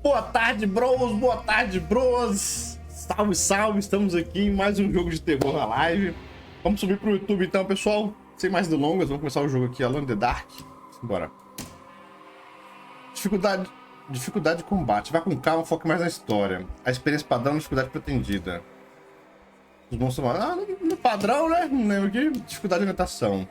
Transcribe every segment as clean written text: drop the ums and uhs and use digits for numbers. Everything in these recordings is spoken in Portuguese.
Boa tarde, bros, boa tarde, bros. Salve, salve, estamos aqui em mais um jogo de terror na live. Vamos subir pro YouTube então, pessoal. Sem mais delongas, vamos começar o jogo aqui, Alone in the Dark. Bora. Dificuldade de combate. Vá com calma, foque mais na história. A experiência padrão na dificuldade pretendida. Os monstros no padrão, né? Não lembro aqui. Dificuldade de orientação.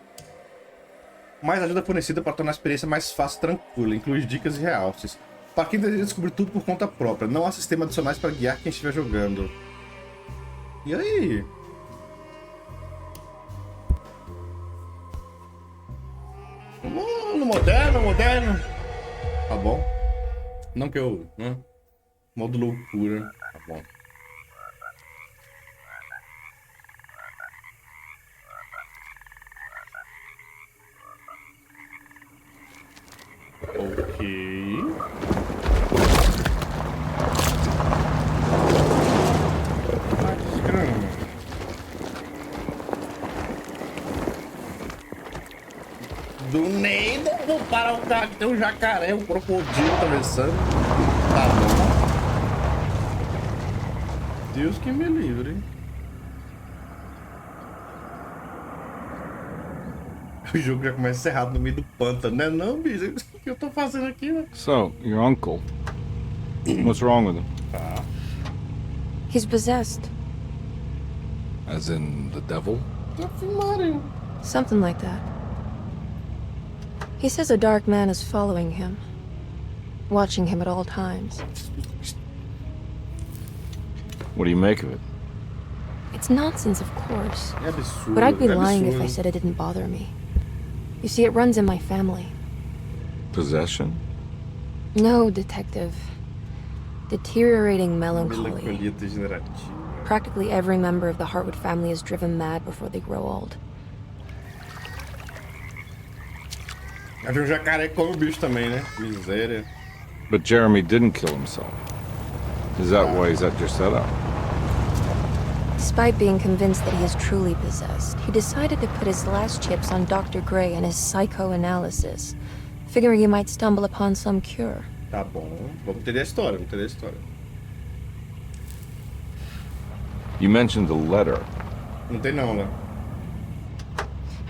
Mais ajuda fornecida para tornar a experiência mais fácil e tranquila. Inclui dicas e realces. Para quem deseja descobrir tudo por conta própria. Não há sistemas adicionais para guiar quem estiver jogando. E aí? No moderno. Tá bom. Não que eu... Modo loucura. Tá bom. Ok. Do nada, vou parar o carro que tem um jacaré, um crocodilo atravessando. Tá bom. Deus que me livre. O jogo já começa errado no meio do pântano, né? Não, bicho, o que eu tô fazendo aqui, né? So, your uncle. What's wrong with him? Tá. He's possessed. As in the devil? Tá filmando. Something like that. He says a dark man is following him, watching him at all times. What do you make of it? It's nonsense, of course. É absurdo. But I'd be é lying if absurdo. I said it didn't bother me. You see, it runs in my family. Possession? No, detective. Deteriorating melancholy. Melancolia degenerativa. Practically every member of the Hartwood family is driven mad before they grow old. Havia um jacaré que come o bicho também, né? Miséria. But Jeremy didn't kill himself. Is that why he's at your setup? Despite being convinced that he is truly possessed, he decided to put his last chips on Dr. Gray and his psychoanalysis, figuring he might stumble upon some cure. Tá bom. Vamos entender a história, You mentioned the letter. Não tem não, né?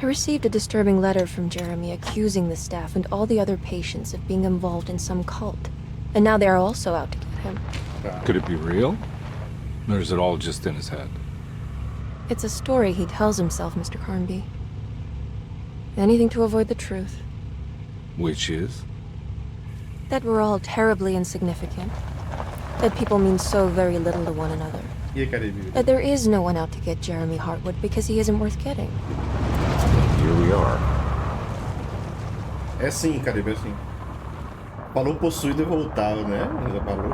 I received a disturbing letter from Jeremy accusing the staff and all the other patients of being involved in some cult. And now they are also out to get him. Tá. Could it be real? Or is it all just in his head? It's a story he tells himself, Mr. Carnby. Anything to avoid the truth. Which is? That we're all terribly insignificant. That people mean so very little to one another. E aí, Caribe? That there is no one out to get Jeremy Hartwood because he isn't worth getting. Here we are. É sim, Caribe, é sim. Falou possuído e voltava, né? Já falou.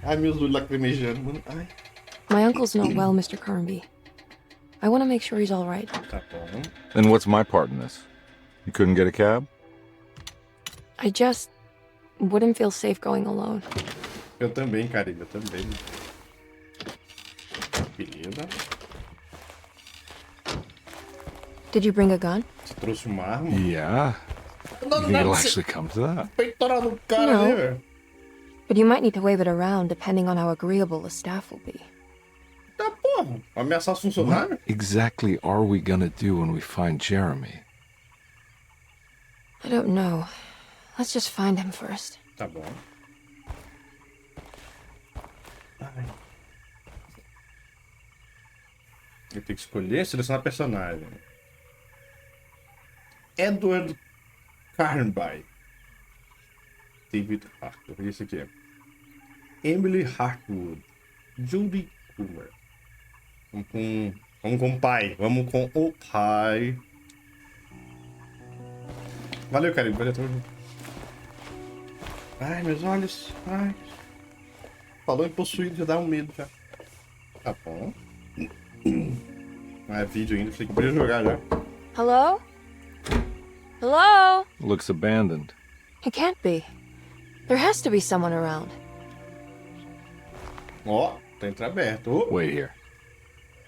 Ai, meus olhos lacrimejando, mano. Ai. My uncle's not well, Mr. Carnby. I want to make sure he's all right. Tá bom. Then what's my part in this? You couldn't get a cab? I just wouldn't feel safe going alone. Eu também, Caribe, eu também. Beleza. Did you bring a gun? Você trouxe uma arma? Yeah. You think it'll actually come to that? Peitoral do cara Não. ali, velho. But you might need to wave it around depending on how agreeable the staff will be. Tá, porra. Ameaçar os funcionários? What exactly are we gonna do when we find Jeremy? I don't know. Let's just find him first. Tá bom. Ai. Eu tenho que escolher, selecionar personagem. Edward Carnby. David Hartwood. Esse aqui é. Emily Hartwood. Judy Coomer. Vamos com o pai. Vamos com o pai. Valeu, Caribe. Valeu, tamo junto. Ai, meus olhos. Ai. Falou em possuído, já dá um medo já. Tá bom. Ah, é vídeo ainda, falei que podia jogar já. Hello? Hello? Looks abandoned. It can't be. There has to be someone around. Ó, tá entreaberto. Oh. Wait here.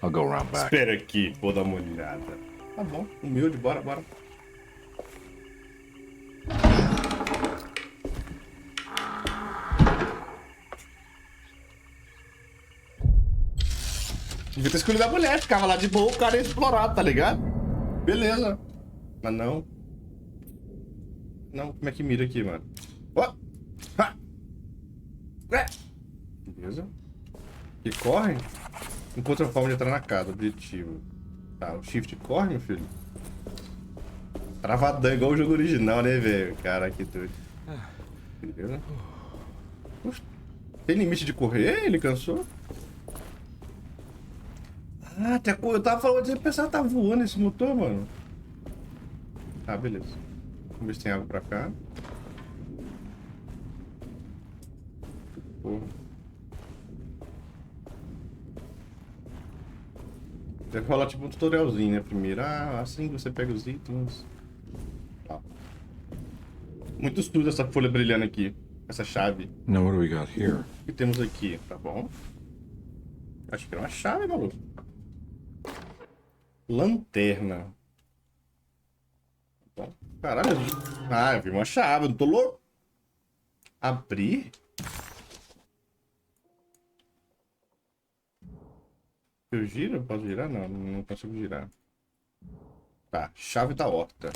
I'll go around back. Espera aqui, vou dar uma olhada. Tá bom, humilde, bora. Devia ter escolhido a mulher, ficava lá de boa, o cara ia explorar, tá ligado? Beleza. Mas não. Não, como é que mira aqui, mano? Ó! Ha! É. Beleza. E corre. Encontra a forma de entrar na casa. Objetivo. Tá, o shift corre, meu filho. Travadão, igual o jogo original, né, velho? Caraca, que doido. Beleza. Uf, tem limite de correr? Ele cansou? Ah, até eu tava falando de pensar que tá voando esse motor, mano. Tá, beleza. Vamos ver se tem água pra cá. Porra. Deve rolar tipo um tutorialzinho, né? Primeiro, assim você pega os itens. Tá. Muito estudo essa folha brilhando aqui. Essa chave. Now what do we got here? O que temos aqui? Tá bom. Acho que é uma chave, maluco. Lanterna. Tá bom. Caralho. Ah, eu vi uma chave, não tô louco. Abrir? Eu giro? Posso girar? Não, não consigo girar. Tá, chave da horta.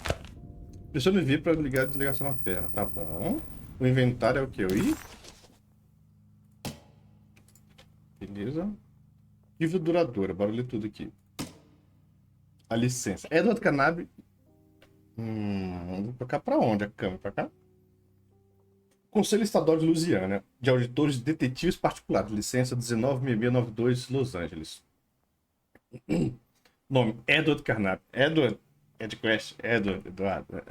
Pressione V para ligar e desligar essa lanterna. Tá bom. O inventário é o que? Beleza. Dívida duradoura. Bora ler tudo aqui. A licença. É do cannabis. Vou colocar pra onde? A câmera pra cá? Conselho Estadual de Louisiana. De Auditores e Detetives Particulares. Licença 196692, Los Angeles. Nome: Edward Carnap. Edward. Ed Quest. Edward. Eduardo.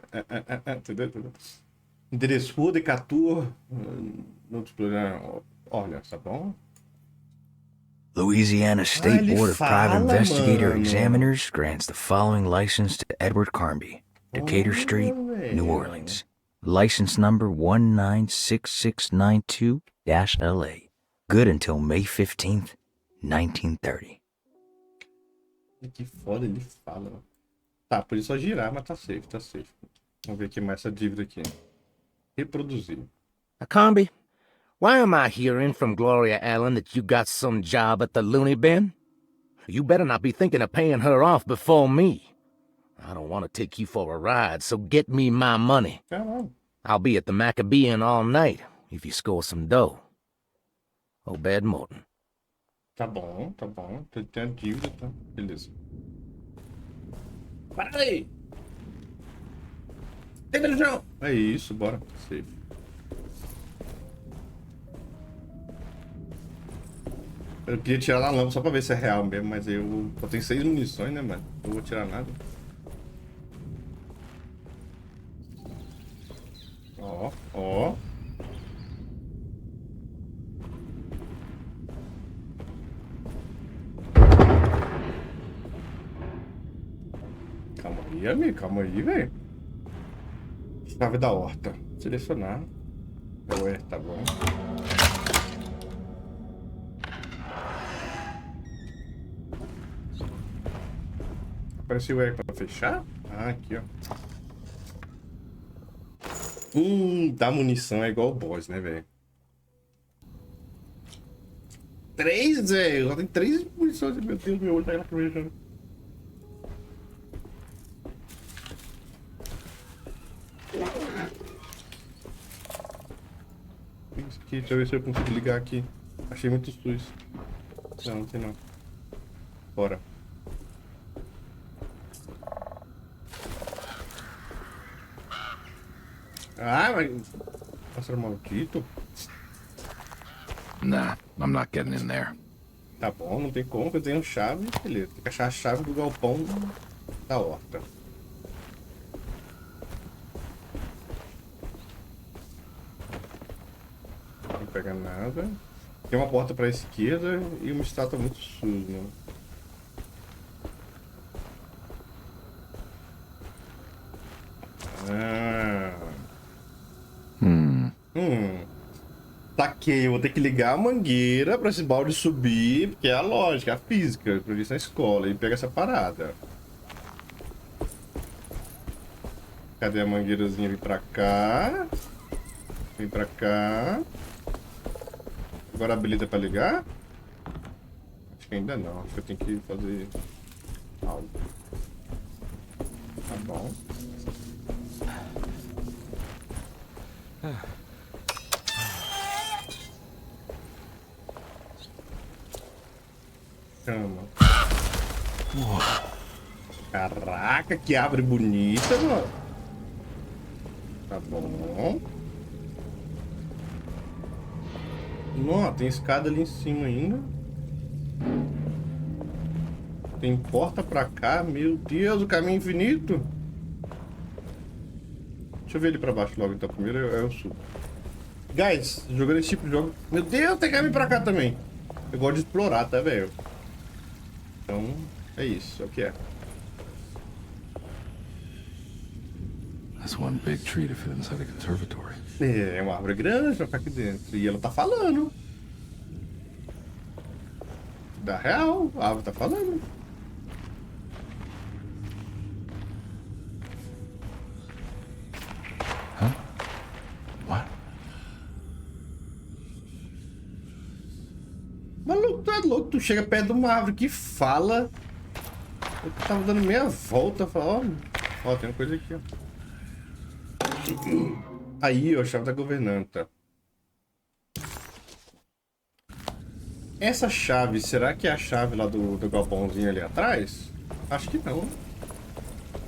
Entendeu? Endereço: Rua Decatur. Olha, tá bom? Louisiana State ele Board of Private fala, Investigator mano. Examiners grants the following license to Edward Carnby, Decatur Street, New velho. Orleans. License number 196692-LA. Good until May 15th, 1930. Que foda ele fala. Tá, podia só girar, mas tá safe, tá safe. Vamos ver aqui mais essa dívida aqui. Reproduzir. Combi, why am I hearing from Gloria Allen that you got some job at the loony bin? You better not be thinking of paying her off before me. I don't want to take you for a ride, so get me my money. Caralho. I'll be at the Maccabean all night if you score some dough. Obed Morton. Tá bom, tá bom. Tem a dívida, tá? Beleza. Para aí! Tem no chão! É isso, bora. Safe. Eu queria tirar na lâmpada só pra ver se é real mesmo, mas eu tenho 6 munições, né, mano? Não vou tirar nada. Ó, ó. Calma aí, amigo. Calma aí, velho. Chave da horta. Selecionar. Ué, tá bom. Apareceu o E pra fechar? Ah, aqui, ó. Dá munição é igual o boss, né, velho? 3, velho. Só tem 3 munições. Meu Deus, meu olho tá lacrimejando. Isso aqui, deixa eu ver se eu consigo ligar aqui. Achei muito sus. Não, não tem não. Bora. Ah, mas... Pássaro maldito. Nah, I'm not getting in there. Tá bom, não tem como, eu tenho chave. Beleza, tem que achar a chave do galpão da horta. Não pega nada. Tem uma porta pra esquerda e uma estátua muito suja. Saquei, eu vou ter que ligar a mangueira pra esse balde subir, porque é a lógica, a física, eu vi isso na escola, e pega essa parada. Cadê a mangueirazinha? Vem pra cá. Vem pra cá. Agora habilita pra ligar? Acho que ainda não. Acho que eu tenho que fazer algo. Tá bom. Cama. Caraca, que abre bonita, mano. Tá bom. Nossa, tem escada ali em cima ainda. Tem porta pra cá. Meu Deus, o caminho infinito. Deixa eu ver ele pra baixo logo, então. Primeiro eu subo. Guys, jogando esse tipo de jogo... Meu Deus, tem caminho pra cá também. Eu gosto de explorar, tá, velho? Então, é isso. É o que é. That's one big tree to fit inside a conservatory. É uma árvore grande pra ficar aqui dentro. E ela tá falando. Da real, a árvore tá falando. Huh? What? Maluco, tu é louco. Tu chega perto de uma árvore que fala. Eu tava dando meia volta. Fala, ó, tem uma coisa aqui, ó. Aí, ó, a chave da governanta. Essa chave, será que é a chave lá do galpãozinho ali atrás? Acho que não.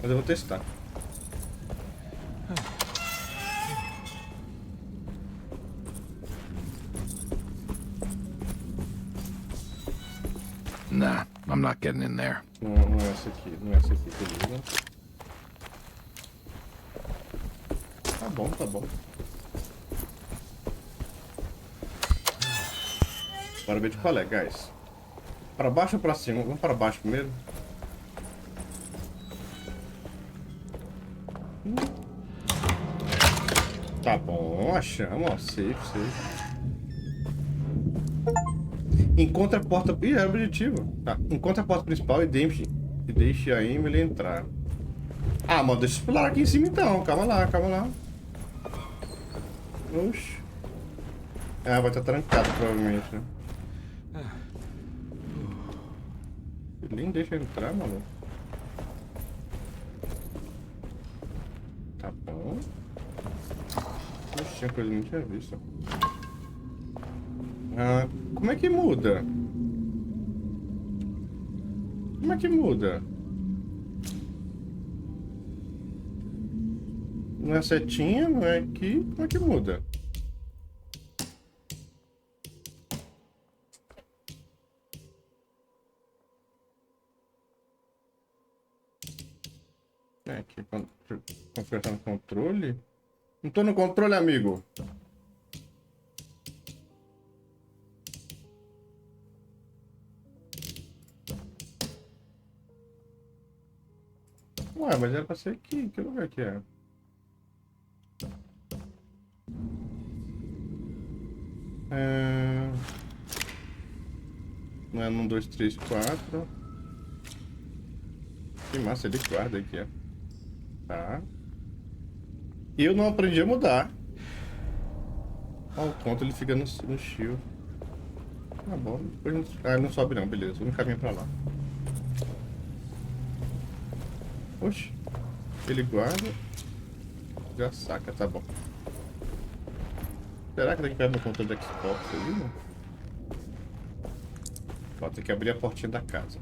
Mas eu vou testar. Nah, I'm not getting in there. Não, não é essa aqui. Não é essa aqui, beleza. Tá bom, tá bom. Bora ver de qual é, guys. Pra baixo ou pra cima? Vamos para baixo primeiro. Tá bom, achamos, ó. Safe, safe. Encontre a porta... Ih, era objetivo. Tá. Encontre a porta principal e deixe a Emily entrar. Ah, mano, deixa eu pular aqui em cima então. Calma lá, calma lá. Oxi. Ah, vai estar trancado provavelmente, né? Ele nem deixa entrar, maluco. Tá bom. Oxi, tinha coisa que eu não tinha visto. Ah, como é que muda? Como é que muda? Não é setinha, não é aqui. Como é que muda? É aqui, configuração no controle. Não tô no controle, amigo. Ué, mas era pra ser aqui. Que lugar que é? Não é no 1, 2, 3, 4. Que massa, ele guarda aqui, ó. Tá. Eu não aprendi a mudar. Ó, o ponto ele fica no shield. Tá bom. Depois não... Ah, ele não sobe não, beleza. Vamos caminhar pra lá. Oxi. Ele guarda. Já saca, tá bom. Será que tem que pegar meu controle de Xbox ali, né? Ó, tem que abrir a portinha da casa.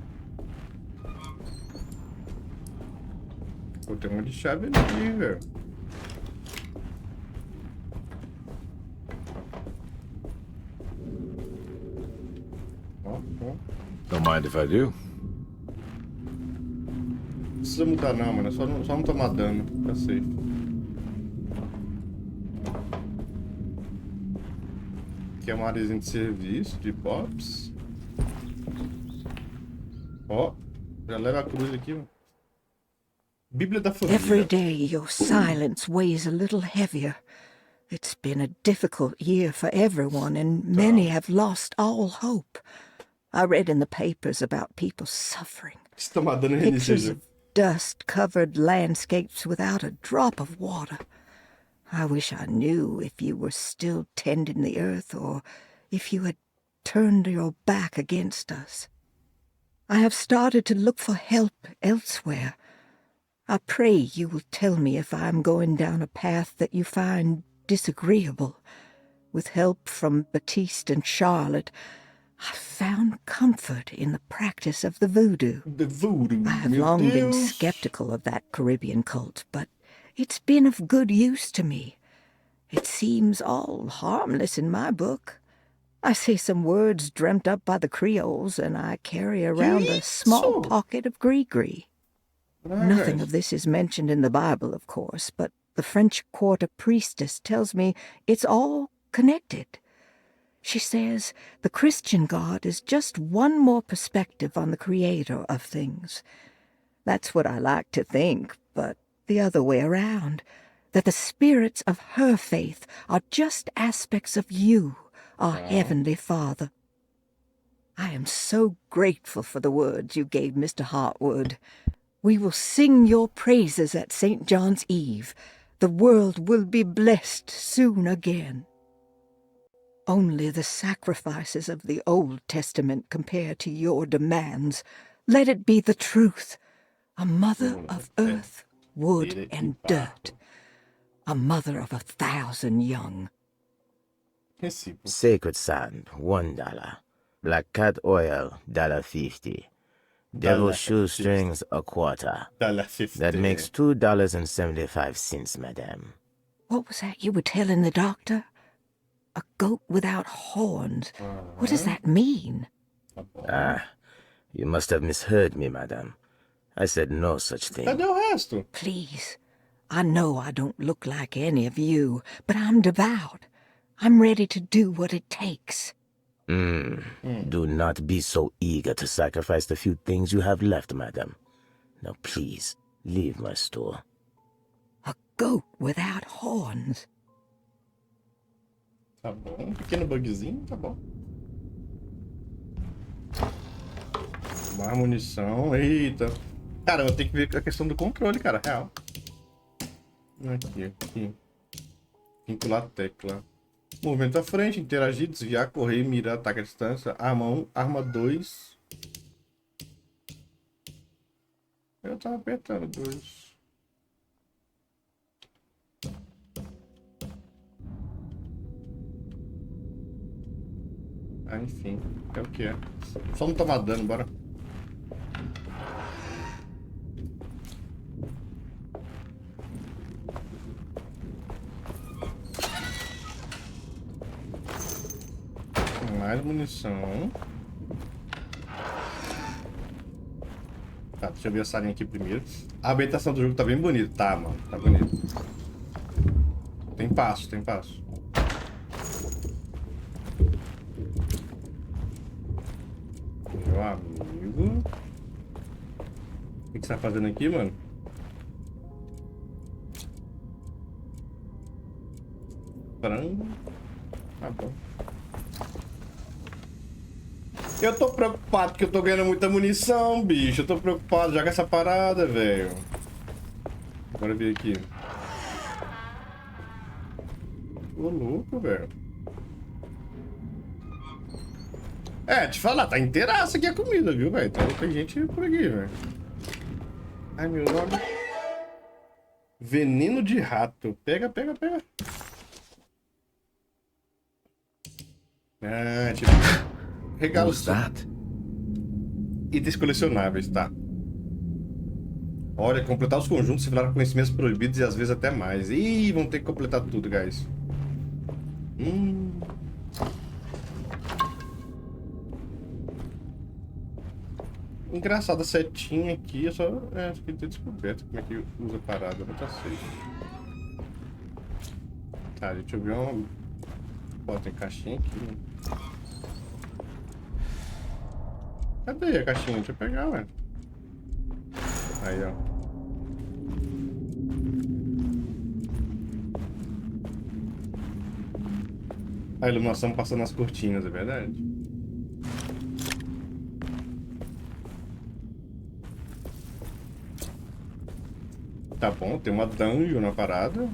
Pô, tem um monte de chave ali, velho. Ó, ó. Don't mind if I do. Não precisa mudar não, mano. Só não tomar dano. Tá safe. Aqui é uma áreazinha de serviço, de pops. Ó, já leva a cruz aqui, ó. Bíblia da família. Every day your silence weighs a little heavier. It's been a difficult year for everyone, and many have lost all hope. I read in the papers about people suffering. Se tomar dano, Pictures reinicia. of dust-covered landscapes without a drop of water. I wish I knew if you were still tending the earth or if you had turned your back against us. I have started to look for help elsewhere. I pray you will tell me if I am going down a path that you find disagreeable. With help from Baptiste and Charlotte, I found comfort in the practice of the voodoo. The voodoo. I have long been skeptical of that Caribbean cult, but it's been of good use to me. It seems all harmless in my book. I say some words dreamt up by the Creoles, and I carry around a small pocket of gree-gree. Nothing of this is mentioned in the Bible, of course, but the French Quarter priestess tells me it's all connected. She says the Christian God is just one more perspective on the creator of things. That's what I like to think, but the other way around, that the spirits of her faith are just aspects of you, our Heavenly Father. I am so grateful for the words you gave Mr. Hartwood. We will sing your praises at St. John's Eve. The world will be blessed soon again. Only the sacrifices of the Old Testament compare to your demands. Let it be the truth. A mother of earth, wood, and dirt. A mother of 1,000 young. Sacred sand, $1. Black cat oil, $1.50. Devil shoestrings, a quarter. $1.50. That makes $2.75, madame. What was that you were telling the doctor? A goat without horns. What does that mean? You must have misheard me, madame. I said no such thing. Cadê o resto? Please. I know I don't look like any of you, but I'm devout. I'm ready to do what it takes. Do not be so eager to sacrifice the few things you have left, madam. Now please, leave my store. A goat without horns. Tá bom, pequeno bugzinho, tá bom. Mais munição, eita. Cara, eu vou ter que ver a questão do controle, cara, real. Aqui. Vincular a tecla. Movimento à frente, interagir, desviar, correr, mirar, ataque à distância. Arma 1, arma 2. Eu tava apertando 2. Enfim, é o que é. Só não tomar dano, bora. Mais munição. Tá, deixa eu ver a salinha aqui primeiro. A ambientação do jogo tá bem bonita. Tá, mano, tá bonito. Tem passo. Meu amigo. O que você tá fazendo aqui, mano? Frango. Tá bom. Eu tô preocupado porque eu tô ganhando muita munição, bicho. Eu tô preocupado. Joga essa parada, velho. Bora ver aqui. Tô louco, velho. É, te falar, tá inteiraça aqui a comida, viu, velho? Então tem gente por aqui, velho. Ai, meu nome. Veneno de rato. Pega. Ah, tipo... Regalos. Itens colecionáveis, tá. Olha, completar os conjuntos, se virar conhecimentos proibidos e às vezes até mais. Ih, vamos ter que completar tudo, guys. Engraçado, a setinha aqui, eu só... acho que tem descoberto como é que usa a parada, não tá safe. Tá, deixa eu ver uma... Pô, tem caixinha aqui. Cadê a caixinha? Deixa eu pegar, ué. Aí, ó. A iluminação passando nas cortinas, é verdade? Tá bom, tem uma dungeon na parada.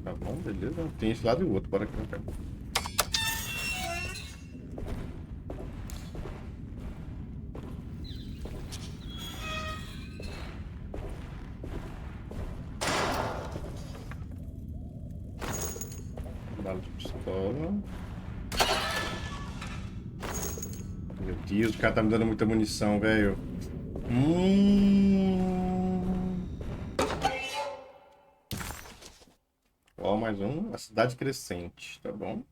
Tá bom, beleza. Tem esse lado e o outro, bora aqui, não quero. Bala de pistola. Meu Deus, o cara tá me dando muita munição, velho. Ó, mais um. A cidade crescente, tá bom?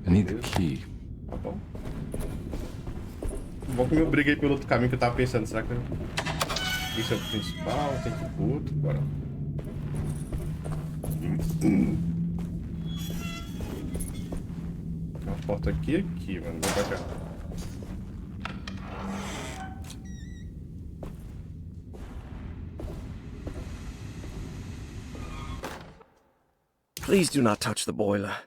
I need the key. Tá bom. Bom que me obriguei pelo outro caminho que eu tava pensando. Será que isso é o principal? Tem que ir pro outro? Bora. Tem uma porta aqui, mano. Vou pra cá. Please do not touch the boiler.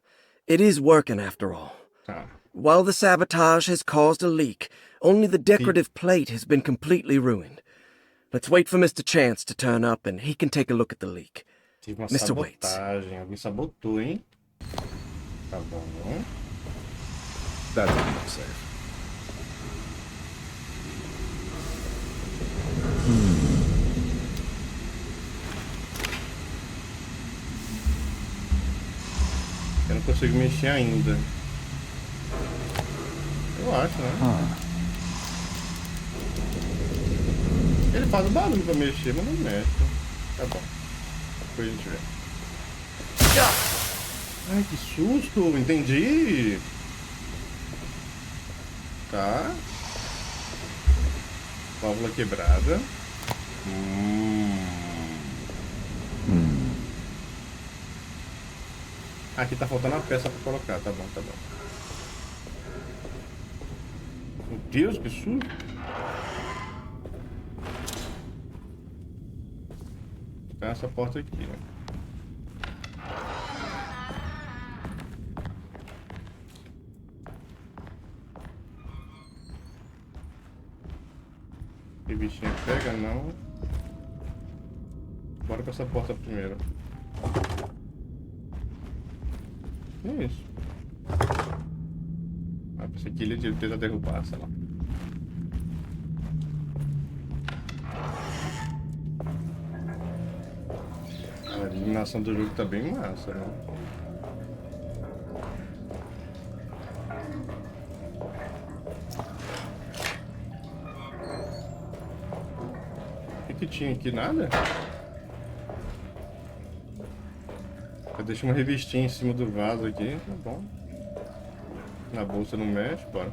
It is working after all. Tá. While the sabotage has caused a leak, only the decorative plate has been completely ruined. Let's wait for Mr. Chance to turn up and he can take a look at the leak. Tive uma Mr. Waits. sabotagem. Alguém sabotou, hein? Tá bom. That doesn't look safe. Eu não consigo mexer ainda. Eu acho, né? Ele faz o barulho pra mexer, mas não mexe. Tá bom. Depois a gente vê. Ai, que susto! Entendi! Tá. Válvula quebrada. Aqui tá faltando a peça pra colocar. Tá bom, tá bom. Meu Deus, que susto! Tem essa porta aqui, né? Que bichinho pega, não. Bora com essa porta primeiro. Que é isso? Ah, pensei que ele ia tentar derrubar, sei lá. A iluminação do jogo tá bem massa, né? O que tinha aqui? Nada? Eu deixei uma revistinha em cima do vaso aqui, tá bom. Na bolsa não mexe, bora.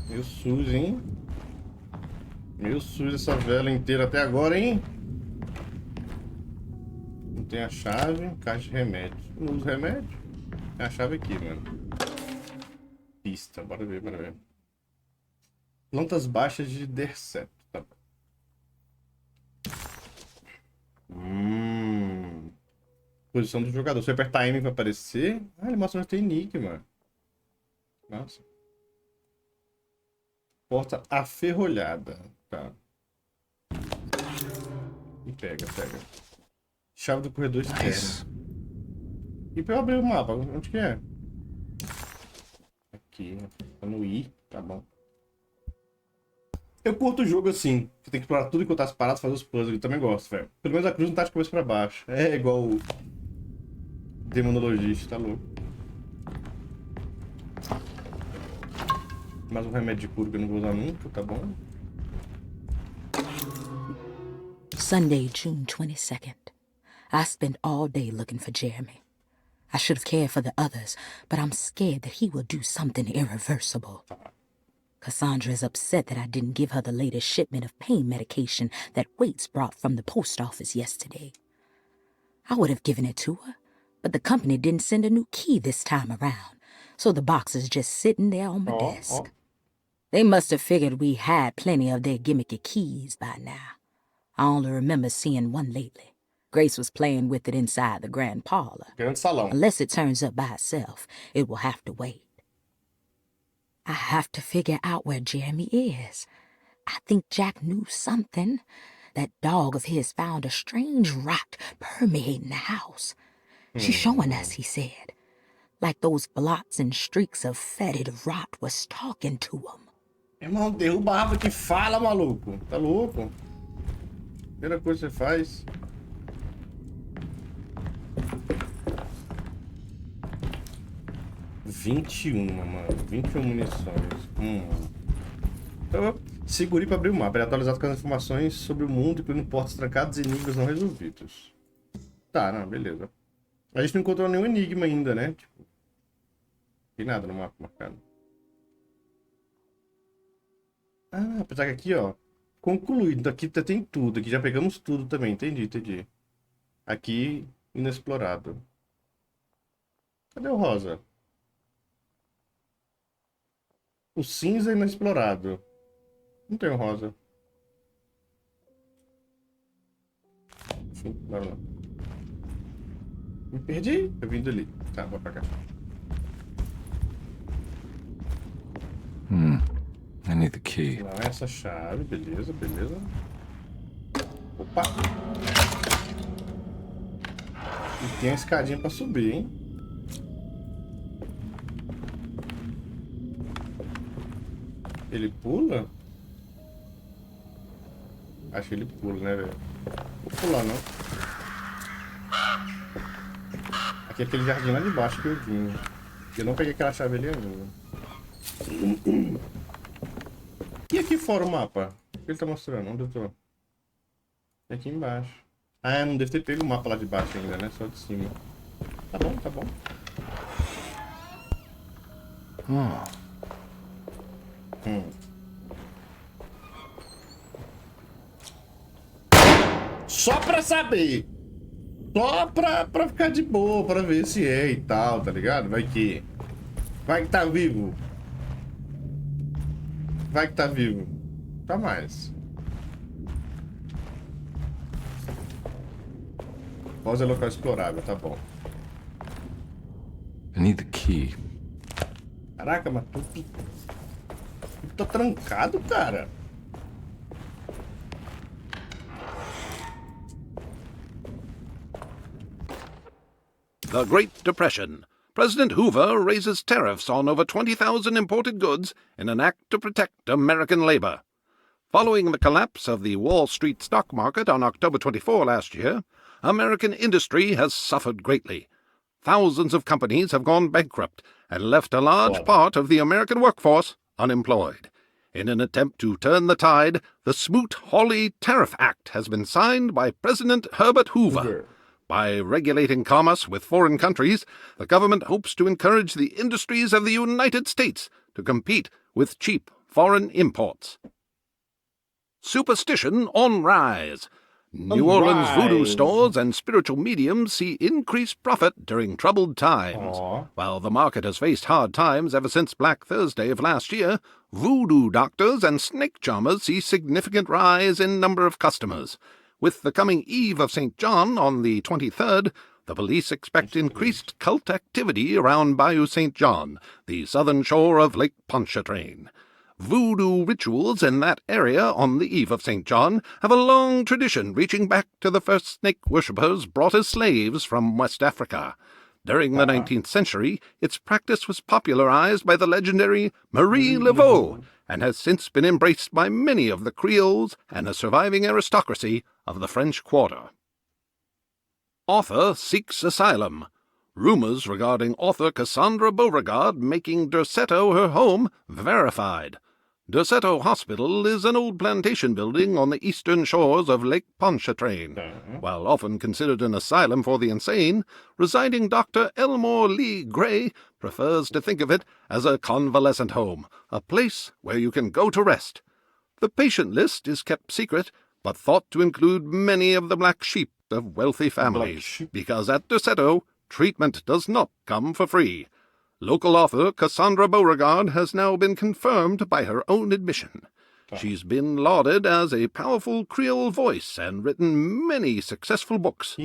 Meio sujo, hein? Meio sujo essa vela inteira até agora, hein? Não tem a chave, caixa de remédio. Não uso remédio? Tem a chave aqui, mano. Pista, bora ver, bora ver. Plantas baixas de desse. Tá. Posição do jogador. Se eu apertar M vai aparecer. Ah, ele mostra onde tem nick, mano. Nossa. Porta aferrolhada. Tá. E pega. Chave do corredor externo. E pra eu abrir o mapa, onde que é? Aqui, tá no I, tá bom. Eu curto o jogo assim. Você tem que explorar tudo enquanto tá parado, fazer os puzzles. Eu também gosto, velho. Pelo menos a cruz não tá de cabeça pra baixo. É igual o demonologista, tá louco. Mais um remédio de cura que eu não vou usar nunca, tá bom? Sunday, June 22nd. I spent all day looking for Jeremy. I should have cared for the others, but I'm scared that he will do something irreversible. Cassandra is upset that I didn't give her the latest shipment of pain medication that Waits brought from the post office yesterday. I would have given it to her, but the company didn't send a new key this time around, so the box is just sitting there on my desk. They must have figured we had plenty of their gimmicky keys by now. I only remember seeing one lately. Grace was playing with it inside the grand parlor. Grande salão. Unless it turns up by itself, it will have to wait. I have to figure out where Jeremy is. I think Jack knew something. That dog of his found a strange rot permeating the house. She's showing us, he said. like those blots and streaks of fetid rot was talking to him. Irmão, derruba a árvore que fala, maluco. Tá louco? Primeira coisa que você faz. Mano. 21 munições. Então, segure para abrir o mapa. Ele é atualizado com as informações sobre o mundo, incluindo portas trancadas e enigmas não resolvidos. Tá, não, beleza. A gente não encontrou nenhum enigma ainda, né? Tipo, não tem nada no mapa marcado. Ah, apesar que aqui, ó, concluído. Aqui tem tudo. Aqui já pegamos tudo também. Entendi. Aqui, inexplorado. Cadê o rosa? O cinza é inexplorado. Não tem o rosa. Não. Me perdi. Eu vim dali. Tá, vou pra cá. I need the key. Não é essa chave. Beleza. Opa. E tem a escadinha pra subir, hein? Ele pula? Acho que ele pula, né, velho? Vou pular, não. Aqui é aquele jardim lá de baixo que eu vim. Eu não peguei aquela chave ali ainda. E aqui fora o mapa? O que ele tá mostrando? Onde eu tô? Aqui embaixo. Ah, não deve ter pego o mapa lá de baixo ainda, né? Só de cima. Tá bom. Só pra saber. Só pra ficar de boa, pra ver se é e tal, tá ligado? Vai que tá vivo. Tá mais. Rosa é local explorável, tá bom. I need the key. Caraca, mas tu tá trancado, cara. The Great Depression. President Hoover raises tariffs on over 20,000 imported goods in an act to protect American labor. Following the collapse of the Wall Street stock market on October 24 last year, American industry has suffered greatly. Thousands of companies have gone bankrupt and left a large part of the American workforce unemployed. In an attempt to turn the tide, the Smoot-Hawley Tariff Act has been signed by President Herbert Hoover. By regulating commerce with foreign countries, the government hopes to encourage the industries of the United States to compete with cheap foreign imports. Superstition on rise. New Orleans voodoo stores and spiritual mediums see increased profit during troubled times. While the market has faced hard times ever since Black Thursday of last year, voodoo doctors and snake charmers see significant rise in number of customers. With the coming Eve of St. John on the 23rd, the police expect increased cult activity around Bayou St. John, the southern shore of Lake Pontchartrain. Voodoo rituals in that area on the Eve of St. John have a long tradition reaching back to the first snake worshippers brought as slaves from West Africa. During the 19th century, its practice was popularized by the legendary Marie Laveau and has since been embraced by many of the Creoles and the surviving aristocracy of the French Quarter. Author seeks asylum. Rumors regarding author Cassandra Beauregard making Derceto her home verified. Derceto Hospital is an old plantation building on the eastern shores of Lake Pontchartrain. While often considered an asylum for the insane, residing Dr. Elmore Lee Gray prefers to think of it as a convalescent home, a place where you can go to rest. The patient list is kept secret, but thought to include many of the black sheep of wealthy families, because at Derceto, treatment does not come for free. Local author Cassandra Beauregard has now been confirmed by her own admission. She's been lauded as a powerful Creole voice and written many successful books.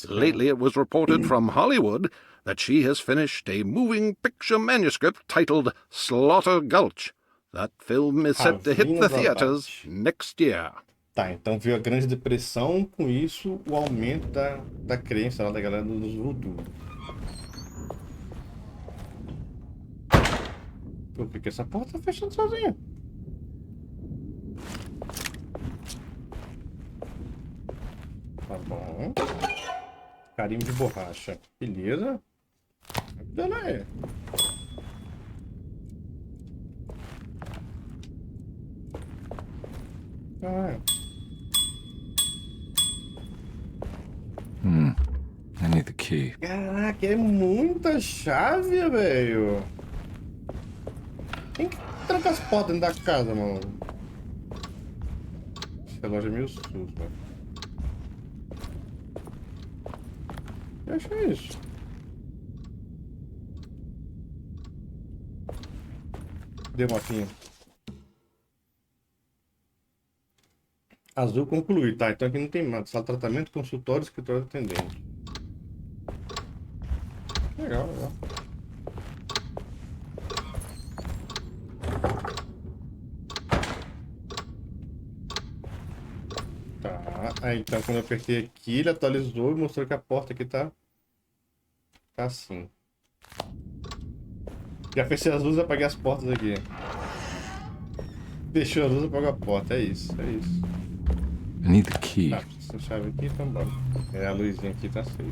Lately it was reported from Hollywood that she has finished a moving picture manuscript titled Slaughter Gulch. That film is set to hit the theaters next year. Tá, então veio a Grande Depressão, com isso o aumento da crença lá da galera dos voodoo. Por que essa porta tá fechando sozinha? Tá bom. Carimbo de borracha. Beleza. Dando aí. Ah. I need the key. Caraca, é muita chave, velho. Quem que tranca as portas dentro da casa, mano? Esse relógio é meio sujo, velho. Eu acho que é isso. Deu motinha. Azul concluir, tá? Então aqui não tem nada. Sala de tratamento, consultório, escritório atendente. Legal, legal. Tá. Aí então quando eu apertei aqui, ele atualizou e mostrou que a porta aqui tá assim. Já fechei as luzes e apaguei as portas aqui. Fechou as luzes e apagou a porta. É isso, é isso. I need the key. Tá, essa chave aqui, então bora. É, a luzinha aqui tá safe.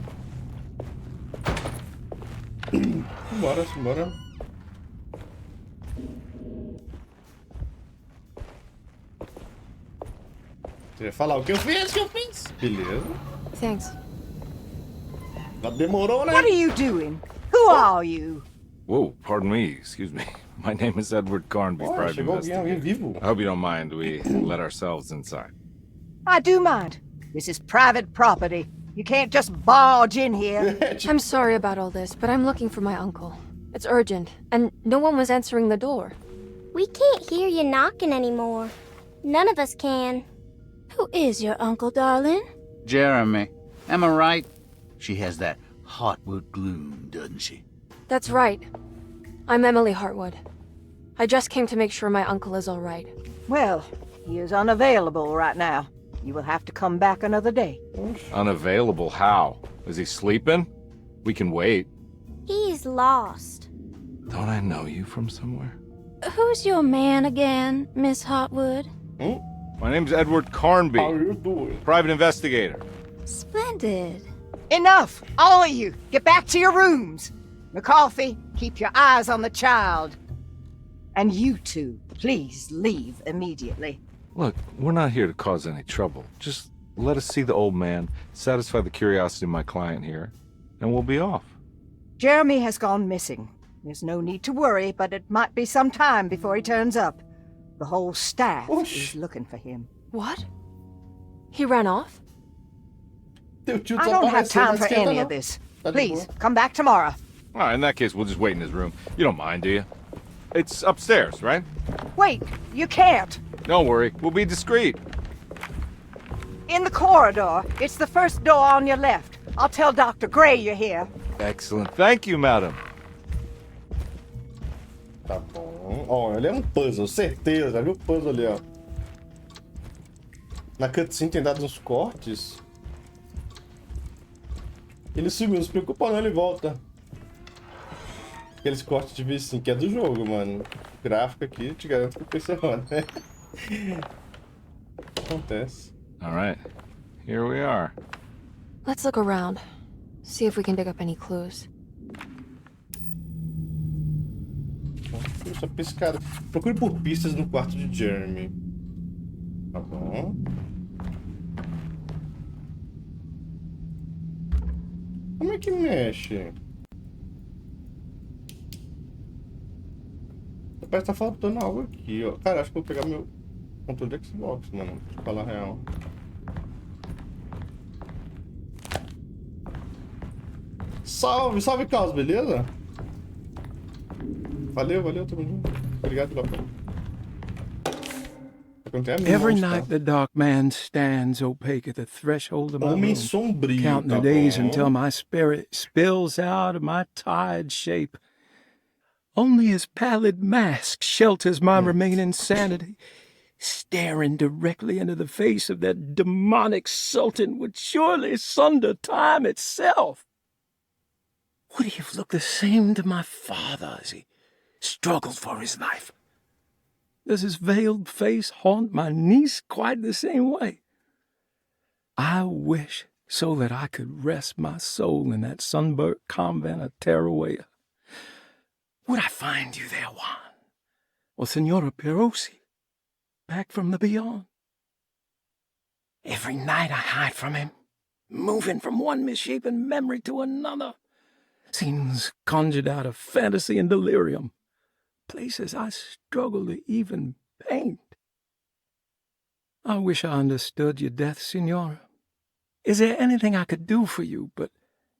Bora, bora. Você ia falar o que eu fiz? O que eu fiz? Beleza. Thanks. Demorou, né? What are you doing? Who are you? Whoa, pardon me, excuse me. My name is Edward Carnby, Oh, private chegou alguém investigator. vivo. I hope you don't mind we let ourselves inside. I do mind. This is private property. You can't just barge in here. I'm sorry about all this, but I'm looking for my uncle. It's urgent, and no one was answering the door. We can't hear you knocking anymore. None of us can. Who is your uncle, darling? Jeremy. Am I right? She has that Heartwood gloom, doesn't she? That's right. I'm Emily Hartwood. I just came to make sure my uncle is all right. Well, he is unavailable right now. You will have to come back another day. Unavailable how? Is he sleeping? We can wait. He's lost. Don't I know you from somewhere? Who's your man again, Miss Hartwood? My name's Edward Carnby. How you doing? Private investigator. Splendid. Enough! All of you! Get back to your rooms! McCarthy, keep your eyes on the child. And you two, please leave immediately. Look, we're not here to cause any trouble. Just let us see the old man, satisfy the curiosity of my client here, and we'll be off. Jeremy has gone missing. There's no need to worry, but it might be some time before he turns up. The whole staff is looking for him. What? He ran off? I don't have time for any of this. Please, come back tomorrow. All right, in that case, we'll just wait in his room. You don't mind, do you? It's upstairs, right? Wait, you can't. Don't worry, we'll be discreet. In the corridor. It's the first door on your left. I'll tell Dr. Gray you're here. Excellent. Thank you, madam. Tá bom. Ó, ele é um puzzle, certeza. Já viu o puzzle ali, ó. Na cutscene tem dado uns cortes. Ele sumiu, não se preocupa não, ele volta. Aqueles cortes de vídeo assim, que é do jogo, mano. O gráfico aqui, te garanto que o PC roda, né? Acontece. All right, here we are. Let's look around. See if we can dig up any clues. Essa piscada. Procure por pistas no quarto de Jeremy. Tá bom. Como é que mexe? Parece que tá faltando algo aqui, ó. Cara, acho que eu vou pegar meu controle de Xbox, mano. Pra falar a real. Salve, salve, Carlos, beleza? Valeu, valeu, tamo junto. Obrigado pela apoio. Every night the dark man stands opaque at the threshold of my Homem room, sombrio, counting the tá days bom. until my spirit spills out of my tired shape. Only his pallid mask shelters my remaining sanity. Staring directly into the face of that demonic sultan would surely sunder time itself. Would he have looked the same to my father as he struggled for his life. Does his veiled face haunt my niece quite the same way? I wish so that I could rest my soul in that sunburnt convent of Teruel. Would I find you there, Juan? Or Senora Perosi, back from the beyond? Every night I hide from him, moving from one misshapen memory to another. Scenes conjured out of fantasy and delirium. Places I struggle to even paint. I wish I understood your death, Senora. Is there anything I could do for you but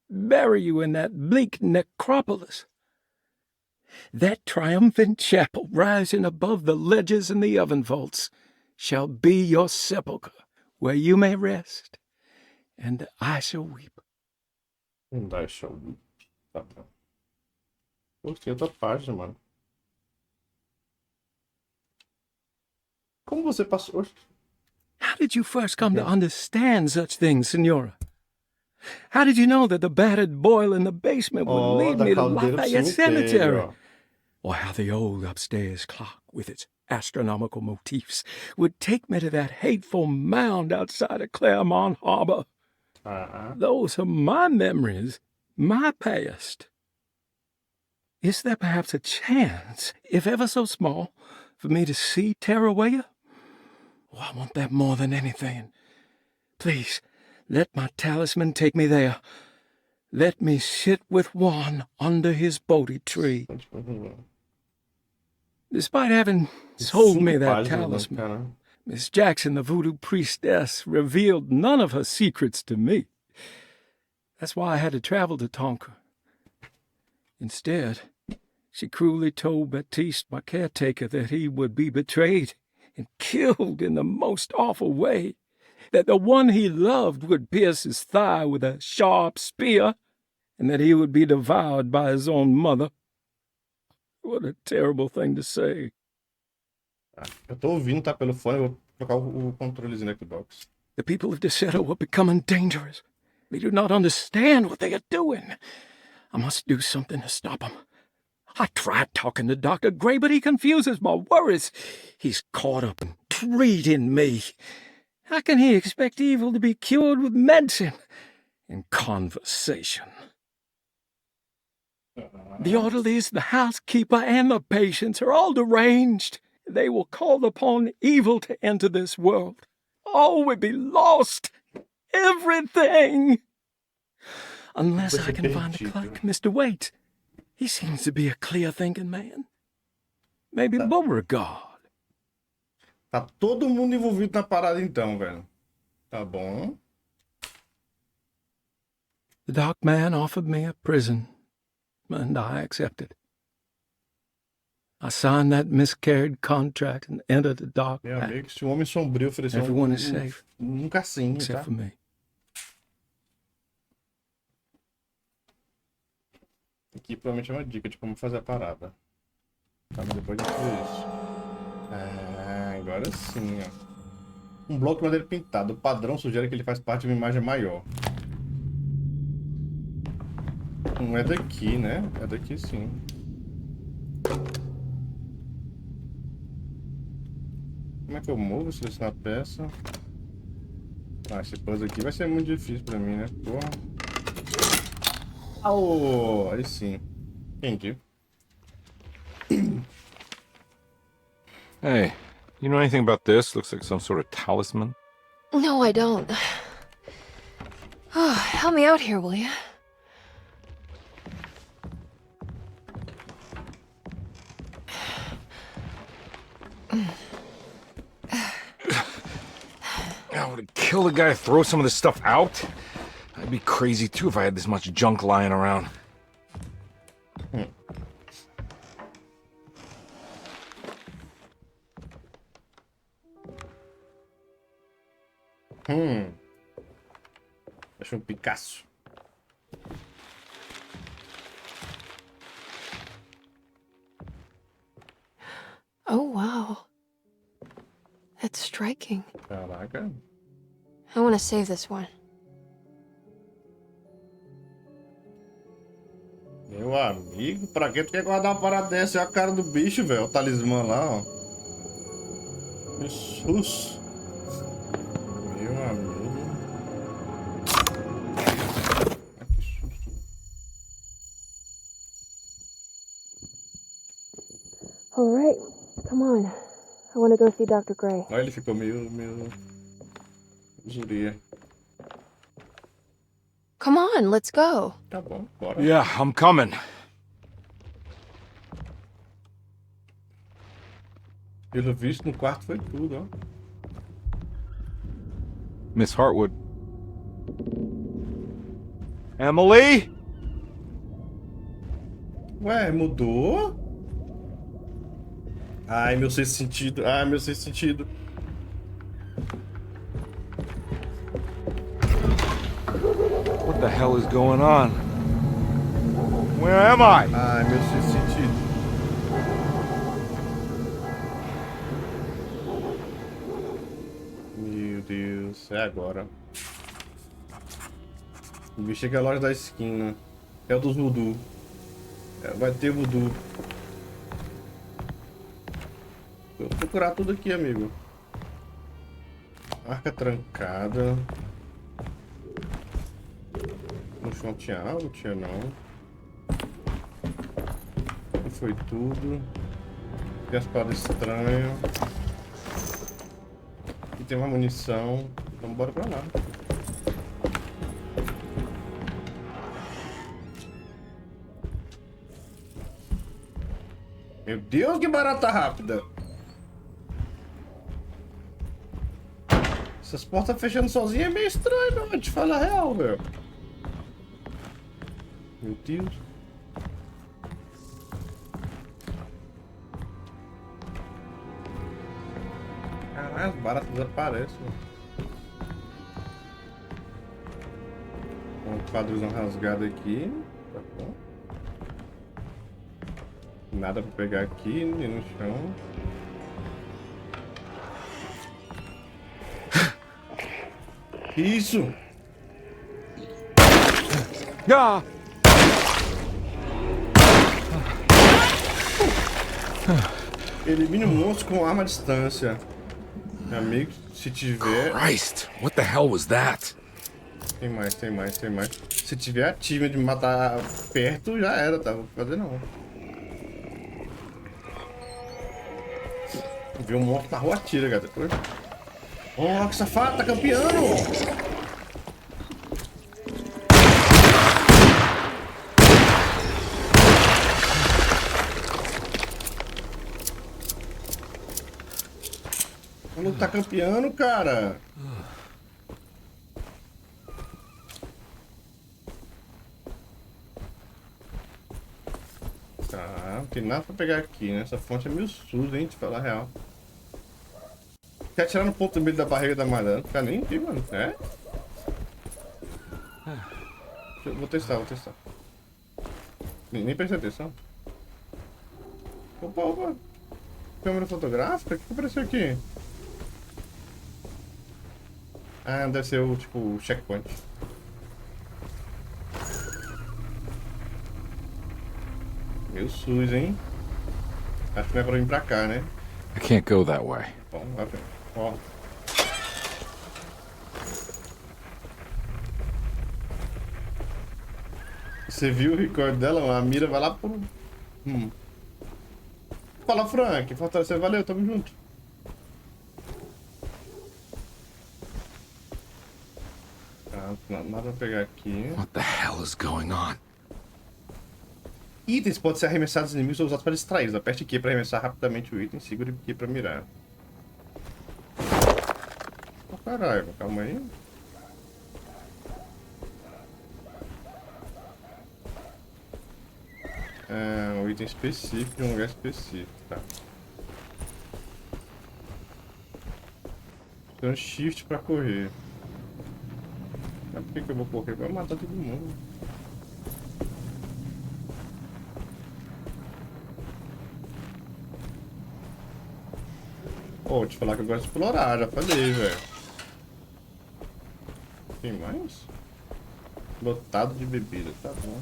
bury you in that bleak necropolis? That triumphant chapel rising above the ledges and the oven vaults shall be your sepulchre, where you may rest, and I shall weep. And I shall weep. Tá bom. Gostei da página, mano. Como você passou? How did you first come to understand such things, Senora? How did you know that the battered boiler in the basement would lead me to Lafayette Cemetery? Or how the old upstairs clock, with its astronomical motifs, would take me to that hateful mound outside of Claremont Harbor? Those are my memories, my past. Is there perhaps a chance, if ever so small, for me to see Teruel? Oh, I want that more than anything. Please, let my talisman take me there. Let me sit with Juan under his Bodhi tree. Despite having sold me that talisman, Miss Jackson, the voodoo priestess, revealed none of her secrets to me. That's why I had to travel to Tonka. Instead, she cruelly told Baptiste, my caretaker, that he would be betrayed and killed in the most awful way, that the one he loved would pierce his thigh with a sharp spear, and that he would be devoured by his own mother. What a terrible thing to say. Eu tô ouvindo, tá, pelo fone, eu vou colocar o controlezinho da Xbox. The people of Desetto are becoming dangerous. They do not understand what they are doing. I must do something to stop them. I tried talking to Dr. Gray, but he confuses my worries. He's caught up in treating me. How can he expect evil to be cured with medicine and conversation? The orderlies, the housekeeper, and the patients are all deranged. They will call upon evil to enter this world. All will be lost. Everything. Unless I can find the clerk, Mr. Waite. He seems to be a clear-thinking man. Maybe Beauregard. Tá todo mundo envolvido na parada então, velho. Tá bom. The dark man offered me a prison, and I accepted. I signed that miscarried contract and entered the dark path. Amigo, se o homem sombrio oferecer Everyone is safe. Cassinho, except tá? for me. Aqui provavelmente é uma dica de como fazer a parada. Tá, mas depois de tudo isso. Ah, agora sim, ó. Um bloco de madeira pintado. O padrão sugere que ele faz parte de uma imagem maior. Não é daqui, né? É daqui sim. Como é que eu movo? Selecionar a peça. Ah, esse puzzle aqui vai ser muito difícil pra mim, né? Porra. Oh, aí sim. Entendi. Hey, you know anything about this? Looks like some sort of talisman. No, I don't. Oh, help me out here, will you? I would kill the guy to throw some of this stuff out. I'd be crazy too if I had this much junk lying around. Acho Picasso. Oh, wow. That's striking. Caraca. I want to save this one. Meu amigo, pra que tu quer guardar uma parada dessa? É a cara do bicho, velho. O talismã lá, ó. Jesus. Meu amigo. Ai, que susto. All right, come on. I want to go see Dr. Gray. Olha, ele ficou meio... Zuria. Come on, let's go. Tá bom, bora. Yeah, I'm coming. Pelo visto, no quarto foi tudo, ó. Miss Hartwood. Emily? Ué, mudou? Ai, meu sexto sentido. Ai, meu sexto sentido. What the hell is going on? Where am I? Ai, meu sexto sentido. Meu Deus, é agora. O bicho é que é a loja da esquina. É o dos voodoo. Vai ter voodoo. Vou procurar tudo aqui, amigo. Arca trancada. No chão tinha algo? Tinha não. Aqui foi tudo. Tem as paradas estranhas. Aqui tem uma munição. Então bora pra lá. Meu Deus, que barata rápida! Essas portas fechando sozinha é meio estranho, meu. Vou te falar a real, velho. Meu Deus. Caralho, as baratas desaparecem, mano. Um quadrozão rasgado aqui. Tá bom. Nada pra pegar aqui, nem no chão. Que isso? Ah! Elimine o monstro com arma à distância. Meu amigo, se tiver... Christ, what the hell was that? Tem mais, tem mais, tem mais. Se tiver ativo de matar perto, já era, tá? Vou fazer não. Viu um monstro na rua, atira, cara. Oh, que safado, tá campeando! O maluco tá campeando, cara. Tá, não tem nada pra pegar aqui, né? Essa fonte é meio suja, hein? Te falar a real. Quer atirar no ponto do meio da barriga da malandra? Não fica nem aqui, mano. É? Vou testar, vou testar. Nem prestei atenção. Opa, opa. Câmera fotográfica? O que apareceu aqui? Ah, deve ser o, tipo, o checkpoint. Meio sujo, hein? Acho que não é pra vir pra cá, né? I can't go that way. Bom, vai ver. Ó. Você viu o recorde dela? A mira vai lá pro... Fala, Frank. Fortalecer, valeu, tamo junto. Tá, nada pra pegar aqui. What the hell is going on? Itens podem ser arremessados dos inimigos ou usados para distraí-los. Aperte Q para arremessar rapidamente o item, segure Q para mirar. Oh, caralho, calma aí. É, um item específico de um lugar específico, tá. Tem um shift para correr. Mas por que eu vou correr? Vai matar todo mundo. Pô, vou te falar que eu gosto de explorar, já falei, velho. Tem mais? Lotado de bebida, tá bom.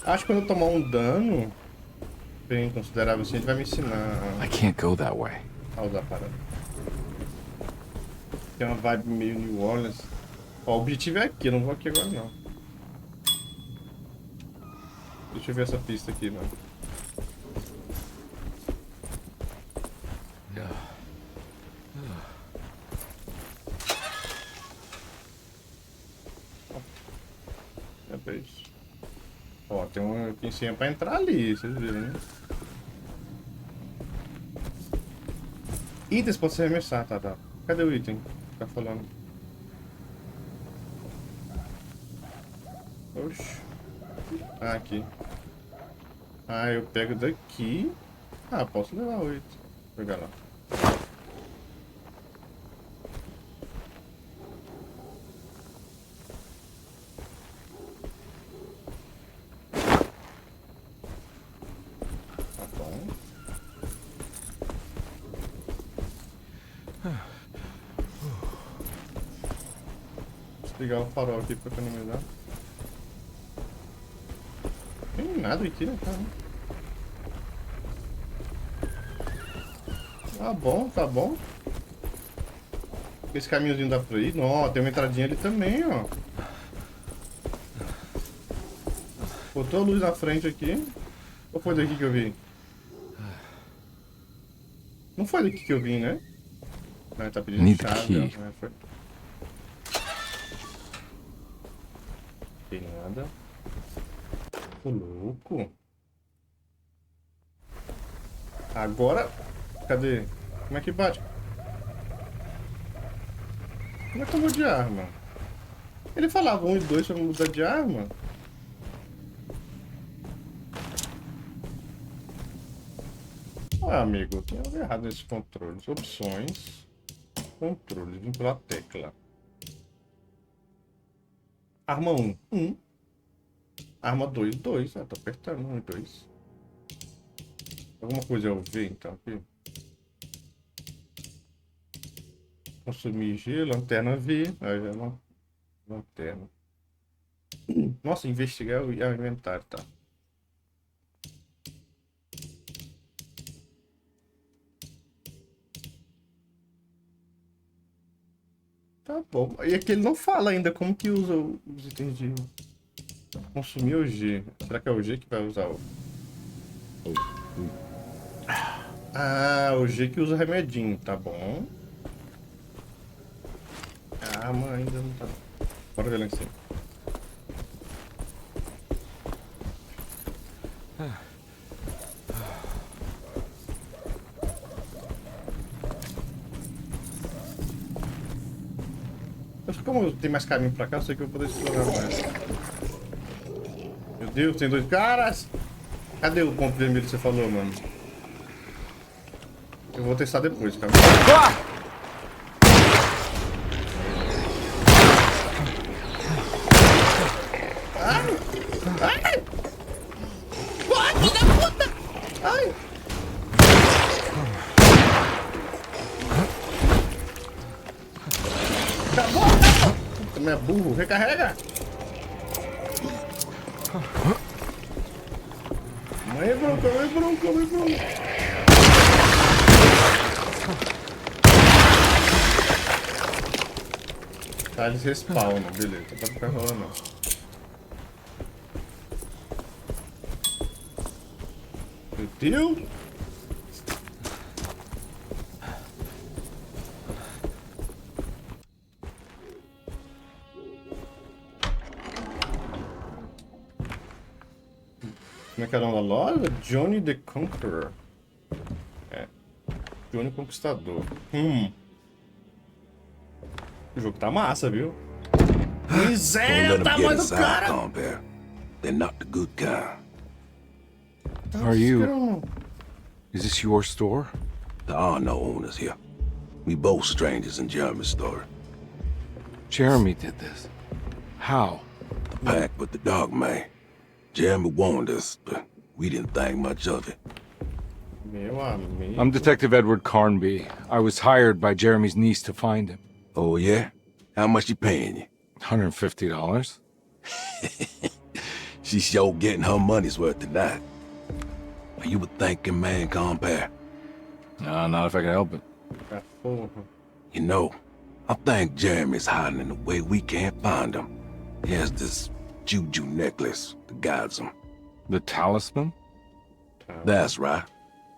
Acho que quando eu tomar um dano bem considerável assim, ele vai me ensinar I can't go that way. a usar a parada. Tem uma vibe meio New Orleans. Ó, o objetivo é aqui, eu não vou aqui agora não. Deixa eu ver essa pista aqui, mano. É isso. Ó, tem uma pincinha pra entrar ali, vocês viram, né? Itens pode se arremessar, tá. Cadê o item? Tá falando. Oxi. Ah, aqui. Ah, eu pego daqui. Ah, posso levar o item. Vou pegar lá. Tá bom. Vou ligar o farol aqui pra economizar. Não tem nada aqui, né, cara? Tá bom, tá bom. Esse caminhozinho dá pra ir. Não, tem uma entradinha ali também, ó. Botou a luz na frente aqui. Ou foi daqui que eu vi? Não foi daqui que eu vim, né? Não, tá pedindo Need the chave, key. ó. Foi. Tem nada. Ô, louco. Agora... Cadê? Como é que bate? Como é que eu vou de arma? Ele falava 1 e 2 pra mudar de arma? Ah, amigo, tem algo errado nesses controles. Opções. Controles, vim pela tecla. Arma 1, 1. Arma 2, 2. Ah, tô apertando 1 e 2. Alguma coisa eu ver então aqui. Consumir G, lanterna V. Aí já não. Lanterna. Nossa, investigar o inventário, tá. Tá bom. E aqui ele não fala ainda como que usa os itens de consumir o G. Será que é o G que vai usar o... Ah, o G que usa o remedinho, tá bom. A arma ainda não tá. Bora ver lá em cima. Acho que como tem mais caminho pra cá, eu sei que eu vou poder explorar mais. Meu Deus, tem 2 caras! Cadê o ponto vermelho que você falou, mano? Eu vou testar depois, cara. Ai! Ai! Ai, filho da puta! Ai! Acabou, acabou! Também é burro, recarrega! Mãe bronca, mãe bronca, mãe bronca! Tá, eles respawnam, beleza, não pode ficar rolando não. Meu Deus! Como é que é o nome da loja? Johnny the Conqueror. É. Johnny Conquistador. O jogo tá massa, viu? Miséria, o tamanho do cara! They're not the good kind. Are you... Is this your store? There are no owners here. We both strangers in Jeremy's story. Jeremy did this. How? The pact with the dog man. Jeremy warned us, but we didn't think much of it. Meu amigo. I'm Detective Edward Carnby. I was hired by Jeremy's niece to find him. Oh, yeah? How much you paying you? $150. She's sure getting her money's worth tonight. Are you a thinking man, compare? Not if I can help it. You know, I think Jeremy's hiding in a way we can't find him. He has this juju necklace that guides him. The talisman? That's right.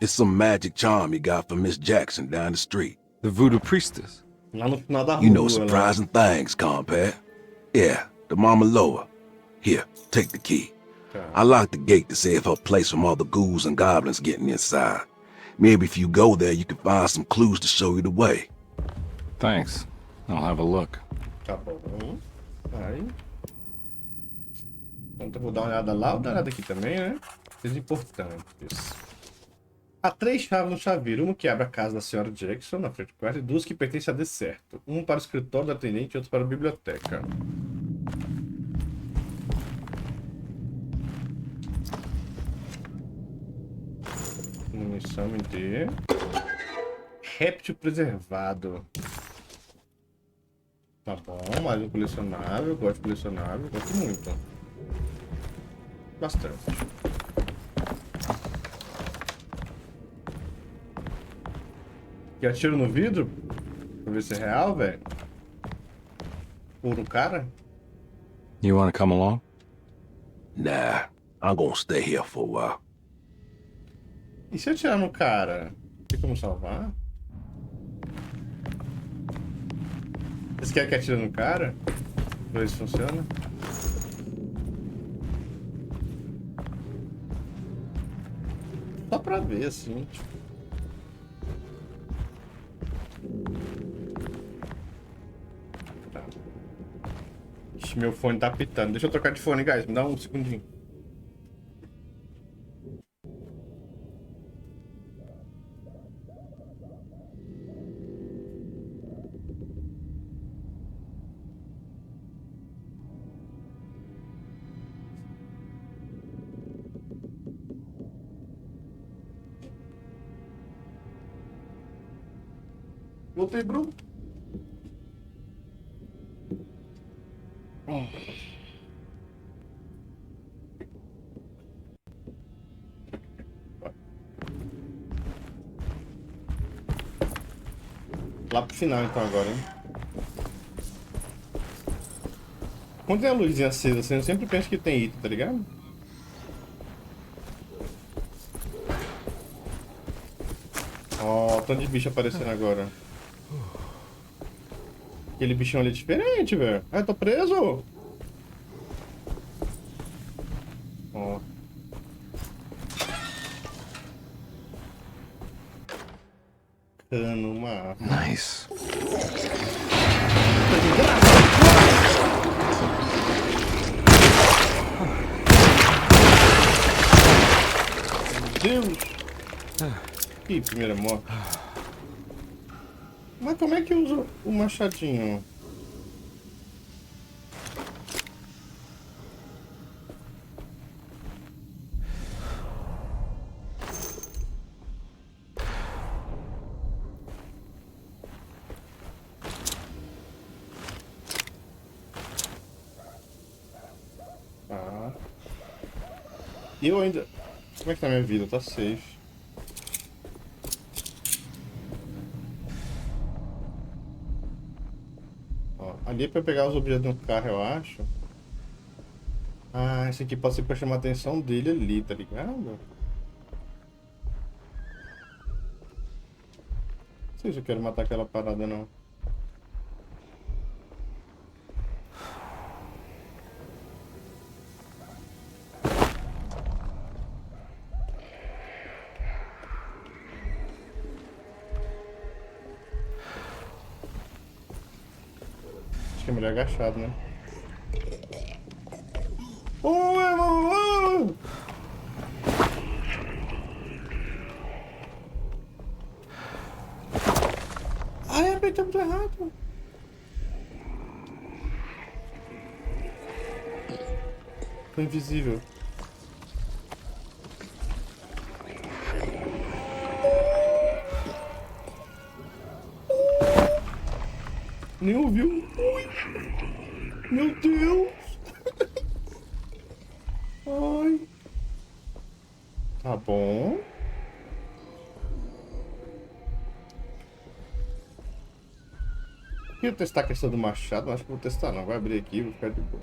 It's some magic charm he got from Miss Jackson down the street. The voodoo priestess? You know surprising things, compare. Yeah, the Mama Loa. Here, take the key. I locked the gate to save her place from all the ghouls and goblins getting inside. Maybe if you go there, you can find some clues to show you the way. Thanks. I'll have a look. Tá bom. Aí. Então eu vou dar uma olhada lá, vou dar uma olhada aqui também, né? Coisas importantes. Há 3 chaves no chaveiro. Uma que abre a casa da senhora Jackson, na frente do quarto, e 2 que pertencem a Decerto. Um para o escritório do atendente e outro para a biblioteca. Munição MD. Réptil preservado. Tá bom, mais um colecionável. Gosto de colecionável, gosto muito. Bastante. E atiro no vidro? Pra ver se é real, velho. Ou no cara? You wanna come along? Nah, I'm gonna stay here for a while. E se eu atirar no cara? Tem como salvar? Vocês querem que atire no cara? Pra ver se funciona? Só pra ver, assim, tipo. Tá. Ixi, meu fone tá apitando. Deixa eu trocar de fone, guys. Me dá um segundinho. Voltei, Bruno. Lá pro final, então, agora, hein? Quando tem a luzinha acesa, assim, eu sempre penso que tem item, tá ligado? Ó, tanto de bicho aparecendo agora. Aquele bichão ali é diferente, velho. Ah, eu tô preso! Ó. Cano, uma arma. Nice. Meu Deus! Ih, primeira morte. Mas como é que usa o machadinho? Ah. E eu ainda... Como é que tá minha vida? Tá safe. Ali é pra pegar os objetos no carro, eu acho. Ah, esse aqui pode ser pra chamar a atenção dele ali, tá ligado? Não sei se eu quero matar aquela parada, não. É melhor agachado, né? Ai, apertamos errado. Foi invisível. Nem ouviu. Ui. Meu Deus. Ai. Tá bom. Queria testar a questão do machado, mas acho que vou testar não. Vai abrir aqui e vou ficar de boa.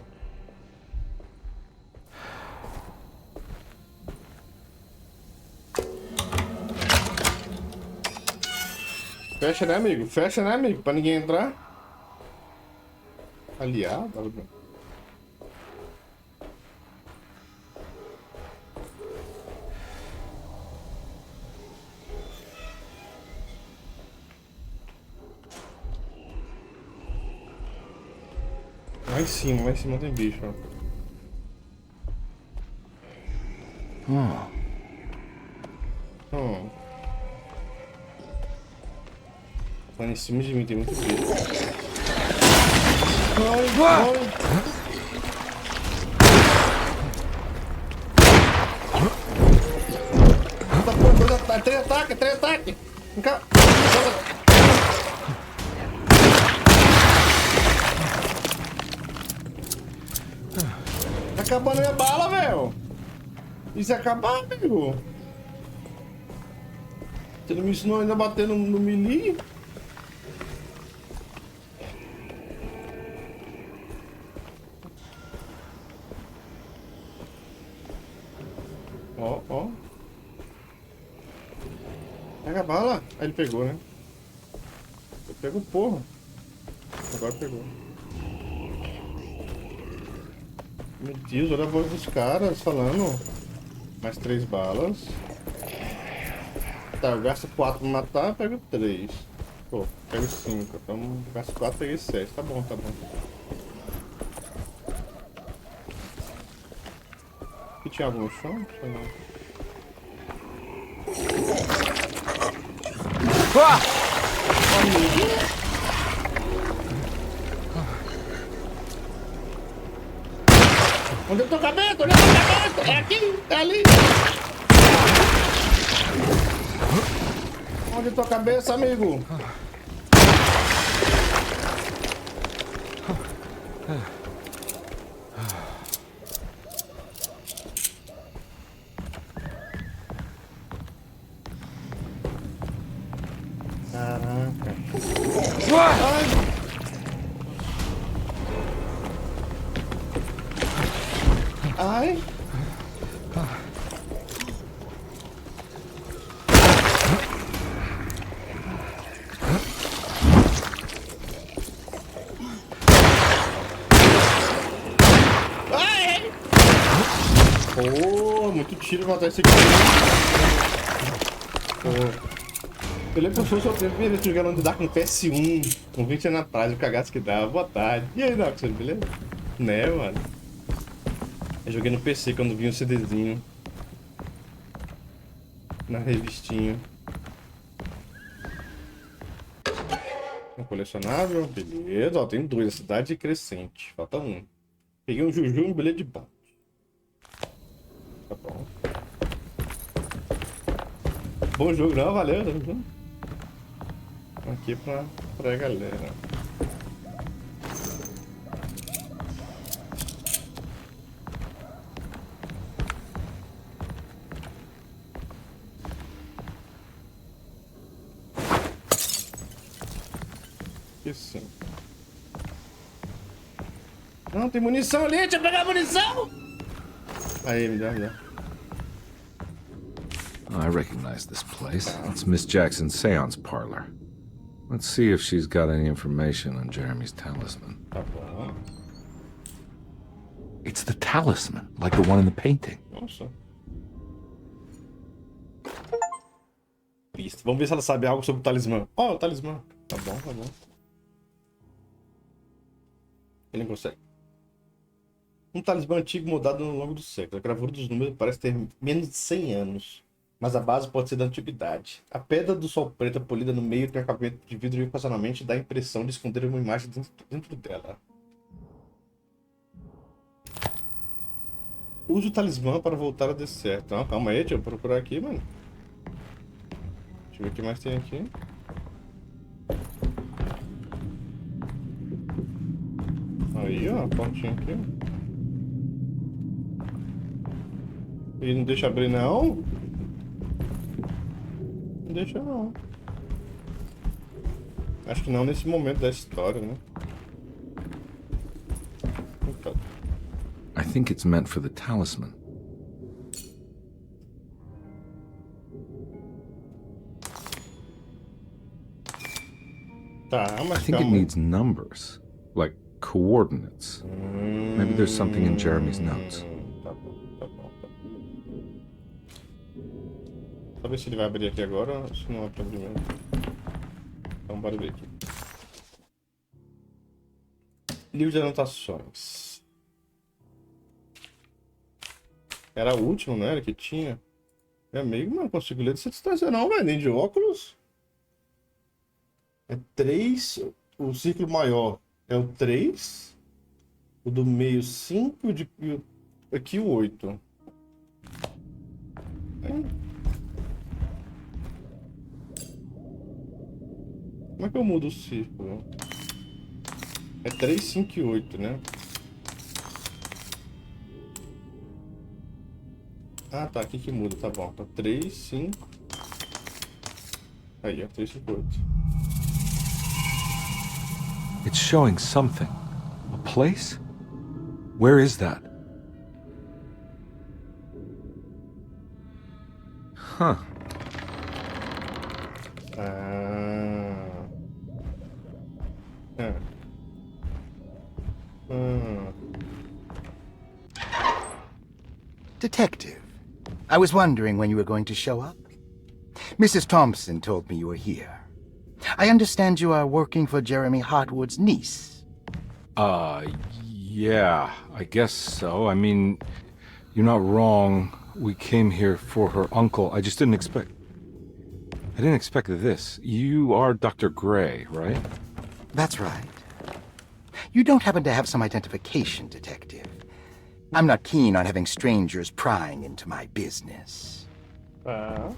Fecha, né, amigo? Fecha, né, amigo? Pra ninguém entrar. Aliado? Lá em cima tem bicho, ó. Lá em cima de mim tem muito bicho. Três ataques! Vem cá! Tá acabando minha bala, velho! Isso é acabar, amigo! Você não me ensinou ainda a bater no melee? Ó. Pega a bala. Aí ele pegou, né? Ele pegou, porra. Agora pegou. Meu Deus, olha a voz dos caras falando. Mais 3 balas. Tá, eu gasto 4 pra matar, eu pego 3. Pô, pego 5. Então eu gasto 4, peguei 7. Tá bom, tá bom. Aqui tinha algo no chão? Sei não. Onde eu tô cabeça? Onde eu tô cabeça? É aqui? É ali? Onde eu tô cabeça, amigo? Caraca. Ai. Ai. Oh, muito tiro matar esse aqui. Oh. Eu lembro que eu sou a primeira vez jogando Dark no PS1, com 20 anos atrás, o cagaço que dava. Boa tarde. E aí, Nox, beleza? Né, mano? Eu joguei no PC quando vi um CDzinho. Na revistinha. Um colecionável, beleza. Ó, tem 2, a cidade crescente. Falta 1. Peguei um Juju e um bilhete de bate. Tá bom. Bom jogo, não, valeu. Aqui pra galera. Sim. Não, tem munição ali, deixa eu pegar a munição! Aí, me dá. Oh, I recognize this place. It's Miss Jackson's seance parlor. Let's see if she's got any information on Jeremy's talisman. Tá bom. It's the talisman, like the one in the painting. Nossa. Pista. Vamos ver se ela sabe algo sobre o talismã. Ó, o talismã. Tá bom. Ele não consegue. Um talismã antigo mudado ao longo do século. A gravura dos números parece ter menos de 100 anos. Mas a base pode ser da antiguidade. A pedra do sol preta polida no meio tem um acabamento de vidro e ocasionalmente dá a impressão de esconder uma imagem dentro dela. Use o talismã para voltar a descer. Então, calma aí, deixa eu procurar aqui, mano. Deixa eu ver o que mais tem aqui. Aí, ó, a portinha aqui. Ele não deixa abrir, não? Não deixa, não. Acho que não nesse momento da história, né? I think it's meant for the talisman. Tá, mas I think it needs numbers, like coordinates. Maybe there's something in Jeremy's notes. Tá bom, tá bom, tá bom. Vamos ver se ele vai abrir aqui agora ou se não abre primeiro. Então bora ver aqui. Livro de anotações. Era o último, não era? Que tinha. É amigo, não consigo ler dessa distância não, velho. Nem de óculos. É 3. O círculo maior é o 3. O do meio 5. Aqui o 8. Como é que eu mudo o círculo? É 3, 5 e 8, né? Ah, tá. Aqui que muda. Tá bom. Tá 3, 5. Aí, ó. 3, 5, 8. It's showing something. A place? Where is that? Huh. Detective, I was wondering when you were going to show up. Mrs. Thompson told me you were here. I understand you are working for Jeremy Hartwood's niece. Yeah, I guess so. I mean, you're not wrong. We came here for her uncle. I just didn't expect... I didn't expect this. You are Dr. Gray, right? That's right. You don't happen to have some identification, Detective. I'm not keen on having strangers prying into my business. Oh,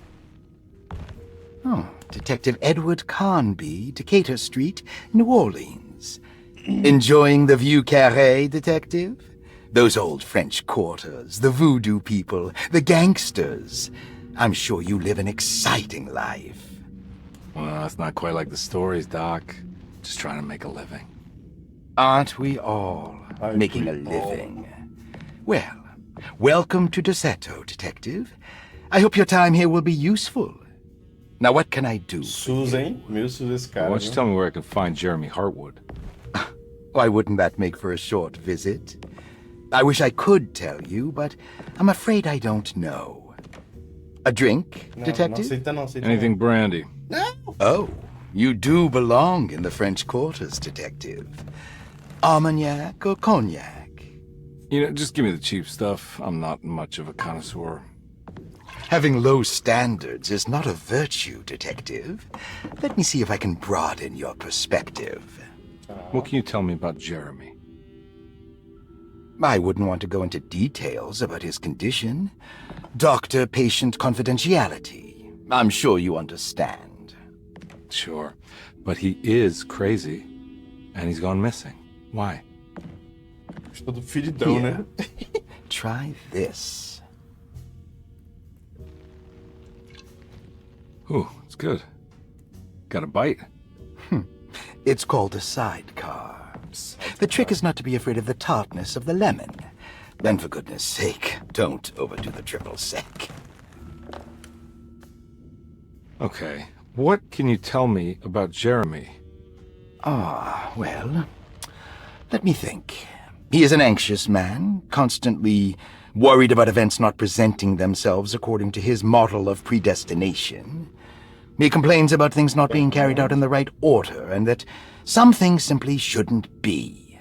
Detective Edward Carnby, Decatur Street, New Orleans. Enjoying the Vieux Carré, Detective? Those old French quarters, the voodoo people, the gangsters. I'm sure you live an exciting life. Well, it's not quite like the stories, Doc. Just trying to make a living. Aren't we all making a living? Well, welcome to Desetto, Detective. I hope your time here will be useful. Now, what can I do? Susan, meu Susan, cara. Why don't you tell me where I can find Jeremy Hartwood? Why wouldn't that make for a short visit? I wish I could tell you, but I'm afraid I don't know. A drink, Detective? Não aceita, Anything brandy? No. Oh, you do belong in the French quarters, Detective. Armagnac or cognac? You know, just give me the cheap stuff. I'm not much of a connoisseur. Having low standards is not a virtue, Detective. Let me see if I can broaden your perspective. What can you tell me about Jeremy? I wouldn't want to go into details about his condition. Doctor-patient confidentiality. I'm sure you understand. Sure, but he is crazy, and he's gone missing. Why? Todo feridão, né? Try this. Ooh, it's good. Got a bite? It's called a sidecar. The trick is not to be afraid of the tartness of the lemon. Then, for goodness sake, don't overdo the triple sec. Okay, what can you tell me about Jeremy? Well, let me think. He is an anxious man, constantly worried about events not presenting themselves according to his model of predestination. He complains about things not being carried out in the right order, and that some things simply shouldn't be.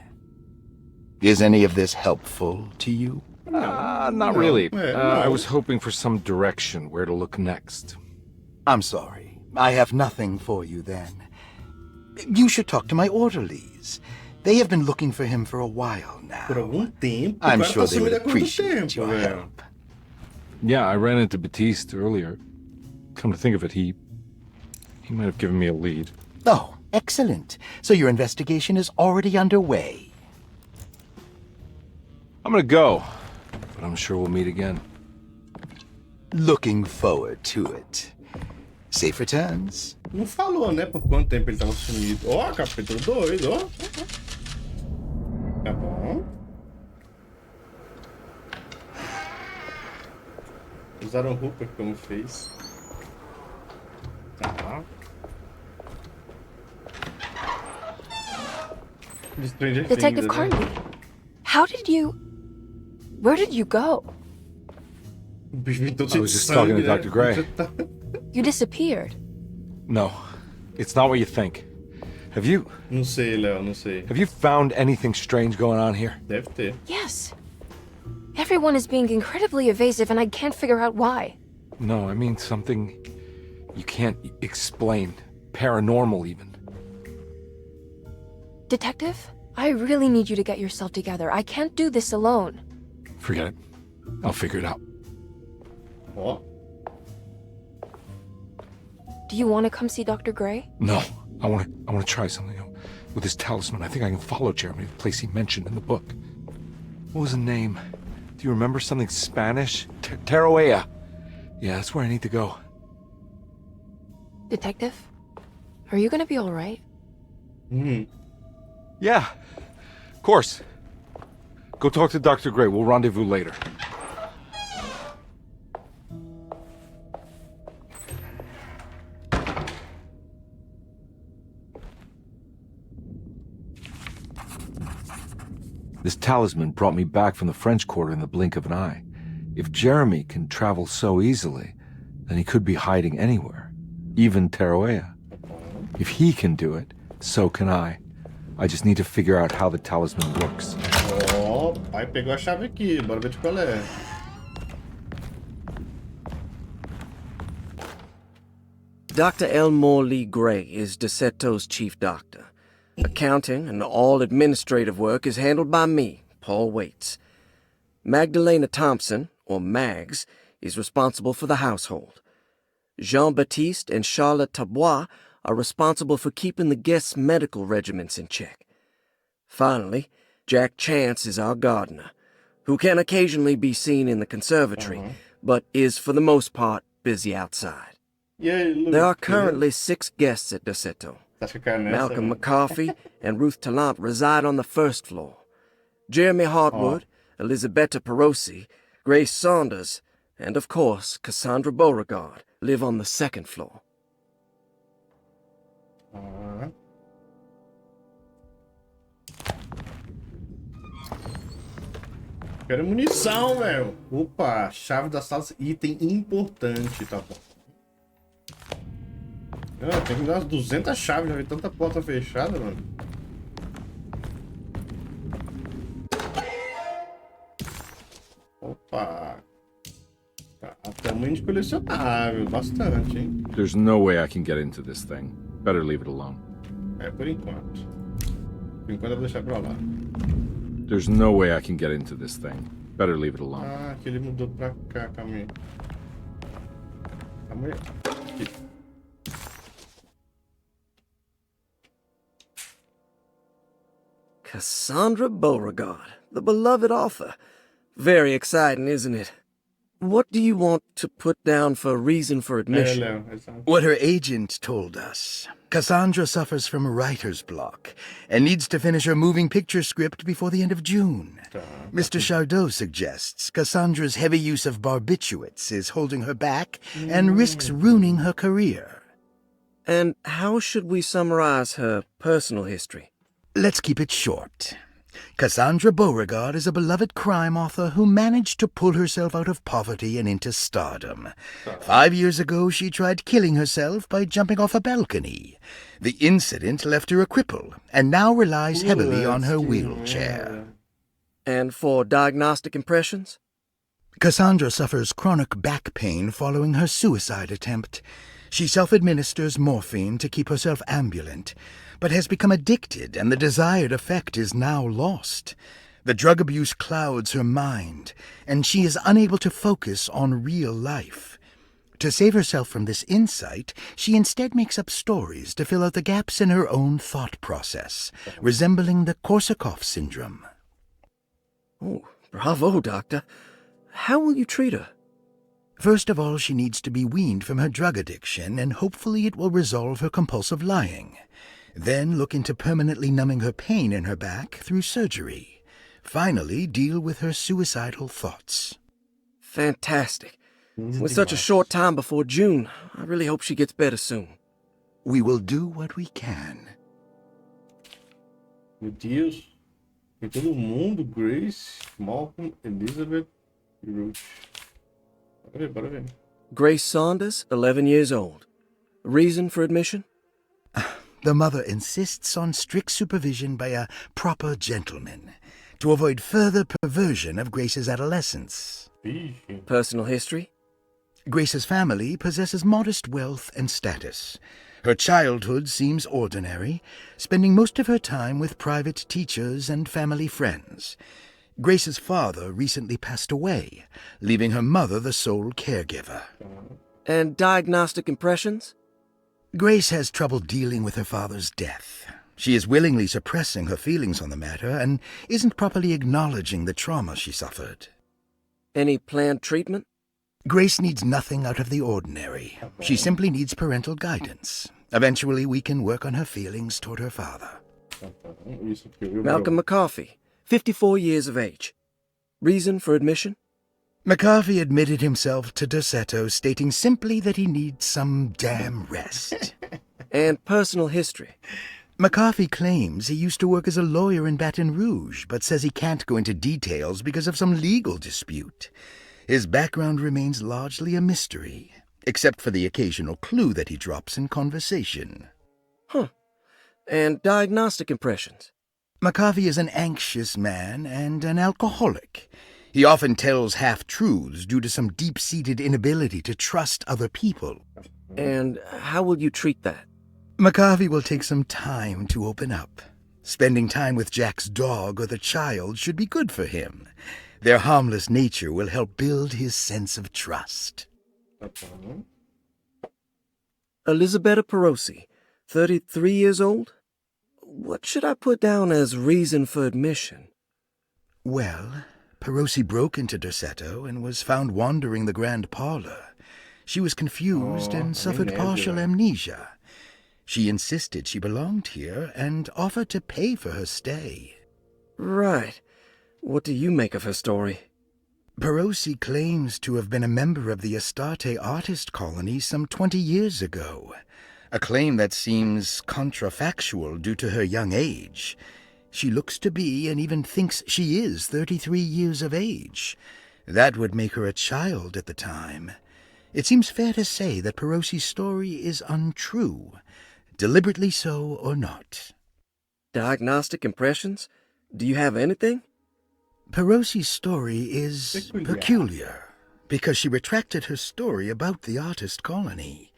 Is any of this helpful to you? Not really. I was hoping for some direction where to look next. I'm sorry. I have nothing for you then. You should talk to my orderlies. They have been looking for him for a while now. Por algum tempo. I'm sure they would appreciate your help. Yeah, I ran into Batiste earlier. Come to think of it, he might have given me a lead. Oh, excellent. So your investigation is already underway. I'm gonna go, but I'm sure we'll meet again. Looking forward to it. Safe returns. Não falou, né, por quanto tempo ele tava sumido. Ó, capítulo 2, ó. Tá bom. Usaram o Hooper como fez. Tá. Detective Carnby, how did you... Where did you go? I was just talking to Dr. Gray. You disappeared. No, it's not what you think. Have you... Não sei, Léo, não sei. Have you found anything strange going on here? Deve ter. Yes. Everyone is being incredibly evasive and I can't figure out why. No, I mean something you can't explain. Paranormal, even. Detective, I really need you to get yourself together. I can't do this alone. Forget it. I'll figure it out. What? Do you want to come see Dr. Gray? No, I want to try something. With this talisman, I think I can follow Jeremy to the place he mentioned in the book. What was the name? Do you remember something Spanish? Tarawea. Yeah, that's where I need to go. Detective, are you gonna be all right? Yeah, of course. Go talk to Dr. Gray. We'll rendezvous later. This talisman brought me back from the French Quarter in the blink of an eye. If Jeremy can travel so easily, then he could be hiding anywhere, even Tarawea. If he can do it, so can I. I just need to figure out how the talisman works. Ó, pai pegou a chave aqui, bora ver de qual é. Dr. Elmore Lee Gray is Deceto's chief doctor. Accounting and all administrative work is handled by me, Paul Waits. Magdalena Thompson, or Mags, is responsible for the household. Jean-Baptiste and Charlotte Tabois are responsible for keeping the guests' medical regimens in check. Finally, Jack Chance is our gardener, who can occasionally be seen in the conservatory, but is for the most part busy outside. There are currently 6 guests at Deceto. Malcolm McCarthy and Ruth Tallant reside on the first floor. Jeremy Hartwood, Elisabetta Perosi, Grace Saunders, and of course Cassandra Beauregard live on the second floor. Quero munição, velho. Opa, chave da sala, item importante, tá bom. Tem que dar umas 200 chaves, já vi tanta porta fechada, mano. Opa. Tá, tamanho de colecionável, bastante, hein? There's no way I can get into this thing. Better leave it alone. É, por enquanto. Por enquanto eu vou deixar pra lá. There's no way I can get into this thing. Better leave it alone. Ah, que ele mudou pra cá, calma aí. Calma aí. Aqui. Cassandra Beauregard, the beloved author. Very exciting, isn't it? What do you want to put down for reason for admission? What her agent told us. Cassandra suffers from writer's block and needs to finish her moving picture script before the end of June. Mr. Chardot suggests Cassandra's heavy use of barbiturates is holding her back and risks ruining her career. And how should we summarize her personal history? Let's keep it short. Cassandra Beauregard is a beloved crime author who managed to pull herself out of poverty and into stardom. 5 years ago, she tried killing herself by jumping off a balcony. The incident left her a cripple and now relies heavily on her wheelchair. And for diagnostic impressions? Cassandra suffers chronic back pain following her suicide attempt. She self-administers morphine to keep herself ambulant, but has become addicted and the desired effect is now lost. The drug abuse clouds her mind, and she is unable to focus on real life. To save herself from this insight, she instead makes up stories to fill out the gaps in her own thought process, resembling the Korsakoff syndrome. Oh, bravo, Doctor. How will you treat her? First of all, she needs to be weaned from her drug addiction, and hopefully it will resolve her compulsive lying. Then look into permanently numbing her pain in her back through surgery. Finally, deal with her suicidal thoughts. Fantastic. With such a short time before June, I really hope she gets better soon. We will do what we can. Meu Deus. Tem todo mundo. Grace, Malcolm, Elizabeth e Ruth. Bora ver. Grace Saunders, 11 years old. Reason for admission? The mother insists on strict supervision by a proper gentleman to avoid further perversion of Grace's adolescence. Personal history? Grace's family possesses modest wealth and status. Her childhood seems ordinary, spending most of her time with private teachers and family friends. Grace's father recently passed away, leaving her mother the sole caregiver. And diagnostic impressions? Grace has trouble dealing with her father's death. She is willingly suppressing her feelings on the matter and isn't properly acknowledging the trauma she suffered. Any planned treatment? Grace needs nothing out of the ordinary. She simply needs parental guidance. Eventually, we can work on her feelings toward her father. Malcolm McCarthy, 54 years of age. Reason for admission? McCarthy admitted himself to Dorsetto, stating simply that he needs some damn rest. And personal history? McCarthy claims he used to work as a lawyer in Baton Rouge, but says he can't go into details because of some legal dispute. His background remains largely a mystery, except for the occasional clue that he drops in conversation. Huh. And diagnostic impressions? McCarthy is an anxious man and an alcoholic. He often tells half-truths due to some deep-seated inability to trust other people. And how will you treat that? McCarthy will take some time to open up. Spending time with Jack's dog or the child should be good for him. Their harmless nature will help build his sense of trust. Elisabetta Perosi, 33 years old? What should I put down as reason for admission? Well, Perosi broke into Dorsetto and was found wandering the grand parlor. She was confused and suffered partial amnesia. She insisted she belonged here and offered to pay for her stay. Right. What do you make of her story? Perosi claims to have been a member of the Astarte artist colony some 20 years ago, a claim that seems contrafactual due to her young age. She looks to be and even thinks she is 33 years of age. That would make her a child at the time. It seems fair to say that Perosi's story is untrue, deliberately so or not. Diagnostic impressions? Do you have anything? Perosi's story is peculiar because she retracted her story about the artist colony.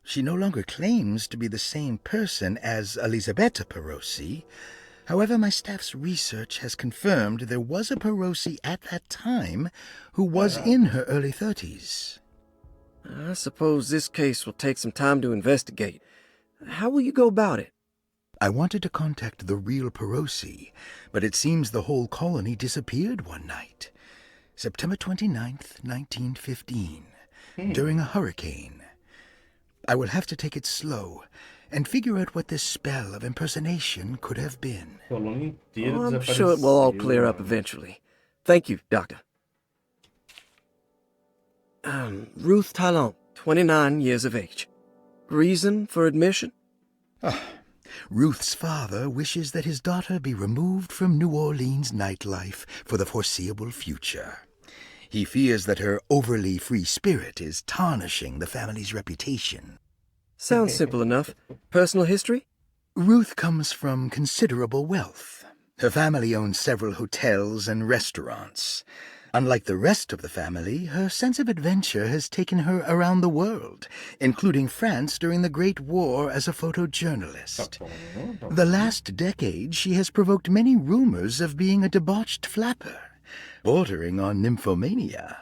She no longer claims to be the same person as Elisabetta Perosi. However, my staff's research has confirmed there was a Perosi at that time who was in her early 30s. I suppose this case will take some time to investigate. How will you go about it? I wanted to contact the real Perosi, but it seems the whole colony disappeared one night. September 29th, 1915, during a hurricane. I will have to take it slow and figure out what this spell of impersonation could have been. I'm sure it will all clear up eventually. Thank you, Doctor. Ruth Talon, 29 years of age. Reason for admission? Ruth's father wishes that his daughter be removed from New Orleans nightlife for the foreseeable future. He fears that her overly free spirit is tarnishing the family's reputation. Sounds simple enough. Personal history? Ruth comes from considerable wealth. Her family owns several hotels and restaurants. Unlike the rest of the family, her sense of adventure has taken her around the world, including France during the Great War as a photojournalist. The last decade, she has provoked many rumors of being a debauched flapper, bordering on nymphomania.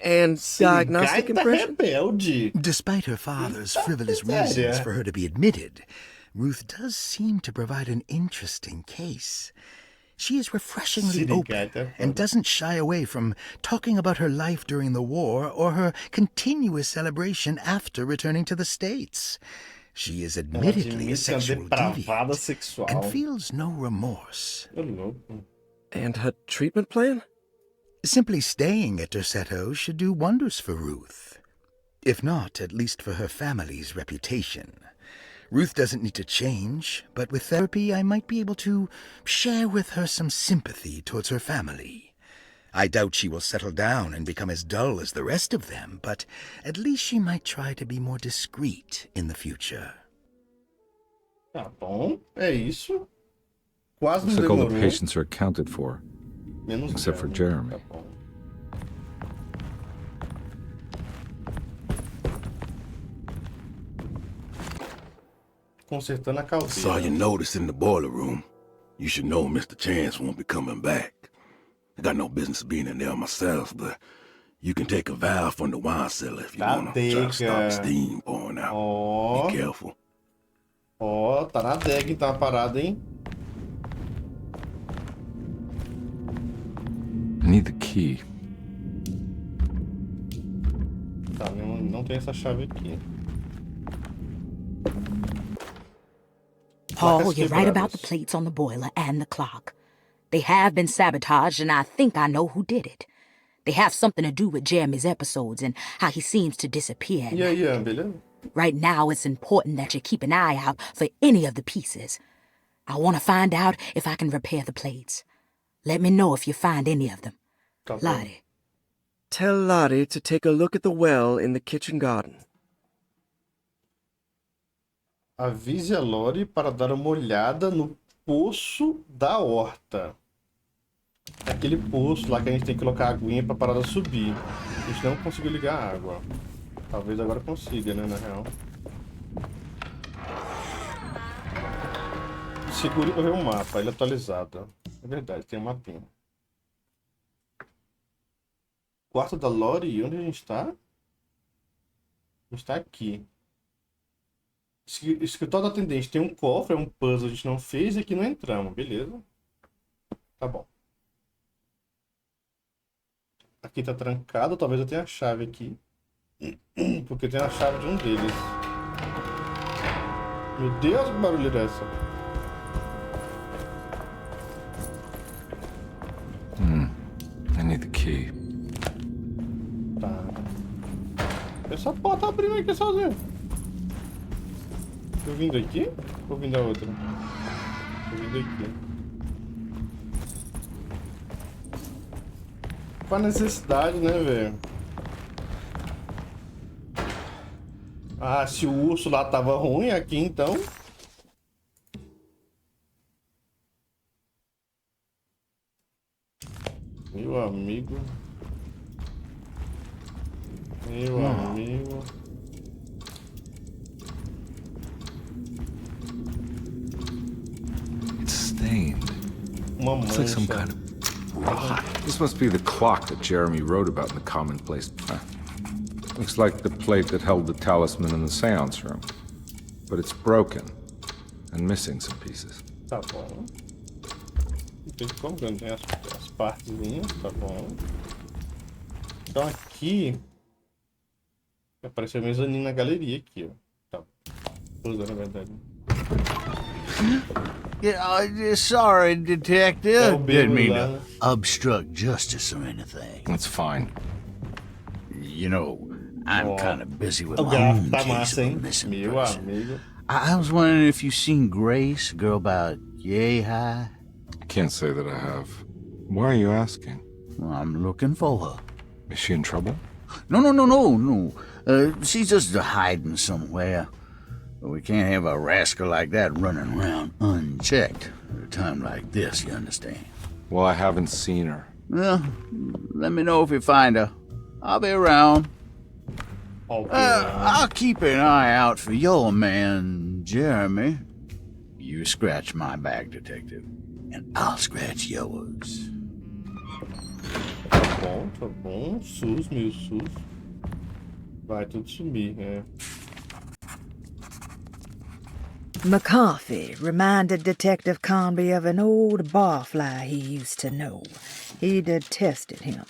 And diagnostic impression? Despite her father's frivolous reasons for her to be admitted, Ruth does seem to provide an interesting case. She is refreshingly open and doesn't shy away from talking about her life during the war or her continuous celebration after returning to the States. She is admittedly a sexual deviant and feels no remorse. And her treatment plan? Simply staying at Derceto should do wonders for Ruth. If not, at least for her family's reputation. Ruth doesn't need to change, but with therapy I might be able to share with her some sympathy towards her family. I doubt she will settle down and become as dull as the rest of them, but at least she might try to be more discreet in the future. Tá bom, é isso. Quase não Looks like all demorou. the patients are accounted for, Menos except for Jeremy. Tá bom. Consertando a caldeira. Saw your notice in the boiler room. You should know Mr. Chance won't be coming back. I got no business being in there myself, but you can take a valve from the wine cellar if you want to try to stop the steam pouring out. Be careful. Ó, tá na adega então a parada, hein? I need the key. Tá, não tem essa chave aqui. Paul, you're right about the plates on the boiler and the clock. They have been sabotaged, and I think I know who did it. They have something to do with Jeremy's episodes and how he seems to disappear. Yeah, beleza. Right now, it's important that you keep an eye out for any of the pieces. I want to find out if I can repair the plates. Let me know if you find any of them. Lottie. Tell Lottie to take a look at the well in the kitchen garden. Avise a Lori para dar uma olhada no poço da horta. Aquele poço lá que a gente tem que colocar a aguinha para a parada subir. A gente não conseguiu ligar a água. Talvez agora consiga, né, na real. Segure para ver o mapa, ele é atualizado. É verdade, tem um mapinha. Quarto da Lori, onde a gente tá? A gente tá aqui. Escritório do atendente tem um cofre, é um puzzle a gente não fez e aqui não entramos, beleza. Tá bom. Aqui tá trancado, talvez eu tenha a chave aqui. Porque tem a chave de um deles. Meu Deus, que barulho é essa? I need the key. Tá. Essa porta tá abrindo aqui sozinho. Tô vindo aqui? Ou vindo a outra? Tô vindo aqui. Qual a necessidade, né, velho? Ah, se o urso lá tava ruim, aqui então... Meu amigo... Meu amigo... It's stained. Looks like some kind of rot. This must be the clock that Jeremy wrote about in the commonplace. Looks like the plate that held the talisman in the seance room. But it's broken and missing some pieces. Tá bom. Tem como que não tem as partezinhas, tá bom. Então aqui... Apareceu a mesaninha na galeria aqui, ó. Tá. Usa, na verdade. Yeah, sorry, Detective. Didn't mean to obstruct justice or anything. That's fine. You know, I'm kind of busy with my own case of a missing person. I was wondering if you've seen Grace, a girl about yay high. I can't say that I have. Why are you asking? Well, I'm looking for her. Is she in trouble? No. She's just hiding somewhere. We can't have a rascal like that running around unchecked at a time like this, you understand? Well, I haven't seen her. Well, let me know if you find her. I'll be around. I'll keep an eye out for your man, Jeremy. You scratch my back, Detective, and I'll scratch yours. Tá bom. SUS, meu SUS. Vai tudo sumir, né? McCarthy reminded Detective Conby of an old barfly he used to know. He detested him.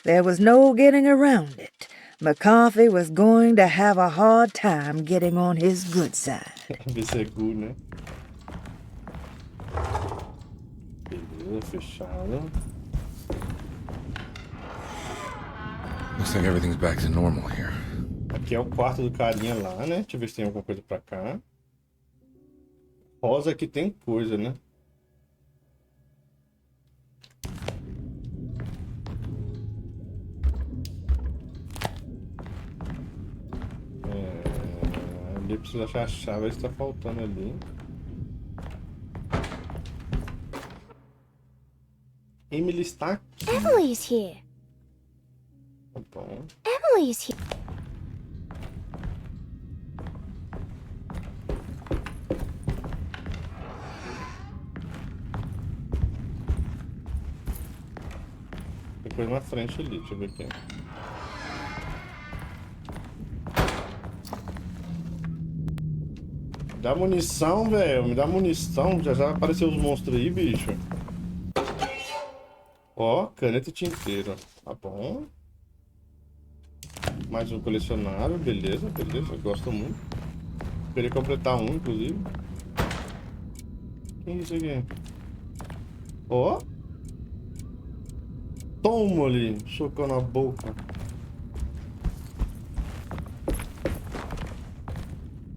There was no getting around it. McCarthy was going to have a hard time getting on his good side. Desse é good, né? Beleza, fechado. Looks like everything's back to normal here. Aqui é o quarto do carinha lá, né? Deixa eu ver se tem alguma coisa pra cá. Rosa aqui tem coisa, né? Ali precisa achar a chave, está faltando ali. Emily está aqui. Emily's here. Tá bom. Emily's here. Tem coisa na frente ali, deixa eu ver aqui. Me dá munição, velho. Me dá munição. Já apareceu os monstros aí, bicho. Ó, caneta e tinteiro. Tá bom. Mais um colecionável. Beleza, beleza. Gosto muito. Queria completar um, inclusive. O que é isso aqui? Ó. Toma ali. Socão na boca.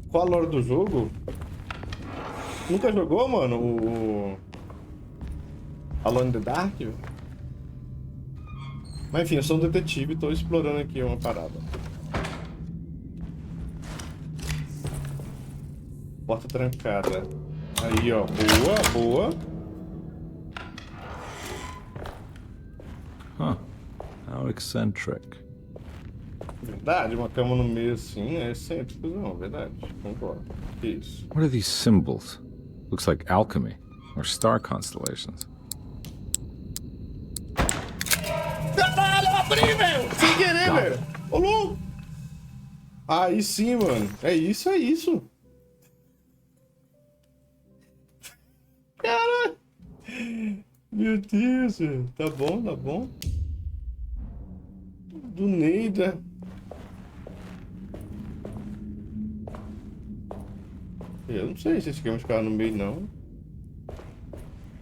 Qual a lore do jogo? Nunca jogou, mano? O Alone in the Dark? Mas enfim, eu sou um detetive e tô explorando aqui uma parada. Porta trancada. Aí, ó. Boa, boa. Huh. How eccentric. Verdade, uma cama no meio assim é excêntrico, não, verdade. Concordo. Que isso? What are these symbols? Looks like alchemy or star constellations. Caralho, eu abri, velho! Sem querer, velho! Ô, louco! Aí sim, mano. É isso, é isso. Caralho! Meu Deus, velho. Tá bom, tá bom. Do Neida. Eu não sei se esse game ficar no meio, não.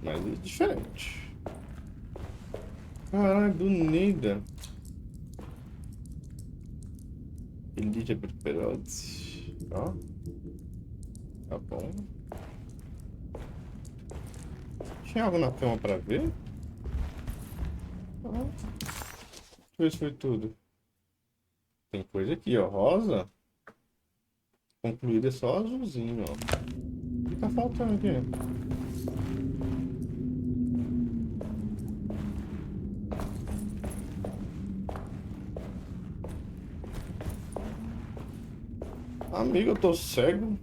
Mas é diferente. Caralho, do Neida. Elite Perote. Ó. Tá bom. Tinha algo na cama pra ver? Deixa eu ver se foi tudo. Tem coisa aqui, ó. Rosa. Concluída é só azulzinho, ó. O que tá faltando aqui? Amigo, eu tô cego.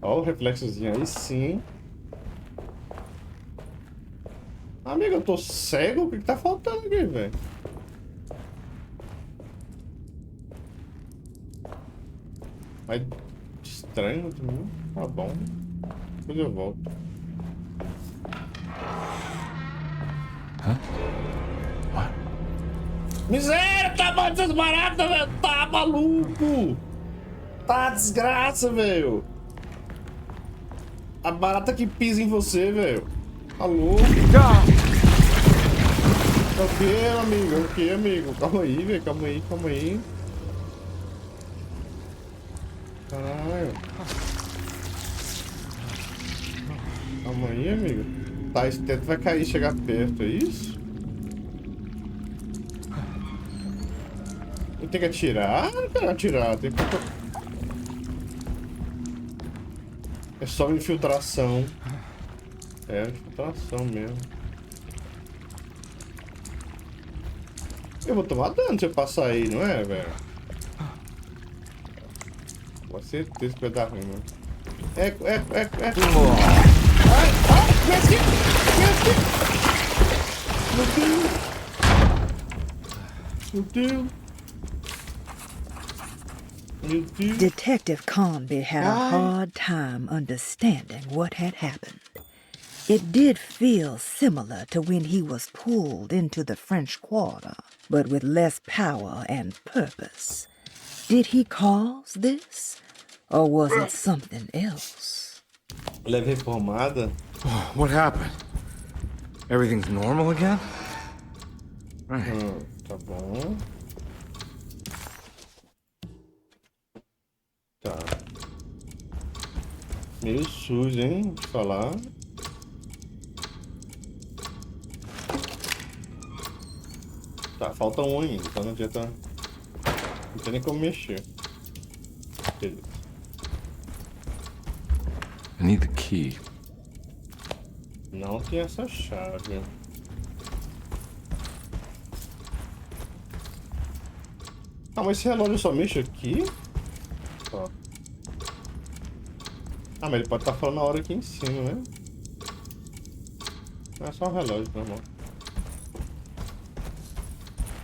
Ó o reflexozinho aí, sim. Amigo, eu tô cego? O que tá faltando aqui, velho? Mas estranho também. Tá bom. Depois eu volto. Hã? Miséria, tá bom dessas baratas, velho. Tá maluco. Tá desgraça, velho. A barata que pisa em você, velho. Tá louco. O que, amigo? O que, amigo? Calma aí, velho. Calma aí, calma aí. Caralho. Calma aí, amigo. Tá, esse teto vai cair, chegar perto, é isso? Eu tenho que atirar? Não quero atirar, tem que... É só infiltração. É, infiltração mesmo. Eu vou tomar dano se eu passar aí, não é, velho? Com certeza que vai dar ruim, mano. Eco. Ai, vem aqui! Meu Deus! Meu Deus! Detective Conby had a hard time understanding what had happened. It did feel similar to when he was pulled into the French Quarter, but with less power and purpose. Did he cause this? Or was it something else? Leve pomada. What happened? Everything's normal again? Right. Tá bom. Tá. Meio sujo, hein? De falar. Tá, falta um ainda, então não adianta. Não tem nem como mexer. Beleza. I need the key. Não tem essa chave. Ah, mas esse relógio só mexe aqui? Ó. Ah, mas ele pode estar falando a hora aqui em cima, né? É só um relógio normal.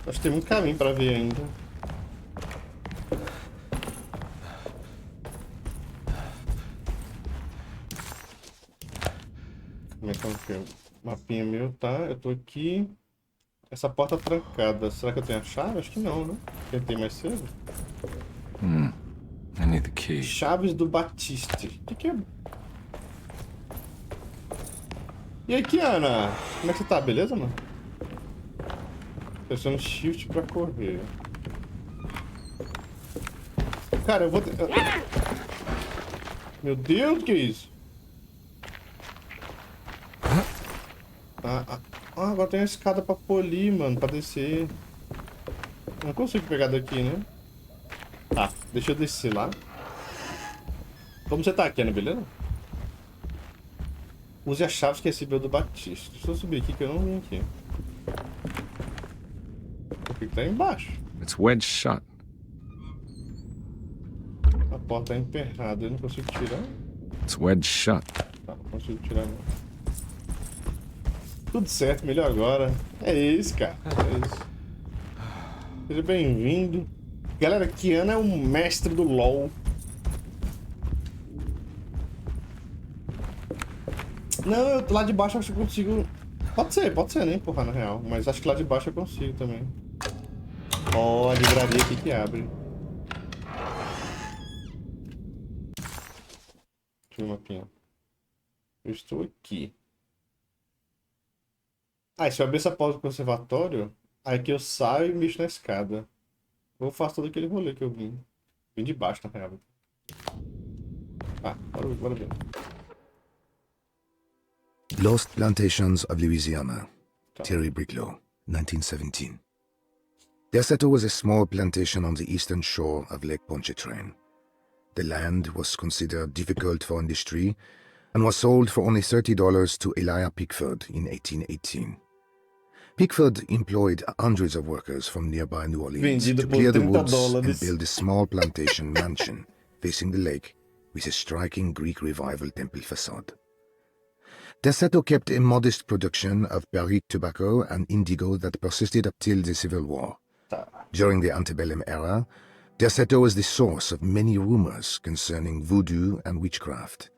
Acho que tem muito caminho pra ver ainda. Como é que é o mapinha meu? Tá, eu tô aqui. Essa porta trancada. Será que eu tenho a chave? Acho que não, né? Tentei mais cedo. I need the key. Chaves do Batiste. O que é? E aí, Kiana? Como é que você tá? Beleza, mano? Pressiona shift pra correr. Cara, eu vou... Meu Deus, que é isso? Agora tem uma escada pra polir, mano, pra descer. Não consigo pegar daqui, né? Tá, deixa eu descer lá. Como você tá aqui, né? Beleza? Use as chaves que recebeu do Batista. Deixa eu subir aqui que eu não vim aqui. O que tá embaixo? It's wedged shut. A porta é emperrada, eu não consigo tirar. It's wedged shut. Tá, não consigo tirar não. Tudo certo, melhor agora. É isso, cara. É isso. Seja bem-vindo. Galera, Kiana é um mestre do LoL. Não, lá de baixo eu acho que eu consigo... Pode ser, né? Empurrar na real. Mas acho que lá de baixo eu consigo também. Ó, a livraria aqui que abre. Deixa eu ver o mapinha. Eu estou aqui. Ah, e se eu abrir essa porta do conservatório, aí que eu saio e mexo na escada. Eu faço todo aquele rolê que eu vim. Vim de baixo, na real. Ah, bora ver. Lost Plantations of Louisiana, Terry Bricklow, 1917. Desse was a small plantation on the eastern shore of Lake Pontchartrain. The land was considered difficult for industry and was sold for only $30 to Elijah Pickford in 1818. Pickford employed hundreds of workers from nearby New Orleans to clear the woods and build a small plantation mansion facing the lake with a striking Greek Revival temple facade. Desse kept a modest production of Barrique tobacco and indigo that persisted up till the Civil War. During the antebellum era, Desse was the source of many rumors concerning voodoo and witchcraft.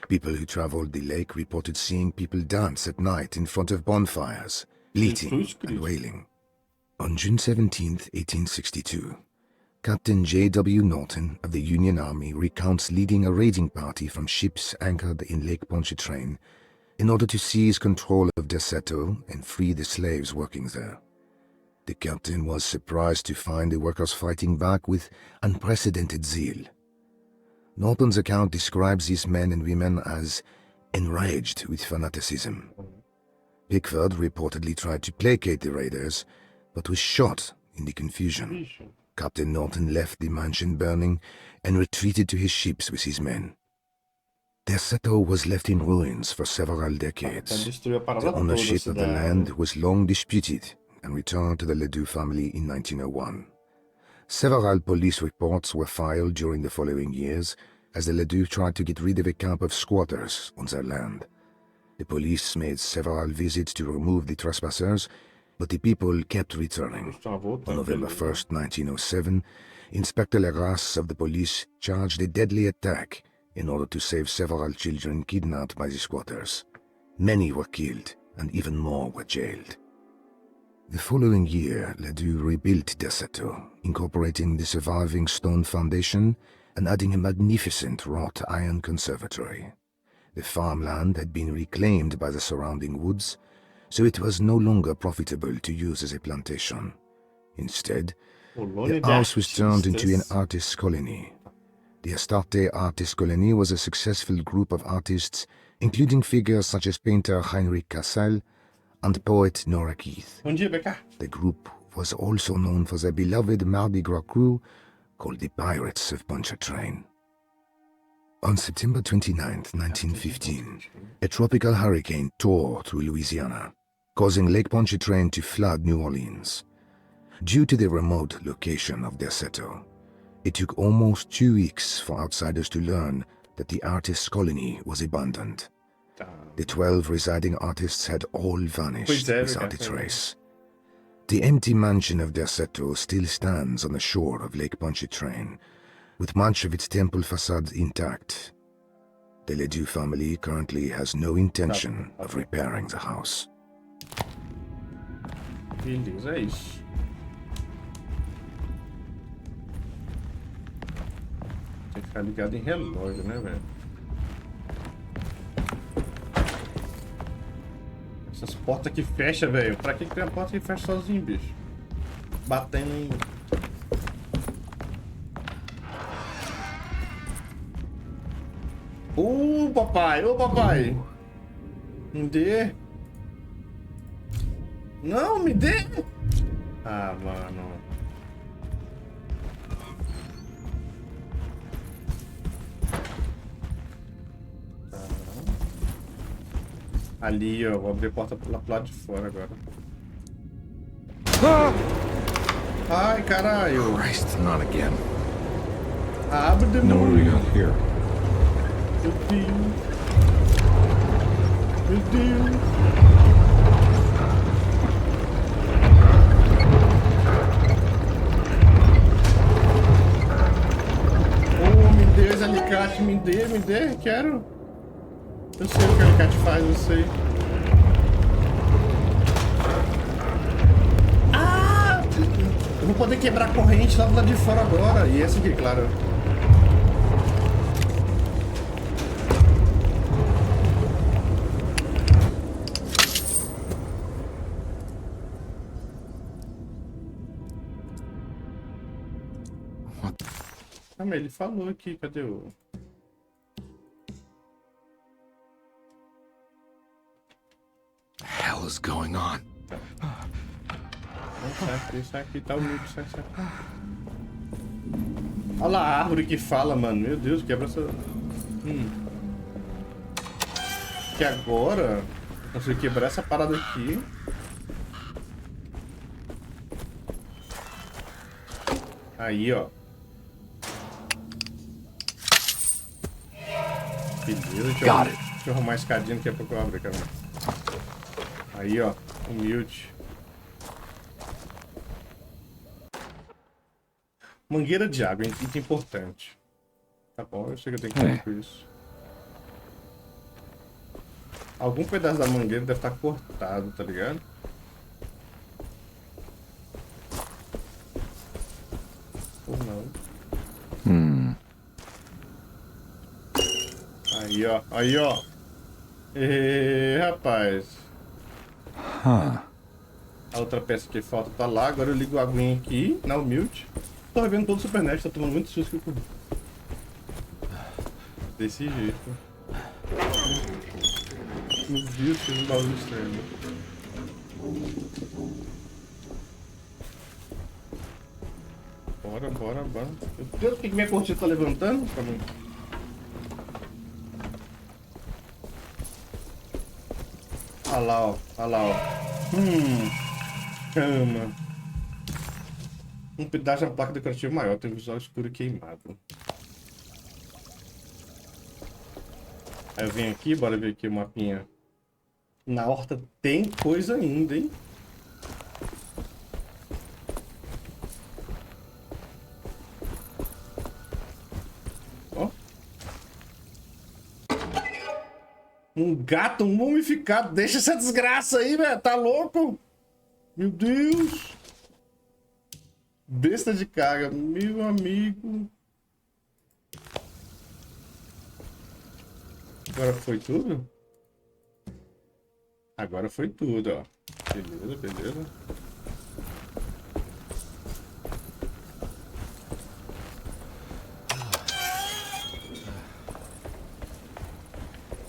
People who traveled the lake reported seeing people dance at night in front of bonfires, bleating and wailing. On June 17, 1862, Captain J.W. Norton of the Union Army recounts leading a raiding party from ships anchored in Lake Pontchartrain in order to seize control of Desse and free the slaves working there. The captain was surprised to find the workers fighting back with unprecedented zeal. Norton's account describes these men and women as enraged with fanaticism. Pickford reportedly tried to placate the raiders, but was shot in the confusion. Captain Norton left the mansion burning and retreated to his ships with his men. Desse was left in ruins for several decades. The ownership of the land was long disputed and returned to the Ledoux family in 1901. Several police reports were filed during the following years as the Ledoux tried to get rid of a camp of squatters on their land. The police made several visits to remove the trespassers, but the people kept returning. On November 1st, 1907, Inspector Leras of the police charged a deadly attack in order to save several children kidnapped by the squatters. Many were killed, and even more were jailed. The following year, Ledoux rebuilt Derceto, incorporating the surviving stone foundation and adding a magnificent wrought iron conservatory. The farmland had been reclaimed by the surrounding woods, so it was no longer profitable to use as a plantation. Instead, the house was turned into an artist's colony. The Astarte Artist Colony was a successful group of artists, including figures such as painter Heinrich Cassel and poet Nora Keith. The group was also known for their beloved Mardi Gras crew called the Pirates of Pontchartrain. On September 29, 1915, a tropical hurricane tore through Louisiana, causing Lake Pontchartrain to flood New Orleans. Due to the remote location of Derceto, it took almost 2 weeks for outsiders to learn that the artist's colony was abandoned. The 12 residing artists had all vanished without a trace. The empty mansion of Derceto still stands on the shore of Lake Pontchartrain, with much of its temple facade intact. The Ledoux family currently has no intention of repairing the house. Beleza, é isso. Tem que ficar ligado em relógio, né, velho? Essas portas que fecham, velho. Pra que tem uma porta que fecha sozinho, bicho? Batendo. Papai! Ô, papai! Me dê! Não, me dê! Ah, mano. Ali, ó. Vou abrir a porta pro lado de fora agora. Ai, caralho! Christ, not again. Abre de No, novo. what do we got here? Meu Deus. Meu Deus. Oh, me dê esse alicate, me dê, quero. Eu sei o que o alicate faz, eu sei. Ah! Eu vou poder quebrar a corrente lá do lado de fora agora. E essa aqui, claro. Ah, mas ele falou aqui, cadê o... The hell is going on? Sai aqui, tá humilde, sai. Olha lá a árvore que fala, mano. Meu Deus, quebra essa... Que agora... Consigo quebrar essa parada aqui. Aí, ó. Beleza, deixa eu arrumar a escadinha, daqui a pouco eu abro, cara. Aí, ó, humilde. Mangueira de água, item importante. Tá bom, eu sei que eu tenho que fazer com isso. Algum pedaço da mangueira deve estar cortado, tá ligado? Ou não. Aí, ó. Rapaz. A outra peça que falta tá lá. Agora eu ligo a aguinha aqui, na humilde. Tô revendo todo o Super NES, tá tomando muito susto que eu corri. Desse jeito. Meu Deus, fez um barulho estranho. Bora. Meu Deus, por que minha cortina tá levantando? Olha lá, ó. Cama. Um pedaço da placa decorativa maior, tem um visual escuro e queimado. Aí eu venho aqui, bora ver aqui o mapinha. Na horta tem coisa ainda, hein? Um gato mumificado. Deixa essa desgraça aí, velho. Tá louco? Meu Deus. Besta de carga. Meu amigo. Agora foi tudo? Agora foi tudo, ó. Beleza, beleza.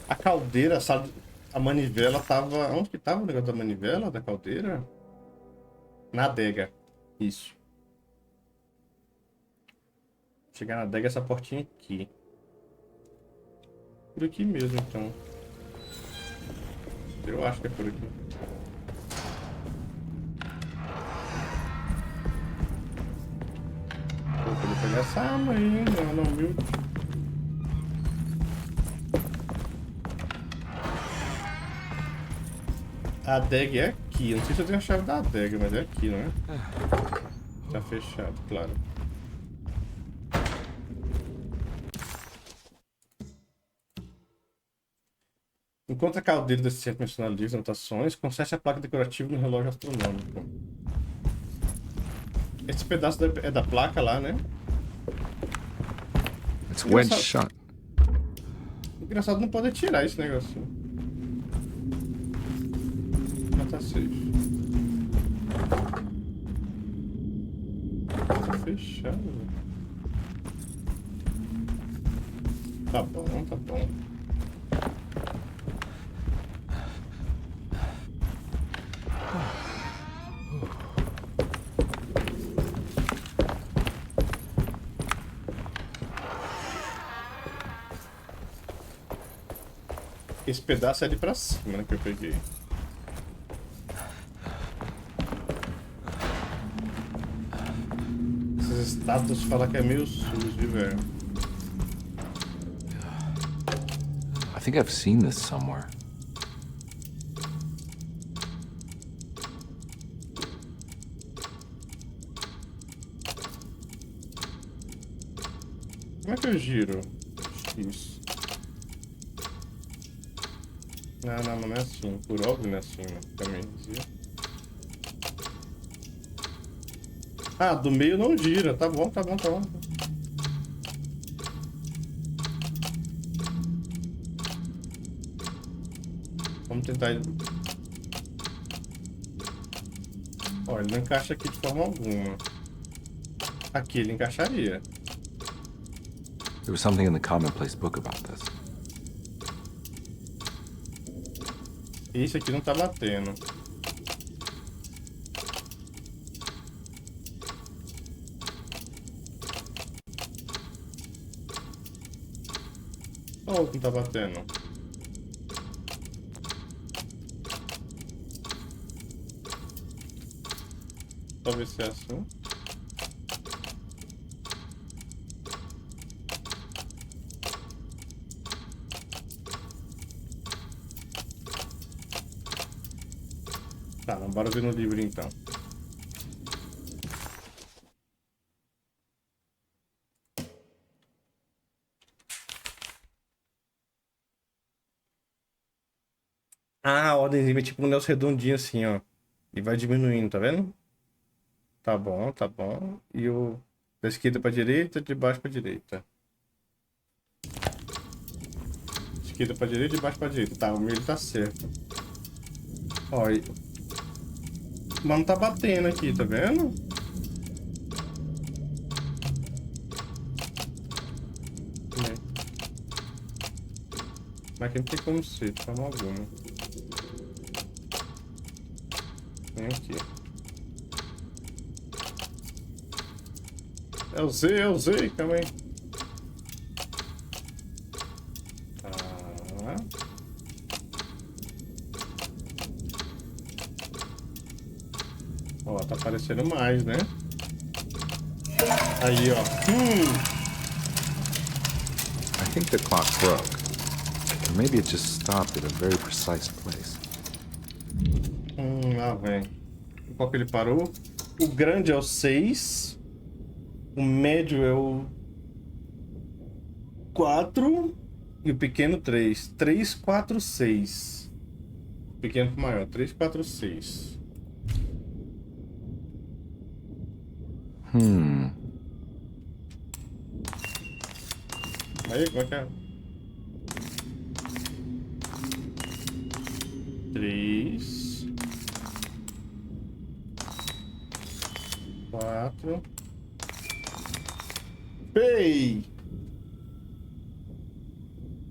A caldeira, a manivela tava... Onde que tava o negócio da manivela, da caldeira? Na adega. Isso. Chegar na adega, essa portinha aqui. Por aqui mesmo, então. Eu acho que é por aqui. Vou poder pegar essa arma aí, hein? Não, viu? A adega é aqui. Não sei se eu tenho a chave da adega, mas é aqui, não é? Tá fechado, claro. Encontre a caldeira desse centro mencionado livros e anotações. Conserte a placa decorativa no relógio astronômico. Esse pedaço é da placa lá, né? It's wedged shut. Engraçado não poder tirar esse negocinho. Já tá safe. Tá fechado, velho. Tá bom, tá bom. Esse pedaço é ali pra cima, né, que eu peguei. Essas estátuas falam que é meio sujo, velho. I think I've seen this somewhere. Como é que eu giro? Isso. Não, não é assim. Por óbvio não é assim, né? Também dizia. Ah, do meio não gira. Tá bom, tá bom, tá bom. Vamos tentar... Ó, ele não encaixa aqui de forma alguma. Aqui ele encaixaria. There was something in the commonplace book about this. Esse aqui não tá batendo. Olha o outro não tá batendo. Talvez seja assim. Tá, não, bora ver no livro então. Ah, a ordem é tipo um negócio redondinho assim, ó. E vai diminuindo, tá vendo? Tá bom, tá bom. E o da esquerda pra direita, de baixo pra direita. Esquerda pra direita, de baixo pra direita. Tá, o meio tá certo. Ó, e... Mas não tá batendo aqui, tá vendo? Mas aqui não tem como ser, de forma alguma. Vem aqui. É o Z, calma aí. Tá. Ó, tá aparecendo mais, né? Aí, ó. I think the clock broke. Or maybe it just stopped at a very precise place. Lá vem. Qual que ele parou? O grande é o 6. O médio é o 4. E o pequeno 3. 3, 4, 6. Pequeno pro maior. 3, 4, 6. Aí, como é que é? 3, 4. Ei!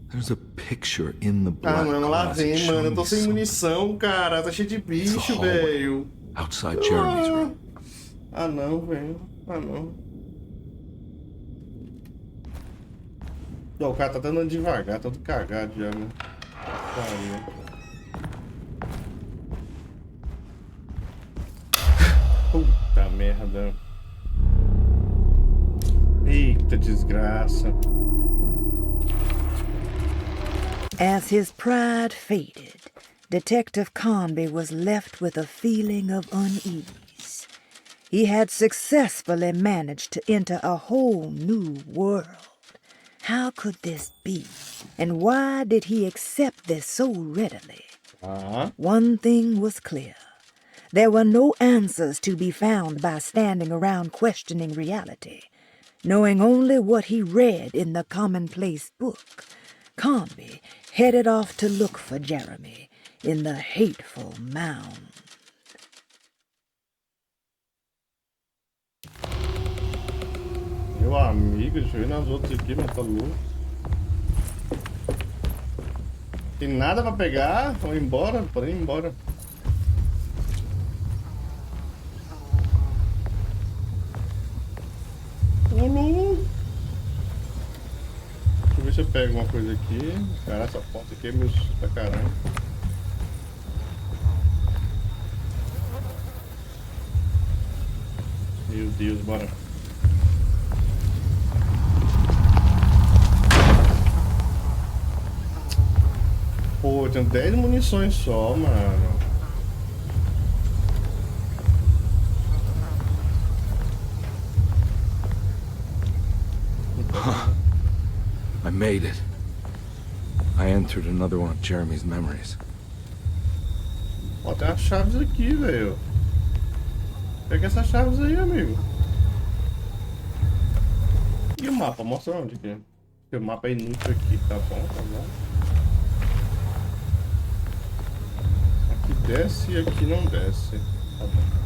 There's a picture in the black Mano, lá closet vem, mano. Eu tô showing sem me munição, cara. Tá cheio de bicho, hallway. velho. outside Jeremy's room. Ah, não, velho. Ah, não. Ó, o cara tá andando devagar, todo cagado já, né? Pariu. Puta merda. Eita desgraça. As his pride faded, Detective Conby was left with a feeling of unease. He had successfully managed to enter a whole new world. How could this be? And why did he accept this so readily? One thing was clear. There were no answers to be found by standing around questioning reality. Knowing only what he read in the commonplace book, Conby headed off to look for Jeremy in the hateful mound. Meu amigo, deixa eu ir nas outras aqui, mas tá louco. Tem nada pra pegar? Vamos embora, podem ir embora. Deixa eu ver se eu pego uma coisa aqui. Cara, essa porta aqui é meio pra caralho. Meu Deus, bora. Pô, eu tenho 10 munições só, mano. I made it. I entered another one of Jeremy's memories. Ó, tem as chaves aqui, velho. Pega essas chaves aí, amigo. E o mapa? Mostra onde que é. Porque o mapa é inútil aqui, tá bom, tá bom. Aqui desce e aqui não desce. Tá bom.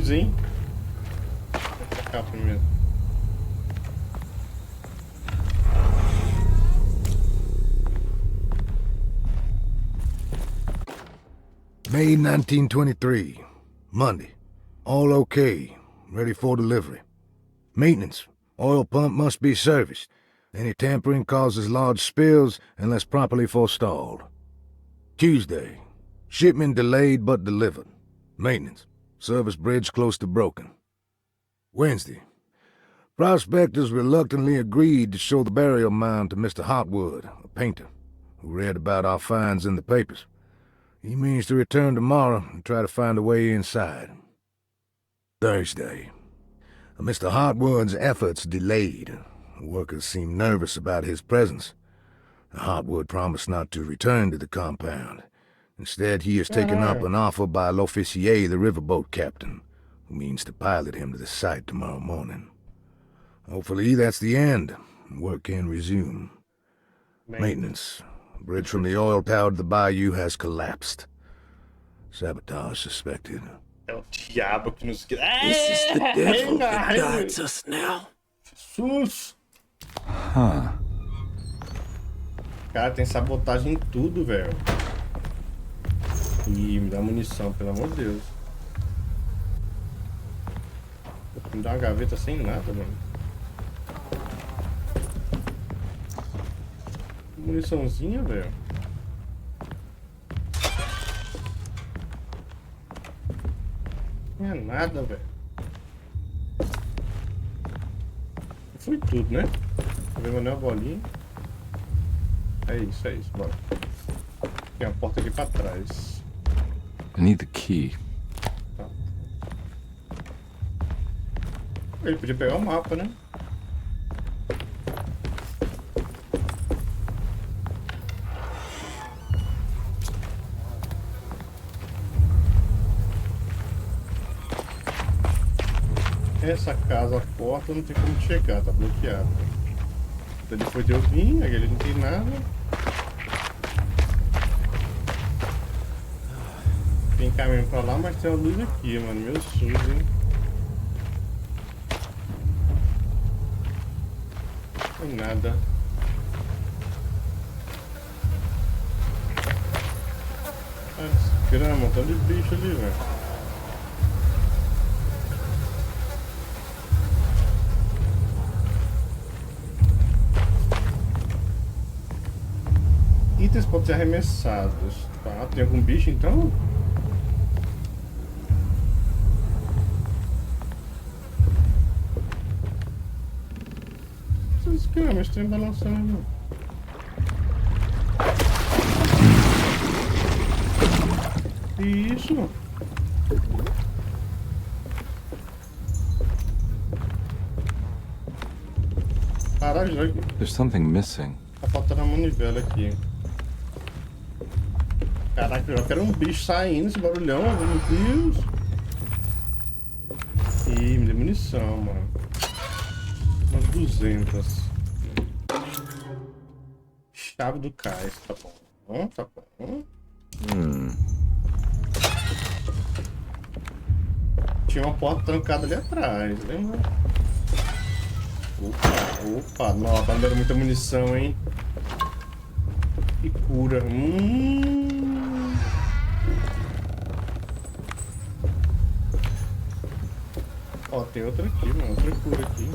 Hein? Vou cá primeiro. May 1923, Monday. All okay, ready for delivery. Maintenance. Oil pump must be serviced. Any tampering causes large spills unless properly forestalled. Tuesday. Shipment delayed but delivered. Maintenance. Service bridge close to broken. Wednesday. Prospectors reluctantly agreed to show the burial mound to Mr. Hotwood, a painter, who read about our finds in the papers. He means to return tomorrow and try to find a way inside. Thursday. Mr. Hotwood's efforts delayed. The workers seemed nervous about his presence. Hotwood promised not to return to the compound. Instead, he has taken up an offer by L'Officier, the riverboat captain, who means to pilot him to the site tomorrow morning. Hopefully, that's the end, and work can resume. Maintenance. Bridge from the oil tower to the bayou has collapsed. Sabotage suspected. É o diabo que nos... This is the devil that guides us now. Jesus! Huh. Cara, tem sabotagem em tudo, velho. Ih, me dá munição, pelo amor de Deus. Me dá uma gaveta sem nada, mano. Muniçãozinha, velho. Não é nada, velho. Foi tudo, né? Tá vendo a bolinha? É isso, bora. Tem a porta aqui pra trás. I need the key. Tá. Ele podia pegar o mapa, né? Essa casa, a porta, não tem como chegar, tá bloqueada. Então depois de eu vim, aí ele não tem nada. Tem caminho pra lá, mas tem uma luz aqui, mano. Meu sujo, hein? Não tem nada. Ah, desgrama, um montão de bicho ali, velho. Itens podem ser arremessados. Tá, tem algum bicho então? Esses caras estão balançando. Isso. Caralho, já... There's something missing. Tá faltando a manivela aqui. Caraca, eu quero um bicho saindo, esse barulhão, meu Deus. Ih, me deu munição, mano. Umas 200. Chave do cais, tá bom, tá bom. Tinha uma porta trancada ali atrás, lembra? Opa, nossa, tá me dando muita munição, hein? Que cura. Ó, tem outra aqui, mano. Outra cura aqui.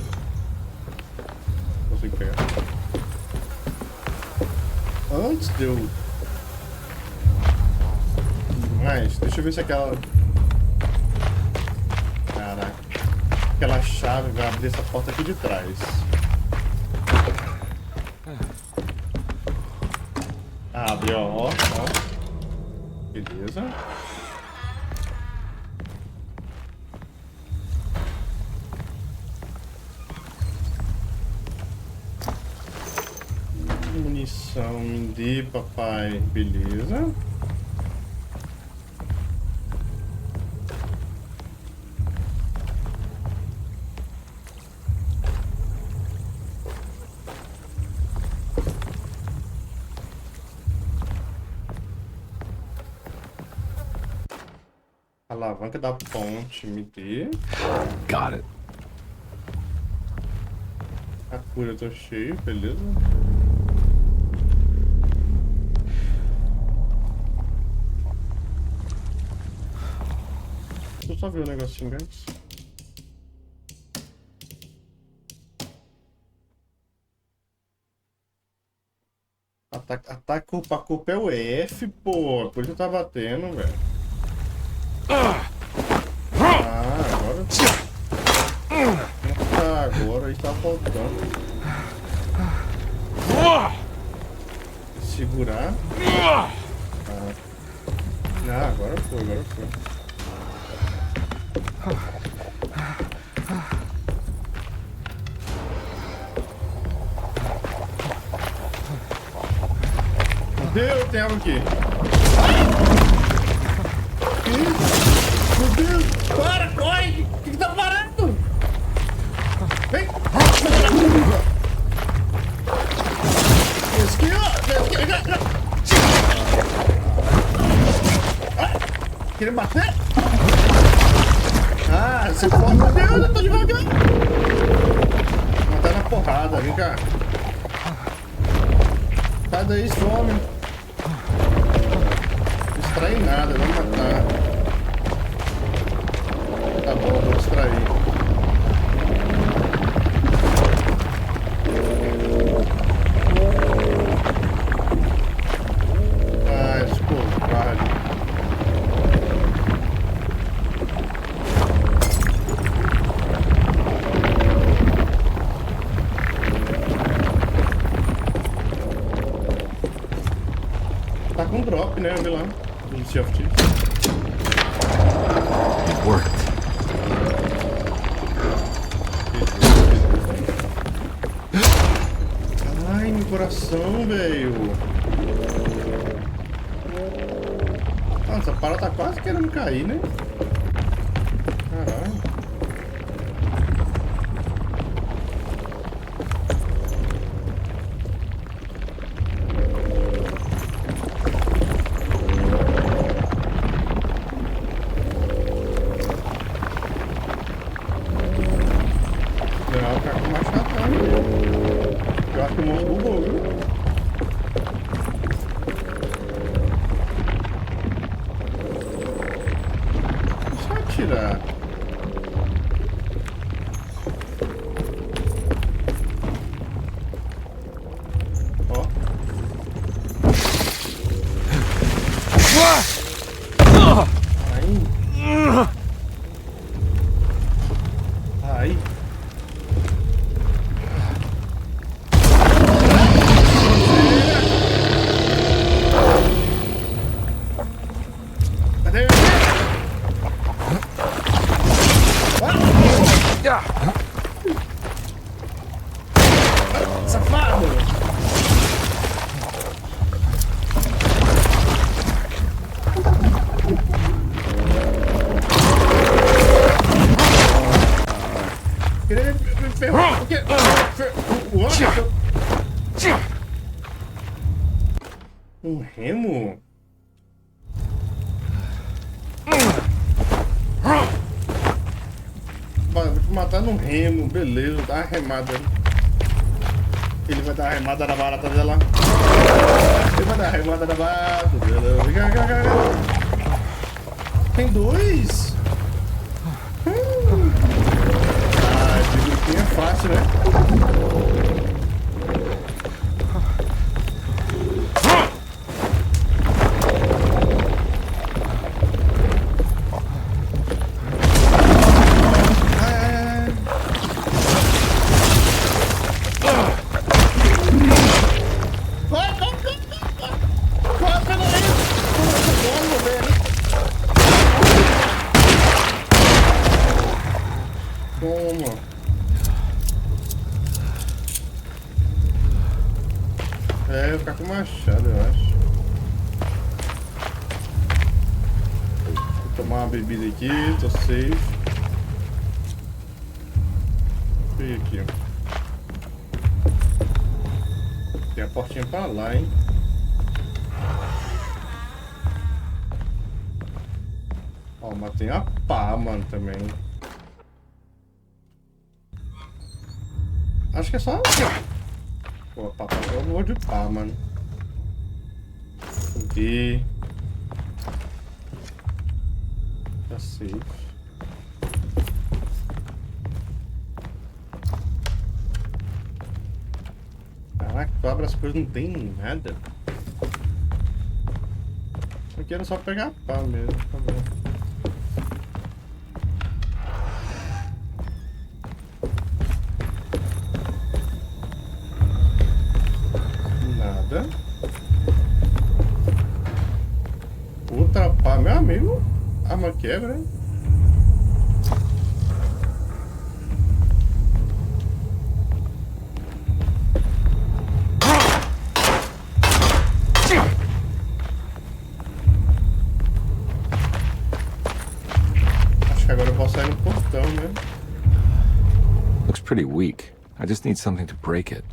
Consigo pegar. Antes de eu... Mas, deixa eu ver se aquela... Caraca. Aquela chave vai abrir essa porta aqui de trás. Abre, ó. Beleza. Munição, me dê, papai. Beleza. Alavanca da ponte, me dê. Got it. A cura eu tô cheio, beleza. Deixa eu só ver o negocinho, guys. Ataque culpa, a culpa é o F, pô. Por isso eu tá batendo, velho. Agora aí tá faltando. Segurar. Agora foi. Meu Deus, tem algo aqui. Meu Deus, para, corre! O que tá parando? Vem! Queria bater? Você pode... Meu Deus, eu tô devagar! Matar na porrada, vem cá. Sai daí, some. Não distrai nada, vamos matar. Tá bom, vou distrair. Sea of Thieves. It worked. Ai, meu coração, velho. Ah, essa parada tá quase querendo cair, né? Caralho. Não, o cara tá mais chatão, né? Eu acho que o monstro bugou, viu? Deixa eu atirar. Ó. Aí. Cadê? Safado! Querer me ferrar? O quê? Um remo? Vai, vou te matar no remo, beleza, dá uma remada. Ele vai dar a remada na barata dela. Ele vai dar a remada na barata dela. Vem cá. Tem dois? Ah, de grupinho é fácil, né? Toma. É, vou ficar com machado, eu acho. Vou tomar uma bebida aqui, tô safe. E aqui, ó. Tem a portinha pra lá, hein? Ó, mas tem a pá, mano, também. Acho que é só... Pô, papai, eu vou de pá, mano. Aqui. Tá safe. Caraca, tu abre as coisas, não tem nada. Isso aqui era só pegar pá mesmo, tá bom. Nada. Outra pá, meu amigo. Arma quebra, hein? Acho que agora eu posso sair no portão, né? Looks pretty weak. I just need something to break it.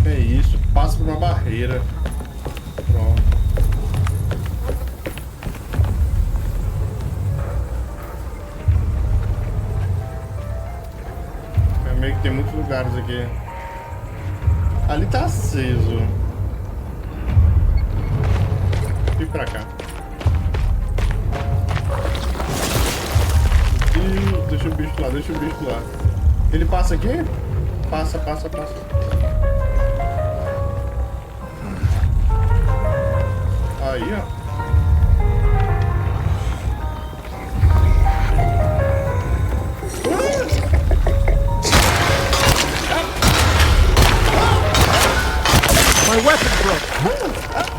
É isso, passa por uma barreira. Pronto. É meio que tem muitos lugares aqui. Ali tá aceso. E pra cá. E deixa o bicho lá, deixa o bicho lá. Ele passa aqui? Passa, passa, passa. Aí, ó. My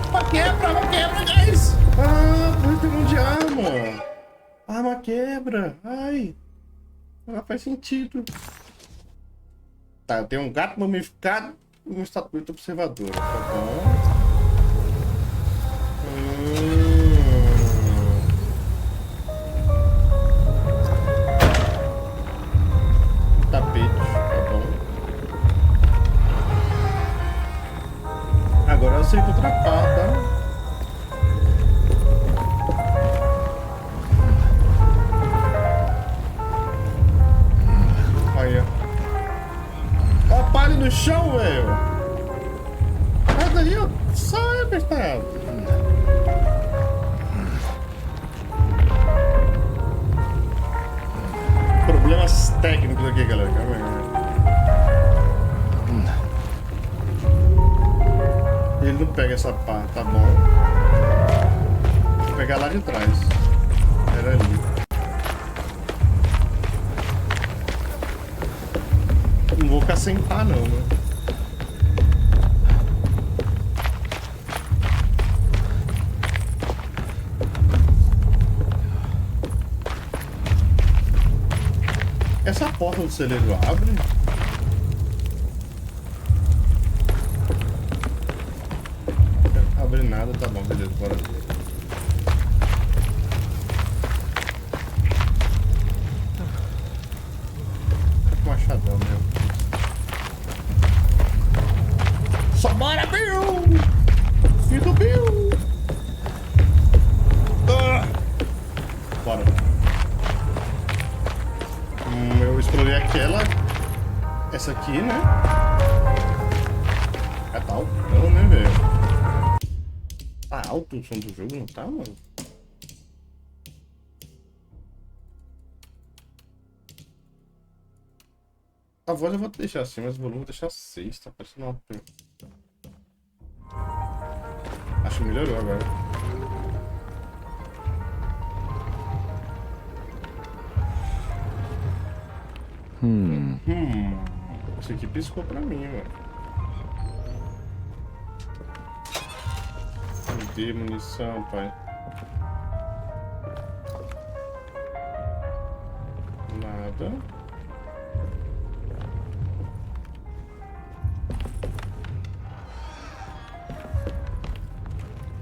Uma quebra, guys! Ah, por isso tem um monte de arma. Arma quebra. Ai. Ah, faz sentido. Tá, eu tenho um gato mumificado e uma estatueta observadora. Tá bom. Tapete, tá bom. Agora eu sei outra parte, tá? Aí, ó. Ó a palha no chão, velho. Sai daí, ó. Sai, bestado. Problemas técnicos aqui, galera. Calma aí. Ele não pega essa pá, tá bom. Vou pegar lá de trás. Era ali. Não vou ficar sem pá não, né? Essa porta do celeiro abre? Não abre nada, tá bom, beleza, bora. Machadão mesmo. Só bora, Bill! Filho Bill! Bora. Eu explorei aquela. Essa aqui, né? É tá altão, né, velho? Tá alto o som do jogo, não tá, mano? A voz eu vou deixar assim, mas o volume eu vou deixar 6, tá parecendo uma... Acho que melhorou agora. Isso aqui piscou pra mim, mano. Cadê munição, pai? Nada.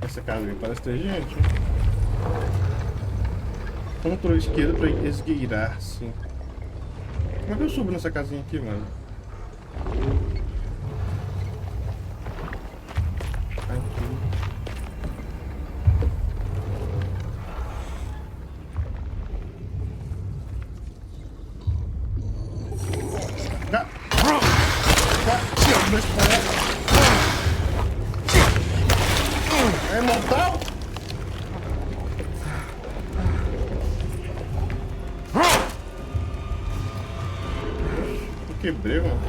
Essa casa aqui parece ter gente. Controle esquerdo pra esgueirar-se. Como é que eu subo nessa casinha aqui, mano? Aqui. É mortal? Quebrei, mano.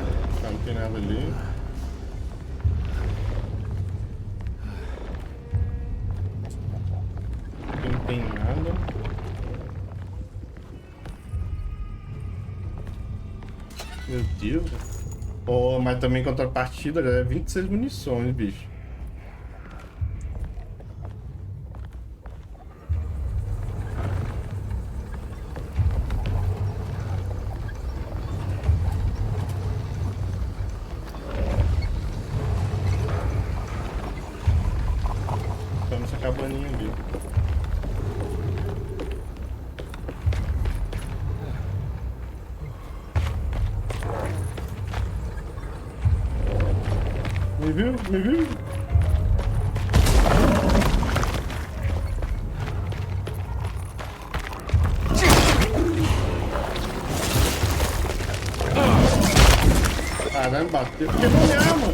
Ah, não tem nada ali. Aqui não tem nada. Meu Deus. Oh, mas também em contrapartida é 26 munições, bicho. Cabaninha ali. Me viu? Me viu? Caramba, bateu. Quebrou minha arma.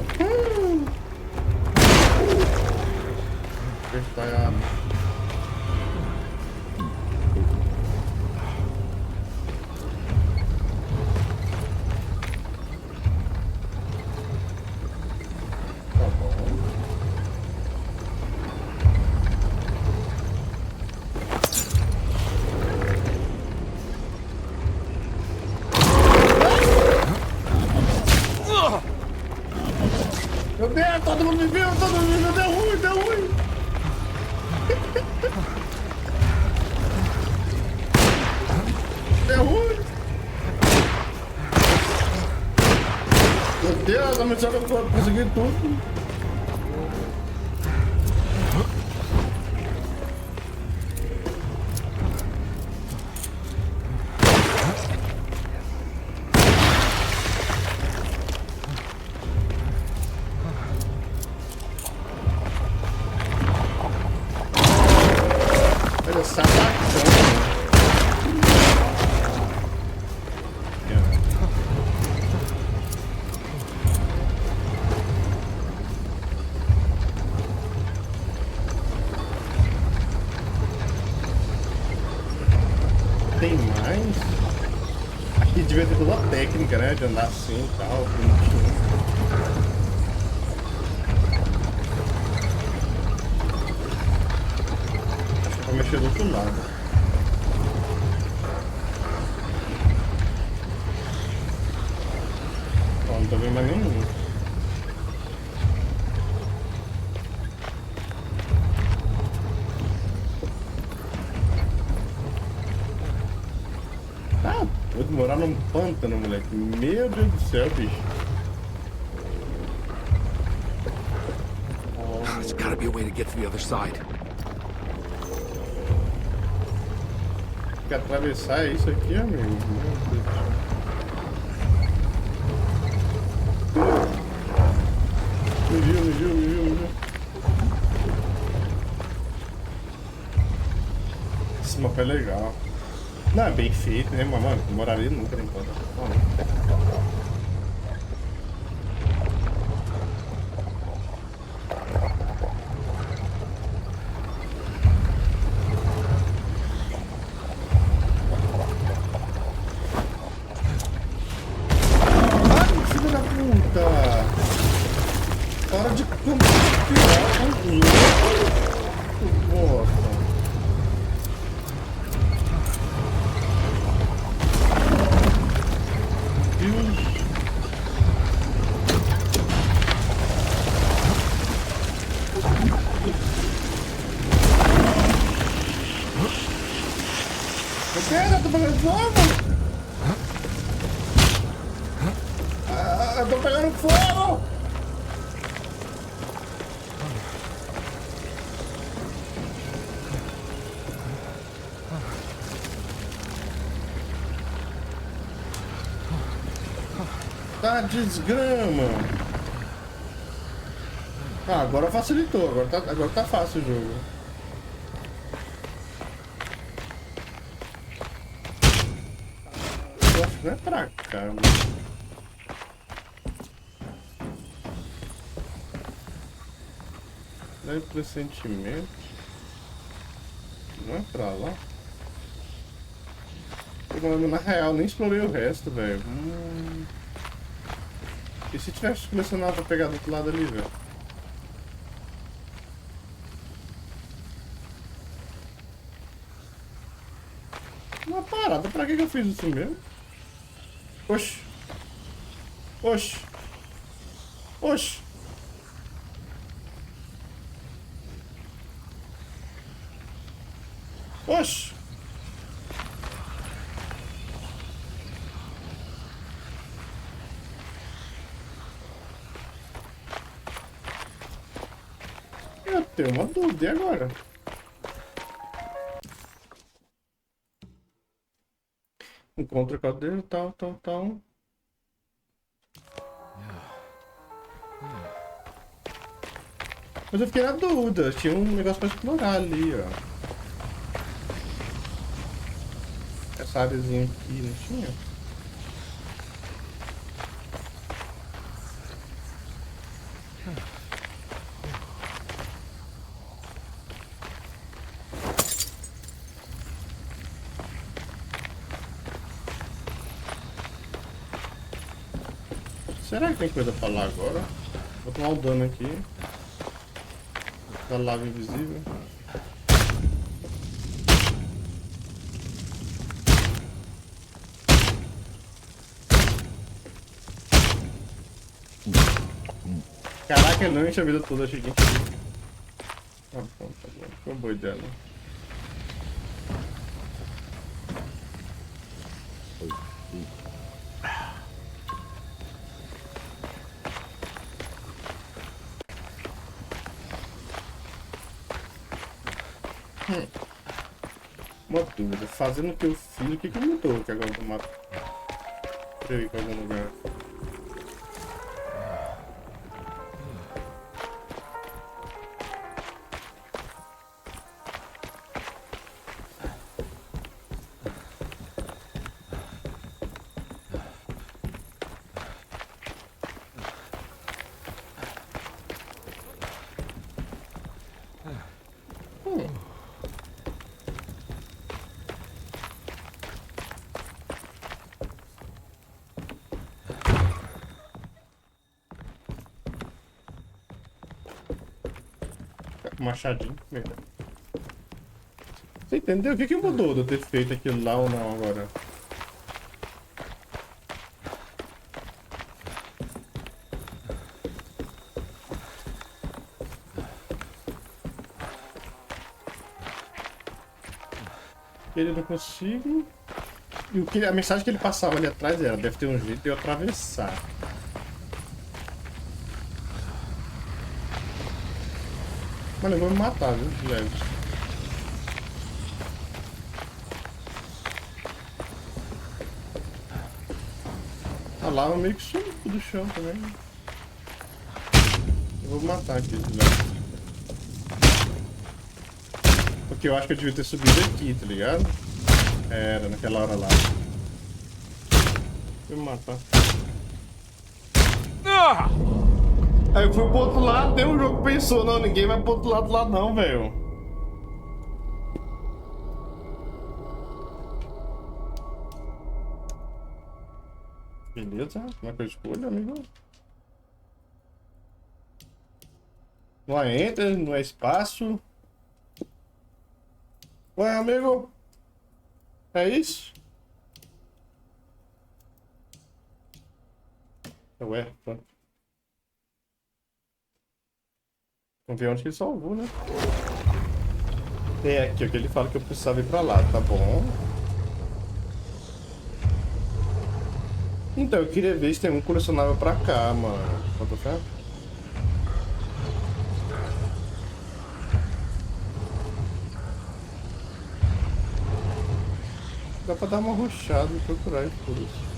Pestalhado. Tá bom. Meu Deus, todo mundo me viu, todo deu ruim, deu ruim. Deu ruim. Meu Deus, a missão que eu consegui tudo. Tem mais? Aqui devia ter toda a técnica, né? De andar assim e tal. Acho que vai mexer do outro lado. Ó, não tô vendo mais nenhum. Vou morar num pântano, moleque. Meu Deus do céu, bicho. There's gotta be a way to get to the other side. Tem que atravessar isso aqui, amigo. Meu Deus. Me viu. Esse mapa é legal. Não, é bem feito, né, mano? Não moraria nunca nem conta. Ai, filho da puta! Para de compartilhar com os outros. Nossa. Eu tô pegando fogo! Eu tô pegando fogo! Tá desgrama! Ah, agora facilitou, agora tá fácil o jogo. Não é pra cá, mano. Daí pressentimento. Não é pra lá. Na real, nem explorei o resto, velho. E se tivesse colecionado pra pegar do outro lado ali, velho? Uma parada, pra que eu fiz isso mesmo? Oxi. Oxi. Oxi. Oxi. Eu tenho uma dúvida, e agora? Encontra cadê? Tal. Mas eu fiquei na dúvida, tinha um negócio pra explorar ali, ó. Essa áreazinha aqui, não tinha? Será que tem coisa pra lá agora? Vou tomar um dano aqui. Da lava invisível. Caraca, ele não enche a vida toda, achei que enche. Tá bom. Ficou boa ideia, né? Uma dúvida, fazendo o que eu fiz, o que mudou? Que agora eu tô matando. Deixa eu ir pra algum lugar. Machadinho. Você entendeu? O que mudou de eu ter feito aquilo lá ou não agora? Ele não consigo. E a mensagem que ele passava ali atrás era: deve ter um jeito de eu atravessar. Mano, eu vou me matar, viu? Leve. A lava meio que sumiu do chão também. Eu vou me matar aqui, leve. Porque eu acho que eu devia ter subido aqui, tá ligado? Era, naquela hora lá. Vou me matar. Aí eu fui pro outro lado, deu um jogo que pensou, não, ninguém vai pro outro lado lá não, velho. Beleza, como é que eu escolho, amigo? Não é enter, não é espaço. Ué, amigo? É isso? Ué, pronto. Vamos ver onde que ele salvou, né? É aqui, ó, que ele fala que eu precisava ir pra lá, tá bom? Então, eu queria ver se tem um colecionável pra cá, mano. Bota fé? Dá pra dar uma rushada e procurar e tudo isso.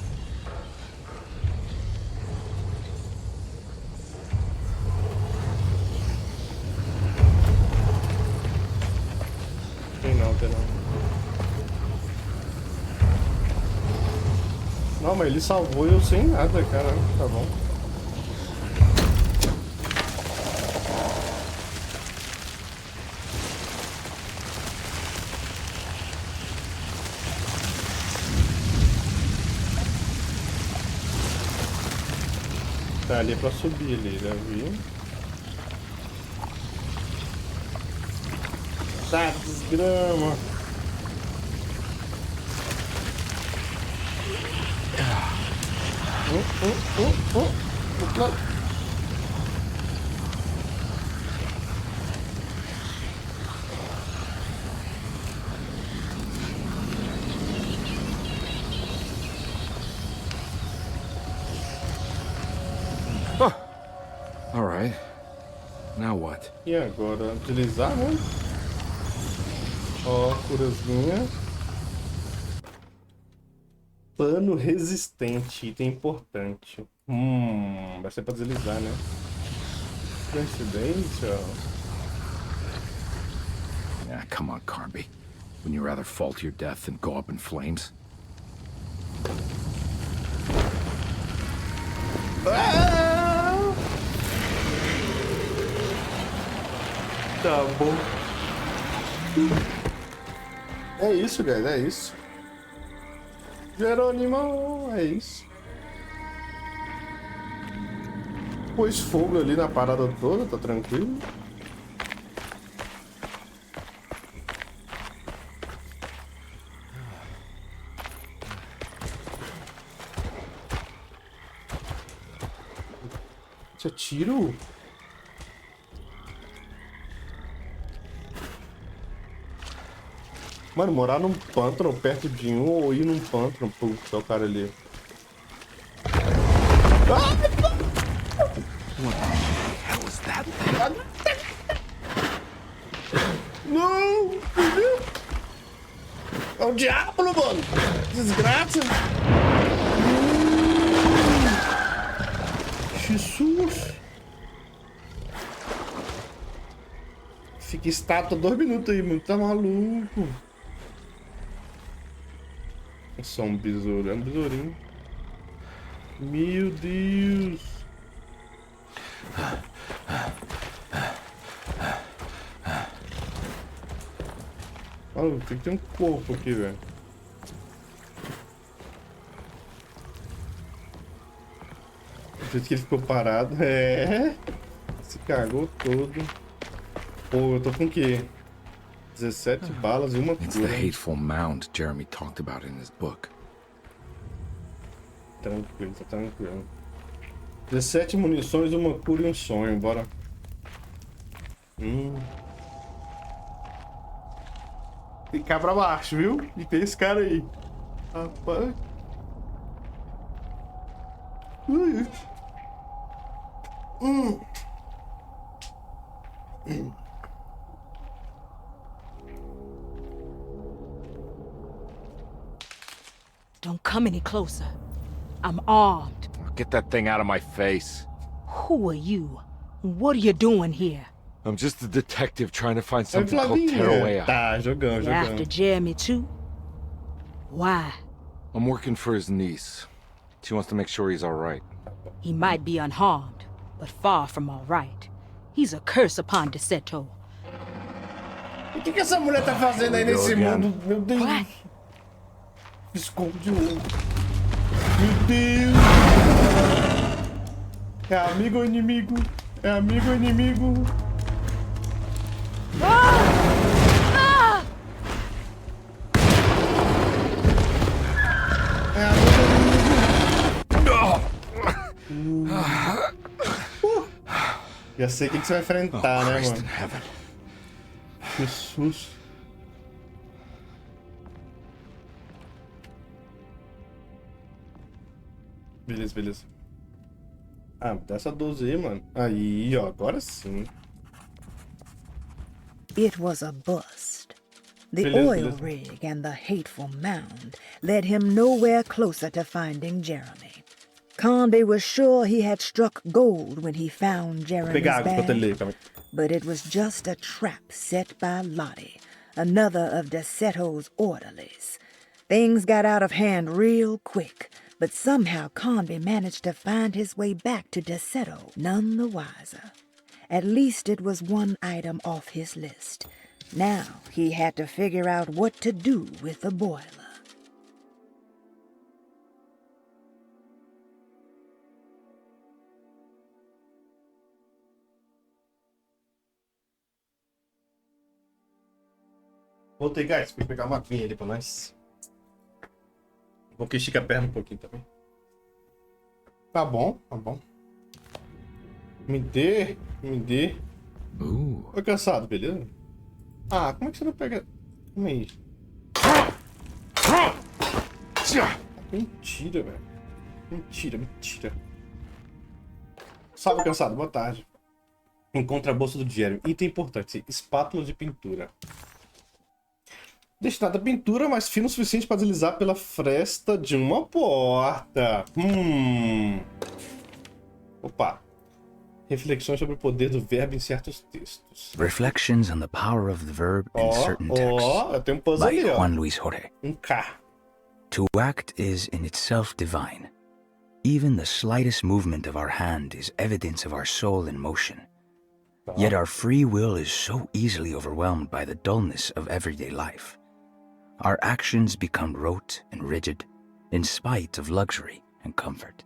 Tem não. Não, mas ele salvou eu sem nada, cara. Tá bom. Tá ali pra subir ali, deve vir. Tá, desgrama. All right. Now what? E agora? Utilizar, né? Ó, curazinha. Pano resistente, item importante. Vai ser pra deslizar, né? Coincidência. Ah, come on, Carby. Wouldn't you rather fall to your death than go up in flames? Tá bom. É isso, guys, é isso. Jerônimo, é isso. Pôs fogo ali na parada toda, tá tranquilo. Você tiro? Mano, morar num pântano perto de um ou ir num pântano pro cara ali. What the hell was that? Não! É o diabo, mano! Desgraça! Jesus! Fica estátua 2 minutos aí, mano. Tá maluco? É só um besouro. É um besourinho. Meu Deus! Olha, tem que ter um corpo aqui, velho. Do jeito que ele ficou parado. É. Se cagou todo. Pô, eu tô com o quê? 17 balas e uma It's the cura. hateful mound Jeremy talked about in his book. Tranquilo, tá tranquilo. 17 munições, uma cura e um sonho, bora. Ficar pra baixo, viu? E tem esse cara aí. Rapaz. Don't come any closer. I'm armed. Get that thing out of my face. Who are you? What are you doing here? I'm just a detective trying to find something called Tearaway. Tá, jogando, You after Jeremy too? Why? I'm working for his niece. She wants to make sure he's alright. He might be unharmed, but far from all right. He's a curse upon Deseto. O que essa mulher tá fazendo aí nesse mundo? Meu Deus. Esconde o olho. Meu Deus. É amigo ou inimigo? É amigo ou inimigo? É amigo ou inimigo? Já sei o que você vai enfrentar, né, mano? Jesus. Beleza, beleza. Ah, dá essa 12 aí, mano. Aí, ó, agora sim. It was a bust. The Beleza, oil beleza. rig and the hateful mound led him nowhere closer to finding Jeremy. Conby was sure he had struck gold when he found Jeremy's Pegar água enquanto ele lê, bag, calma aí. but it was just a trap set by Lottie, another of Deseto's orderlies. Things got out of hand real quick, but somehow Conby managed to find his way back to Deseto none the wiser. At least it was one item off his list. Now he had to figure out what to do with the boiler. Voltei, guys. Fui pegar uma aguinha ali pra nós. Vou que estica a perna um pouquinho também. Tá bom, tá bom. Me dê. Oi, cansado, beleza? Ah, como é que você não pega... Como é isso? Mentira, velho. Mentira. Salve, cansado. Boa tarde. Encontra a bolsa do Jeremy. Item importante. Espátula de pintura. Destinada à pintura, mas fino o suficiente para deslizar pela fresta de uma porta. Opa. Reflexões sobre o poder do verbo em certos textos. Reflections on the power of the verb in certain texts. Eu tenho um puzzle By ali, ó. Juan Luis Jorge. K. To act is in itself divine. Even the slightest movement of our hand is evidence of our soul in motion. Yet our free will is so easily overwhelmed by the dullness of everyday life. Our actions become rote and rigid, in spite of luxury and comfort.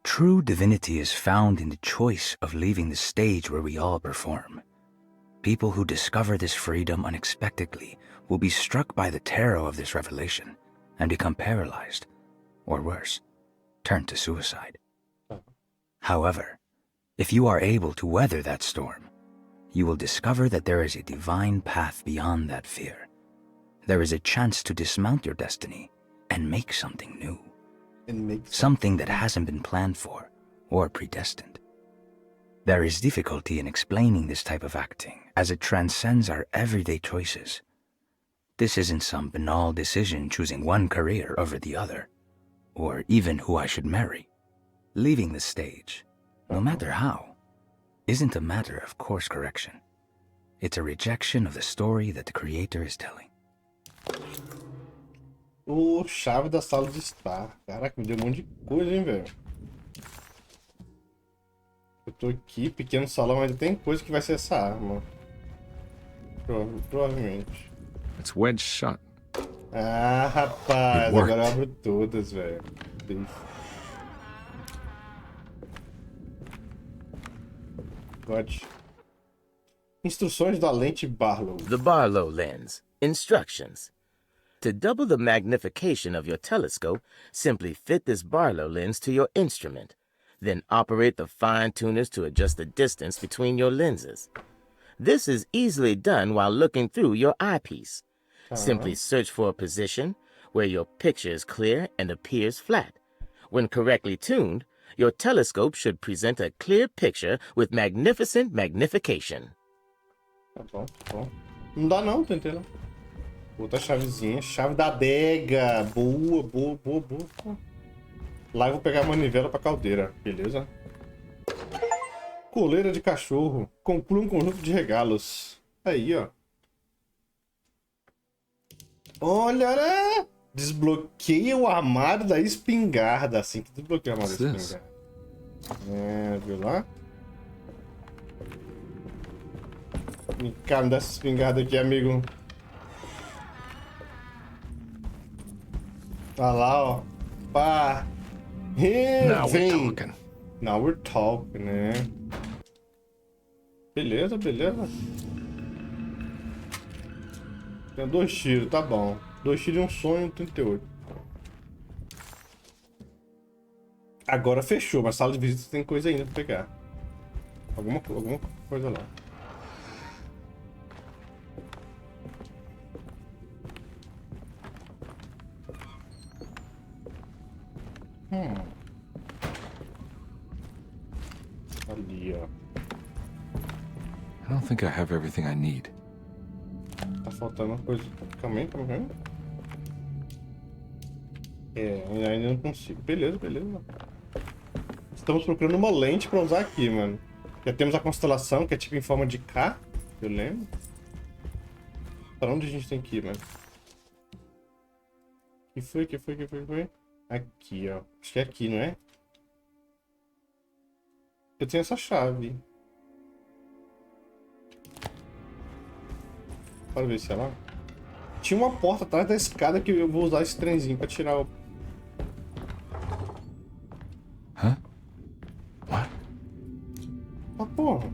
True divinity is found in the choice of leaving the stage where we all perform. People who discover this freedom unexpectedly will be struck by the terror of this revelation and become paralyzed, or worse, turn to suicide. However, if you are able to weather that storm, you will discover that there is a divine path beyond that fear, there is a chance to dismount your destiny and make something new. Something that hasn't been planned for or predestined. There is difficulty in explaining this type of acting, as it transcends our everyday choices. This isn't some banal decision choosing one career over the other, or even who I should marry. Leaving the stage, no matter how, isn't a matter of course correction. It's a rejection of the story that the creator is telling. Chave da sala de estar. Caraca, me deu um monte de coisa, hein, velho. Eu tô aqui, pequeno salão, ainda tem coisa que vai ser essa arma. Provavelmente. It's wedged shut. Ah, rapaz, agora eu abro todas, velho. God. Instruções da lente Barlow. The Barlow lens. Instructions. To double the magnification of your telescope, simply fit this Barlow lens to your instrument. Then operate the fine-tuners to adjust the distance between your lenses. This is easily done while looking through your eyepiece. Simply search for a position where your picture is clear and appears flat. When correctly tuned, your telescope should present a clear picture with magnificent magnification. Tá bom, tá bom. Não dá não, tentei não. Outra chavezinha, chave da adega. Boa, boa, boa, boa. Lá eu vou pegar a manivela pra caldeira, beleza? Coleira de cachorro. Conclua um conjunto de regalos. Aí, ó. Olha, né? Desbloqueia o armário da espingarda. Assim que desbloqueia o armário da espingarda. É, viu lá? Me dá essa espingarda aqui, amigo. Tá lá, ó. Pá. Now we're talking. Now we're talking, né? Beleza, beleza. Tem 2 tiros, tá bom. 2 tiros e um sonho, 38. Agora fechou, mas sala de visita tem coisa ainda pra pegar. Alguma coisa lá. Ali, ó. I don't think I have everything I need. Tá faltando uma coisa. Calma aí. É, ainda não consigo. Beleza, beleza. Estamos procurando uma lente pra usar aqui, mano. Já temos a constelação, que é tipo em forma de K. Eu lembro. Pra onde a gente tem que ir, mano? Que foi? Aqui, ó. Acho que é aqui, não é? Eu tenho essa chave. Bora ver se é lá. Tinha uma porta atrás da escada que eu vou usar esse trenzinho pra tirar o... Hã? What? Ah, porra.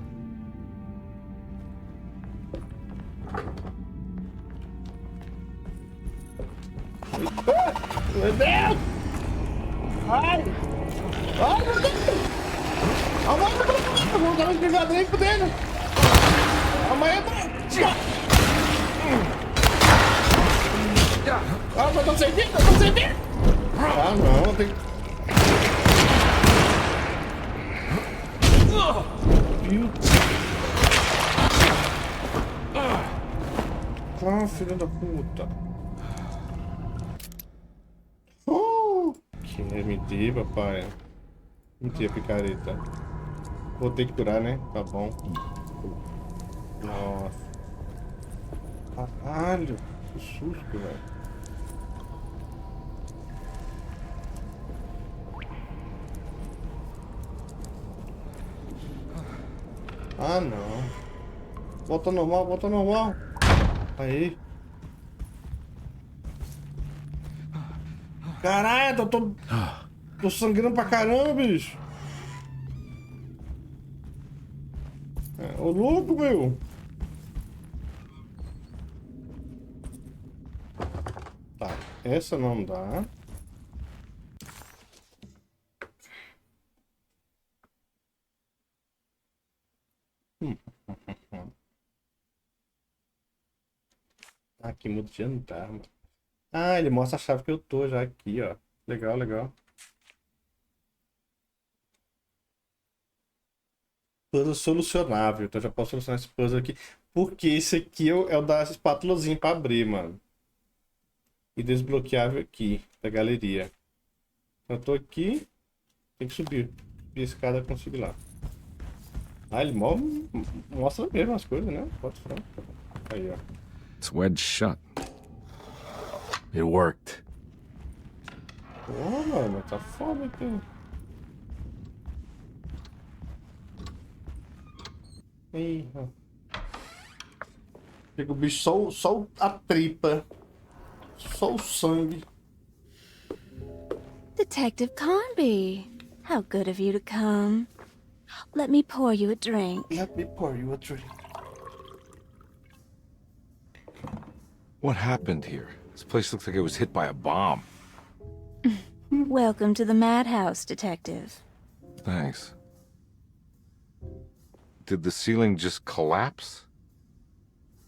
Meu Deus! Ai! Ai, meu Deus! Eu vou dar uma espingarda aí dele! Amanhã mas eu tô sem vida! Ah, não, tem que... Ah, filho da puta! Que me dê, papai. Mentira, picareta. Vou ter que curar, né? Tá bom. Nossa. Caralho. Que susto, velho. Ah, não. Volta normal. Aí. Caralho, tô sangrando pra caramba, bicho. Ô louco, meu. Tá, essa não dá. Aqui, muda de andar, mano. Ah, ele mostra a chave que eu tô já aqui, ó. Legal, legal. Puzzle solucionável. Então eu já posso solucionar esse puzzle aqui. Porque esse aqui é o da espátulazinha pra abrir, mano. E desbloqueável aqui, da galeria. Eu tô aqui. Tem que subir. Subir a escada pra conseguir lá. Ah, ele mostra mesmo as coisas, né? Bota frente. Aí, ó. It's wedged shut. It worked. Porra, mano, tá foda aqui. Ih, ó. Pega o bicho, só a tripa. Só o sangue. Detective Carnby, how good of you to come. Let me pour you a drink. Let me pour you a drink. What happened here? This place looks like it was hit by a bomb. Welcome to the madhouse, Detective. Thanks. Did the ceiling just collapse?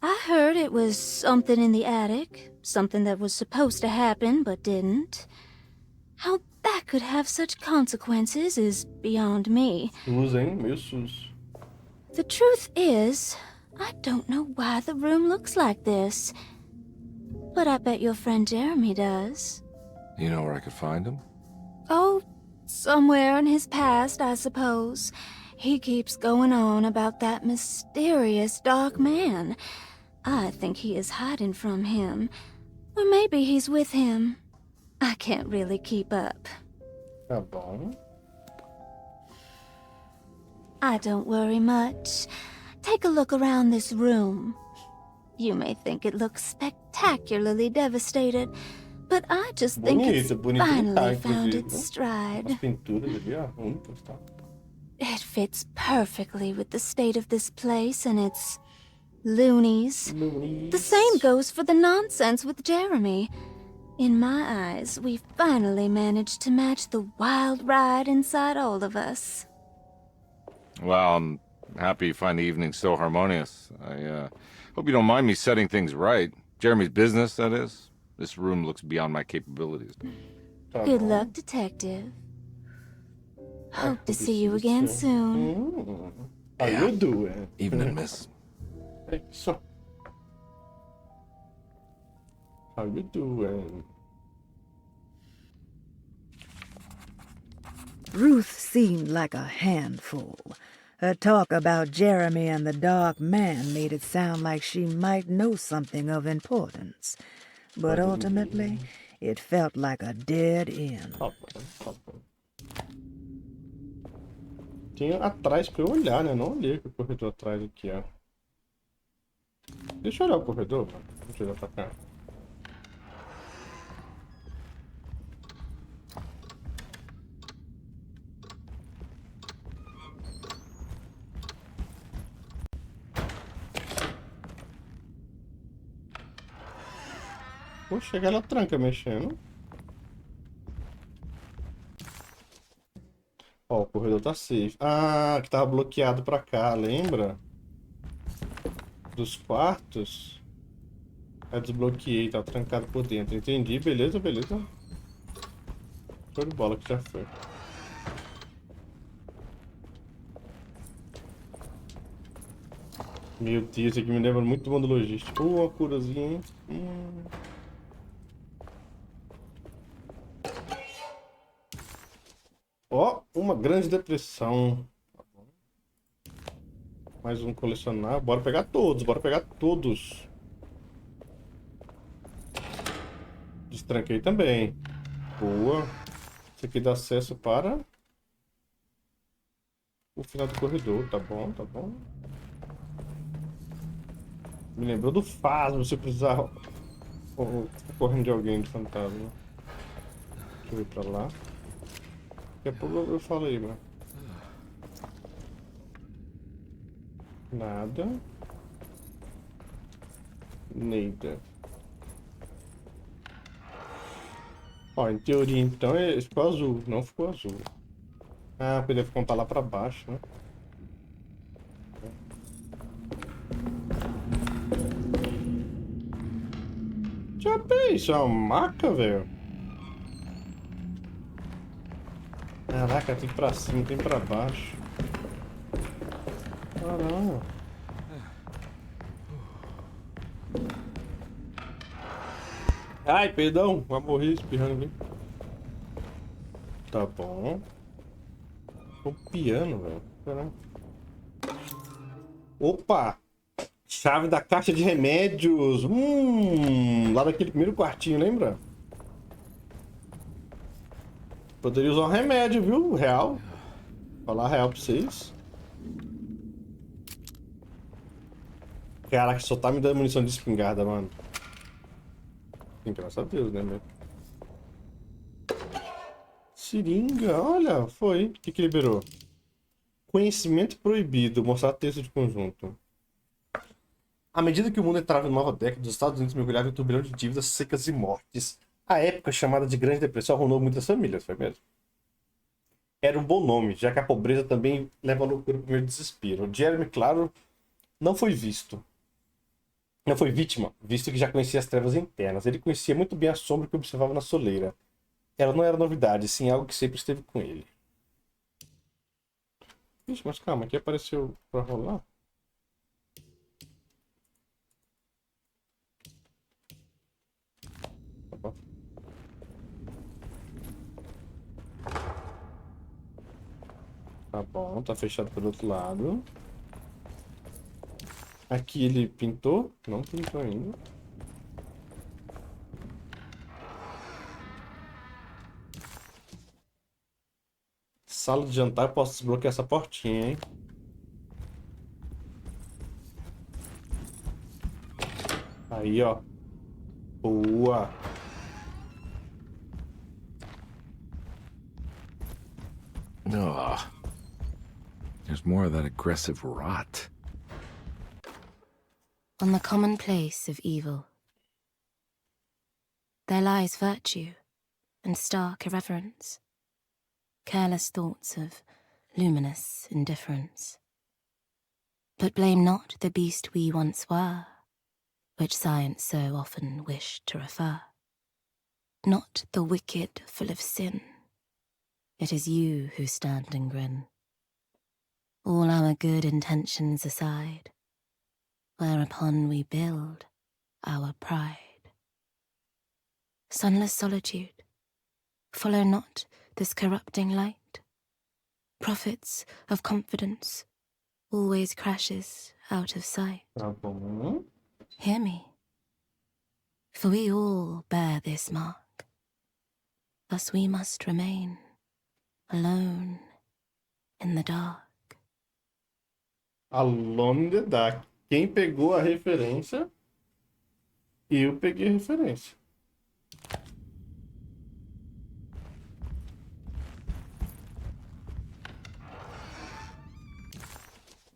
I heard it was something in the attic. Something that was supposed to happen, but didn't. How that could have such consequences is beyond me. Sus, hein? Meio sus. The truth is, I don't know why the room looks like this. But I bet your friend Jeremy does. You know where I could find him? Oh, somewhere in his past, I suppose. He keeps going on about that mysterious dark man. I think he is hiding from him. Or maybe he's with him. I can't really keep up. Tá bom. I don't worry much. Take a look around this room. You may think it looks spectacularly devastated, but I just think it's finally found its stride. As pinturas ali, ó, únicas, tá? It fits perfectly with the state of this place and its loonies. The same goes for the nonsense with Jeremy. In my eyes, we finally managed to match the wild ride inside all of us. Well, I'm happy you find the evening so harmonious. I hope you don't mind me setting things right. Jeremy's business, that is. This room looks beyond my capabilities. Good luck, Detective. Hope to see you again soon. How you doing? Evening, miss. Hey, so. How you doing? Ruth seemed like a handful. Her talk about Jeremy and the Dark Man made it sound like she might know something of importance. But ultimately, it felt like a dead end. Tinha atrás pra eu olhar, né? Não olhei o corredor atrás aqui, ó. Deixa eu olhar o corredor, mano. Deixa eu olhar pra cá. Vou chegar na tranca mexendo. Ó, o corredor tá safe. Ah, que tava bloqueado pra cá, lembra? Dos quartos. Eu desbloqueei, tava trancado por dentro. Entendi, beleza, beleza. Show de bola que já foi. Meu Deus, isso aqui me lembra muito do mundo logístico. Uma curazinha, hein? Ó, uma grande depressão. Mais um colecionar. Bora pegar todos, bora pegar todos. Destranquei também. Boa. Isso aqui dá acesso para o final do corredor. Tá bom, tá bom. Me lembrou do Fasmo, se eu precisar correndo de alguém, de fantasma. Deixa eu ir pra lá. Daqui a pouco eu falo aí, mano. Nada. Nada. Ó, em teoria então ficou azul, não ficou azul. Ah, porque deve contar lá pra baixo, né? Já isso é uma maca, velho. Caraca, tem pra cima, tem pra baixo. Caramba. Ai, perdão, vai morrer espirrando aqui. Tá bom. O piano, velho. Caramba. Opa! Chave da caixa de remédios. Lá daquele primeiro quartinho, lembra? Poderia usar um remédio, viu? Real. Falar real pra vocês. Caraca, só tá me dando munição de espingarda, mano. Graças a Deus, né, meu? Seringa, olha, foi. O que liberou? Conhecimento proibido. Mostrar texto de conjunto. À medida que o mundo entrava em nova década, os Estados Unidos mergulhavam em um turbilhão de dívidas, secas e mortes. A época chamada de Grande Depressão arruinou muitas famílias, foi mesmo? Era um bom nome, já que a pobreza também leva à loucura e primeiro desespero. O Jeremy, claro, não foi visto. Não foi vítima, visto que já conhecia as trevas internas. Ele conhecia muito bem a sombra que observava na soleira. Ela não era novidade, sim algo que sempre esteve com ele. Ixi, mas calma, aqui apareceu pra rolar? Tá bom, tá fechado pelo outro lado. Aqui ele pintou? Não pintou ainda. Sala de jantar, posso desbloquear essa portinha, hein? Aí, ó. Boa. Ugh. There's more of that aggressive rot. On the commonplace of evil, there lies virtue and stark irreverence, careless thoughts of luminous indifference. But blame not the beast we once were, which science so often wished to refer. Not the wicked full of sin, it is you who stand and grin. All our good intentions aside, whereupon we build our pride. Sunless solitude, follow not this corrupting light. Prophets of confidence always crashes out of sight. Hear me, for we all bear this mark. Thus we must remain alone in the dark. Alone in the dark. Quem pegou a referência? Eu peguei a referência.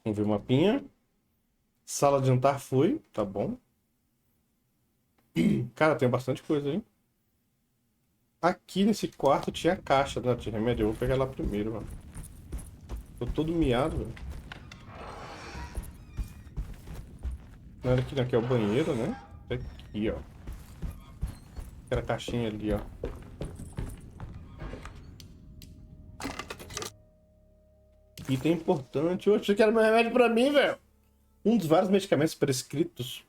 Vamos ver o mapinha. Sala de jantar foi, tá bom. Cara, tem bastante coisa, hein? Aqui nesse quarto tinha caixa, né, de remédio. Eu vou pegar lá primeiro, mano. Tô todo miado, velho. Não era aqui, não. Aqui é o banheiro, né? Aqui, ó. Aquela caixinha ali, ó. Item importante. Eu achei que era meu remédio pra mim, velho. Um dos vários medicamentos prescritos,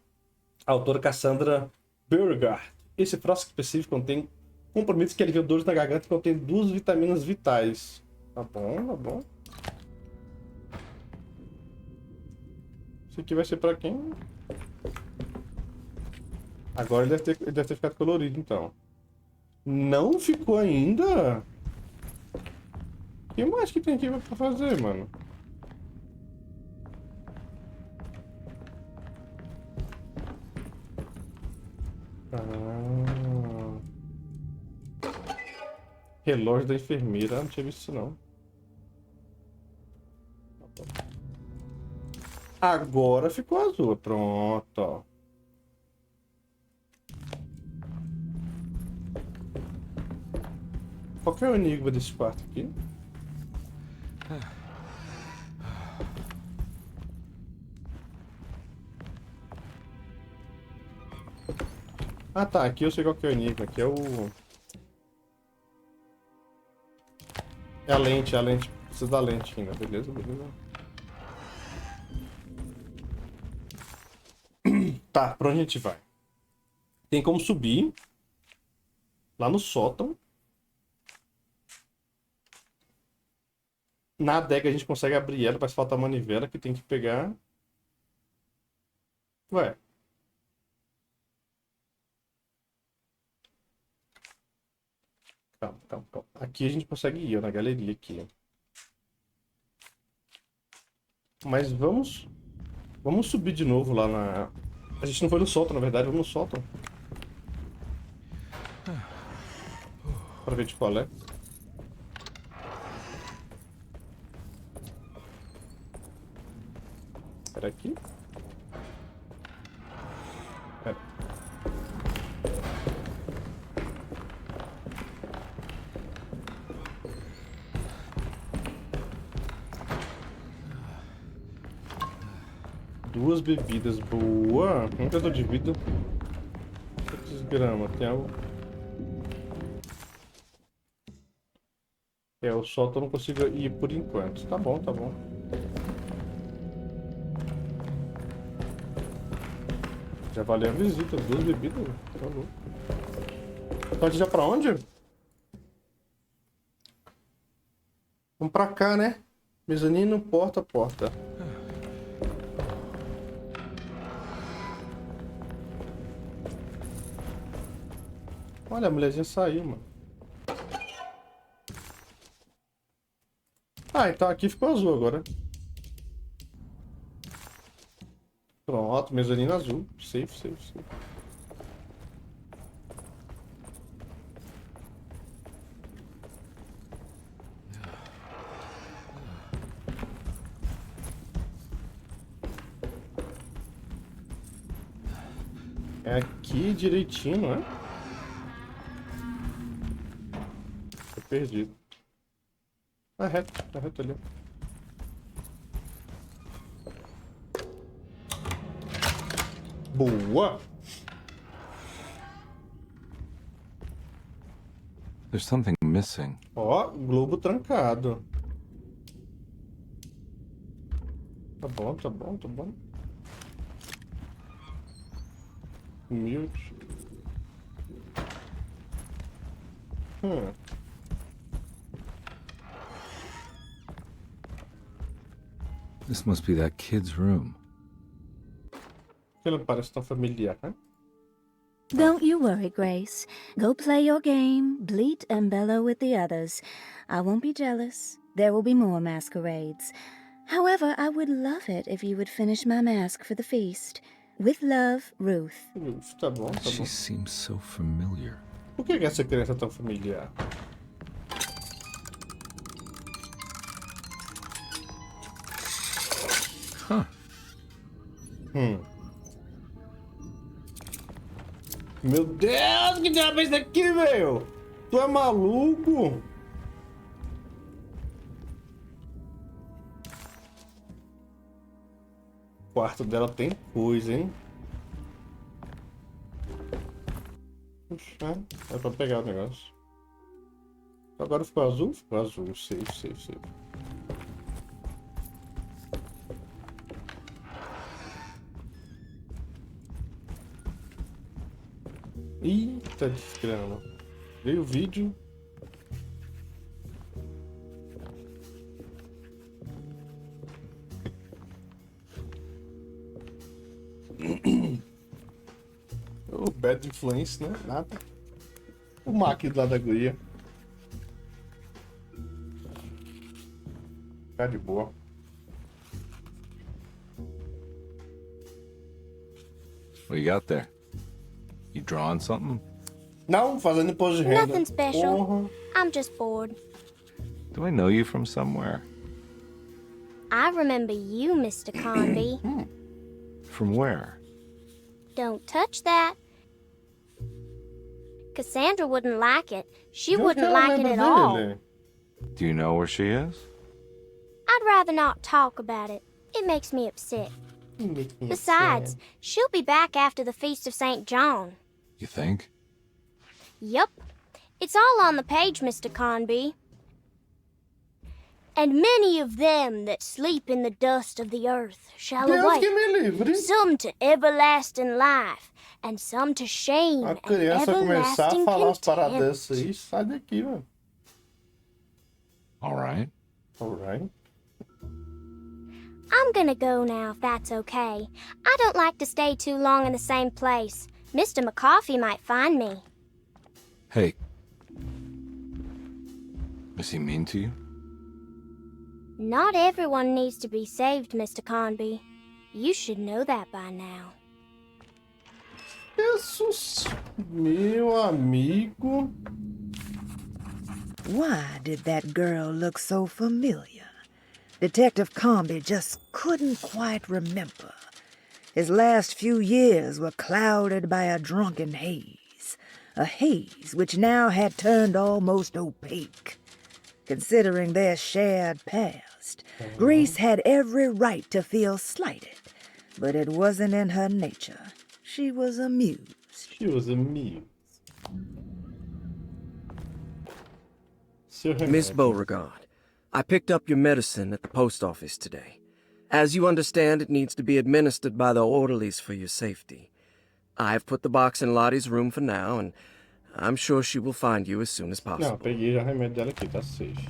a autora Cassandra Beauregard. Esse frasco específico contém compromissos que aliviam dores na garganta e contém 2 vitaminas vitais. Tá bom, tá bom. Isso aqui vai ser pra quem? Agora ele deve ter ficado colorido, então. Não ficou ainda? O que mais que tem aqui pra fazer, mano? Relógio da enfermeira. Não tinha visto isso, não. Agora ficou azul. Pronto, ó. Qual que é o enigma desse quarto aqui? Ah, tá. Aqui eu sei qual que é o enigma. Aqui é o... É a lente, é a lente. Precisa da lente ainda. Beleza, beleza. Tá, pra onde a gente vai? Tem como subir lá no sótão. Na adega a gente consegue abrir ela, mas falta a manivela que tem que pegar. Ué. Calma, calma, calma. Aqui a gente consegue ir, ó, na galeria aqui, ó. Mas vamos subir de novo lá na... A gente não foi no sótão, na verdade, vamos no sótão. Pra ver de qual é. Era aqui? Pera. Duas bebidas, boa. Como que eu tô de vida? Quantos gramas? Tem algo? É, o sótão eu não consigo ir por enquanto. Tá bom, tá bom. Já valeu a visita, duas bebidas. Tá bom. Pode ir pra onde? Vamos pra cá, né? Mezanino, porta, porta. Olha, a mulherzinha saiu, mano. Ah, então aqui ficou azul agora. Pronto, mezanino azul. Safe, safe, safe. É aqui direitinho, não é? Tô perdido. Tá reto ali. Boa! There's something missing. Ó, globo trancado. Tá bom, tá bom, tá bom. Humilde. This must be that kid's room. Ele não parece tão familiar, né? Don't you worry, Grace. Go play your game, bleat and bellow with the others. I won't be jealous. There will be more masquerades. However, I would love it if you would finish my mask for the feast. With love, Ruth. Ruth, tá bom, tá bom. She seems so familiar. Por que essa criança é tão familiar? Huh. Meu Deus, que diabo é isso aqui, velho? Tu é maluco? O quarto dela tem coisa, hein? Puxa, é pra pegar o negócio. Agora ficou azul? Ficou azul. Safe, safe, safe. Eita desgrama. Veio o vídeo. O bad influence, né? Nada. O Mac lá da guria. Tá de boa. What you got there? You drawing something? Não, fazendo imposto de renda. Nothing special. Porra. I'm just bored. Do I know you from somewhere? I remember you, Mr. Conby. From where? Don't touch that. Cassandra wouldn't like it. She wouldn't like it at all. Do you know where she is? I'd rather not talk about it. It makes me upset. Besides, she'll be back after the Feast of St. John. You think? Yup. It's all on the page, Mr. Conby. And many of them that sleep in the dust of the earth shall awake, some to everlasting life, and some to shame A and criança começar a everlasting falar umas paradas contempt. dessas aí, sai daqui, mano. Alright. Alright. I'm gonna go now, if that's okay. I don't like to stay too long in the same place. Mr. McCoffey might find me. Hey. Is he mean to you? Not everyone needs to be saved, Mr. Conby. You should know that by now. Jesus, meu amigo. Why did that girl look so familiar? Detective Conby just couldn't quite remember. His last few years were clouded by a drunken haze, a haze which now had turned almost opaque. Considering their shared past, Grace had every right to feel slighted, but it wasn't in her nature. She was amused. She was amused. Miss Beauregard, I picked up your medicine at the post office today. As you understand, it needs to be administered by the orderlies for your safety. I've put the box in Lottie's room for now, and I'm sure she will find you as soon as possible. Não, peguei já o remédio dela aqui, tá safe.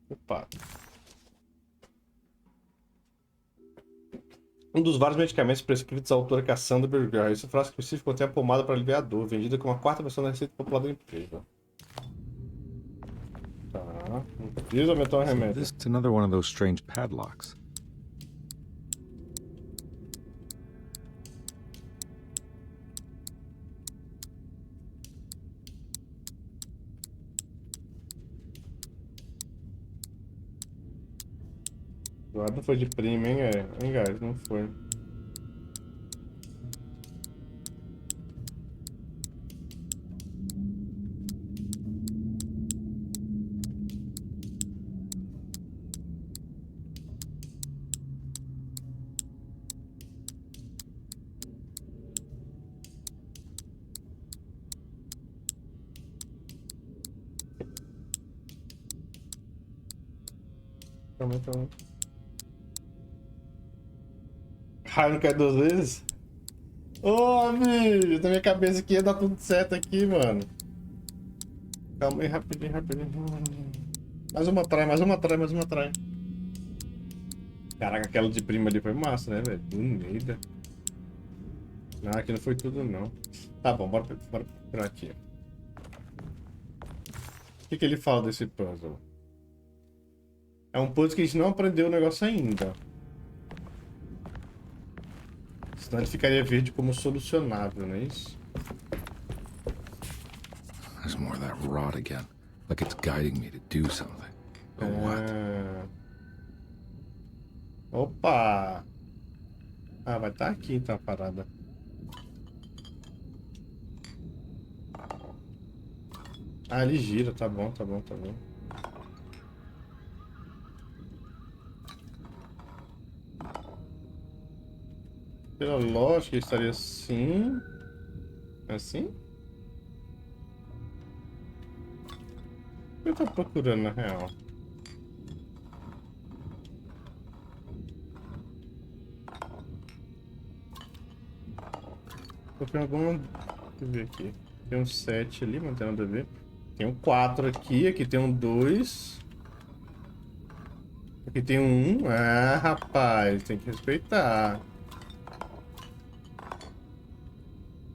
Opa. Um dos vários medicamentos prescritos à autora Cassandra Berger. Esse frasco específico contém a pomada para aliviar a dor, vendida como a quarta versão da receita popular da empresa. Tá. Não precisa aumentar o remédio. This is another one of those strange padlocks. Eduardo não foi de prima, hein, guys? Não foi. Calma. Ah, não quer duas vezes? Ô, amigo, na minha cabeça aqui ia dar tudo certo aqui, mano. Calma aí, rapidinho. Mais uma trai. Caraca, aquela de prima ali foi massa, né, velho? Bonita. Não, aqui não foi tudo, não. Tá bom, bora procurar aqui. O que ele fala desse puzzle? É um puzzle que a gente não aprendeu o negócio ainda. Senão ele ficaria verde como solucionável, não é isso? There's more of that rot again. Like it's guiding me to do something. But what? Opa! Ah, vai estar aqui então a parada. Ah, ele gira, tá bom. Pela lógica, estaria assim. Assim? O que eu tô procurando na real? Tô procurando alguma. Deixa eu ver aqui. Tem um 7 ali, mas não tem nada a ver. Tem um 4 aqui tem um 2. Aqui tem um 1. Ah, rapaz, tem que respeitar.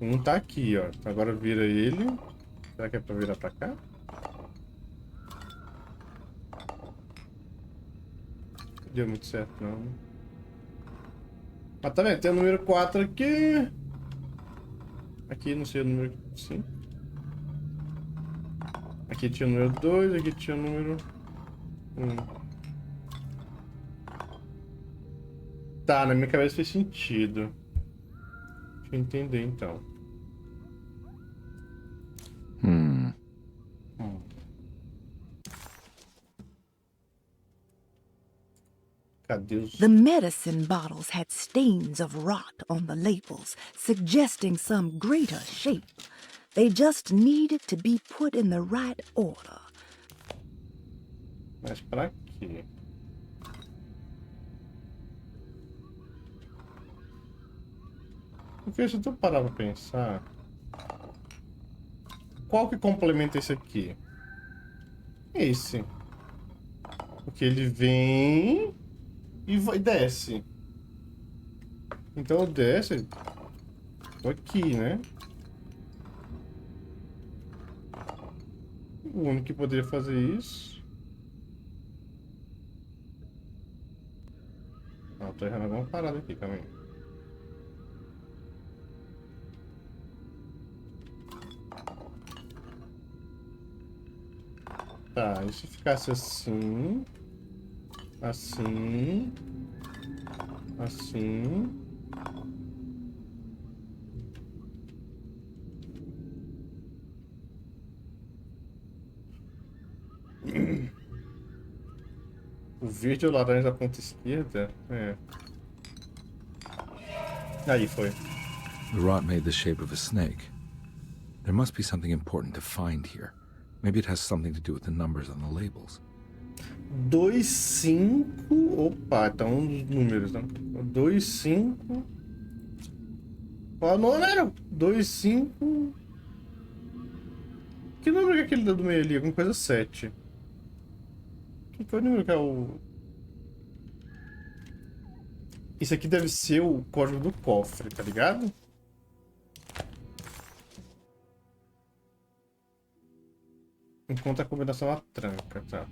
Um tá aqui, ó. Agora vira ele. Será que é pra virar pra cá? Não deu muito certo, não. Mas tá vendo? Tem o número 4 aqui. Aqui, não sei o número 5. Aqui tinha o número 2, aqui tinha o número 1. Tá, na minha cabeça fez sentido. Deixa eu entender então. Cadê os... The medicine bottles had stains of rot on the labels, suggesting some greater shape. They just needed to be put in the right order. Mas pra quê? Porque se tu parar pra pensar... Qual que complementa esse aqui? Esse. Porque ele vem... E vai, desce. Então desce... Aqui, né? O único que poderia fazer isso... Não, tô errando alguma parada aqui também. Tá, e se ficasse assim... Assim... Assim... O verde ou laranja da ponta esquerda? É. Aí foi. The rot made the shape of a snake. There must be something important to find here. Maybe it has something to do with the numbers on the labels. 2, 5... Opa, então os números, né? 2, 5... Qual é o número? 2, 5... Que número é aquele do meio ali? Alguma coisa 7. Que é o número que é o... Isso aqui deve ser o código do cofre, tá ligado? Encontra a combinação da tranca, tá.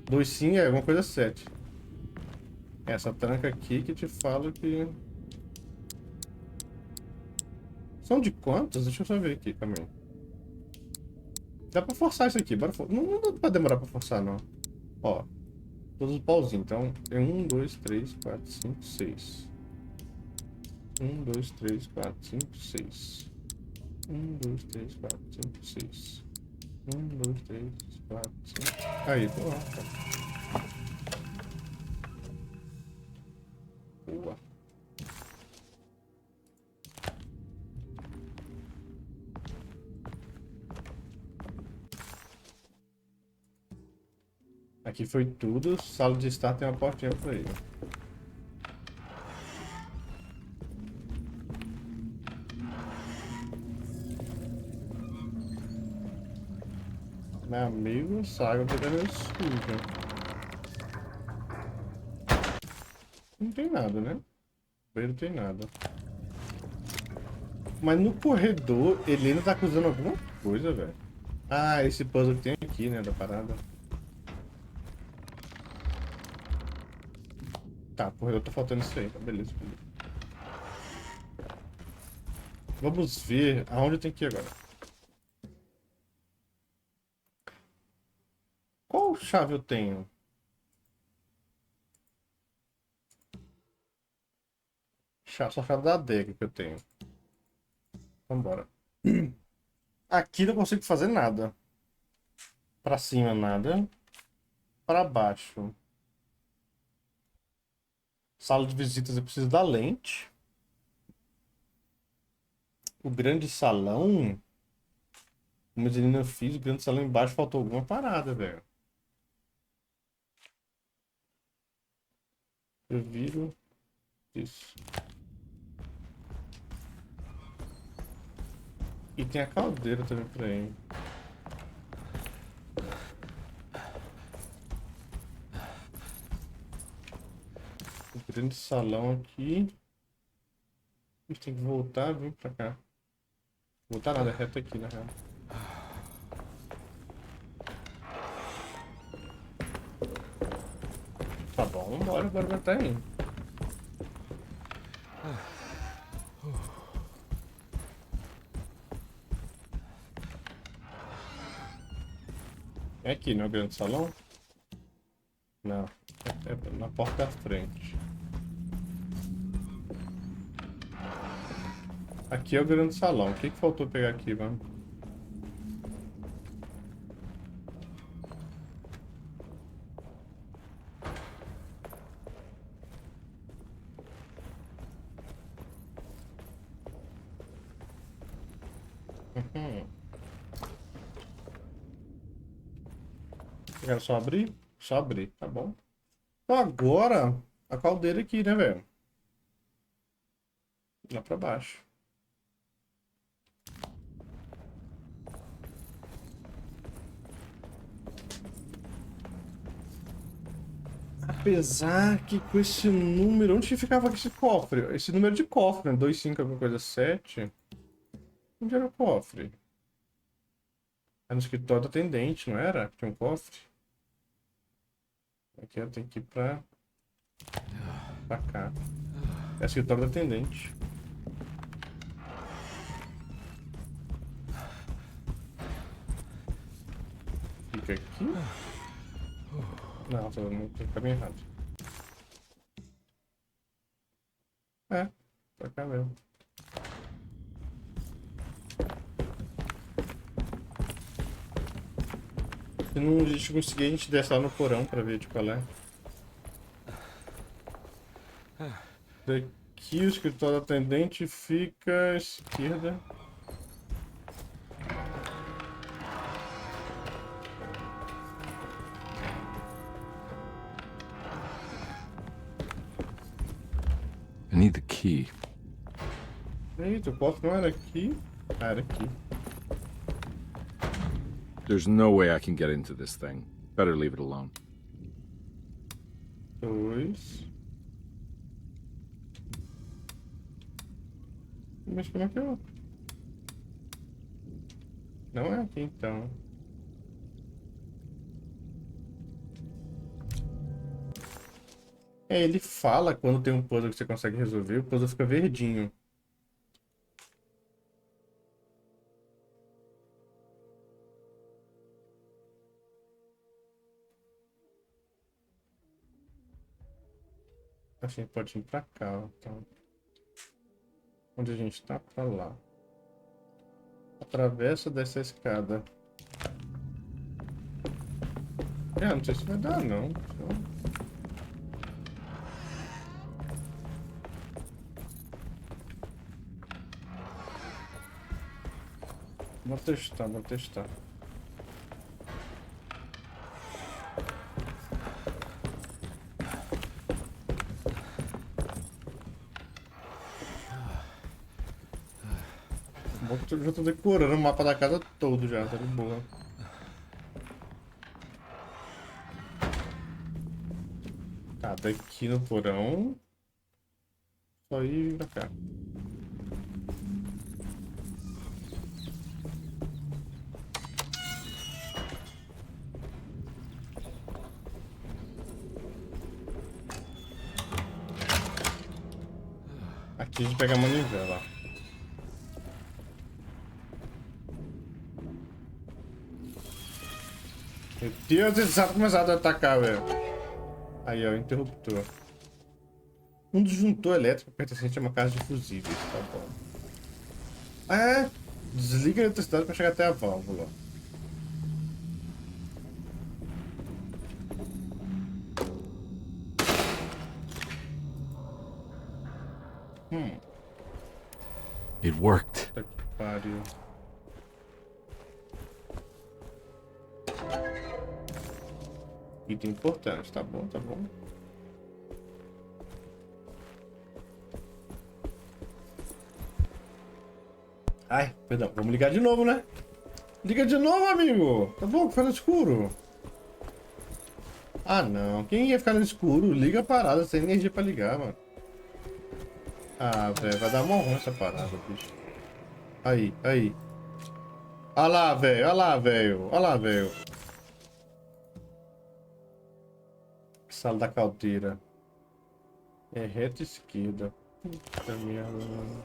2 sim é alguma coisa 7. Essa tranca aqui que te fala que... São de quantas? Deixa eu só ver aqui também. Dá pra forçar isso aqui, bora não, não dá pra demorar pra forçar, não. Ó, todos os pauzinhos. Então, é 1, 2, 3, 4, 5, 6. 1, 2, 3, 4, 5, 6. 1, 2, 3, 4, 5, 6. 1, 2, 3, 4, 5. Aí, tô lá, cara. Boa. Aqui foi tudo. Sala de estar tem uma portinha pra ele. Meu amigo, essa água tá meio suja. Não tem nada, né? Não tem nada. Mas no corredor, ele ainda tá acusando alguma coisa, velho. Ah, esse puzzle que tem aqui, né, da parada. Tá, corredor tá faltando isso aí, tá, beleza, beleza. Vamos ver aonde eu tenho que ir agora. Qual chave eu tenho? Só a chave da adega que eu tenho. Vambora. Aqui não consigo fazer nada. Pra cima nada. Pra baixo. Sala de visitas eu preciso da lente. O grande salão. O mezzanino eu fiz. O grande salão embaixo faltou alguma parada, velho. Eu viro. Isso. E tem a caldeira também pra ele. O grande salão aqui. A gente tem que voltar, vir pra cá. Voltar nada, é reto aqui na real. Tá bom, bora, agora tá indo. É aqui, não é o grande salão? Não, é na porta da frente. Aqui é o grande salão. O que faltou pegar aqui, mano? Quero só abrir? Só abrir, tá bom. Então agora, a caldeira aqui, né, velho? Lá pra baixo. Apesar que com esse número... Onde ficava esse cofre? Esse número de cofre, né? 25 alguma coisa, 7. Onde era o cofre? Era no escritório do atendente, não era? Tinha um cofre? Aqui eu tenho que ir pra cá. É o escritório do atendente. Fica aqui? Não, tô no caminho errado. É, pra cá mesmo. Se não a gente conseguir, a gente desce lá no porão pra ver de qual é. Daqui o escritório do atendente fica à esquerda. I need the key. Eita, o cofre não era aqui? Ah, era aqui. There's no way I can get into this thing. Better leave it alone. 2. Mas como é que eu... Não é aqui, então. É, ele fala quando tem um puzzle que você consegue resolver, o puzzle fica verdinho. A gente pode ir pra cá, ó, então. Onde a gente tá? Pra lá. Atravessa dessa escada. Não sei se vai dar, não. Vou testar. Eu já tô decorando o mapa da casa todo já, tá de boa. Tá, daqui no porão. Só ir pra cá. Aqui a gente pega a manivela. Meu Deus, eles já começaram a atacar, velho. Aí, ó, o interruptor. Um disjuntor elétrico pertencente a uma casa de fusíveis, tá bom. É, desliga a eletricidade para chegar até a válvula. It worked. Puta que pariu. Item importante, tá bom, tá bom. Ai, perdão, vamos ligar de novo, né? Liga de novo, amigo! Tá bom, fica no escuro. Ah, não. Quem ia ficar no escuro? Liga a parada, sem energia pra ligar, mano. Ah, velho, vai dar mó ruim essa parada, bicho. Aí. Olha lá, velho. Sala da caldeira. É reta esquerda. Puta merda, mano.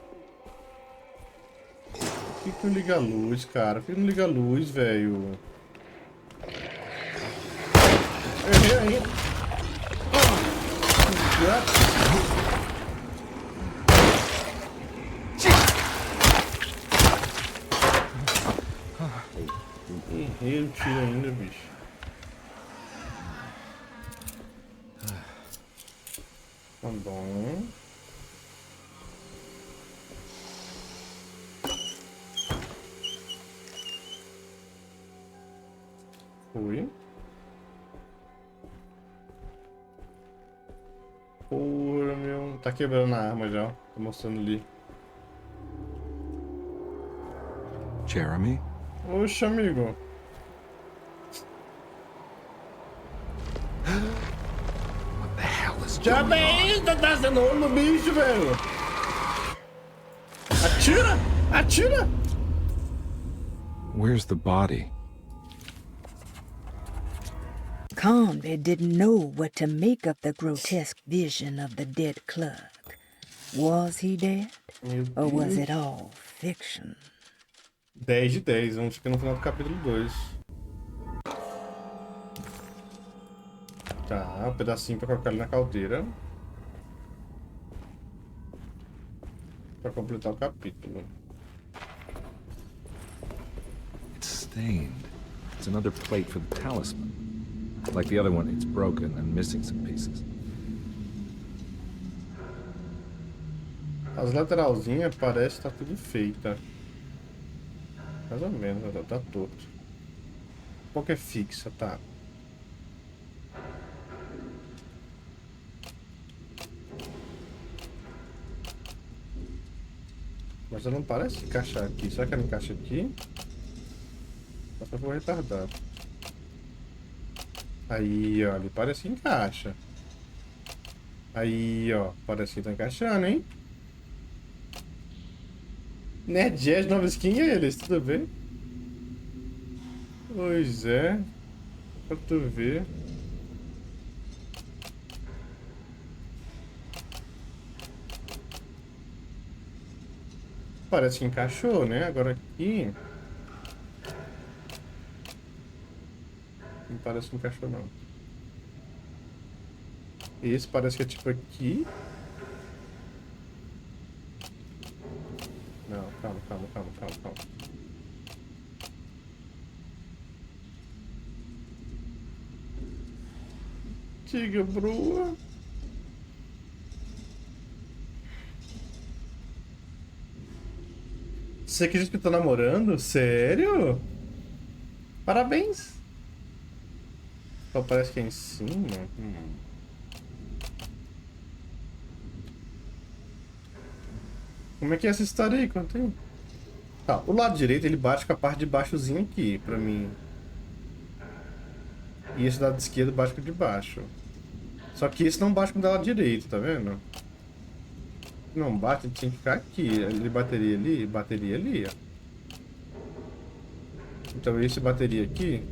Por que não liga a luz, cara? Por que não liga a luz, velho? Errei ainda. Errei o tiro ainda, bicho. Tá bom. Fui. Porra, meu. Tá quebrando a arma já. Tô mostrando ali. Jeremy? Oxe, amigo. What the hell is Já bem, tá dando olho no bicho, velho. Atira! Atira! Where's the body? Conley didn't know what to make of the grotesque vision of the dead clerk. Was he dead? Or was it all fiction? 10 de 10, vamos ficar no final do capítulo 2. Tá, um pedacinho pra colocar ali na caldeira. Pra completar o capítulo. It's stained. It's another plate for the talisman. Like the other one, it's broken and missing some pieces. As lateralzinhas parece que tá tudo feita. Mais ou menos, tá torto. Um pouco é fixa, tá. Mas ela não parece encaixar aqui. Será que ela encaixa aqui? Só vou retardar. Aí, ó, ali parece que encaixa. Aí, ó, parece que tá encaixando, hein? Nerd Jazz, nova skin, e eles, tudo bem? Pois é. Pra tu ver. Parece que encaixou, né? Agora aqui... Não parece que encaixou, não. Esse parece que é tipo aqui. Não, calma. Diga, broa. Você acredita que eu tô namorando? Sério? Parabéns. Só parece que é em cima. Como é que é essa história aí? Conta aí. Tá, o lado direito ele bate com a parte de baixozinha aqui, pra mim. E esse lado esquerdo bate com o de baixo. Só que esse não bate com o do lado direito, tá vendo? Não bate, ele tinha que ficar aqui. Ele bateria ali, ó. Então esse bateria aqui,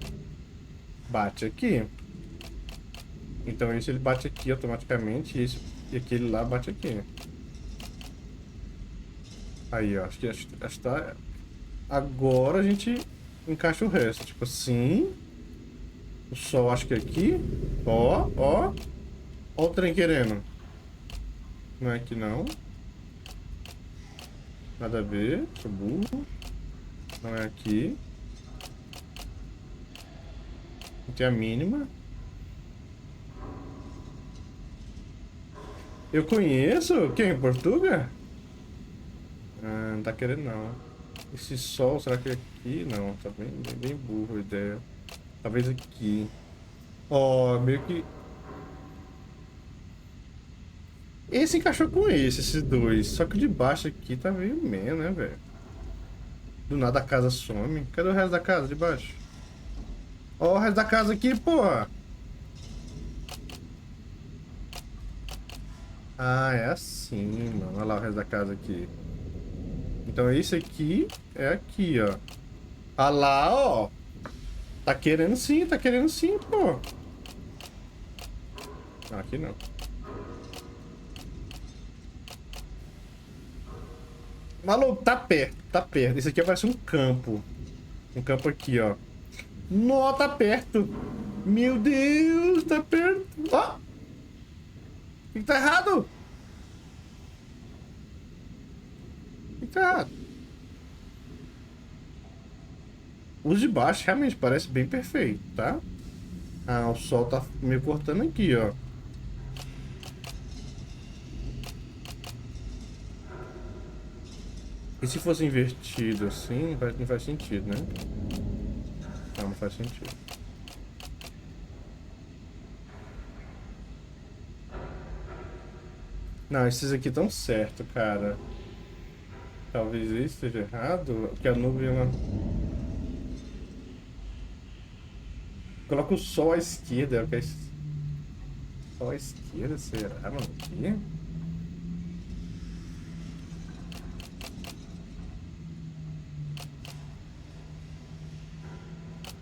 bate aqui. Então esse ele bate aqui automaticamente e aquele lá bate aqui. Aí, ó, acho que tá... Agora a gente encaixa o resto, tipo assim. O sol acho que é aqui. Ó. Ó o trem querendo. Não é aqui não. Nada a ver, sou burro. Não é aqui. Não tem a mínima. Eu conheço? Quem? Portuga? Ah, não tá querendo não. Esse sol, será que é aqui? Não, tá bem burro a ideia. Talvez aqui. Ó, meio que... Esse encaixou com esses dois. Só que o de baixo aqui tá meio meio, né, velho? Do nada a casa some. Cadê o resto da casa de baixo? Ó, o resto da casa aqui, porra! Ah, é assim, mano. Olha lá o resto da casa aqui. Então esse aqui é aqui, ó. Ah lá, ó. Tá querendo sim, pô. Ah, aqui não. Maluco, tá perto. Esse aqui parece um campo. Um campo aqui, ó. Nó, tá perto. Meu Deus, tá perto. Ó. O que tá errado? O que tá errado? Os de baixo realmente parece bem perfeito, tá? Ah, o sol tá meio cortando aqui, ó. E se fosse invertido assim, não faz sentido, né? Não faz sentido. Não, esses aqui estão certo, cara. Talvez isso esteja errado. Porque a nuvem, ela... Coloca o sol à esquerda. Sol à esquerda, será, mano? Aqui?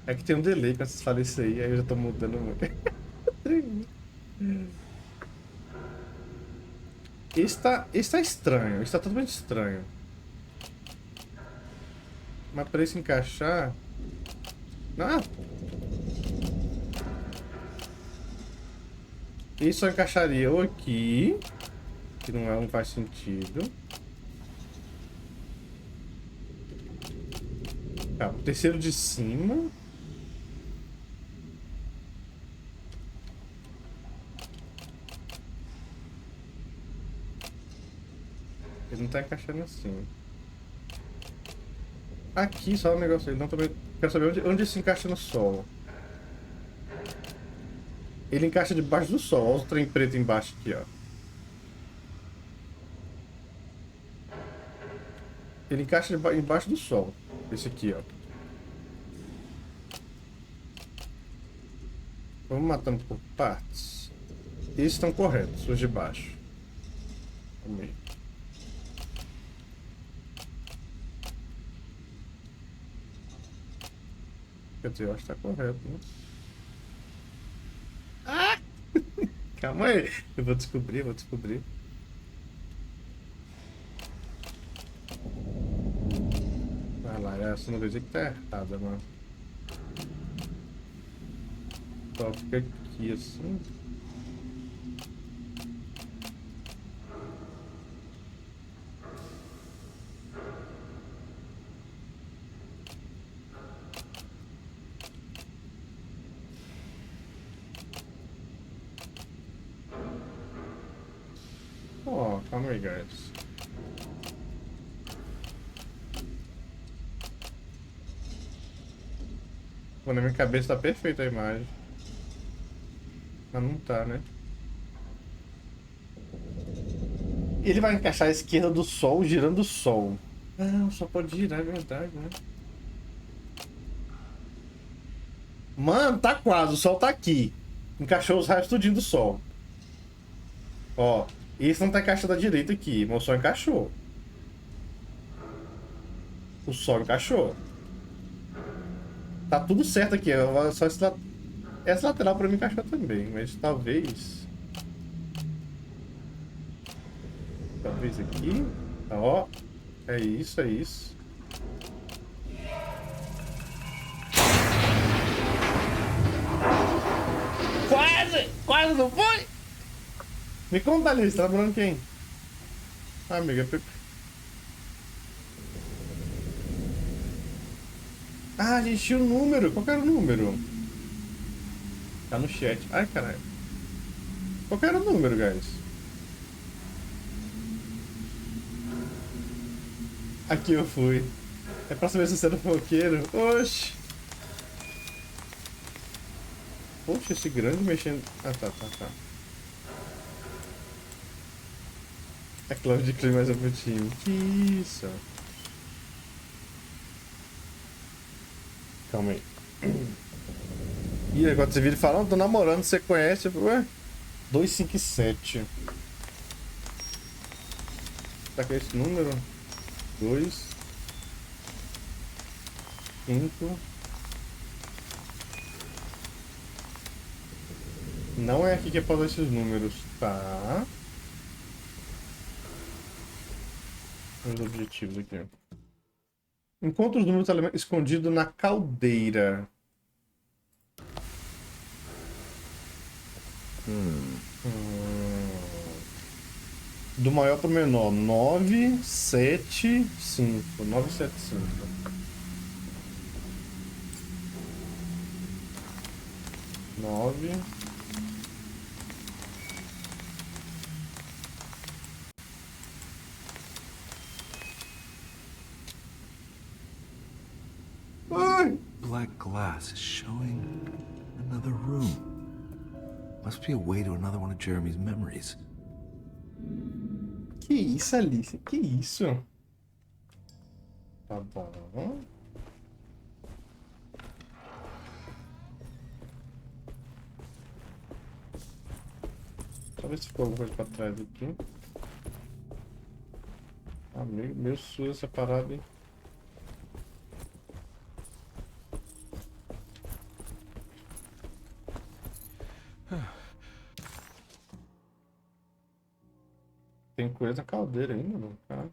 É que tem um delay quando vocês falam isso aí eu já tô mudando muito. Esse tá estranho, esse tá totalmente estranho. Mas pra isso encaixar... Ah! Isso só encaixaria ou aqui, que não faz sentido. Tá, o terceiro de cima. Ele não tá encaixando assim. Aqui só o negócio aí. Não, também quero saber onde se encaixa no sol. Ele encaixa debaixo do sol. Olha o trem preto embaixo aqui, ó. Ele encaixa embaixo do sol. Esse aqui, ó. Vamos matando por partes. Esses estão corretos, os de baixo. Vamos ver. Quer dizer, eu acho que tá correto, né? Ah! Calma aí. Eu vou descobrir, Vai lá, essa não vai dizer que tá errada, mano. Só fica aqui assim. Ó, calma aí, guys. Pô, na minha cabeça tá perfeita a imagem. Mas não tá, né? Ele vai encaixar a esquerda do sol, girando o sol. Não, só pode girar, é verdade, né? Mano, tá quase, o sol tá aqui. Encaixou os raios tudinho do sol. Ó, esse não tá encaixado à direita aqui, mas o sol encaixou. O sol encaixou. Tá tudo certo aqui, só essa lateral pra mim encaixou também, mas talvez... Talvez aqui. Ó, é isso, é isso. Quase não foi? Me conta ali, você tá namorando quem? Ah, amiga, Ah, a gente tinha o número. Qual que era o número? Tá no chat. Ai, caralho. Qual que era o número, guys? Aqui eu fui. É pra saber se você era fofoqueiro. Oxi. Poxa, esse grande mexendo... Ah, tá. É claro de clima mais pro time. Que isso? Calma aí. E agora você vira e fala, tô namorando, você conhece? Eu falei, ué? 257. Tá com esse número? 2 5. Não é aqui que é pra dar esses números, tá? Os objetivos aqui. Encontra os números alemães escondidos na caldeira. Do maior para o menor. 975. 975. Nove. Black glass is showing another room. Must be a way to another one of Jeremy's memories. Que isso, Alice? Que isso? Tá bom. Deixa eu ver se ficou alguma coisa pra trás aqui. Ah, meio suja essa parada, hein? Tem coisa na caldeira ainda, mano. Cara.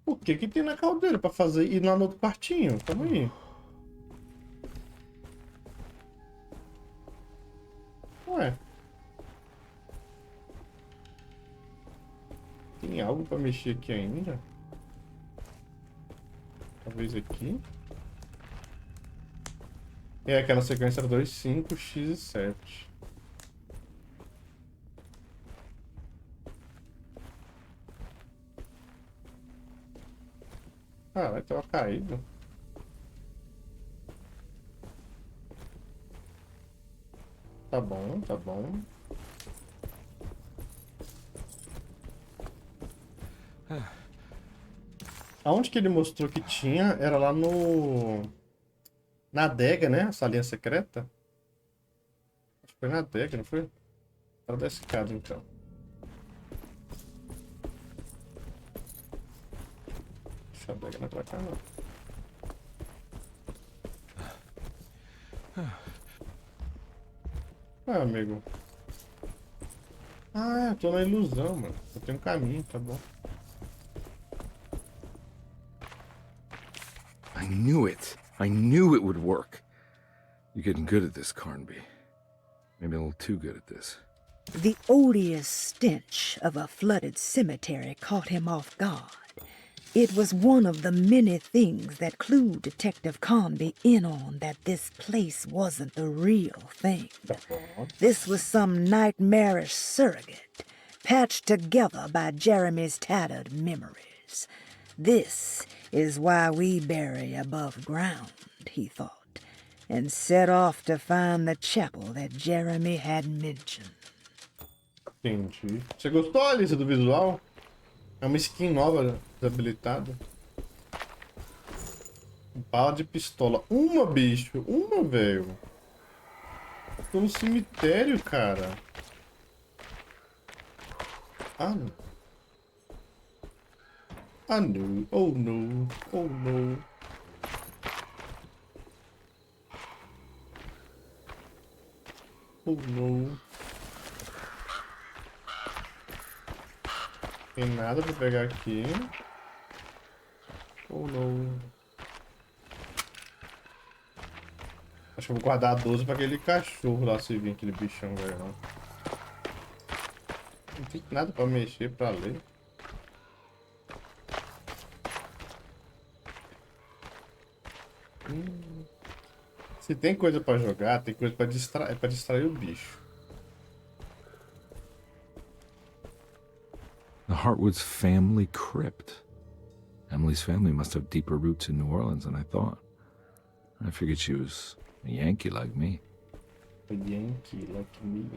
O que que tem na caldeira pra fazer? Ir lá no outro quartinho? Calma aí. Ué. Tem algo pra mexer aqui ainda? Talvez aqui. É, aquela sequência 2, 5, X e 7. Ah, vai ter uma caída. Tá bom, tá bom. Aonde que ele mostrou que tinha era lá no... Na adega, né? A salinha secreta. Acho que foi na adega, não foi? Era da escada, então. Deixa a adega não é pra cá, não. Ah, amigo. Ah, eu tô na ilusão, mano. Eu tenho um caminho, tá bom. I knew it. I knew it would work. You're getting good at this, Carnby. Maybe a little too good at this. The odious stench of a flooded cemetery caught him off guard. It was one of the many things that clued Detective Carnby in on that this place wasn't the real thing. This was some nightmarish surrogate, patched together by Jeremy's tattered memories. This is why we bury above ground, he thought, and set off to find the chapel that Jeremy had mentioned. Entendi. Você gostou, Alice, do visual? É uma skin nova desabilitada. Bala de pistola. Uma, bicho. Uma, velho. Tô no cemitério, cara. Ah, não. Ah, não. Oh, não. Oh, não. Oh, não. Tem nada pra pegar aqui. Oh, não. Acho que eu vou guardar a 12 pra aquele cachorro lá se vir, aquele bichão, velho. Não tem nada pra mexer, pra ler. Se tem coisa pra jogar, tem coisa pra distrair, pra distrair o bicho. The Hartwood's family crypt. Emily's family must have deeper roots in New Orleans than I thought. I figured she was a Yankee like me. A Yankee like me.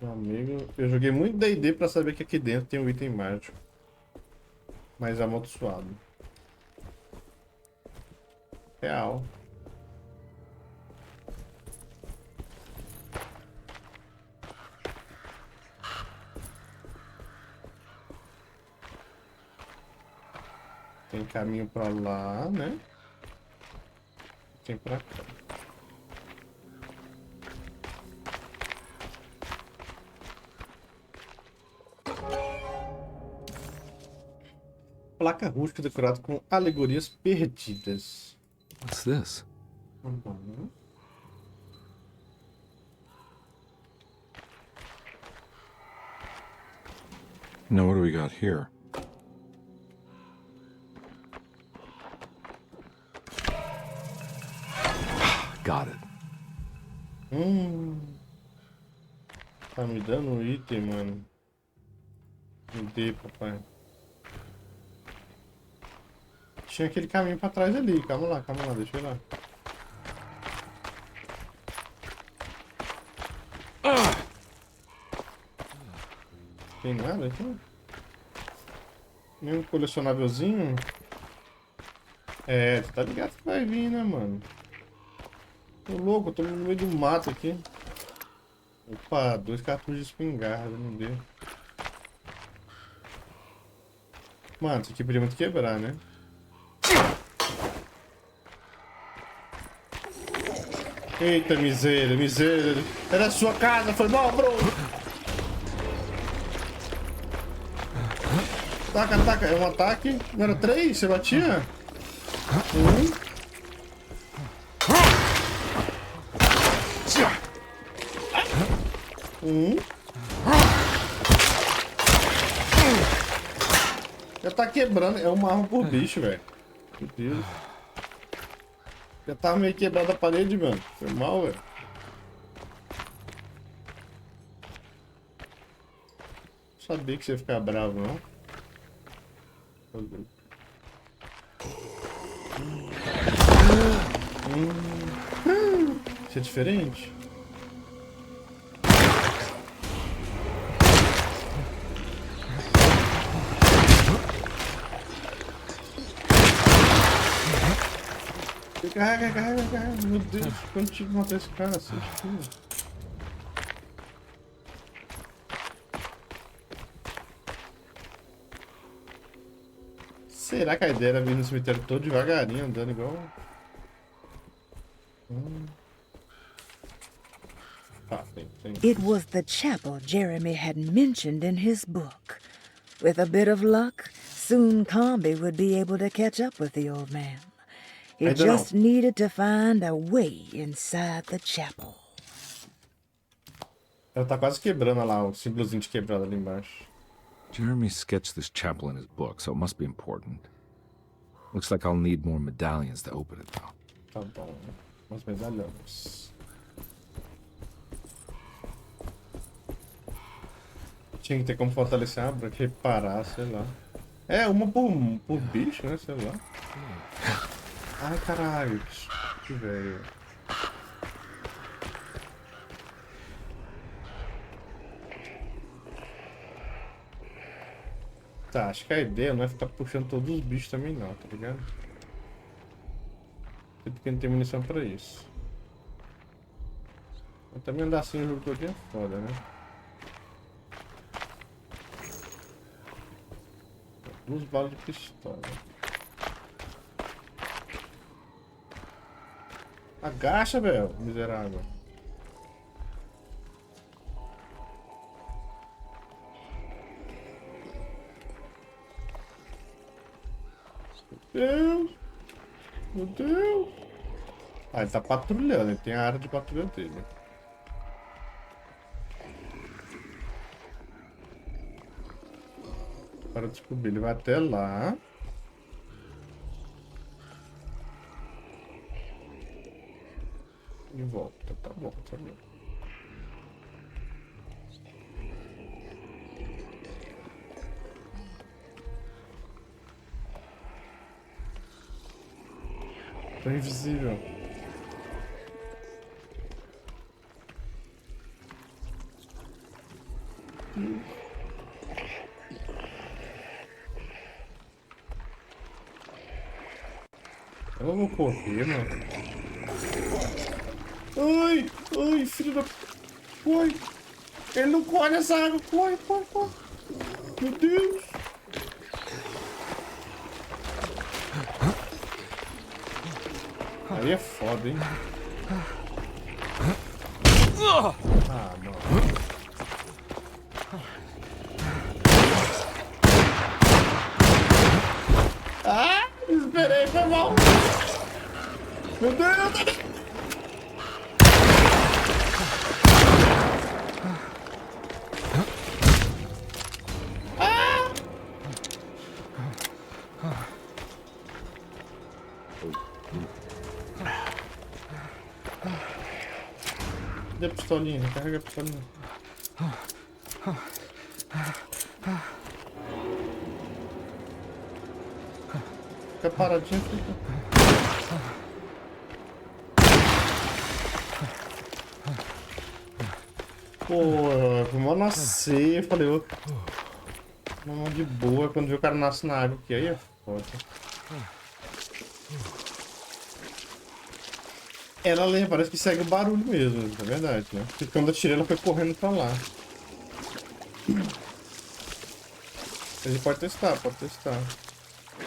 Meu amigo, eu joguei muito D&D pra saber que aqui dentro tem um item mágico. Mais amaldiçoado. Real. Tem caminho pra lá, né? Tem pra cá. Placa rústica decorada com alegorias perdidas. What's this? Now what do we got here? Got it. Tá me dando um item, mano. Me dê, papai. Tinha aquele caminho pra trás ali. Calma lá, deixa eu ir lá. Tem nada aqui? Nem um colecionávelzinho? É, tu tá ligado que vai vir, né, mano? Tô louco, eu tô no meio do mato aqui. Opa, 2 cartuchos de espingarda, não deu. Mano, isso aqui podia muito quebrar, né? Eita, miséria, miséria. Era a sua casa, foi mal, bro. Taca, taca. É um ataque. Não era 3? Você batia? 1. Já tá quebrando. É uma arma por bicho, velho. Meu Deus. Já tava meio quebrada a parede, mano. Foi mal, velho. Não sabia que você ia ficar bravo, não. Isso é diferente? Carrega, carrega, carrega. Meu Deus, quando tive que matar esse cara assim, será que a ideia era vir no cemitério todo devagarinho, andando igual... It was the chapel Jeremy had mentioned in his book. With a bit of luck, soon Comby would be able to catch up with the old man. He just needed to find a way inside the chapel. Ela tá quase quebrando lá, o símbolozinho de quebrada ali embaixo. Jeremy sketched this chapel in his book, so it must be important. Looks like I'll need more medallions to open it, though. Tá bom, umas medalhões. Tinha que ter como fortalecer a branca, reparar, sei lá. É, uma por bicho, né? Sei lá. Ai, caralho. Que velho. Tá, acho que a ideia não é ficar puxando todos os bichos também não, tá ligado? Porque não tem munição pra isso. Mas também andar assim no jogo todo é foda, né? Duas balas de pistola. Agacha, velho, miserável. Meu Deus. Meu Deus. Ah, ele tá patrulhando, ele tem a área de patrulha dele. Para descobrir, ele vai até lá. E volta, tá bom, tá bom. Tô invisível. Eu vou correr, mano. Ai, ai, filho da... Corre. Ele não corre nessa água. Corre, corre, corre. Meu Deus. Aí é foda, hein? Ah, mano. Ah, esperei, foi mal. Meu Deus. Cadê a pistolinha? Carrega a pistolinha. Fica paradinho, fica. Pô, foi mal nascer. Eu falei, ô. Não, de boa. Quando vê o cara nasce na água aqui, aí é foda. Ela lembra, parece que segue o barulho mesmo, é verdade, né? Porque quando eu tirei, ela foi correndo pra lá. A gente pode testar, pode testar.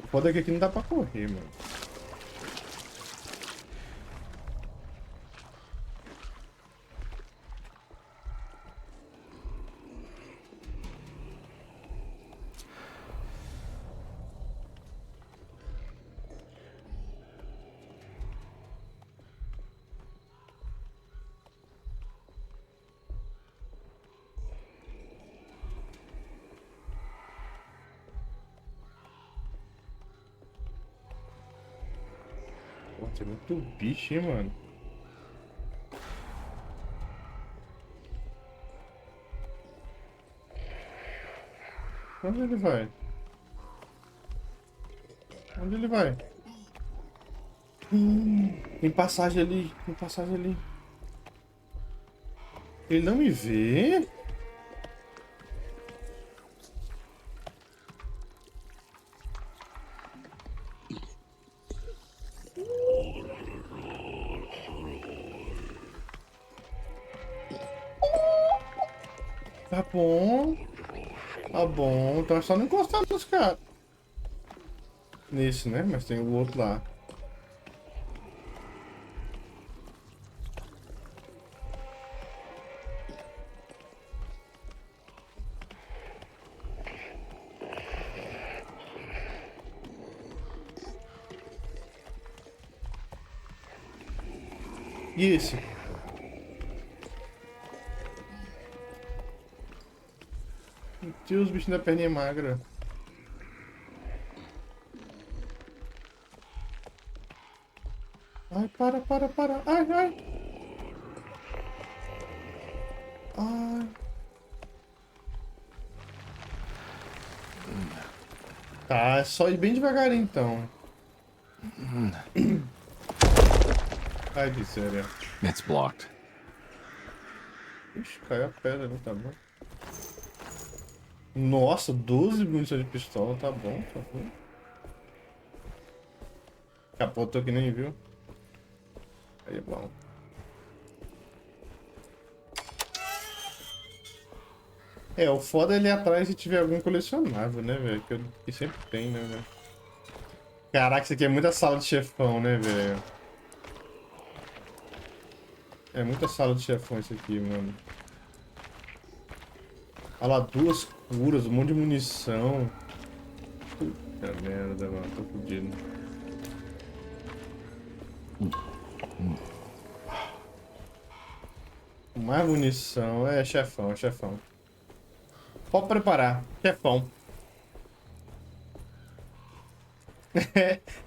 O foda é que aqui não dá pra correr, mano. Pô, tem muito bicho, hein, mano. Onde ele vai? Onde ele vai? Tem passagem ali, tem passagem ali. Ele não me vê? Tá bom. Tá bom. Então é só não encostar nos caras. Nesse, né? Mas tem o outro lá. E esse? Meu Deus, o bichinho da perninha magra. Ai, para. Ai, ai. Ai. Tá, é só ir bem devagarinho então. Ai, que sério. It's blocked. Ixi, caiu a pedra ali, tá bom. Nossa, 12 munições de pistola, tá bom, tá bom. Capotou que nem viu. Aí é bom. É, o foda é ele ir atrás se tiver algum colecionável, né, velho? Que sempre tem, né, velho? Caraca, isso aqui é muita sala de chefão, né, velho? É muita sala de chefão isso aqui, mano. Olha lá, 2 curas, um monte de munição. Puta merda, mano, tô fudido. Mais munição, é chefão, é chefão. Pode preparar, chefão.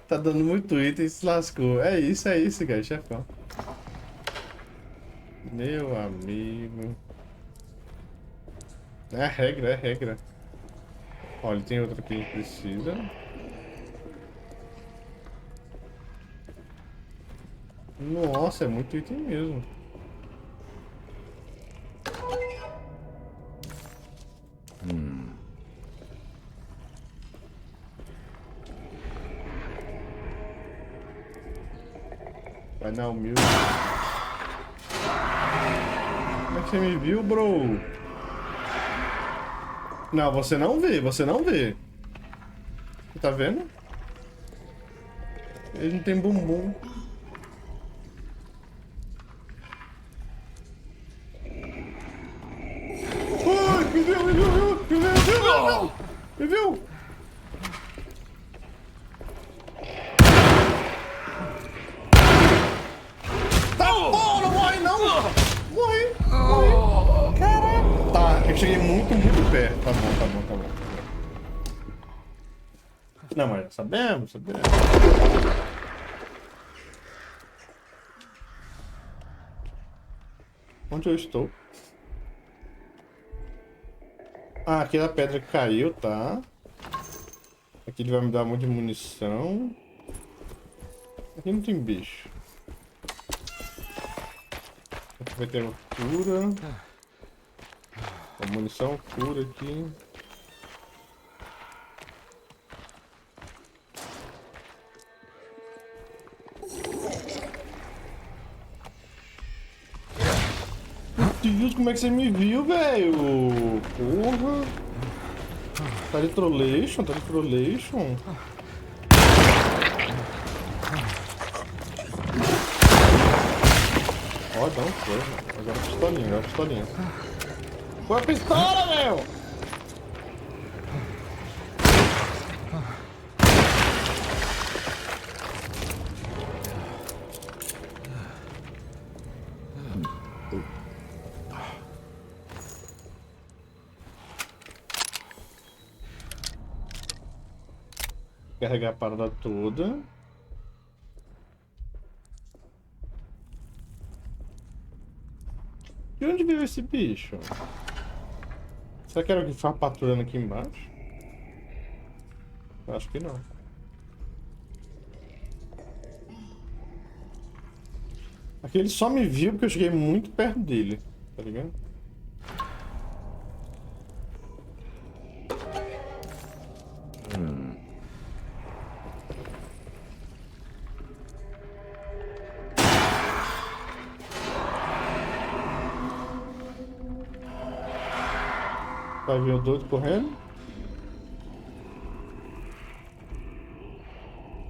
Tá dando muito item, se lascou. É isso, cara, chefão. Meu amigo. É regra, é regra. Olha, tem outra que a gente precisa. Nossa, é muito item mesmo. Vai na humilde. Como é que você me viu, bro? Não, você não vê, você não vê. Você tá vendo? Ele não tem bumbum. Ai, me viu! Me viu! Tá bom, não morre não! Morri! Caraca! Tá, eu cheguei muito perto. Tá bom. Não, mas sabemos. Onde eu estou? Ah, aqui é a pedra que caiu, tá? Aqui ele vai me dar um monte de munição. Aqui não tem bicho. Aqui vai ter uma cura. A munição cura aqui. Meu Deus, como é que você me viu, velho? Porra. Tá de trollation, tá de trollation. Ó, não foi. Agora pistolinha, agora pistolinha. Foi a pistola, meu! Carregar a parada toda. De onde veio esse bicho? Será que era o que faz patrulhando aqui embaixo? Acho que não. Aqui ele só me viu porque eu cheguei muito perto dele, tá ligado? Vai vir o doido correndo?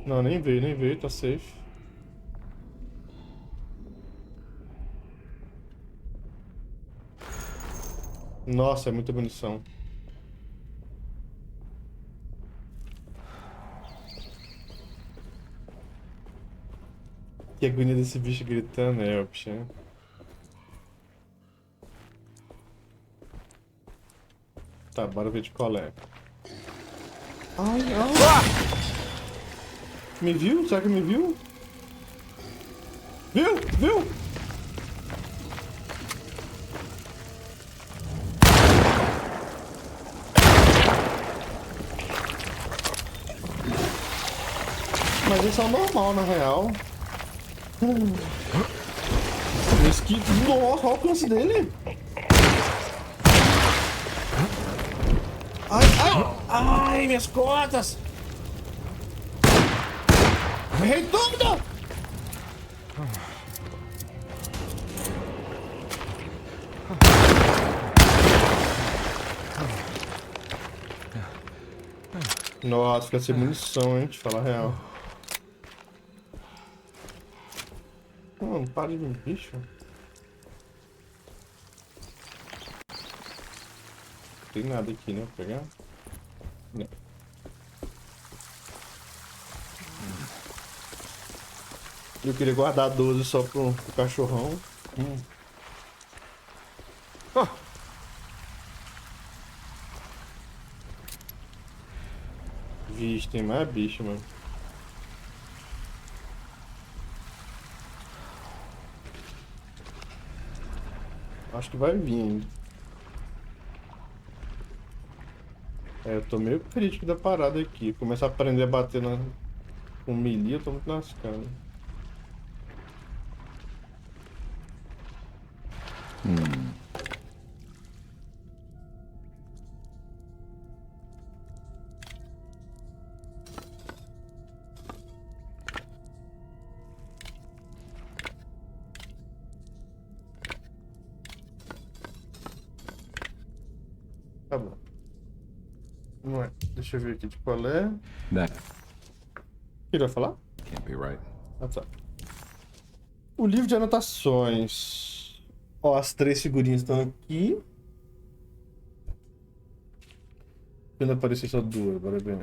Não, nem veio, tá safe. Nossa, é muita munição. Que agonia desse bicho gritando, é, opção. Tá, bora ver de qual é. Ai, ai! Me viu? Será que me viu? Viu? Viu? Mas isso é normal, na real. Esse que... Nossa, olha o alcance dele! Ai, ai! Ai, minhas costas! Errei tudo! Nossa, fica sem munição, hein? Te falar a real. Não para de vir, bicho. Não tem nada aqui, né? Vou pegar? Não. Eu queria guardar 12 só pro cachorrão. Ah. Vixe, tem mais bicho, mano. Acho que vai vir ainda. É, eu tô meio crítico da parada aqui. Começar a aprender a bater com melee, eu tô muito lascado. Tá bom. Não é. Deixa eu ver aqui de qual é. That Ele vai falar? can't be right. Ah, tá. O livro de anotações. Ó, as 3 figurinhas estão aqui. Quando aparecer só 2, bora ver.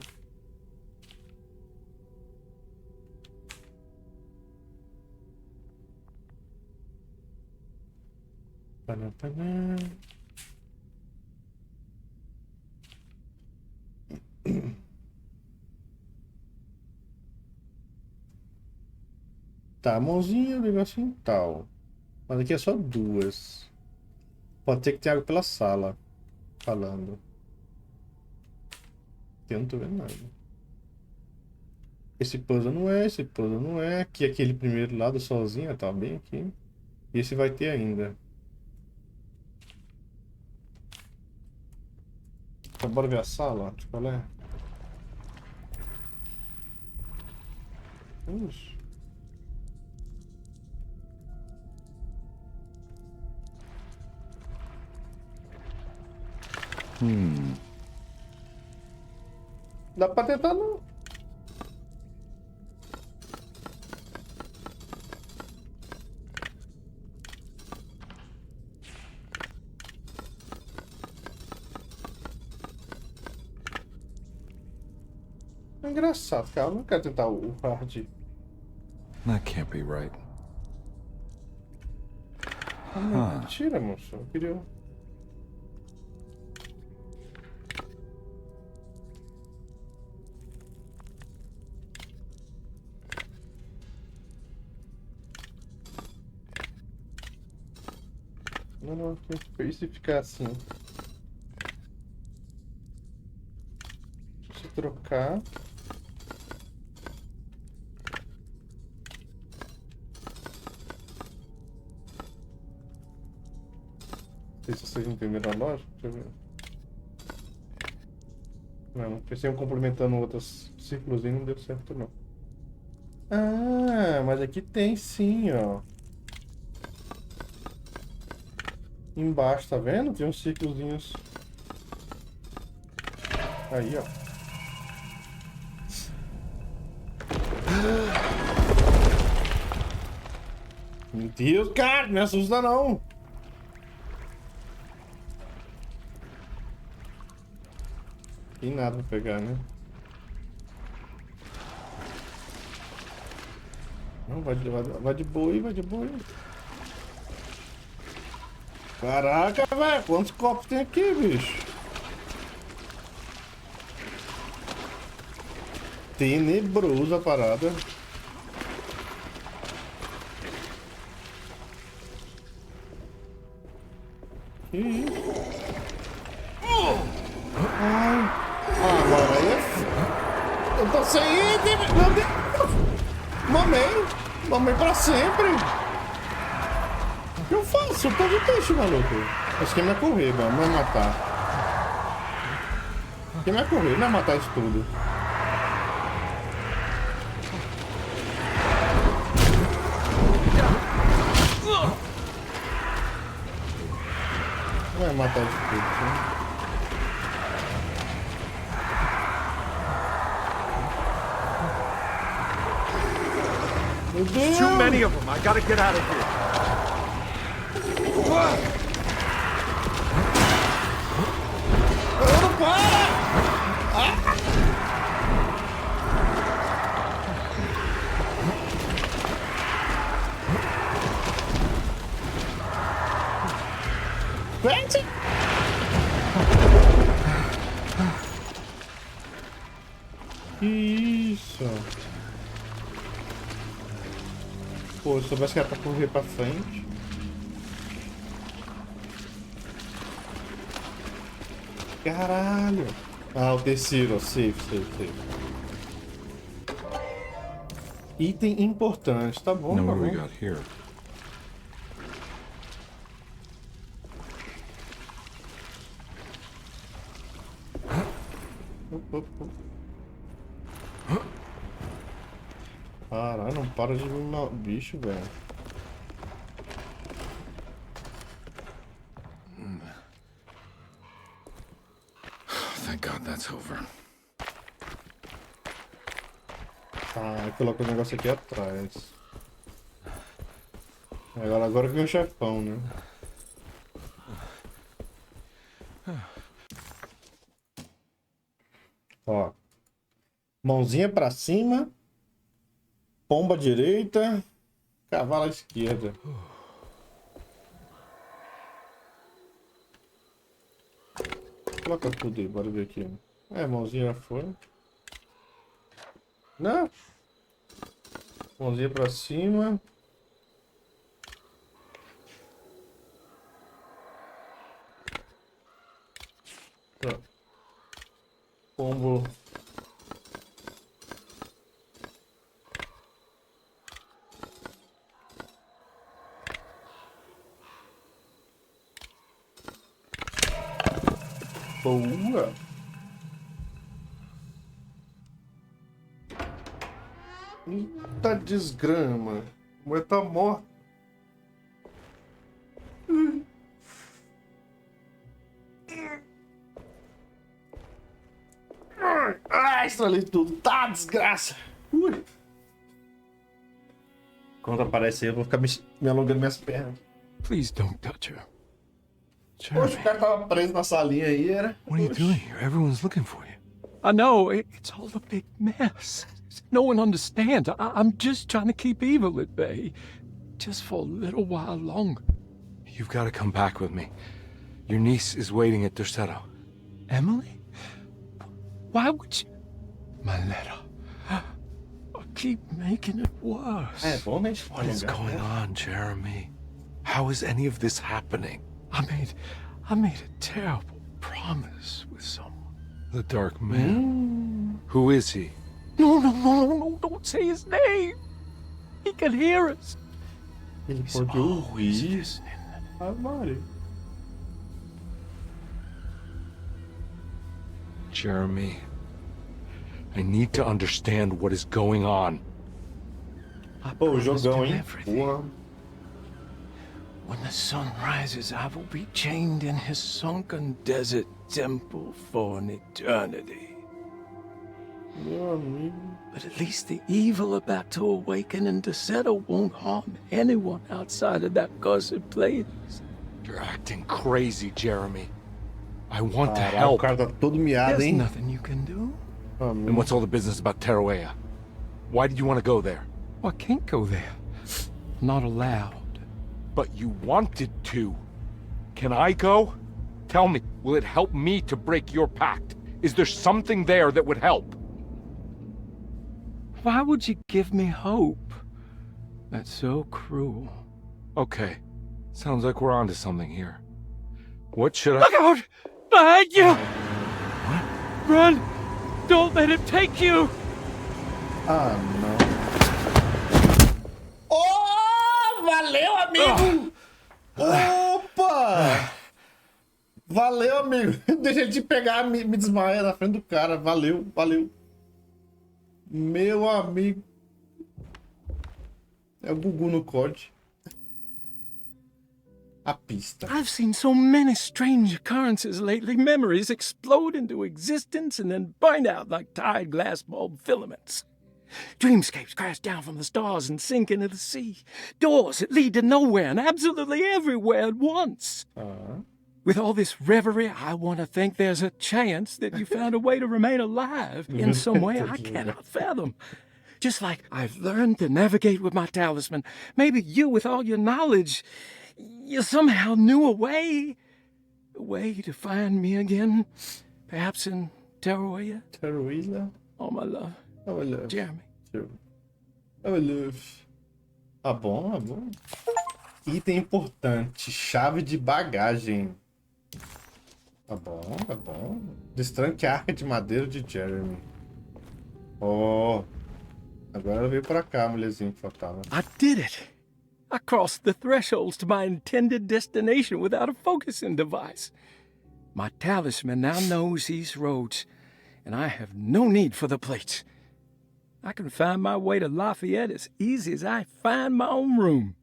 Panã, panã. Tá, a mãozinha, o negocinho tal. Mas aqui é só 2. Pode ter que ter algo pela sala. Falando. Aqui eu não tô vendo nada. Esse puzzle não é, esse puzzle não é. Aqui aquele primeiro lado sozinho, tá bem aqui. E esse vai ter ainda. Bora ver a sala. De qual é? Ixi. Dá pra tentar não. É engraçado, cara. Eu não quero tentar o hard. That can't be right. Mentira, moço. Eu queria. Não, e se ficar assim? Deixa eu trocar. Não sei se vocês entenderam a lógica. Deixa eu ver. Não, pensei em complementando outros círculos e não deu certo não. Ah, mas aqui tem sim, ó. Embaixo, tá vendo? Tem uns círculozinhos. Aí, ó. Meu Deus, cara, não me assusta não. Tem nada pra pegar, né? Não, vai de boa aí, vai de boa aí. Caraca, velho, quantos copos tem aqui, bicho? Tenebrosa a parada. Que isso? Ai. Agora aí é... Eu tô sem item, meu Deus. Mamei pra sempre. O que eu faço? Eu tô de peixe, maluco. Acho que ele vai correr, mano. Não vai matar. Quem vai correr? Não vai matar isso tudo. Não vai matar isso tudo, né? There's too many of them. I gotta get out of here. Isso. Pô, se soubesse que era pra correr pra frente. Caralho. Ah, o terceiro, safe. Item importante, tá bom, Now tá what do we bom. got here? Caralho, não para de vir mal bicho, velho. Thank God that's over. Tá, coloca o negócio aqui atrás. Agora que vem o chefão, né? Ó. Mãozinha pra cima. Pomba à direita. Cavalo à esquerda. Coloca tudo aí, bora ver aqui. É, mãozinha já foi. Não. Mãozinha pra cima. Pronto. Pombo. Boa. Eita desgrama. A mulher tá morta. Ai, estralei tudo. Tá, desgraça. Ui. Quando aparece aí, eu vou ficar me alongando minhas pernas. Please don't touch her. Poxa, o cara tava preso na salinha aí, era. What are you doing here? Everyone's looking for you. I know, it's all a big mess. No one understands. I'm just trying to keep evil at bay. Just for a little while longer. You've got to come back with me. Your niece is waiting at Derceto. Emily? Why would you... My letter. I keep making it worse. What is going on, Jeremy? How is any of this happening? I made a terrible promise with someone. The Dark Man? Who is he? No, don't say his name. He can hear us. He's always listening. Jeremy, I need to understand what is going on. Pô, jogão, hein? Porra. When the sun rises, I will be chained in his sunken desert temple for an eternity. But at least the evil about to awaken in Derceto won't harm anyone outside of that cursed place. You're acting crazy, Jeremy. I want to help. O cara tá todo miado, There's hein? nothing you can do. And what's all the business about Teruea? Why did you want to go there? I can't go there. I'm not allowed. But you wanted to. Can I go? Tell me, will it help me to break your pact? Is there something there that would help? Why would you give me hope? That's so cruel. Okay. Sounds like we're onto something here. What should I... Look out! Behind you! What? Run! Don't let him take you! Ah, não. Oh, valeu, amigo! Opa! Valeu, amigo. Deixa ele te pegar, me desmaiar na frente do cara. Valeu. Meu amigo. É o Gugu no COD. A pista. I've seen so many strange occurrences lately. Memories explode into existence and then burn out like tired glass bulb filaments. Dreamscapes crash down from the stars and sink into the sea. Doors that lead to nowhere and absolutely everywhere at once. With all this reverie, I want to think there's a chance that you found a way to remain alive in some way I cannot fathom. Just like I've learned to navigate with my talisman. Maybe you, with all your knowledge, you somehow knew a way to find me again. Perhaps in Teruea? Teruea? Oh, my love. Oh, my love. Jeremy. Oh, my love. Tá bom. Item importante. Chave de bagagem. Tá bom. Destranque a arca de madeira de Jeremy. Oh. Agora ela veio pra cá, mulherzinha que faltava. I did it. I crossed the thresholds to my intended destination without a focusing device. My talisman now knows these roads, and I have no need for the plates. I can find my way to Lafayette as easy as I find my own room.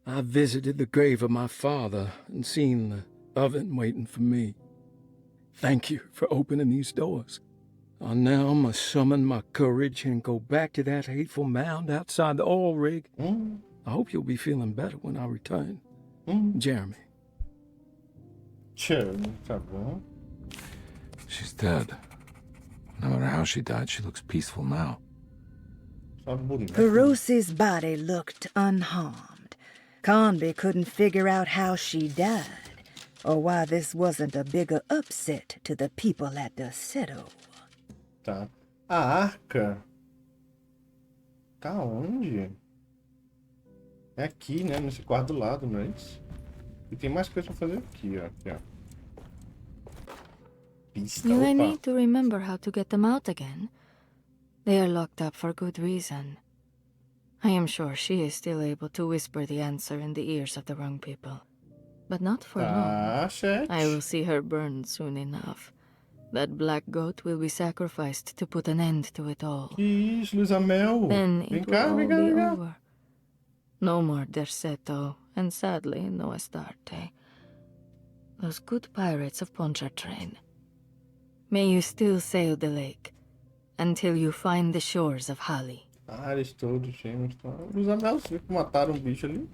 I visited the grave of my father and seen the oven waiting for me. Thank you for opening these doors. I now must summon my courage and go back to that hateful mound outside the oil rig. I hope you'll be feeling better when I return. Jeremy. Jeremy, tá bom. She's dead. No matter how she died, she looks peaceful now. Perosi's body looked unharmed. Conby couldn't figure out how she died, or why this wasn't a bigger upset to the people at Derceto. Tá. A arca. Tá onde? É aqui, né? Nesse quarto do lado, não é isso? E tem mais coisa pra fazer aqui, ó. Aqui, ó. Pista, You may opa. need to remember how to get them out again. They are locked up for good reason. I am sure she is still able to whisper the answer in the ears of the wrong people. But not for long. Chat. I will see her burned soon enough. That black goat will be sacrificed to put an end to it all. Isso, Luísa Mel. Then Vem it cá, will vem all cá, be vem cá. over. No more Derceto, and sadly, no Astarte. Those good pirates of Pontchartrain. May you still sail the lake until you find the shores of Hali. Ah, eles todos gêmeos. Luísa Mel, você viu que mataram um bicho ali?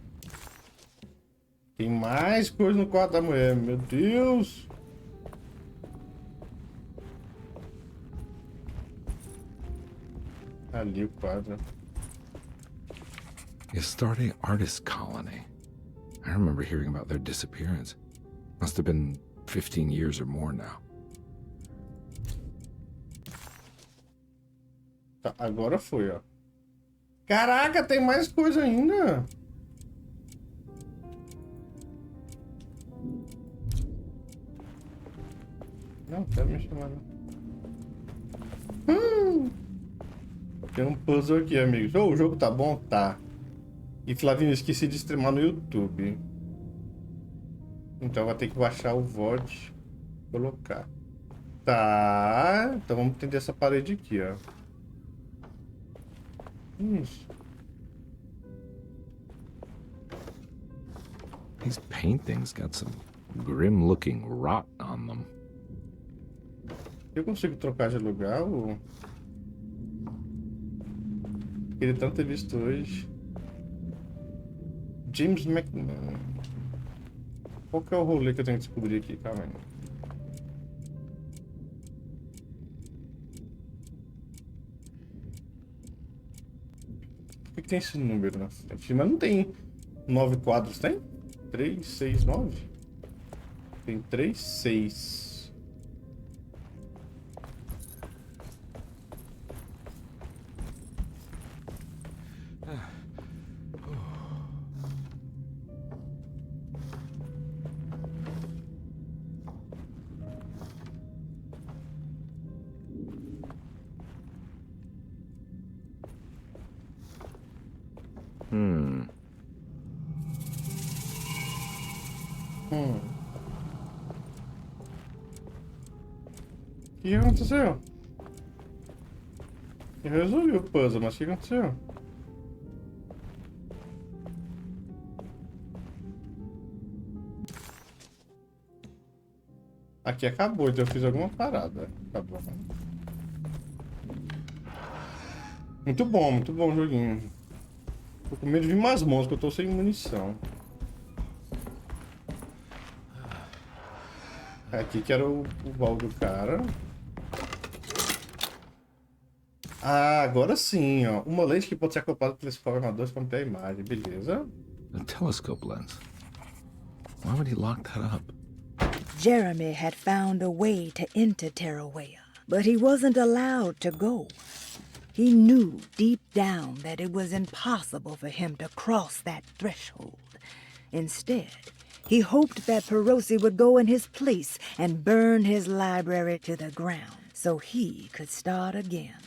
Tem mais coisa no quarto da mulher, meu Deus. Ali o quadro. Astarte Artist Colony. I remember hearing about their disappearance. Must have been 15 years or more now. Tá, agora foi, ó. Caraca, tem mais coisa ainda. Não, quero me chamar. Tem um puzzle aqui, amigos. Oh, o jogo tá bom? Tá. E Flavinho, eu esqueci de streamar no YouTube. Então vai ter que baixar o VOD e colocar. Tá. Então vamos entender essa parede aqui, ó. Isso. These paintings got some grim-looking rot on them. Eu consigo trocar de lugar ou... Queria tanto ter visto hoje. James McNamara. Qual que é o rolê que eu tenho que descobrir aqui? Calma aí. Por que tem esse número na frente? Mas não tem 9 quadros, tem? 3, 6, 9? Tem 3, 6. O que aconteceu? Eu resolvi o puzzle, mas o que aconteceu? Aqui acabou, então eu fiz alguma parada. Acabou. Muito bom o joguinho. Tô com medo de vir mais mãos, que eu tô sem munição. Aqui que era o baú do cara. Ah, agora sim, ó. Uma lente que pode ser acoplada pelo armador para manter a imagem, beleza. A telescope lens. Why would he lock that up? Jeremy had found a way to enter Terrawea, but he wasn't allowed to go. He knew deep down that it was impossible for him to cross that threshold. Instead, he hoped that Perosi would go in his place and burn his library to the ground so he could start again.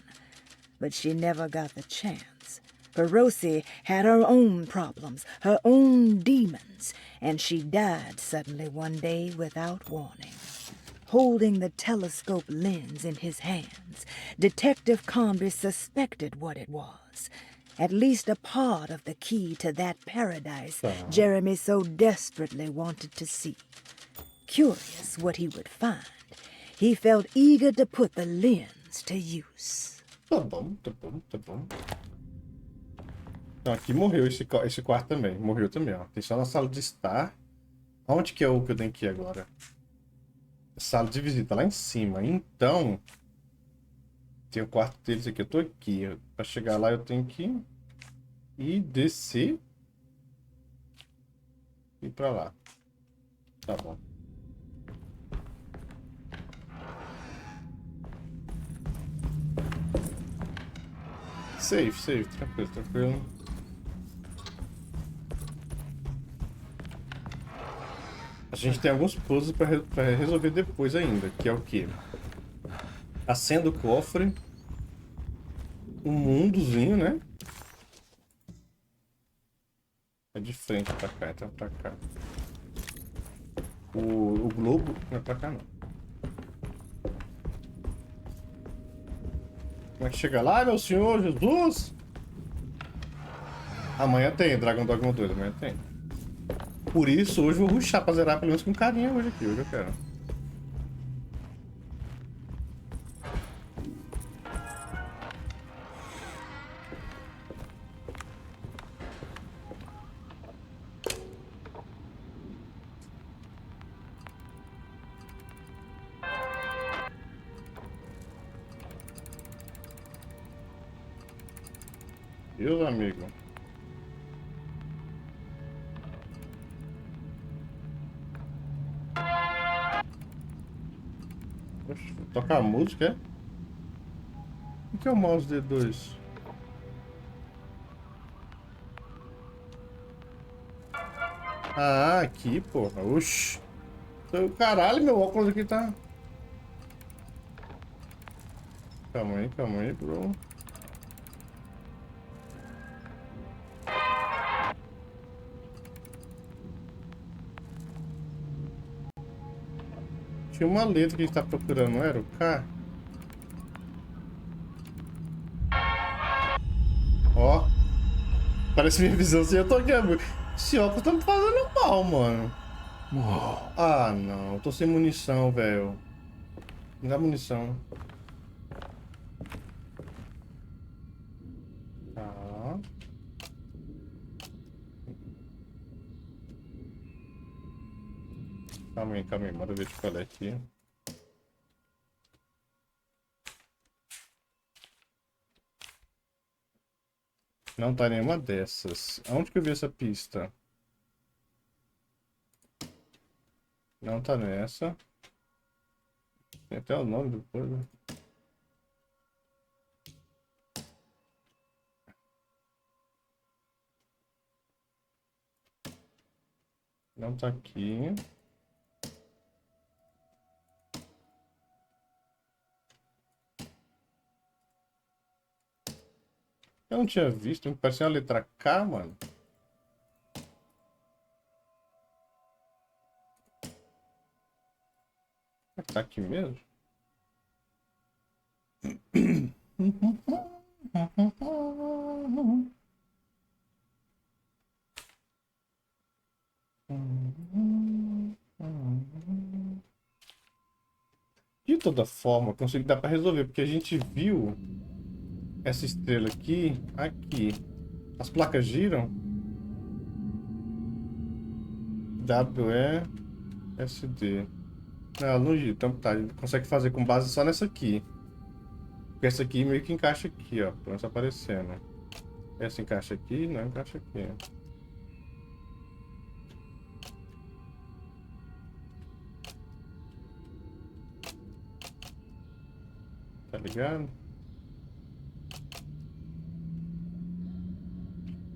But she never got the chance. Perosi had her own problems, her own demons, and she died suddenly one day without warning. Holding the telescope lens in his hands, Detective Comby suspected what it was. At least a part of the key to that paradise Jeremy so desperately wanted to see. Curious what he would find, he felt eager to put the lens to use. Tá bom. Então aqui morreu esse quarto também. Morreu também, ó. Tem só na sala de estar. Onde que é o que eu tenho que ir agora? Sala de visita, lá em cima. Então... Tem o quarto deles aqui. Eu tô aqui. Pra chegar lá eu tenho que ir, descer. E ir pra lá. Tá bom. Safe. Tranquilo. A gente tem alguns puzzles pra resolver depois ainda. Que é o quê? Acenda o cofre. Um mundozinho, né? É de frente pra cá, então pra cá. O globo não é pra cá, não. Como é que chega lá, meu senhor Jesus? Amanhã tem, Dragon Dogma 2, amanhã tem. Por isso, hoje eu vou rushar pra zerar pelo menos com carinha hoje aqui, hoje eu quero. Deus, amigo. Oxe, tocar música, é? O que é o mouse D2? Ah, aqui, porra. Oxi. Caralho, meu óculos aqui tá... Calma aí, bro. Tinha uma letra que a gente tá procurando, não era o K? Ó. Parece minha visão assim, eu tô aqui. Esse óculos tá me fazendo mal, mano. Whoa. Ah, não. Eu tô sem munição, velho. Me dá munição. Tá. Calma aí. Manda eu ver de qual é aqui. Não tá nenhuma dessas. Aonde que eu vi essa pista? Não tá nessa. Tem até o nome do coisa. Não tá aqui. Eu não tinha visto, parecia uma letra K, mano. Tá aqui mesmo? De toda forma, consegui dar pra resolver, porque a gente viu essa estrela aqui. As placas giram. WESD. Não, não gira. Então tá, a gente consegue fazer com base só nessa aqui. Porque essa aqui meio que encaixa aqui, ó. Pelo menos aparecendo. Essa encaixa aqui, não encaixa aqui. Tá ligado?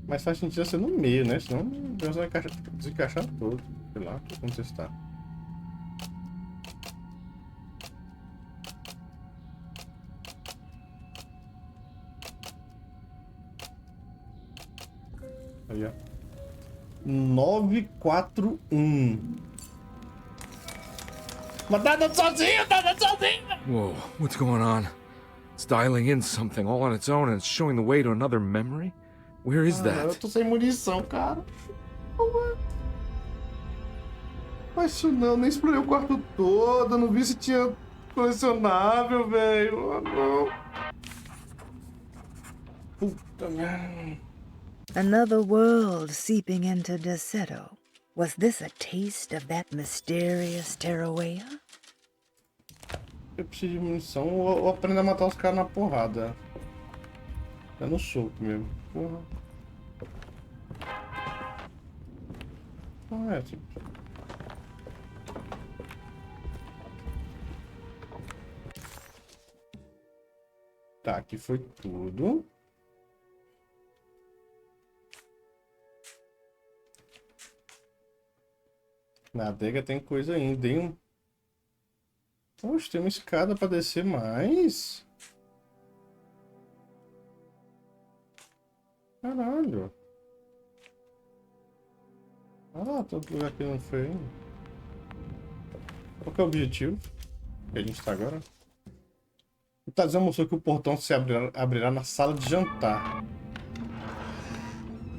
Mas faz sentido ser no meio, né? Senão o Deus vai desencaixar todo. Sei lá, como você está. Aí, ó. 941. Mas tá andando sozinho, Whoa, what's going on? It's dialing in something all on its own and it's showing the way to another memory? Where is that? Eu tô sem munição, cara. Mas isso não, nem explorei o quarto todo, não vi se tinha colecionável, velho. Ah, não. Puta merda. Another world seeping into Desetto. Was this a taste of that mysterious Terrawea? Eu preciso de munição ou aprender a matar os caras na porrada. É no soco mesmo. Porra. Ah, é tipo... Tá, aqui foi tudo. Na adega tem coisa ainda, hein? Poxa, tem uma escada pra descer mais. Caralho. Ah, todo lugar que não foi ainda. Qual que é o objetivo que a gente tá agora? O Tarzan mostrou que o portão se abrirá na sala de jantar.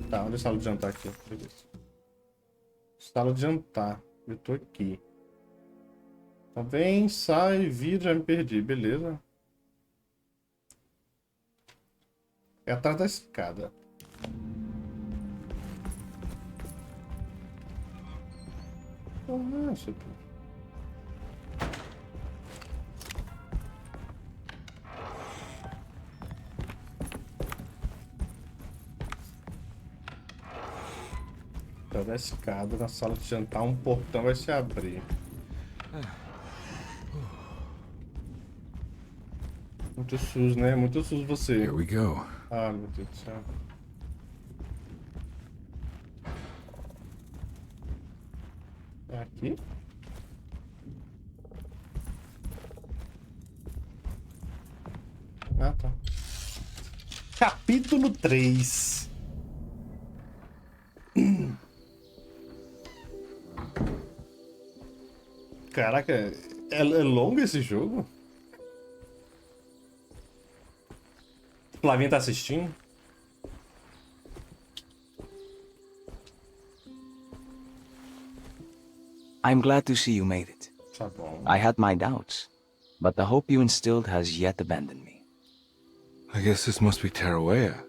Tá, onde é a sala de jantar aqui? Beleza. Sala de jantar. Eu tô aqui. Tá bem, sai, vira, já me perdi. Beleza. É atrás da escada. Nossa, da escada, na sala de jantar, um portão vai se abrir. Muito SUS, né? Muito SUS você. Here we go. Ah, meu Deus do céu. É aqui? Ah, tá. Capítulo 3. Caraca, é longo esse jogo? Flavinha tá assistindo? I'm glad to see you made it. Tá bom. I had my doubts, but the hope you instilled has yet abandoned me. I guess this must be Tarawea.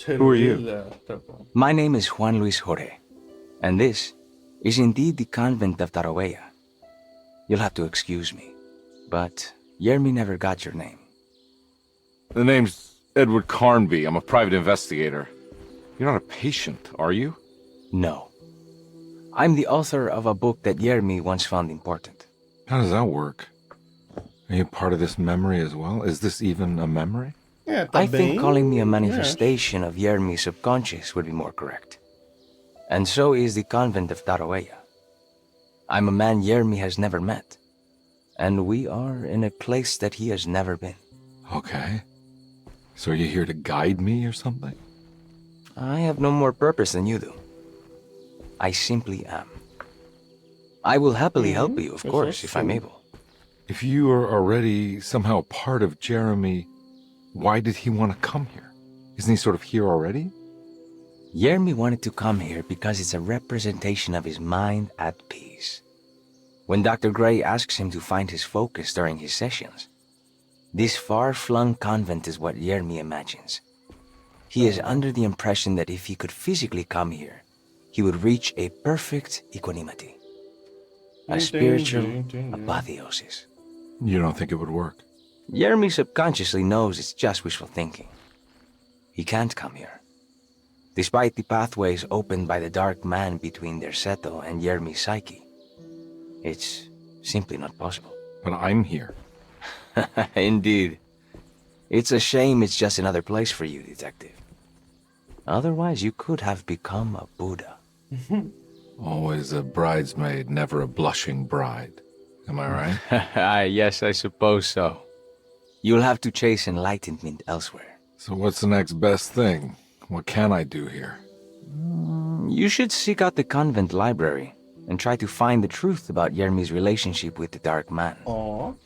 Who are you? Tá bom. My name is Juan Luis Jorge, and this is indeed the convent of Tarawea. You'll have to excuse me, but Yermi never got your name. The name's Edward Carnby. I'm a private investigator. You're not a patient, are you? No. I'm the author of a book that Yermi once found important. How does that work? Are you part of this memory as well? Is this even a memory? Yeah, tá I think bem. calling me a manifestation of Yermi's subconscious would be more correct. And so is the convent of Tarawea. I'm a man Yermi has never met, and we are in a place that he has never been. Okay. So are you here to guide me or something? I have no more purpose than you do. I simply am. I will happily help you, of course, if I'm able. If you are already somehow part of Jeremy, why did he want to come here? Isn't he sort of here already? Yermi wanted to come here because it's a representation of his mind at peace. When Dr. Gray asks him to find his focus during his sessions, this far-flung convent is what Yermi imagines. He is under the impression that if he could physically come here, he would reach a perfect equanimity. A spiritual apotheosis. You don't think it would work? Yermi subconsciously knows it's just wishful thinking. He can't come here. Despite the pathways opened by the dark man between Derceto and Yermi's psyche, it's simply not possible. But I'm here. Indeed. It's a shame it's just another place for you, Detective. Otherwise, you could have become a Buddha. Always a bridesmaid, never a blushing bride. Am I right? Yes, I suppose so. You'll have to chase enlightenment elsewhere. So what's the next best thing? What can I do here? You should seek out the convent library and try to find the truth about Yermi's relationship with the Dark Man. Aww.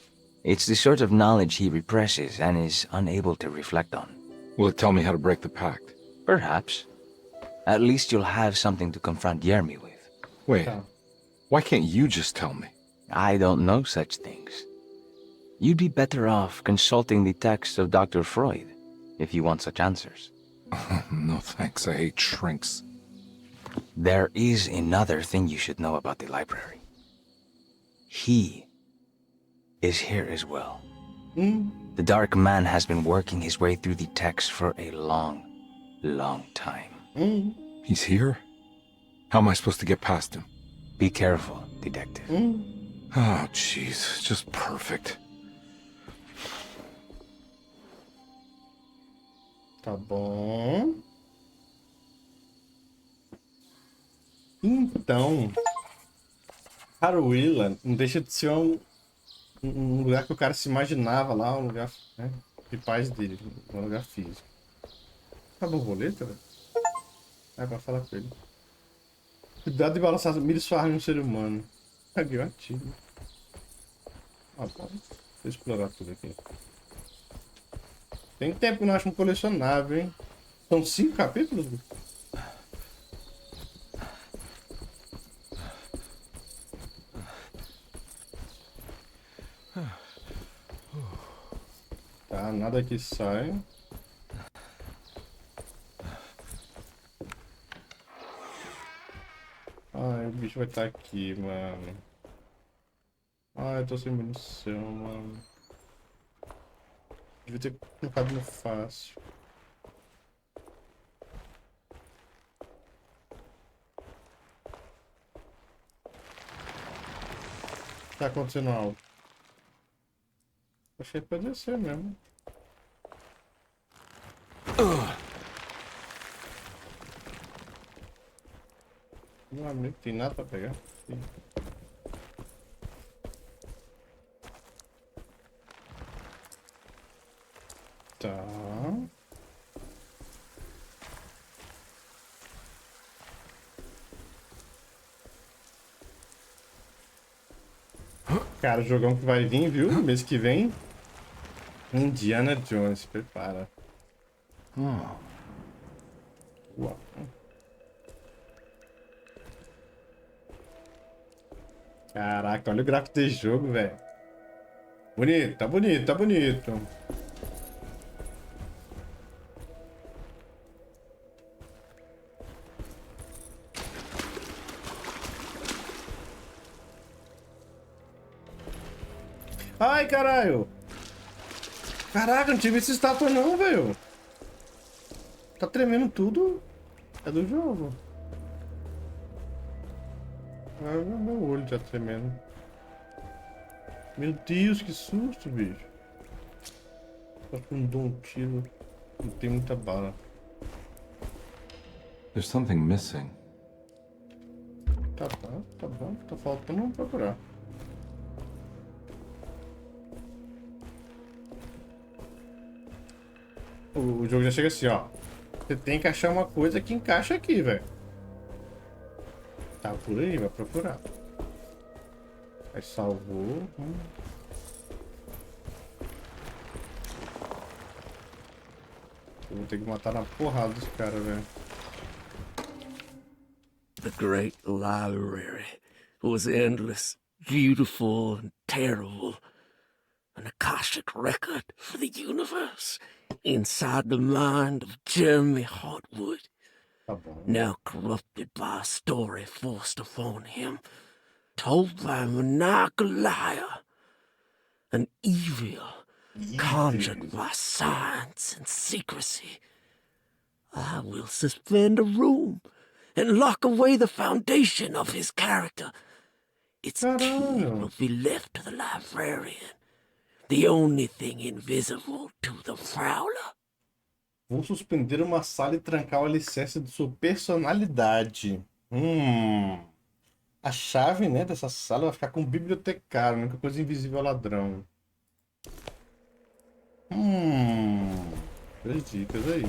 It's the sort of knowledge he represses and is unable to reflect on. Will it tell me how to break the pact? Perhaps. At least you'll have something to confront Yermi with. Wait, why can't you just tell me? I don't know such things. You'd be better off consulting the text of Dr. Freud if you want such answers. No thanks, I hate shrinks. There is another thing you should know about the library. He is here as well. The Dark Man has been working his way through the text for a long, long time. He's here? How am I supposed to get past him? Be careful, Detective. Oh, jeez, just perfect. Tá bom. Então, Haruila não deixa de ser um lugar que o cara se imaginava lá, um lugar, né, de paz dele, um lugar físico. Tá borboleta, velho? É pra falar com ele. Cuidado de balançar milho suave no ser humano. Peguei um ativo. Ah, bom. eu explorar tudo aqui. Tem tempo que eu não acho um colecionável, hein? São 5 capítulos? Tá, nada aqui sai. Ai, o bicho vai estar aqui, mano. Ai, eu tô sem munição, mano. Devia ter colocado no fácil. Tá acontecendo algo. Achei que podia ser mesmo. Meu amigo, tem nada pra pegar. Sim. Tá. Cara, o jogão que vai vir, viu? Mês que vem. Indiana Jones, prepara. Uau. Caraca, olha o gráfico desse jogo, velho. Bonito, tá bonito, tá bonito. Ai, caralho. Caraca, não tive essa estátua não, velho. Tá tremendo tudo. É do jogo. Ah, meu olho já tremendo. Meu Deus, que susto, bicho. Acho que não dou um tiro. Não tem muita bala. There's something missing. Tá bom, tá bom. Tá faltando procurar. O jogo já chega assim, ó. Você tem que achar uma coisa que encaixa aqui, velho. Tá por aí, vai procurar. Aí salvou. Eu vou ter que matar na porrada dos caras, velho. The great library was endless, beautiful, and terrible. An Akashic record for the universe inside the mind of Jeremy Hartwood. Now corrupted by a story forced upon him, told by a maniacal liar, an evil conjured by science and secrecy. I will suspend a room and lock away the foundation of his character. Its key will be left to the librarian, the only thing invisible to the prowler. Vou suspender uma sala e trancar o alicerce de sua personalidade. A chave, né, dessa sala vai ficar com o bibliotecário, a única coisa invisível ao ladrão. Três dicas aí.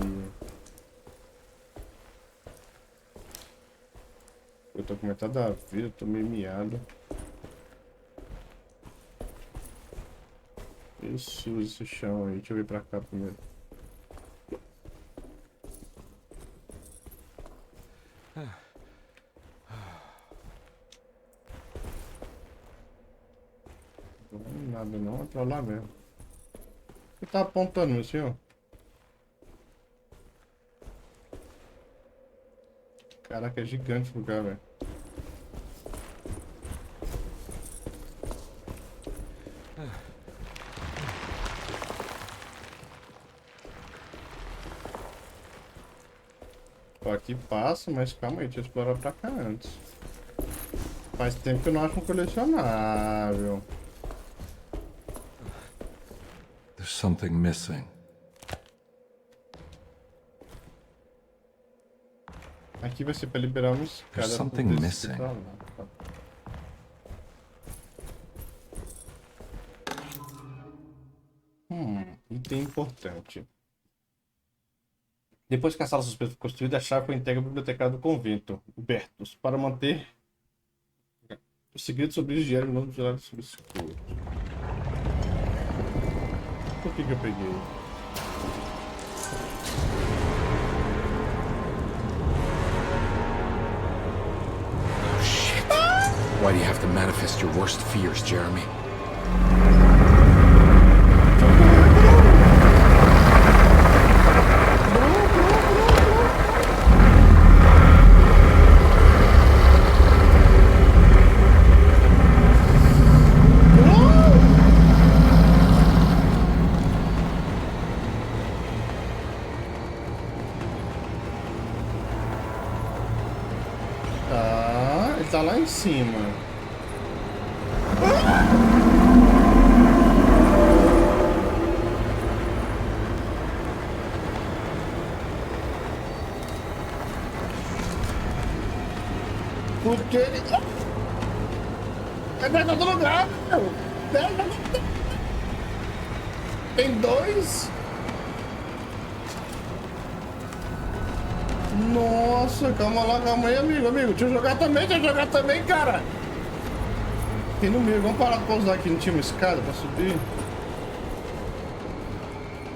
Eu tô com metade da vida, eu tô meio miado. Isso, esse chão aí. Deixa eu vir pra cá primeiro. Não, nada não, é pra lá mesmo. O que tá apontando, meu senhor? Caraca, é gigante o lugar, velho. Ó, aqui passa, mas calma aí, deixa eu explorar pra cá antes. Faz tempo que eu não acho um colecionável. There's something missing. Aqui vai ser pra liberar uma escada. There's something missing. Item importante. Depois que a sala suspeita foi construída, a chave foi entregue ao bibliotecário do convento, Bertus, para manter o segredo sobre o higiene no vigilado sobre escuro. que eu peguei? Oh, shit. Why do you have to manifest your worst fears, Jeremy? Tá lá em cima. Porque ele... É dentro do lugar, meu. Tem dois. Nossa, calma aí, amigo. Deixa eu jogar também, cara. Tem no meio, vamos parar de pousar aqui. Não tinha uma escada pra subir?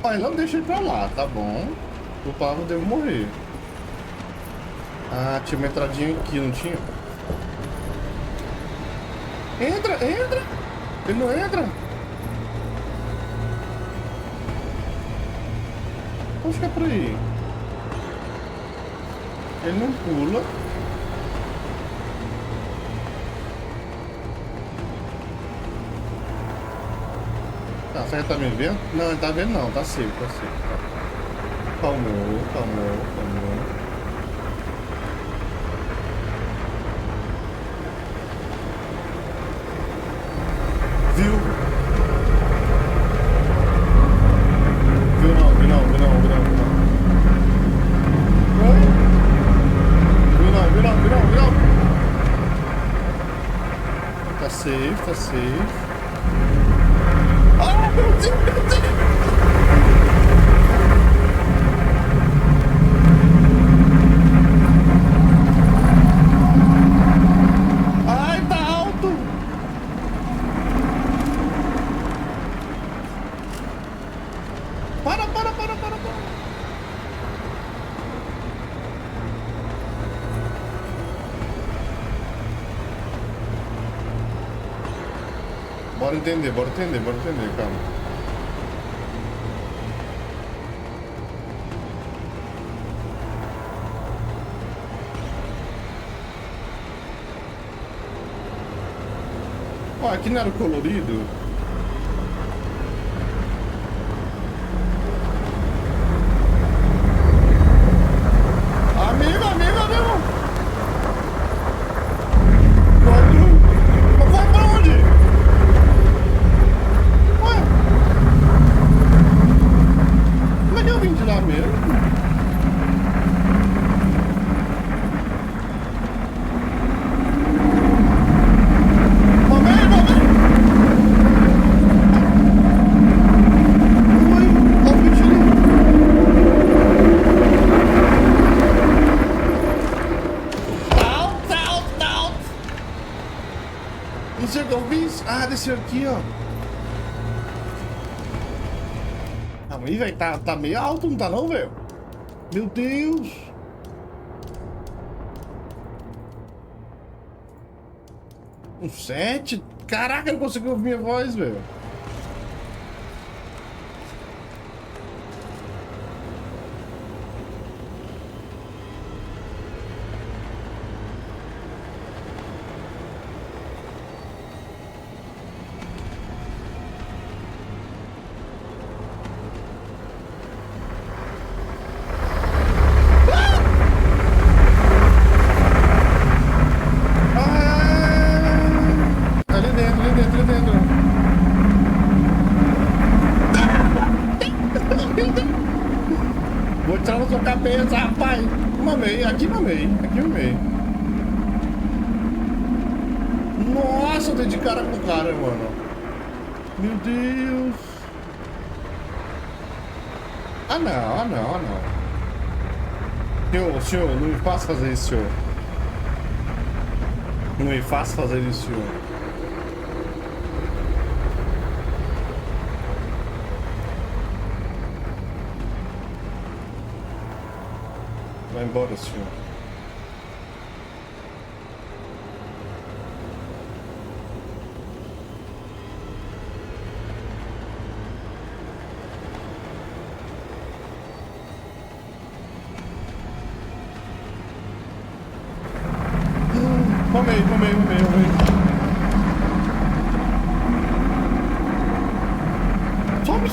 Olha, não deixa ele pra lá, tá bom. O Pablo deve morrer. Ah, tinha uma entradinha aqui, não tinha? Entra! Ele não entra? Vamos ficar por aí. Ele não pula. Tá, você tá me vendo? Não, ele tá vendo não, tá seco, tá seco. Calmou. Viu? Viu não. Tá safe. Ah, meu Deus! Ai, tá alto! Para! Bora entender, calma. Ó, aqui não era o colorido? Amigo! Vai pra onde? Como é que eu vim de lá mesmo? Mamãe! Oi, olha o bicho ali. Alto! Não sei o que eu fiz. Ah, desceu aqui, ó. Aí, velho, tá meio alto, não tá não, velho? Meu Deus! Um 7? Caraca, ele conseguiu ouvir minha voz, velho. Vou tirar na sua cabeça, rapaz. Aqui mamei. Nossa, eu dei de cara com o cara, mano. Meu Deus. Ah, não. Senhor, não me faça fazer isso, senhor. Não me faça fazer isso, senhor. Vai embora, senhor. Mamei. Sobe.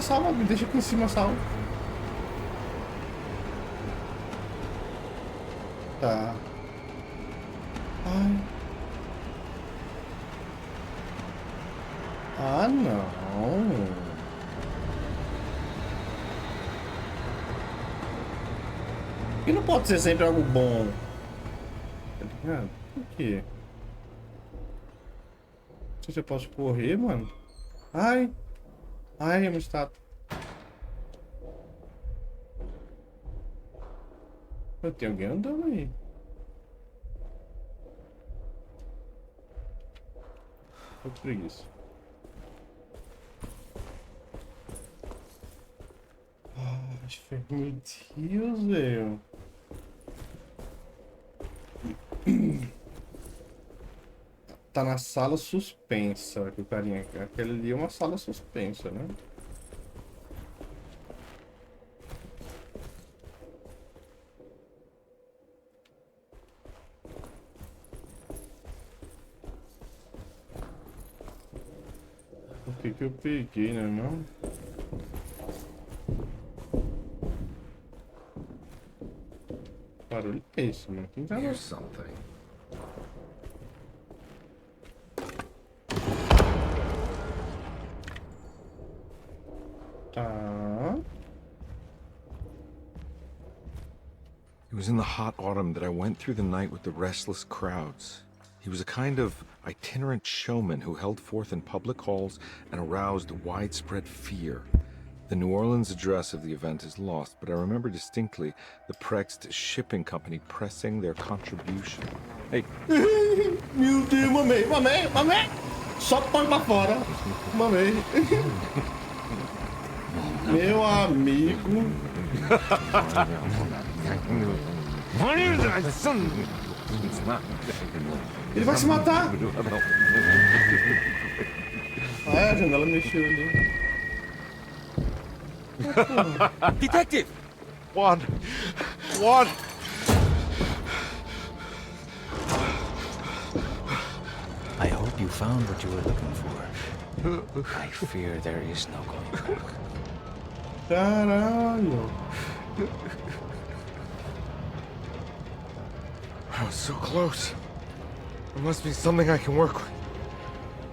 Salva, me deixa aqui em cima, salva. Tá. Ai. Ah, não. E não pode ser sempre algo bom. Tá ligado? Por quê? Não sei se eu posso correr, mano. Ai, é uma estátua. Tem alguém andando aí. Tô com preguiça. Meu Deus, velho. Tá na sala suspensa que o carinha. Aquele ali é uma sala suspensa, né? O que eu peguei, né, não? Barulho é isso, mano? Quem tá Here's something. Tá. It was in the hot autumn that I went through the night with the restless crowds. He was a kind of itinerant showman who held forth in public halls and aroused widespread fear. The New Orleans address of the event is lost, but I remember distinctly the Prext shipping company pressing their contribution. Hey. Meu Deus, mamei. Só põe pra fora. Mamei. Meu amigo. Ele vai se matar. Ah, a janela mexeu ali. Detective! One. I hope you found what you were looking for. I fear there is no going back. Caralho. I was so close. There must be something I can work with.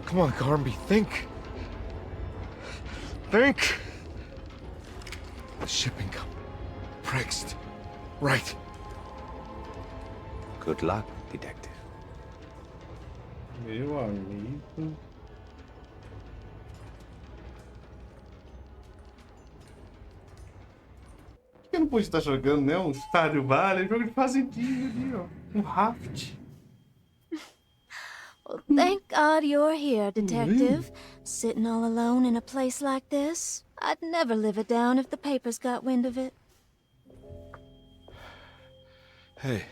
Come on, Garmby, think. Think. The shipping company. Prext. Right. Good luck, detective. Meu amigo. Por que eu não pude estar jogando, né? Um Stardew Valley, jogo de fazendinha ali, ó. Um raft. Well, thank God you're here, Detective. Sitting all alone in a place like this. I'd never live it down if the papers got wind of it. Hey.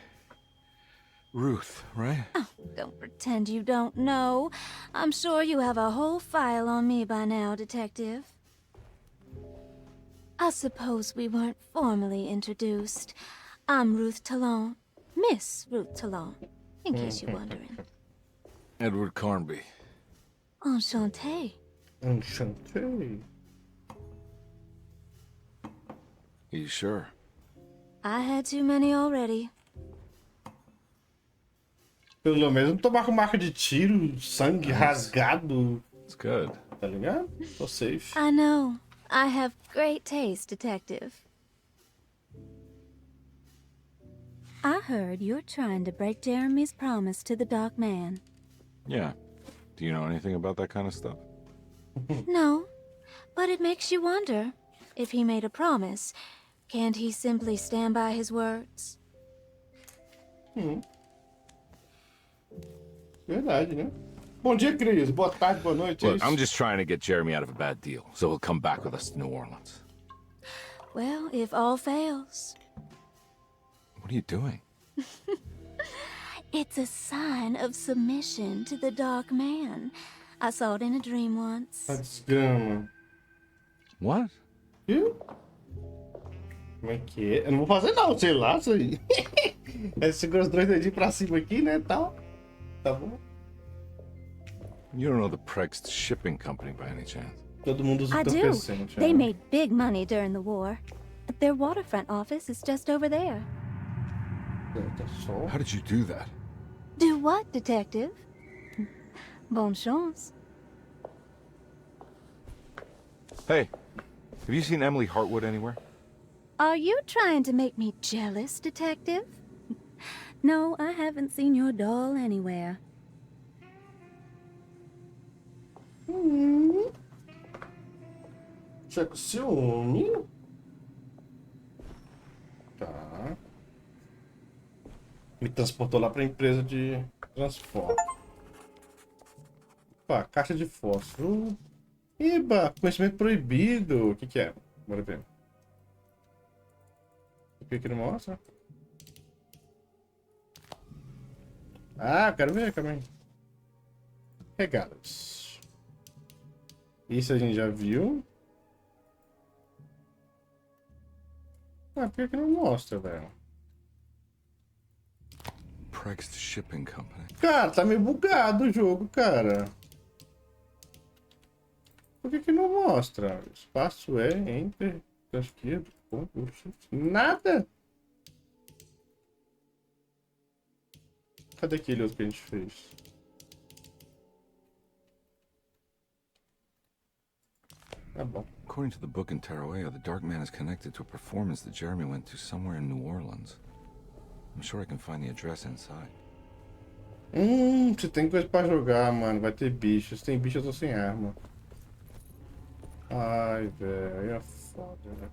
Ruth, right? Oh, don't pretend you don't know. I'm sure you have a whole file on me by now, Detective. I suppose we weren't formally introduced. I'm Ruth Talon. Miss Ruth Talon, in case you're wondering. Edward Carnby. Enchanté. Enchanté. You sure? I had too many already. Pelo menos não tomar com marca de tiro, sangue rasgado. It's good. Tá ligado? Tô safe. I know. I have great taste, Detective. I heard you're trying to break Jeremy's promise to the Dark Man. Yeah. Do you know anything about that kind of stuff? No, but it makes you wonder. If he made a promise, can't he simply stand by his words? Verdade, né? Bom dia, Chris. Boa tarde, boa noite. Look, I'm just trying to get Jeremy out of a bad deal, so he'll come back with us to New Orleans. Well, if all fails. What are you doing? It's a sign of submission to the Dark Man. I saw it in a dream once. Desgrama. What? Viu? Como é que é? Eu não vou fazer não, sei lá, isso aí. Aí segura os dois dedinhos pra cima aqui, né, tal. Tá bom? You don't know the Prext Shipping Company by any chance? Todo mundo usa I do. entorpecente. They made big money during the war. Their waterfront office is just over there. How did you do that? Do what, detective? Bonne chance. Hey, have you seen Emily Hartwood anywhere? Are you trying to make me jealous, detective? No, I haven't seen your doll anywhere. Checa o ciúme. Tá. Me transportou lá pra empresa de transporte. Opa, caixa de fósforo. Iba, conhecimento proibido. O que que é? Bora ver. O que que ele mostra? Ah, quero ver, calma aí. Regalos. Isso a gente já viu. Ah, por que não mostra, velho? Prext Shipping Company. Cara, tá meio bugado o jogo, cara. Por que não mostra? Espaço é entre a esquerda, nada. Cadê aquele outro que a gente fez? Tá bom. According to the book in Tarawea, the Dark Man is connected to a performance that Jeremy went to somewhere in New Orleans. I'm sure I can find the address inside. Você tem coisa pra jogar, mano. Vai ter bichos. Se tem bicho, eu tô sem arma. Ai, velho. Aí é foda, velho.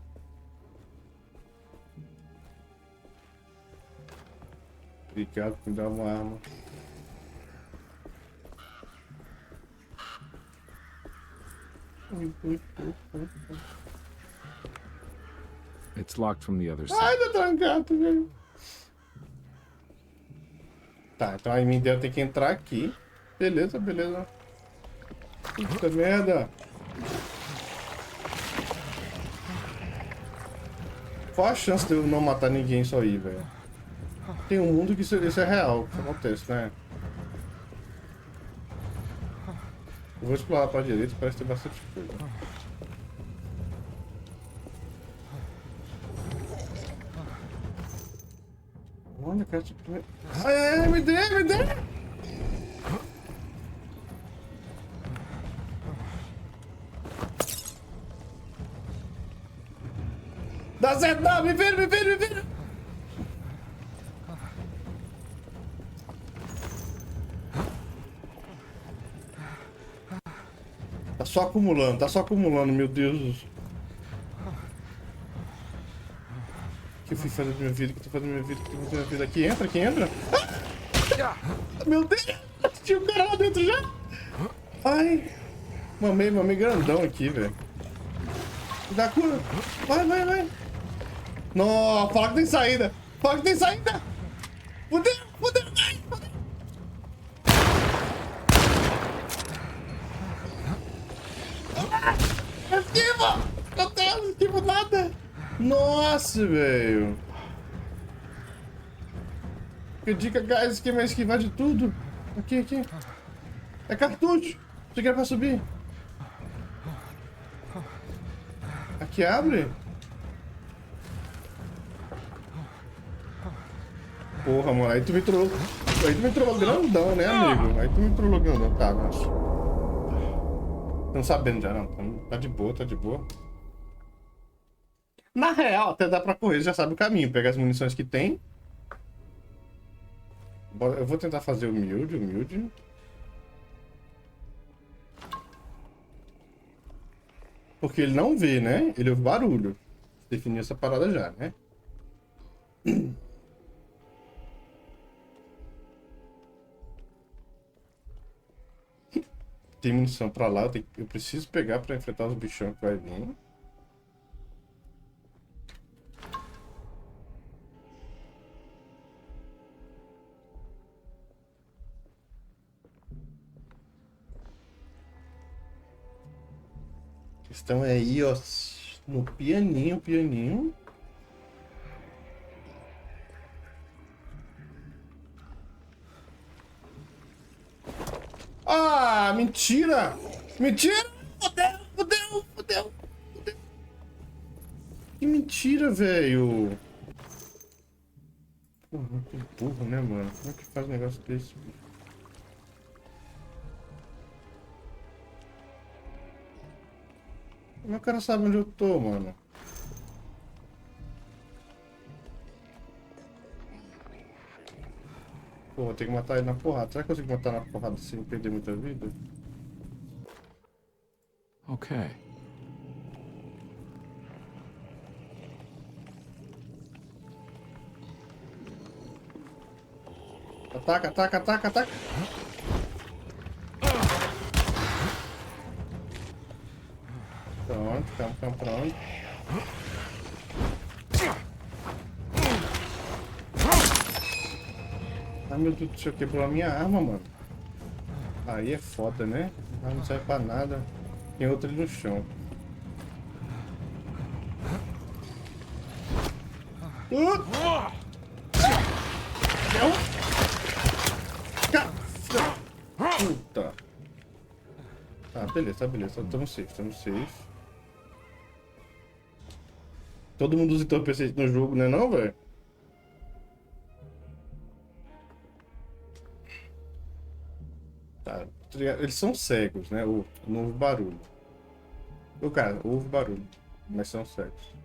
Obrigado por me dar uma arma. It's locked from the other side. Ai, tá trancado, velho. Tá, então aí me deu ter que entrar aqui. Beleza, beleza. Puta merda. Qual a chance de eu não matar ninguém só aí, velho? Tem um mundo que isso é real, que isso acontece, né? Eu vou explorar pra direita, parece ter bastante coisa. Olha, cara, tipo... Ai, me dê, me dê! Dá certo, não! Me vira, me vira, me vira! Tá só acumulando, meu Deus. O que eu fui fazer da minha vida? O que eu tô fazendo da minha vida? O que eu tô fazendo da minha vida? Aqui entra, aqui entra! Ah! Meu Deus! Tinha um cara lá dentro já! Ai! Mamei grandão aqui, velho. Dá cura! Vai, vai, vai! Não, fala que tem saída! Fala que tem saída! Fudeu, fudeu, vai! Fudeu. Esquiva! Meu Deus, não esquivo nada! Nossa, velho! Que dica, guys, esquivar, esquivar de tudo! Aqui, aqui! É cartucho! Você quer pra subir? Aqui abre? Porra, mano, aí tu me trollou. Aí tu me trollou grandão, né, amigo? Aí tu me trollou grandão, tá, mas... Não sabendo já, não. Tá de boa, tá de boa. Na real, até dá pra correr, já sabe o caminho. Pega as munições que tem. Eu vou tentar fazer humilde, humilde. Porque ele não vê, né? Ele ouve barulho. Defini essa parada já, né? Tem munição pra lá, eu preciso pegar pra enfrentar os bichão que vai vir. Estão aí, ó, no pianinho. Ah, mentira! Mentira! Fudeu! Que mentira, velho! Porra, muito burro, né, mano? Como é que faz um negócio desse? Como é que o cara sabe onde eu tô, mano? Pô, vou ter que matar ele na porrada. Será que eu consigo matar na porrada sem perder muita vida? Okay. Ataca! Pronto. Ai, meu Deus do céu, quebrou a minha arma, mano. Aí é foda, né? Ela não serve pra nada. Tem outra ali no chão. Puta. Ah, beleza. Estamos safe. Todo mundo usa entorpecente no jogo, né não, velho? Tá. Eles são cegos, né? Não ouve barulho. O cara, ouve barulho, mas são cegos.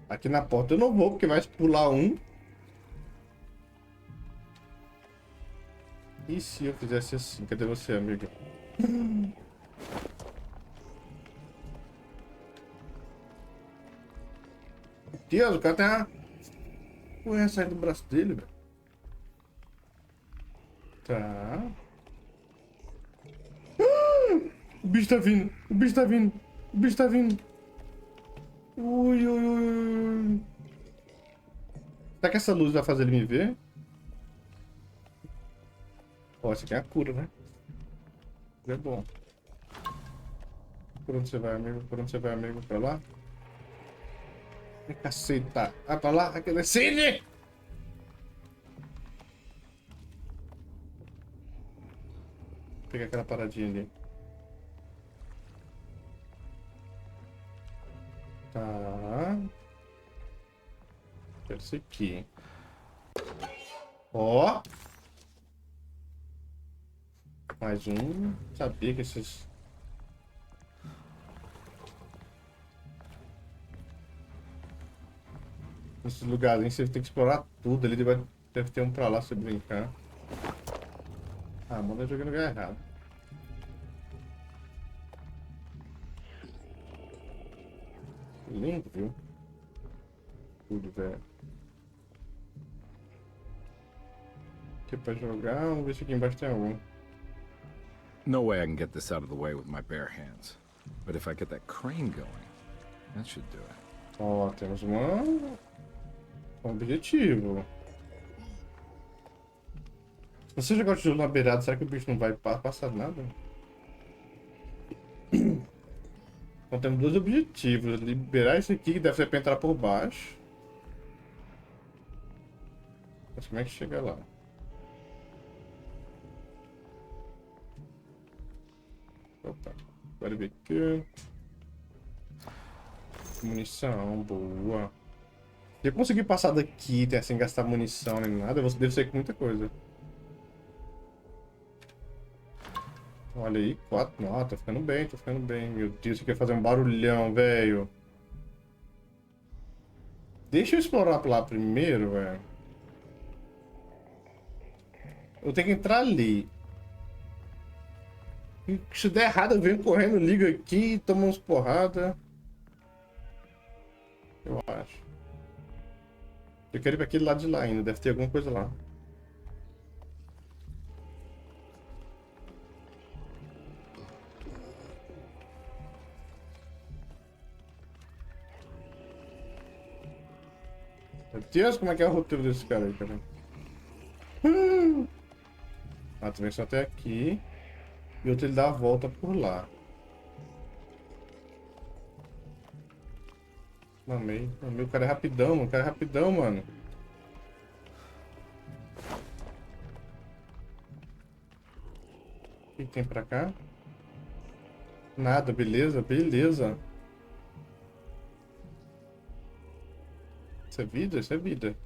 Aqui na porta eu não vou, porque vai pular um. E se eu fizesse assim? Cadê você, amiga? Deus, o cara tem uma... Ué, sai do braço dele, velho. Tá. O bicho tá vindo. Ui. Será que essa luz vai fazer ele me ver? Ó, isso aqui é a cura, né? É bom. Por onde você vai, amigo? Pra lá? Ai, caceta. Ah, pra lá? Aqui decide! Vou pegar aquela paradinha ali. Tá. Quero isso aqui. Ó. Mais um. Sabia que esses... Esses lugarzinhos você tem que explorar tudo. Ali deve ter um pra lá se você brincar. Ah, manda jogar no lugar errado. Lindo, viu? Tudo, velho. Aqui pra jogar, vamos ver se aqui embaixo tem algum. No way I can get this out of the way with my bare hands. But if I get that crane going, that should do it. Ó, temos um objetivo. Se você jogar o tijolo na beirada, será que o bicho não vai passar nada? Então temos dois objetivos. Liberar esse aqui, que deve ser pra entrar por baixo. Mas como é que chega lá? Opa, agora ver aqui. Munição, boa. Se eu conseguir passar daqui sem gastar munição nem nada, eu devo sair com muita coisa. Olha aí, 4. Não, tô ficando bem. Meu Deus, você quer fazer um barulhão, velho. Deixa eu explorar lá primeiro, velho. Eu tenho que entrar ali. E se der errado, eu venho correndo, ligo aqui, tomo uns porrada. Eu acho. Eu quero ir pra aquele lado de lá ainda, deve ter alguma coisa lá. Meu Deus, como é que é o roteiro desse cara aí, cara? Ah, também só até aqui. E outro ele dá a volta por lá. Mamei. O cara é rapidão, mano. O cara é rapidão, mano. O que tem pra cá? Nada, beleza, beleza. Isso é vida? Isso é vida.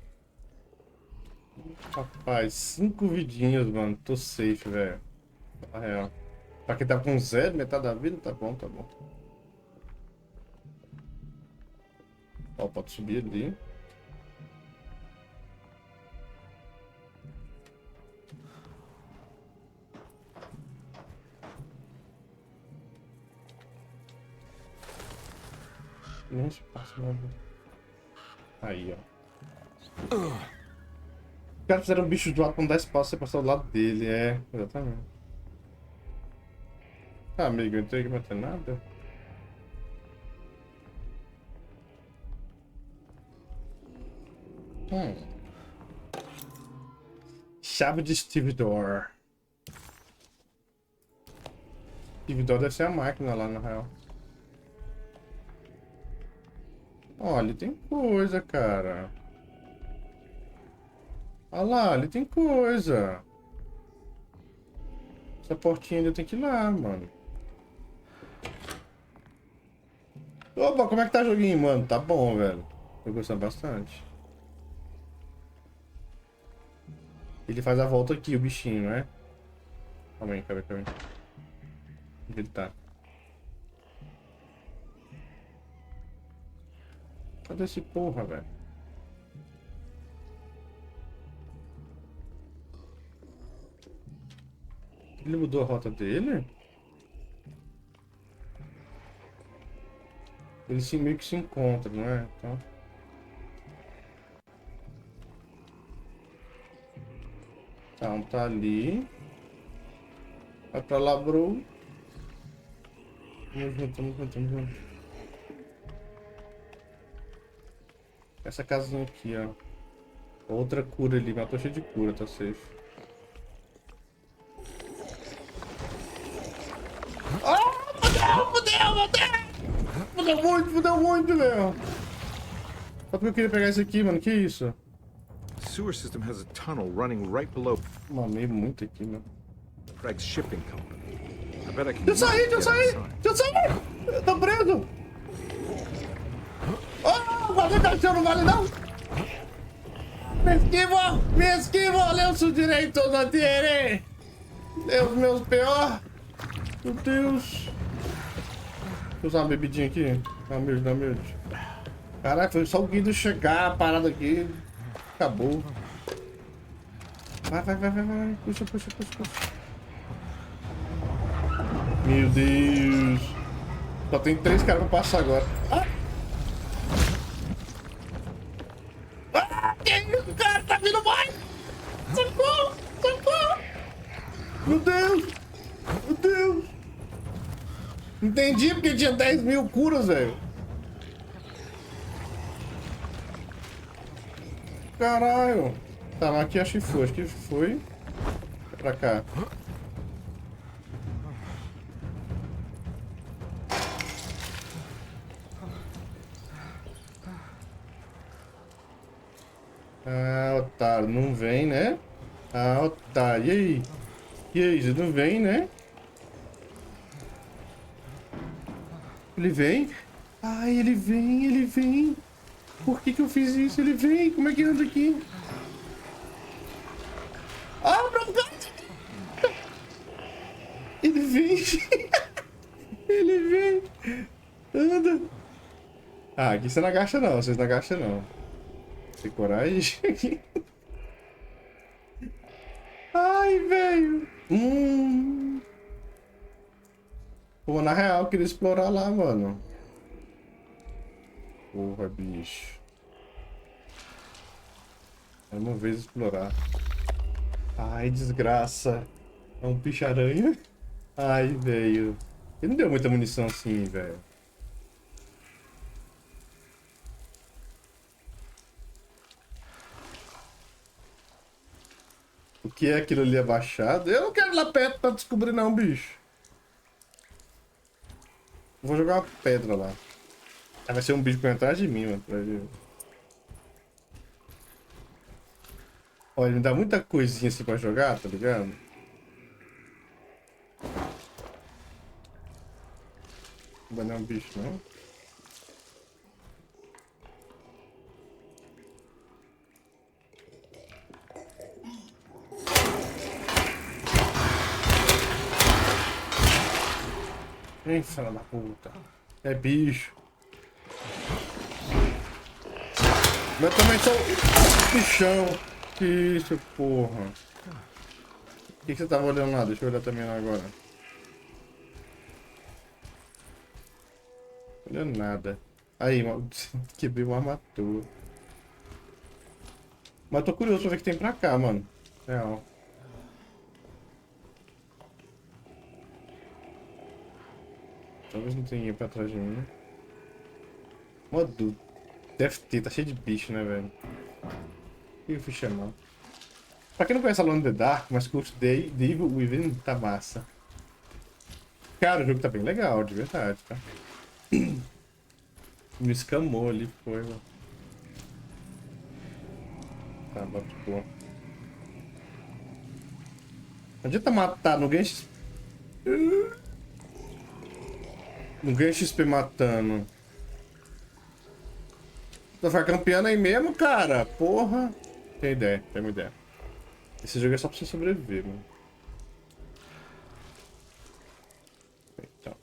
Rapaz, 5 vidinhas, mano. Tô safe, velho. Na real. Pra quem tá com 0, metade da vida, tá bom, tá bom. Ó, pode subir ali. Nem se passa nada. Aí, ó. Os caras fizeram um bicho de lado pra não dar espaço pra passar do lado dele. É, exatamente. Ah, amigo, eu não tenho que bater nada. Chave de Steve Door. Steve Door deve ser a máquina lá, na real. Olha, tem coisa, cara. Olha lá, ali tem coisa. Essa portinha ainda tem que ir lá, mano. Opa, como é que tá o joguinho, mano? Tá bom, velho. Tô gostando bastante. Ele faz a volta aqui, o bichinho, né? Calma aí, calma aí. Onde ele tá? Cadê esse porra, velho? Ele mudou a rota dele? Eles meio que se encontram, não é? Então... Tá, um tá ali. Vai pra lá, bro. Tamo junto, tamo junto, tamo junto. Essa casinha aqui, ó. Outra cura ali, mas eu tô cheio de cura, tá safe. Fudeu muito, velho. Só porque eu queria pegar esse aqui, mano. Que isso? The sewer system has a tunnel running right below. Mamei muito aqui, mano. Craig's shipping company. I bet I can. Deixa eu sair! Eu tô preso! Oh, valeu, cachorro, não vale não! Me esquivo, lenço direito, não tirei! Deus, meus pior! Meu Deus! Deixa eu usar uma bebidinha aqui. Dá humilde. Caraca, foi só o Guido chegar, a parada aqui. Acabou. Vai. Puxa. Meu Deus. Só tem 3 caras pra passar agora. Que isso, cara? Tá vindo mais! Socorro! Meu Deus! Entendi porque tinha 10 mil curas, velho. Caralho. Tá, mas aqui acho que foi. Pra cá. Ah, otário, não vem, né? Ah, otário. E aí, você não vem, né? Ele vem? Ai, ele vem. Por que eu fiz isso? Ele vem. Como é que anda aqui? Ah, não. Ele vem. Ele vem. Anda. Ah, aqui você não agacha não. Vocês não agacham não. Tem coragem? Ai, velho. na real, eu queria explorar lá, mano. Porra, bicho. Uma vez explorar. Ai, desgraça. É um bicho-aranha. Ai, velho. Ele não deu muita munição assim, velho. O que é aquilo ali abaixado? Eu não quero ir lá perto pra descobrir não, bicho. Vou jogar uma pedra lá. Vai ser um bicho por trás de mim, mano. Pra ver. Olha, me dá muita coisinha assim pra jogar, tá ligado? Não vai dar um bicho, não. Vem, filha da puta. É bicho. Eu também sou bichão. Que isso, porra. O que você tava olhando lá? Deixa eu olhar também lá agora. Olhando nada. Aí, mano. Quebrei uma armadura. Mas tô curioso pra ver o que tem pra cá, mano. Real. Talvez não tenha pra trás de mim. Modo. Deve ter, tá cheio de bicho, né, velho? O que eu fui chamar? Pra quem não conhece Alone in the Dark, mas curte The Evil Within, tá massa. Cara, o jogo tá bem legal, de verdade, tá? Me escamou ali, foi, mano. Tá, bota pô. Não adianta matar, não ganha XP. Não ganha XP matando. Tu vai campeando aí mesmo, cara? Porra. Tem ideia, tem uma ideia. Esse jogo é só pra você sobreviver, mano. Então.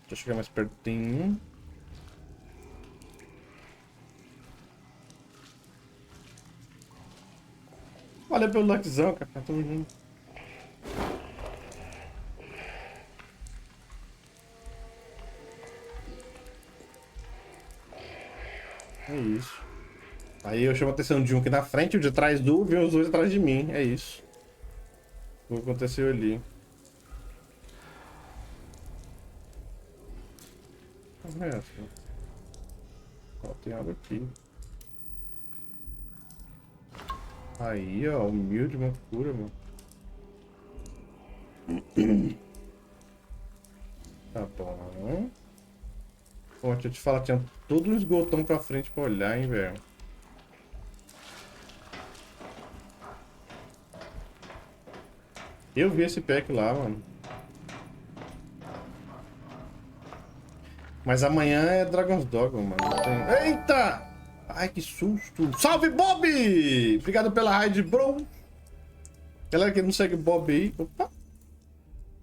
Deixa eu chegar mais pertinho. Valeu pelo likezão, cara. Tamo junto. É isso. Aí eu chamo a atenção de um aqui na frente, o de trás do, vem os dois atrás de mim. É isso. O que aconteceu ali. Ó, tem algo aqui. Aí, ó, humilde, uma cura, mano. Tá bom. Pô, deixa eu te falar, tinha todo um esgotão pra frente pra olhar, hein, velho. Eu vi esse pack lá, mano. Mas amanhã é Dragon's Dogma, mano. Tem... Eita! Ai, que susto. Salve, Bob! Obrigado pela raid, bro. Galera que não segue o Bob aí. Opa!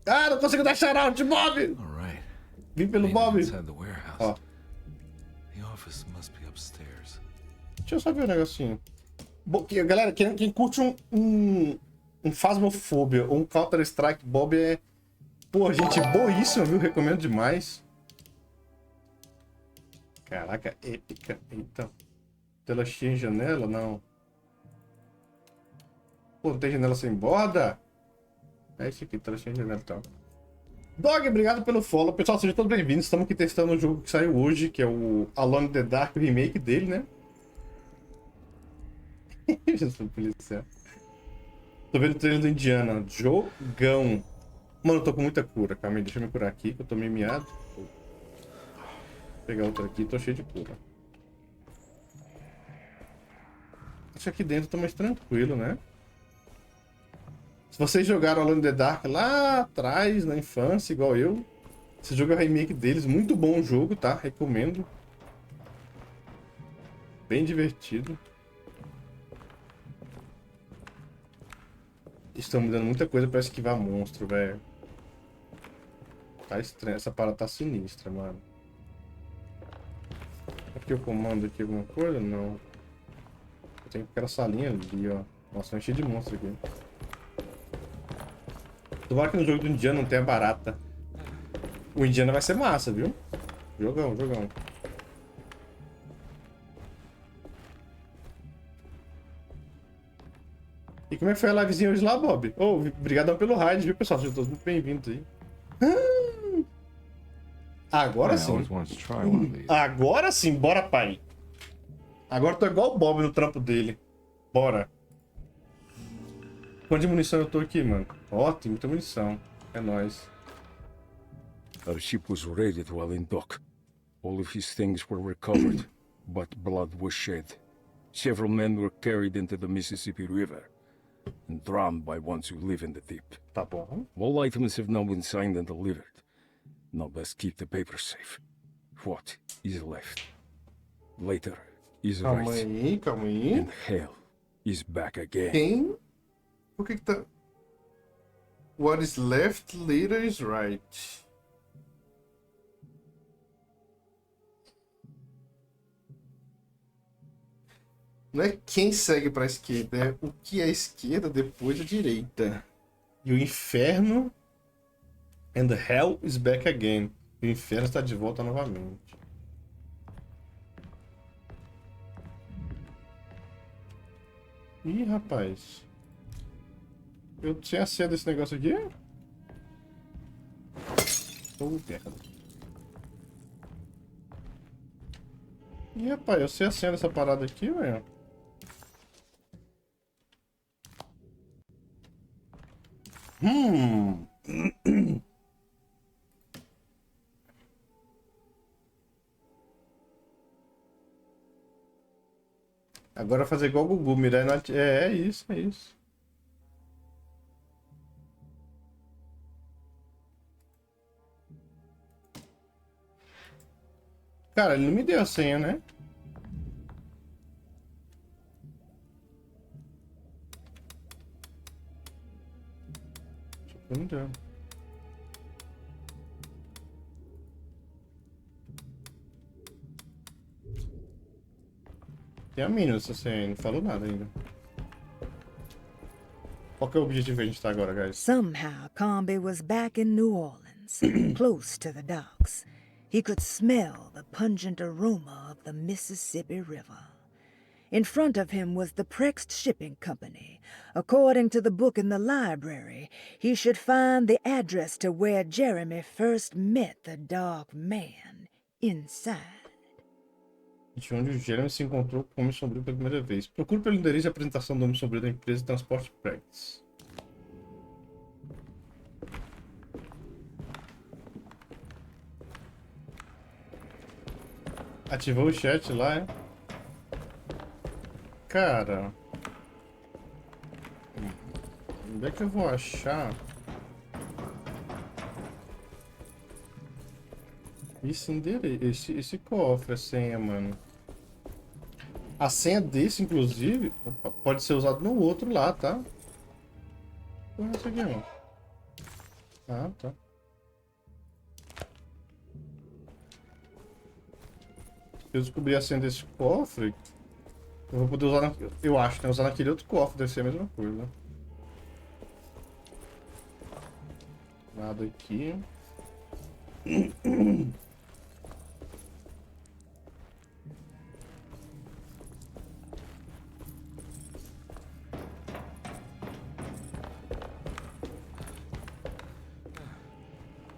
Ah, não consigo dar shout-out, Bob! Vim pelo Bob. Ó. Deixa eu só ver um negocinho. Galera, quem curte um Phasmophobia ou um Counter-Strike, Bob é... Pô, gente boíssima, viu? Recomendo demais. Caraca, épica. Eita. Tela cheia em janela? Não. Pô, não tem janela sem borda? É esse aqui, tela cheia em janela, então. Dog, obrigado pelo follow. Pessoal, sejam todos bem-vindos. Estamos aqui testando o jogo que saiu hoje, que é o Alone in the Dark, o remake dele, né? Jesus, policial. Tô vendo o trailer do Indiana. Jogão. Mano, eu tô com muita cura. Calma aí, deixa eu me curar aqui, que eu tô meio miado. Vou pegar outra aqui, tô cheio de cura. Acho que aqui dentro eu tô mais tranquilo, né? Se vocês jogaram Alone in the Dark lá atrás, na infância, igual eu, esse jogo é o remake deles. Muito bom o jogo, tá? Recomendo. Bem divertido. Estão me dando muita coisa pra esquivar monstro, velho. Tá estranho. Essa parada tá sinistra, mano. Aqui eu comando aqui alguma coisa? Não. Eu tenho aquela salinha ali, ó. Nossa, eu enchi de monstro aqui. Tomara que no jogo do Indiana não tenha barata. O Indiana vai ser massa, viu? Jogão, jogão. E como é que foi a livezinha hoje lá, Bob? Obrigadão pelo raid, viu, pessoal? Sejam todos muito bem-vindos aí. Agora sim. Agora sim, bora, pai. Agora eu tô igual o Bob no trampo dele. Bora. Quanto de munição eu tô aqui, mano? Ó, tem muita munição. É nóis. Our ship was raided while in dock. All of his things were recovered, but blood was shed. Several men were carried into the Mississippi River and drowned by ones who live in the deep. Tá bom. All items have now been signed and delivered. Now best keep the papers safe. What is left? Later is right. Calma aí. And hell is back again. Quem? Por que tá... What is left later is right. Não é quem segue para a esquerda, é o que é a esquerda depois da direita. E o inferno... And hell is back again. O inferno está de volta novamente. Ih, rapaz. Eu tinha a senha desse negócio aqui? Oh, merda. Ih, rapaz, eu sei a senha dessa parada aqui, velho. Agora fazer igual o Gugu, mirar na... É isso, é isso. Cara, ele não me deu a senha, né? Não deu. Tem a mina essa senha, não falou nada ainda. Qual que é o objetivo que a gente tá agora, guys? Somehow, Comby was back in New Orleans, close to the docks. He could smell the pungent aroma of the Mississippi River. In front of him was the Prext Shipping Company. According to the book in the library, he should find the address to where Jeremy first met the Dark Man inside. De onde o Jeremy se encontrou com o Homem Sombrio pela primeira vez. Procure pelo endereço de apresentação do Homem Sombrio da empresa de transporte Prext. Ativou o chat lá, é? Cara... Onde é que eu vou achar? Esse endereço, esse cofre, a senha, mano. A senha desse, inclusive, pode ser usado no outro lá, tá? Porra, isso aqui, mano. Ah, tá. Se eu descobrir a senha desse cofre, eu vou poder usar, eu acho, né? Usar naquele outro cofre, deve ser a mesma coisa. Nada aqui.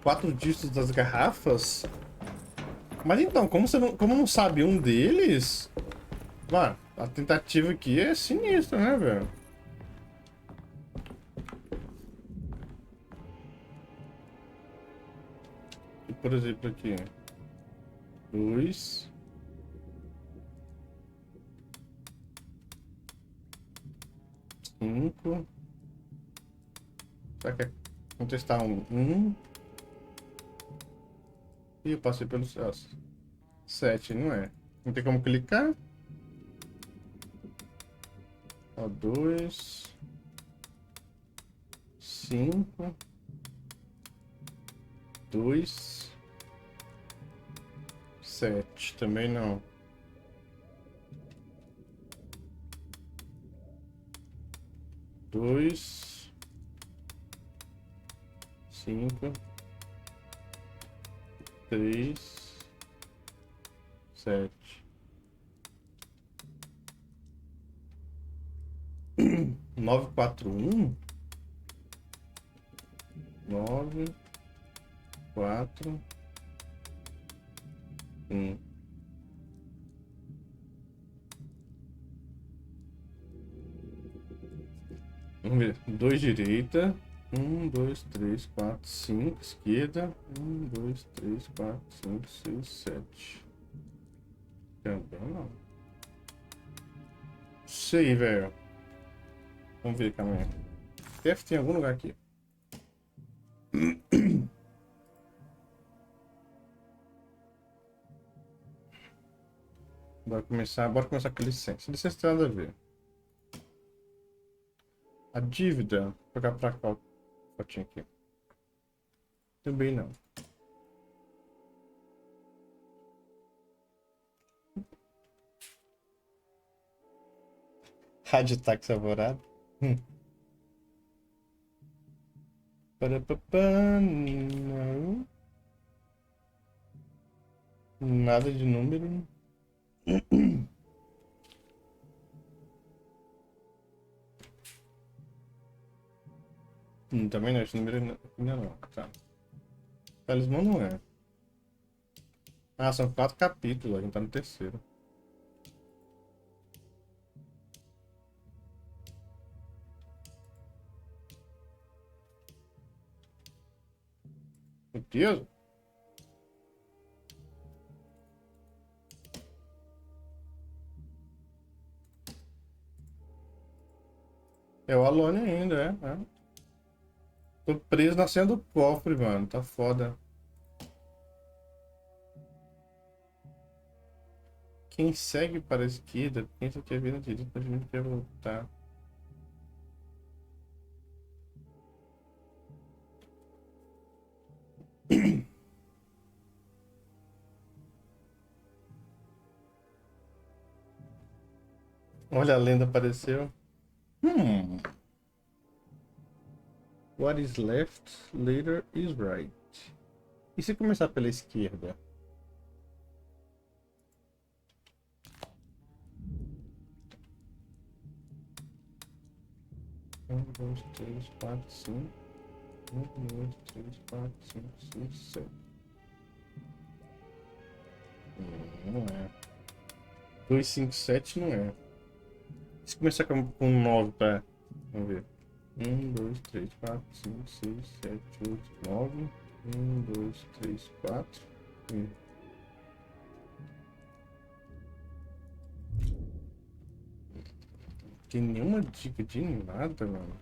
Quatro dígitos das garrafas? Mas então, como não sabe um deles... Mano, a tentativa aqui é sinistra, né, velho? E, por exemplo, aqui... 2... 5... Será que é... Vamos testar um... Ih, eu passei pelo 7, não é? Não tem como clicar? Ó, 2... 5... 2... 7, também não. Dois... 5, 3, 7. 941. 9, 4, 1. Vamos ver. 2 direita. 1, 2, 3, 4, 5. Esquerda. 1, 2, 3, 4, 5, 6, 7. Também não. Sei, velho. Vamos ver, calma aí. Deve ter em algum lugar aqui. Bora começar com licença. Licença tem nada a ver. A dívida. Vou pegar pra cá o fotinho aqui. Também não. Rádio táxi favorado. Parapapá, não. Nada de número. Também não, esse número ainda não. Tá. Talismã não é. Ah, são 4 capítulos, a gente tá no terceiro. Meu Deus! É o Alone ainda, é. Tô preso na senha do cofre, mano. Tá foda. Quem segue para a esquerda pensa que a vida direita a gente quer voltar. Olha, a lenda apareceu. What is left later is right. E se começar pela esquerda? Um, dois, três, quatro, cinco. 1, 2, 3, 4, 5, 6, 7. Não é. 2, 5, 7 não é. Se começar com 9 pra... Vamos ver. 1, 2, 3, 4, 5, 6, 7, 8, 9. 1, 2, 3, 4. 1. Não tem nenhuma dica de nada, mano.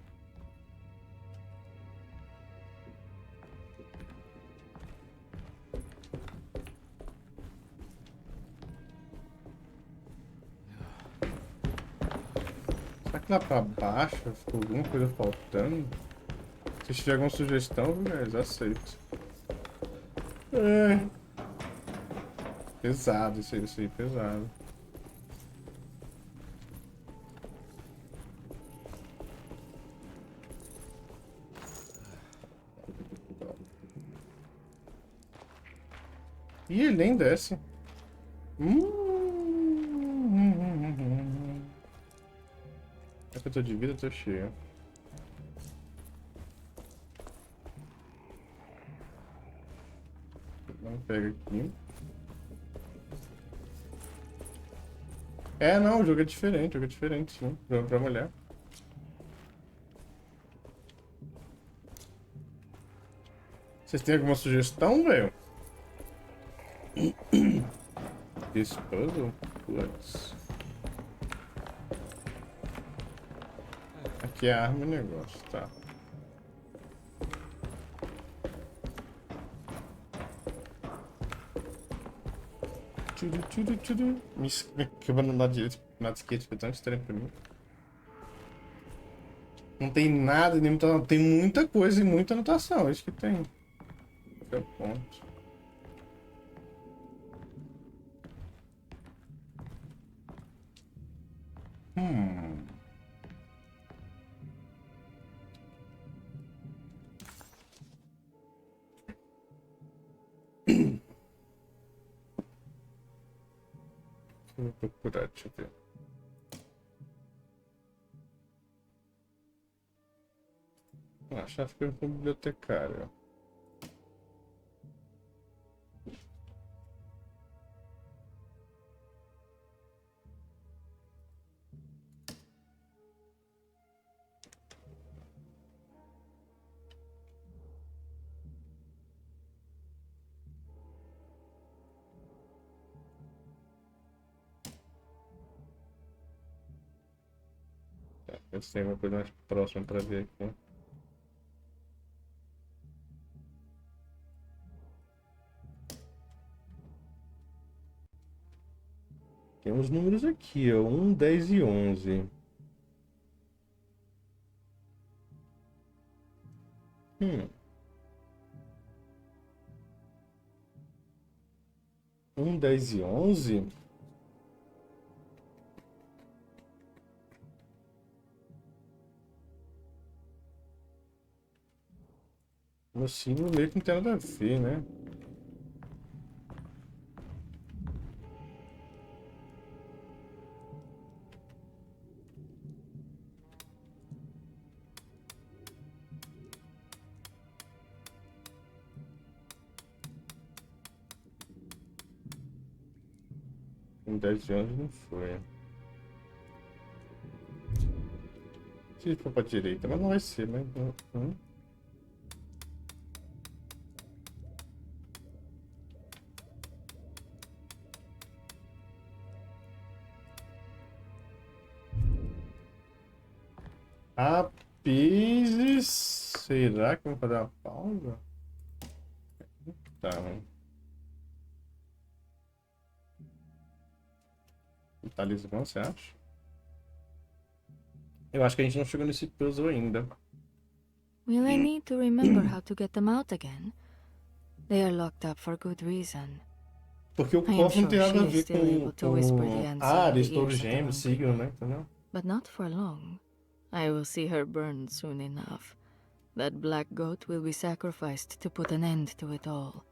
Será que lá pra baixo ficou alguma coisa faltando? Se tiver alguma sugestão, beleza, aceito. É. Pesado isso aí, pesado. Ih, ele nem desce. É que eu tô de vida, eu tô cheio. Não pega aqui. É, não, o jogo é diferente, sim. Pra mulher. Vocês têm alguma sugestão, velho? Esse puzzle? Putz. Aqui é a arma e o negócio, tá. Me quebrando na direita, na esquerda, foi tão estranho pra mim. Não tem nada, nem muita, tem muita coisa e muita anotação, é isso que tem. Esse é o ponto. Vou procurar, deixa eu ver. Ah, chefe que eu fui bibliotecário. Eu sei uma coisa mais próxima pra ver aqui. Tem uns números aqui, ó. 1, 10 e 11. 1, 10 e 11? No símbolo meio que não tem nada a ver, né? Em 10 de 11 não foi. Se for pra direita, mas não vai ser, né? Rapazes, será que vamos fazer uma pausa? Tá. Talismã, você acha? Eu acho que a gente não chegou nesse puzzle ainda. Will I need to remember how to get them out again? They are locked up for good reason. Porque o cofre não tem nada a ver com áreas, touros gêmeos, signo, né? Entendeu? But not for long. I will see her burned soon enough. That black goat will be sacrificed to put an end to it all.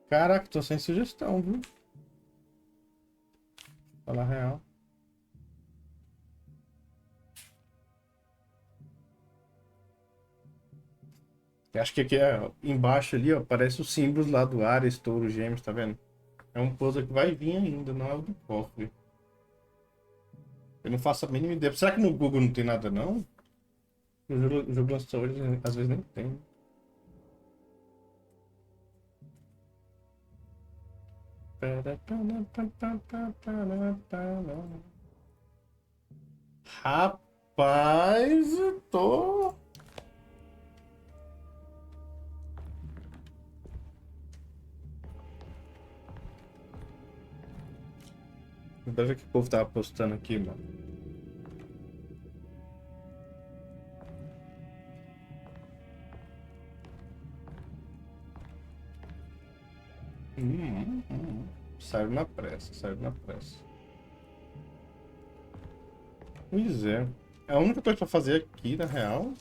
Caraca, tô sem sugestão, viu? Falar real. Eu acho que aqui embaixo ali, ó, aparece os símbolos lá do Ares, touro, gêmeos, tá vendo? É um puzzle que vai vir ainda, não é o do cofre. Eu não faço a mínima ideia. Será que no Google não tem nada, não? O jogo lançou hoje, às vezes nem tem. Rapaz, eu tô... Deixa eu ver o que o povo tava postando aqui, mano. Saiu na pressa, saiu na pressa. Pois é. A única coisa pra fazer aqui, na real,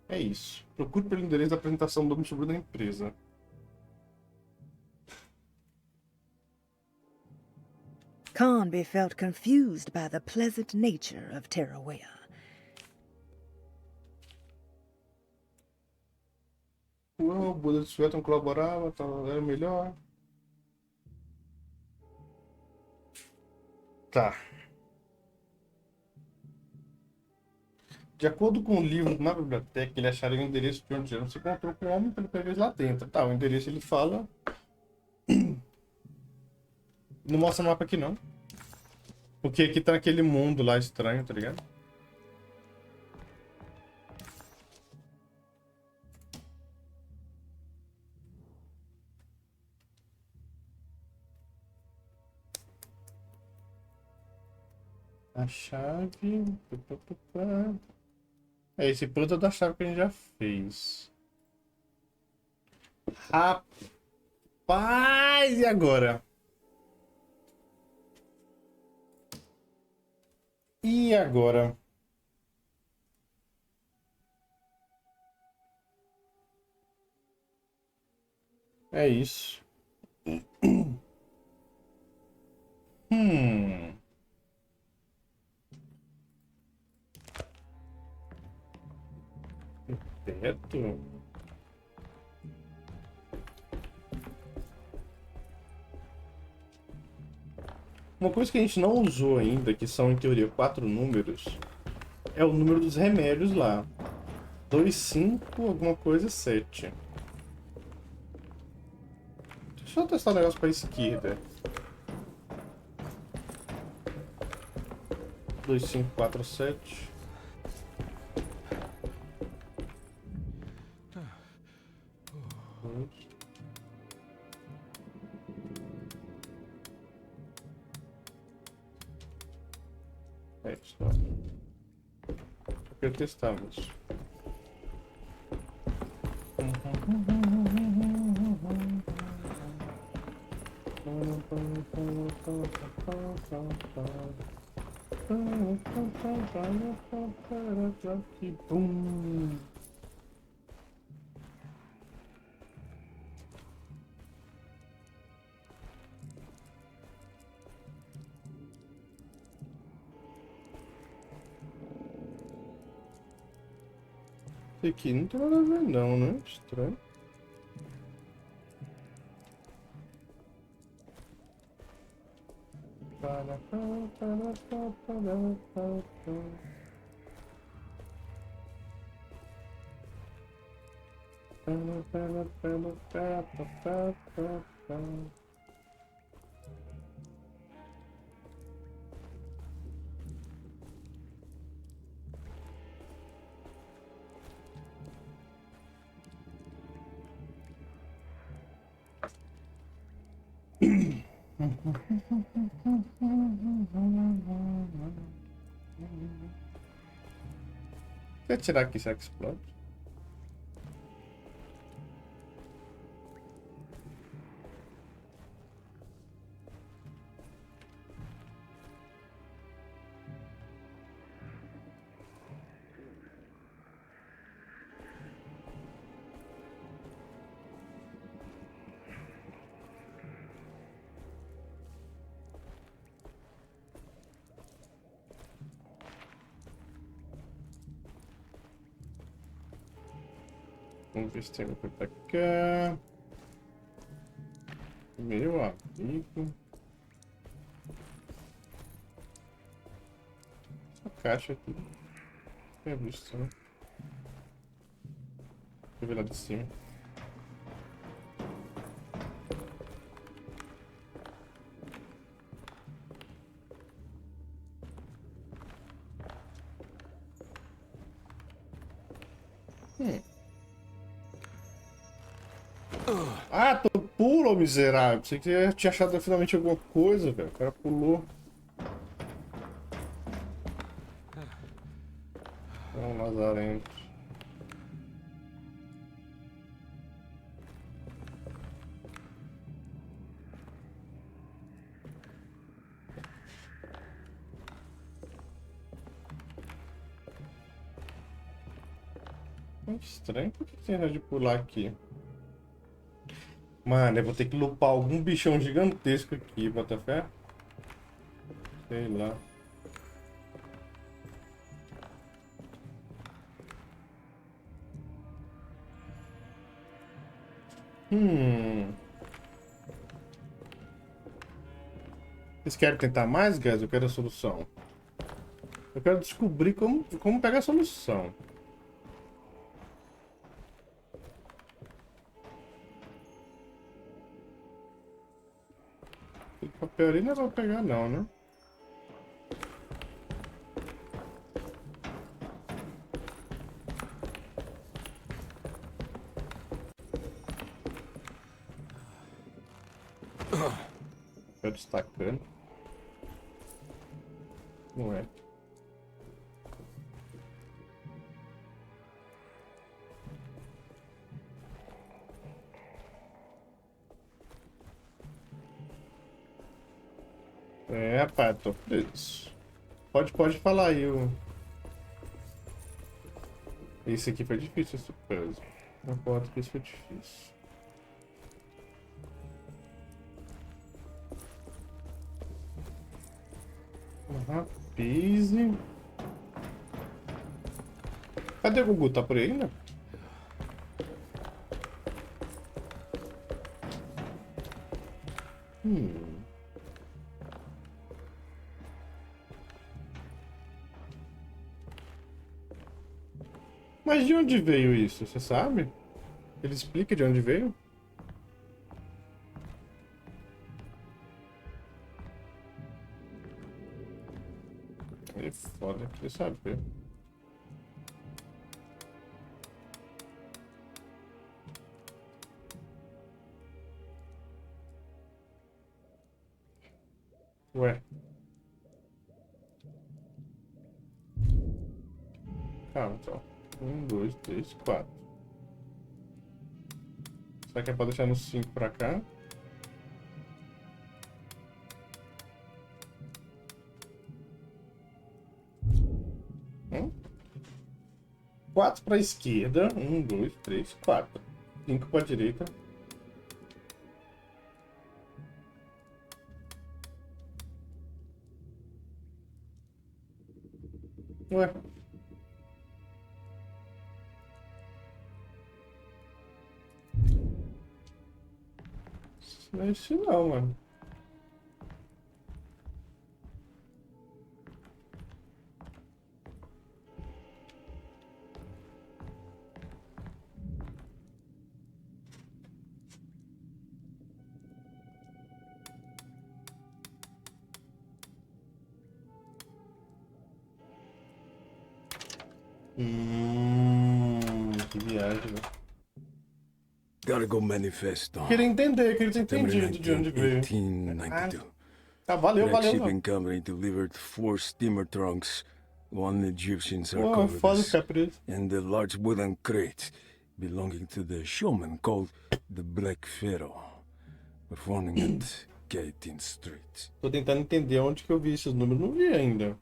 é isso. Procure pelo endereço da apresentação do nome sobre da empresa. Conby felt confused by the pleasant nature of Terrawea. O Buda de Suéter não colaborava, era melhor. Tá. De acordo com o livro na biblioteca, ele acharia o endereço de onde não se encontrou com o homem pelo previsto lá dentro. Tá, o endereço ele fala. Não mostra mapa aqui não. Porque aqui tá aquele mundo lá estranho, tá ligado? A chave... É esse ponto da chave que a gente já fez. Rapaz, e agora? E agora? É isso. Teto? Uma coisa que a gente não usou ainda, que são em teoria 4 números, é o número dos remédios lá. 2, 5, alguma coisa, 7. Deixa eu testar o negócio pra esquerda. 2, 5, 4, 7. É isso. Eu quero testar isso. Esse aqui não tem nada a ver não, né? Estranho. Quer tirar aqui, será que explode? Vamos ver se tem alguma coisa pra cá. Meu amigo. Essa caixa aqui. Não é visto, né? Deixa eu ver lá de cima. Ah, tu pulou, miserável. Pensei que eu tinha achado finalmente alguma coisa, velho. O cara pulou. É um lazarento. É estranho. Por que tem de pular aqui? Mano, eu vou ter que lupar algum bichão gigantesco aqui, Botafé. Sei lá. Vocês querem tentar mais, guys? Eu quero a solução. Eu quero descobrir como pegar a solução. O papel ali não é pra pegar não, né? Tô destacando. Não é. É, rapaz, tô preso. Pode falar aí, Esse aqui foi difícil, esse peso. Não concordo que esse foi difícil. Pise. Cadê o Gugu? Tá por aí, né? Mas de onde veio isso? Você sabe? Ele explica de onde veio? É foda que saber. Ué. Calma, então. 1, 2, 3, 4. Será que é pra deixar no 5 pra cá? Hum? 4 pra esquerda. 1, 2, 3, 4. 5 pra direita. Ué. Não é isso não, mano. Que viagem, velho. Gotta go manifest on. Queria entender, queria ter entendido de onde veio. 1892. Tá, valeu, Black valeu. shipping company delivered 4 steamer trunks, 1 Egyptian Pô, foda ficar preso. and a large wooden crate belonging to the showman called the Black Pharaoh, performing at 18th Street. Tô tentando entender onde que eu vi esses números, não vi ainda.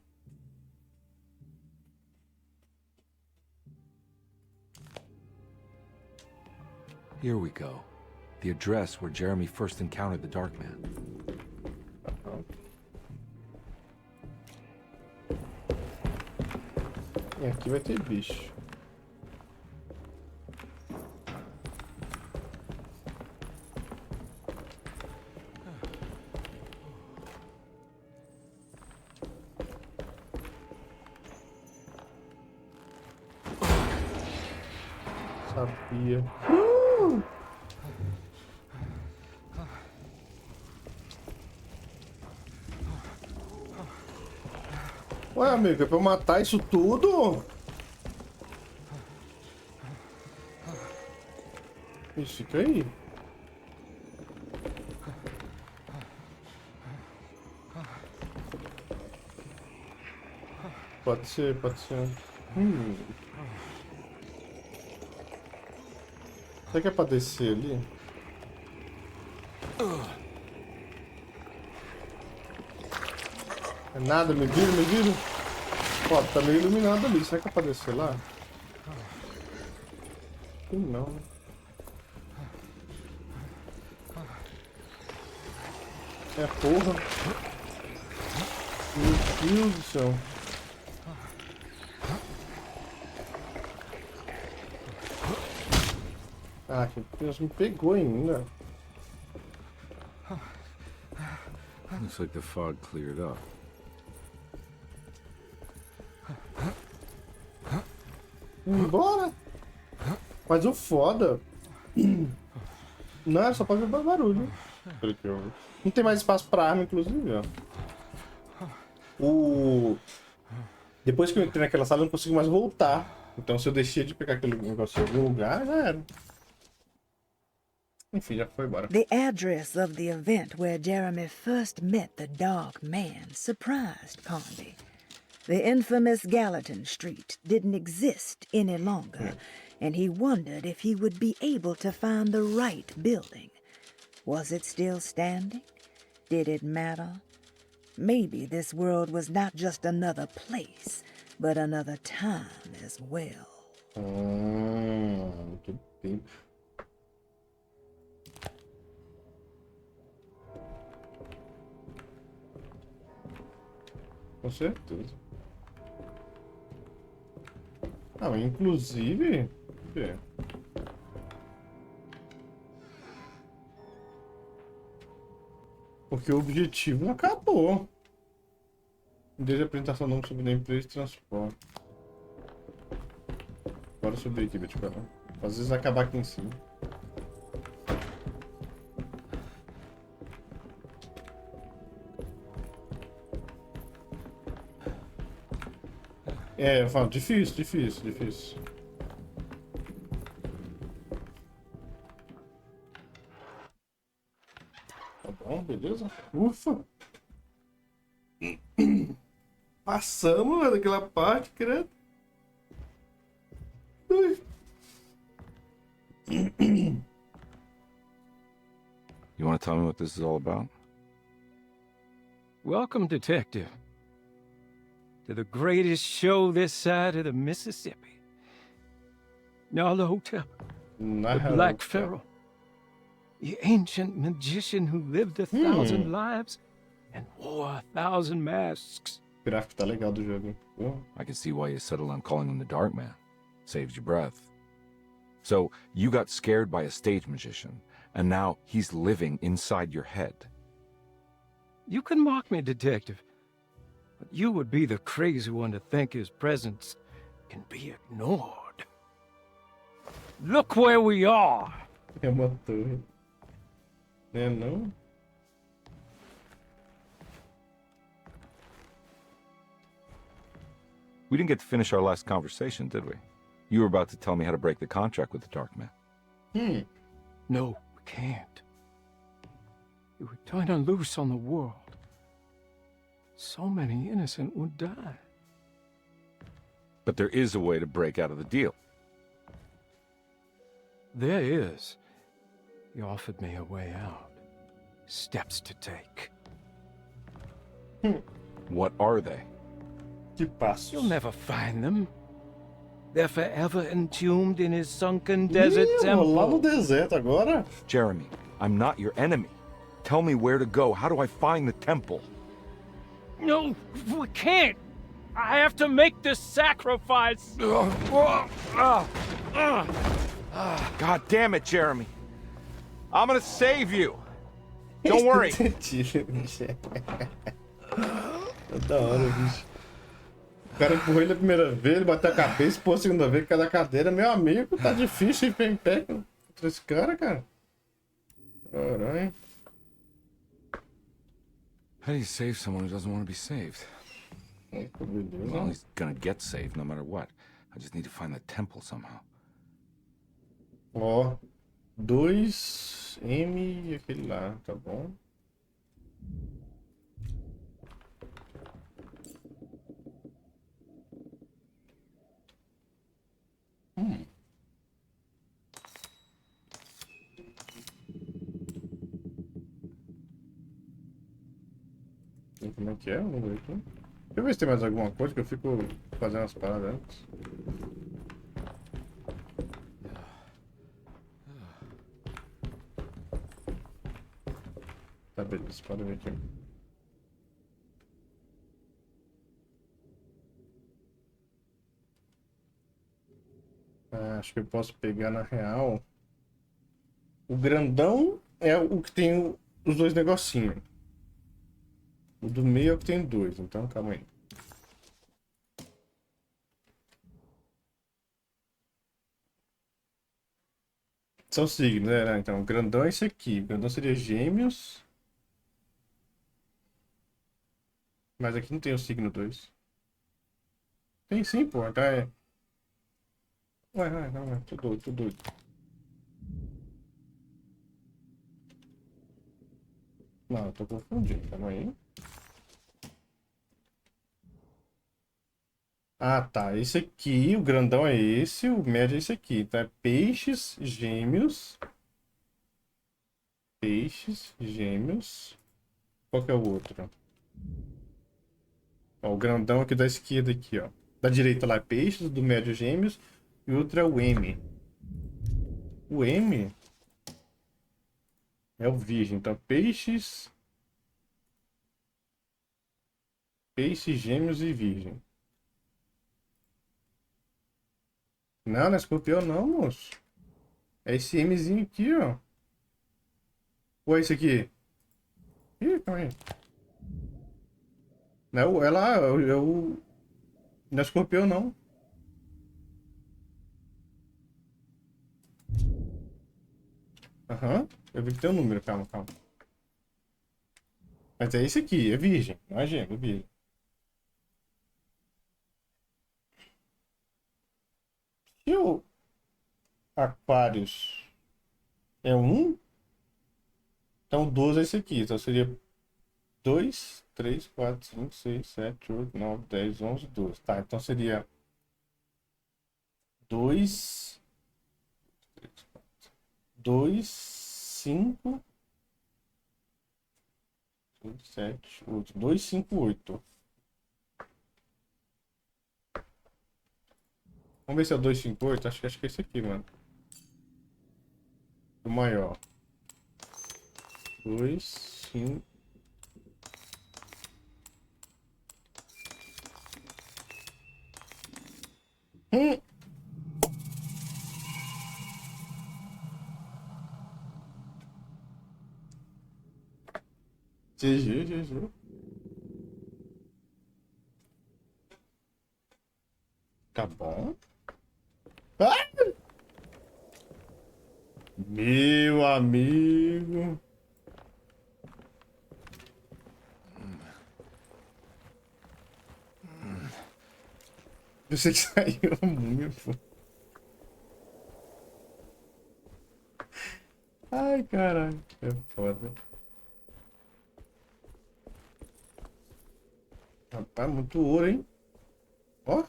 Here we go. The address where Jeremy first encountered the Dark Man. E aqui vai ter bicho. Sabia. Ué, amigo, é pra eu matar isso tudo? Isso, fica aí. Pode ser, pode ser. Será que é pra descer ali? É nada, me vira, me vira. Ó, tá meio iluminado ali. Será que é pra descer lá? Não, né? É porra. Meu Deus do céu. Ah, que Deus, me pegou ainda. Looks like the fog cleared up. Embora. Mas o foda. Não, era só pra ver barulho. Não tem mais espaço pra arma, inclusive, ó. Depois que eu entrei naquela sala, eu não consigo mais voltar. Então, se eu deixei de pegar aquele negócio em algum lugar, já era. Enfim, já foi embora. The address of the event where Jeremy first met the Dark Man surprised Condy. The infamous Gallatin Street didn't exist any longer, and he wondered if he would be able to find the right building. Was it still standing? Did it matter? Maybe this world was not just another place, but another time as well. Muito bem. Com certeza. Ah, mas inclusive... É. Porque o objetivo não acabou. Desde a apresentação do nome sobre a empresa de transporte. Bora subir aqui, Betty. Às vezes vai acabar aqui em cima. É, eu falo, difícil. Tá bom, beleza? Ufa! Passamos daquela parte, credo. You want to tell me what this is all about? Welcome, Detective, to the greatest show this side of the Mississippi. Nyarlathotep, the Black Pharaoh, the ancient magician who lived 1,000 lives and wore 1,000 masks. O gráfico tá legal do jogo. I can see why you settled on calling him the Dark Man. Saves your breath. So, you got scared by a stage magician, and now he's living inside your head. You can mock me, Detective, but you would be the crazy one to think his presence can be ignored. Look where we are! É uma torre. É, não? We didn't get to finish our last conversation, did we? You were about to tell me how to break the contract with the Dark Man. No, we can't. You were turning loose on the world. So many innocent would die. But there is a way to break out of the deal. There is. He offered me a way out. Steps to take. What are they? You'll never find them. They're forever entombed in his sunken desert temple. Lá no deserto agora? Jeremy, I'm not your enemy. Tell me where to go. How do I find the temple? No, we can't. I have to make this sacrifice. God damn it, Jeremy. I'm gonna save you. Don't worry. Da hora, bicho. O cara empurrou ele a primeira vez, ele bateu a cabeça, pôs a segunda vez, cada cadeira. Meu amigo, tá difícil ir em pé contra esse cara, cara. Caralho. How do you save someone who doesn't want to be saved? Well, he's gonna get saved no matter what. I just need to find the temple somehow. Ó, 2 M e aquele lá, tá bom? E como é que é o número aqui? Deixa eu ver se tem mais alguma coisa que eu fico fazendo as paradas antes. Tá, beleza, pode ver aqui. Acho que eu posso pegar na real. O grandão é o que tem os dois negocinhos. O do meio é o que tem 2, então calma aí. São signos, né? Então, o grandão é esse aqui. O grandão seria Gêmeos. Mas aqui não tem o signo 2. Tem sim, pô. Tá, é... Ué, não, tô doido. Não, eu tô confundindo, calma aí. Ah, tá. Esse aqui, o grandão é esse, o médio é esse aqui. Então é peixes, gêmeos. Peixes, gêmeos. Qual que é o outro? Ó, o grandão aqui da esquerda aqui, ó. Da direita lá é peixes, do médio gêmeos. E o outro é o M. O M é o virgem. Então peixes, gêmeos e virgem. Não, não é escorpião não, moço. É esse Mzinho aqui, ó. Ou é esse aqui? Ih, calma aí. Não é o... É lá, não é escorpião, não. Aham. Eu vi que tem um número. Calma, calma. Mas é esse aqui. É virgem. Não é gêmeo, é virgem. E o Aquários é um? Então 12 é esse aqui. Então seria 2, 3, 4, 5, 6, 7, 8, 9, 10, 11, 12. Tá, então seria 2, 5, 7, 8. 2, 5, 8. Vamos ver se é o 258. Acho que é esse aqui, mano. O maior. 2, 5. GG, GG. Tá bom. Ah! Meu amigo. Eu sei que saiu a múmia, pô. Ai, caralho. É foda. Rapaz, muito ouro, hein? Ó.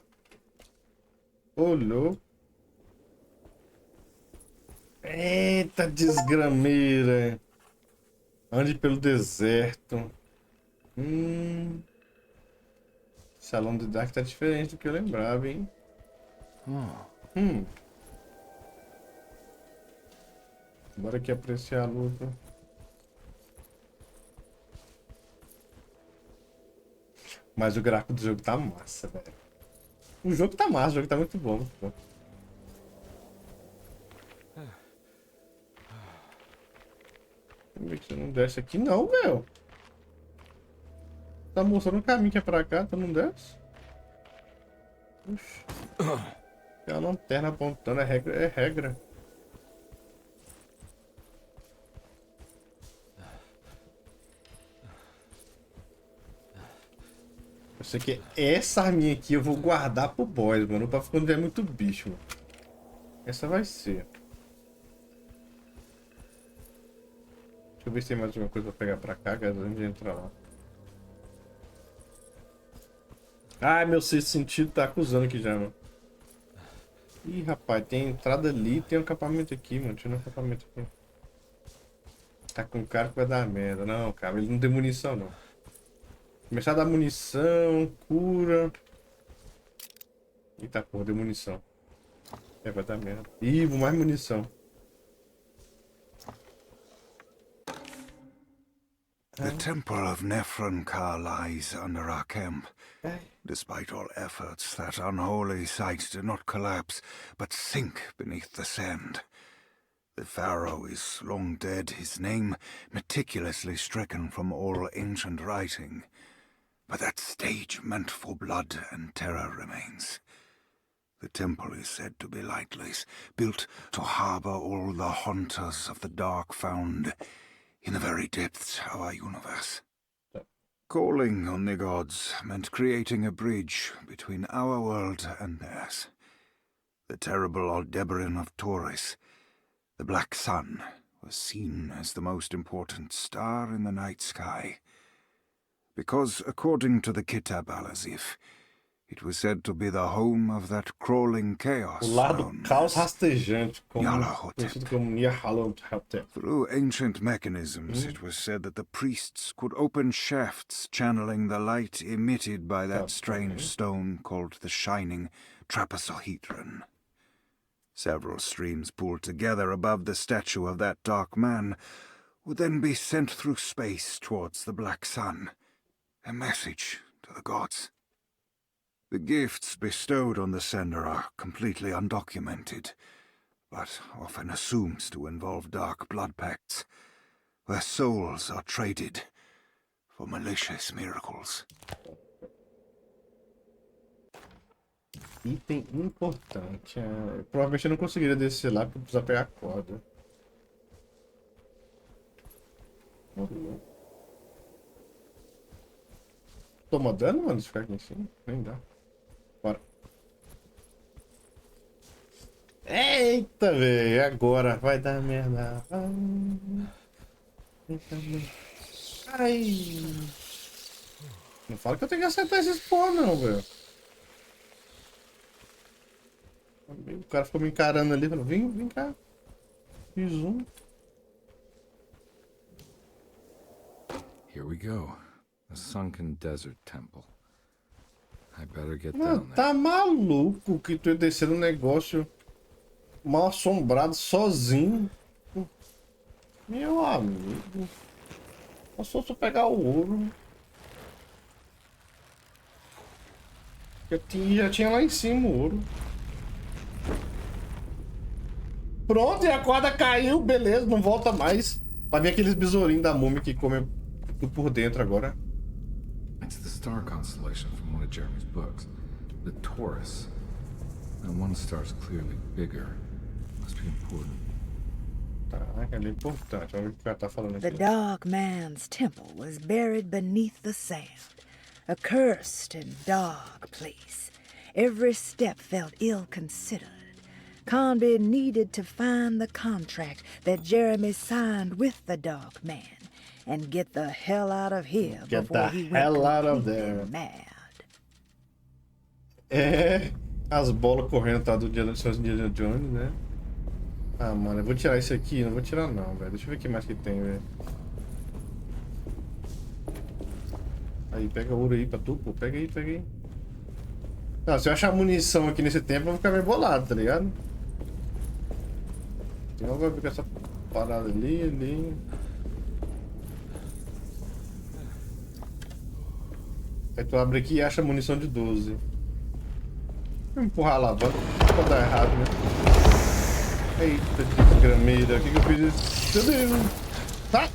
Ô, louco. Eita, desgrameira. Ande pelo deserto. Salão de Dark tá diferente do que eu lembrava, hein? Bora aqui apreciar a luta. Mas o gráfico do jogo tá massa, velho. O jogo tá massa, o jogo tá muito bom, muito bom. Vamos ver que você não desce aqui não, velho. Tá mostrando o caminho que é pra cá, tu não desce? Oxi. Tem uma lanterna apontando, é regra, é regra. Eu sei que essa arminha aqui eu vou guardar pro boss, mano, pra quando vier muito bicho, mano. Essa vai ser. Deixa eu ver se tem mais alguma coisa pra pegar pra cá, galera, antes de entrar lá. Ai, meu sexto sentido tá acusando aqui já, mano. Ih, rapaz, tem entrada ali, tem um acampamento aqui, mano. Tinha um acampamento aqui. Tá com cara que vai dar merda. Não, cara, ele não tem munição, não. Começar a dar munição, cura. Eita porra, deu munição. É, vai dar merda. Ih, vou mais munição. The temple of Nephron-Ka lies under our camp. Despite all efforts, that unholy site did not collapse, but sink beneath the sand. The pharaoh is long dead, his name meticulously stricken from all ancient writing. But that stage meant for blood and terror remains. The temple is said to be lightless, built to harbor all the haunters of the dark found in the very depths of our universe. Calling on the gods meant creating a bridge between our world and theirs. The terrible Aldebaran of Taurus, the Black Sun, was seen as the most important star in the night sky. Because, according to the Kitab al-Azif, It was said to be the home of that crawling chaos. O lar do caos rastejante, conhecido como Nyarlathotep. Through ancient mechanisms, it was said that the priests could open shafts channeling the light emitted by that strange stone called the Shining Trapezohedron. Several streams pooled together above the statue of that dark man would then be sent through space towards the Black Sun. A message to the gods. The gifts bestowed on the sender are completely undocumented, but often assumed to involve dark blood pacts, where souls are traded for malicious miracles. Item importante. Provavelmente eu não conseguiria descer lá porque eu precisava pegar a corda. Toma dano, mano, se ficar aqui em cima? Nem dá. Bora. Eita, velho. Agora vai dar merda. Ai. Não fala que eu tenho que acertar esse spawn, não, velho. O cara ficou me encarando ali, falou, vem cá. Fiz um. Here we go. A sunken desert temple. I better get Mano, down there. tá maluco que tu ia descer um negócio mal assombrado sozinho. Meu amigo. Só se eu pegar o ouro. Já tinha lá em cima o ouro. Pronto, e a corda caiu, beleza, não volta mais. Vai vir aqueles besourinhos da múmia que comem tudo por dentro agora. It's the star constellation from one of Jeremy's books. The Taurus. And one star's clearly bigger. Must be important. Tá, ele é importante. Vamos ver o que o cara tá falando The aqui. dark man's temple was buried beneath the sand. A cursed and dark place. Every step felt ill-considered. Conby needed to find the contract that Jeremy signed with the dark man and get the hell out of here before he went completely mad. É, as bolas correndo tá do dia do Indiana Jones, né? Ah, mano, eu vou tirar isso aqui, não vou tirar não, velho. Deixa eu ver o que mais que tem, velho. Aí, pega ouro aí pra tu, pô. Pega aí. Não, se eu achar munição aqui nesse tempo, eu vou ficar meio bolado, tá ligado? Então eu vou ver essa parada ali. Aí tu abre aqui e acha munição de 12. Vou empurrar a alavanca, pode dar errado, né? Eita, desgrameira, o que eu fiz isso? Meu Deus! Tá!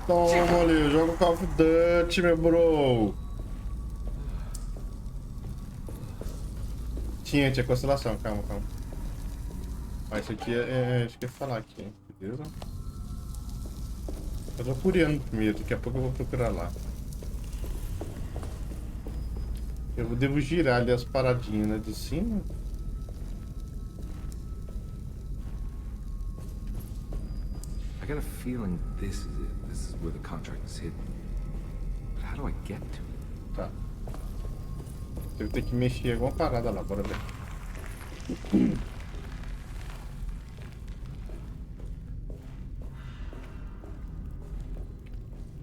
Toma ali, joga o Call of Duty, meu bro! Tinha constelação, calma. Ah, isso aqui acho que é falar aqui, beleza? Eu tô procurando primeiro, daqui a pouco eu vou procurar lá. Eu devo girar ali as paradinhas, né, de cima. I got a feeling this is it. This is where the contract is hidden. But how do I get to it? Tá. Deve ter que mexer em alguma parada lá, bora ver.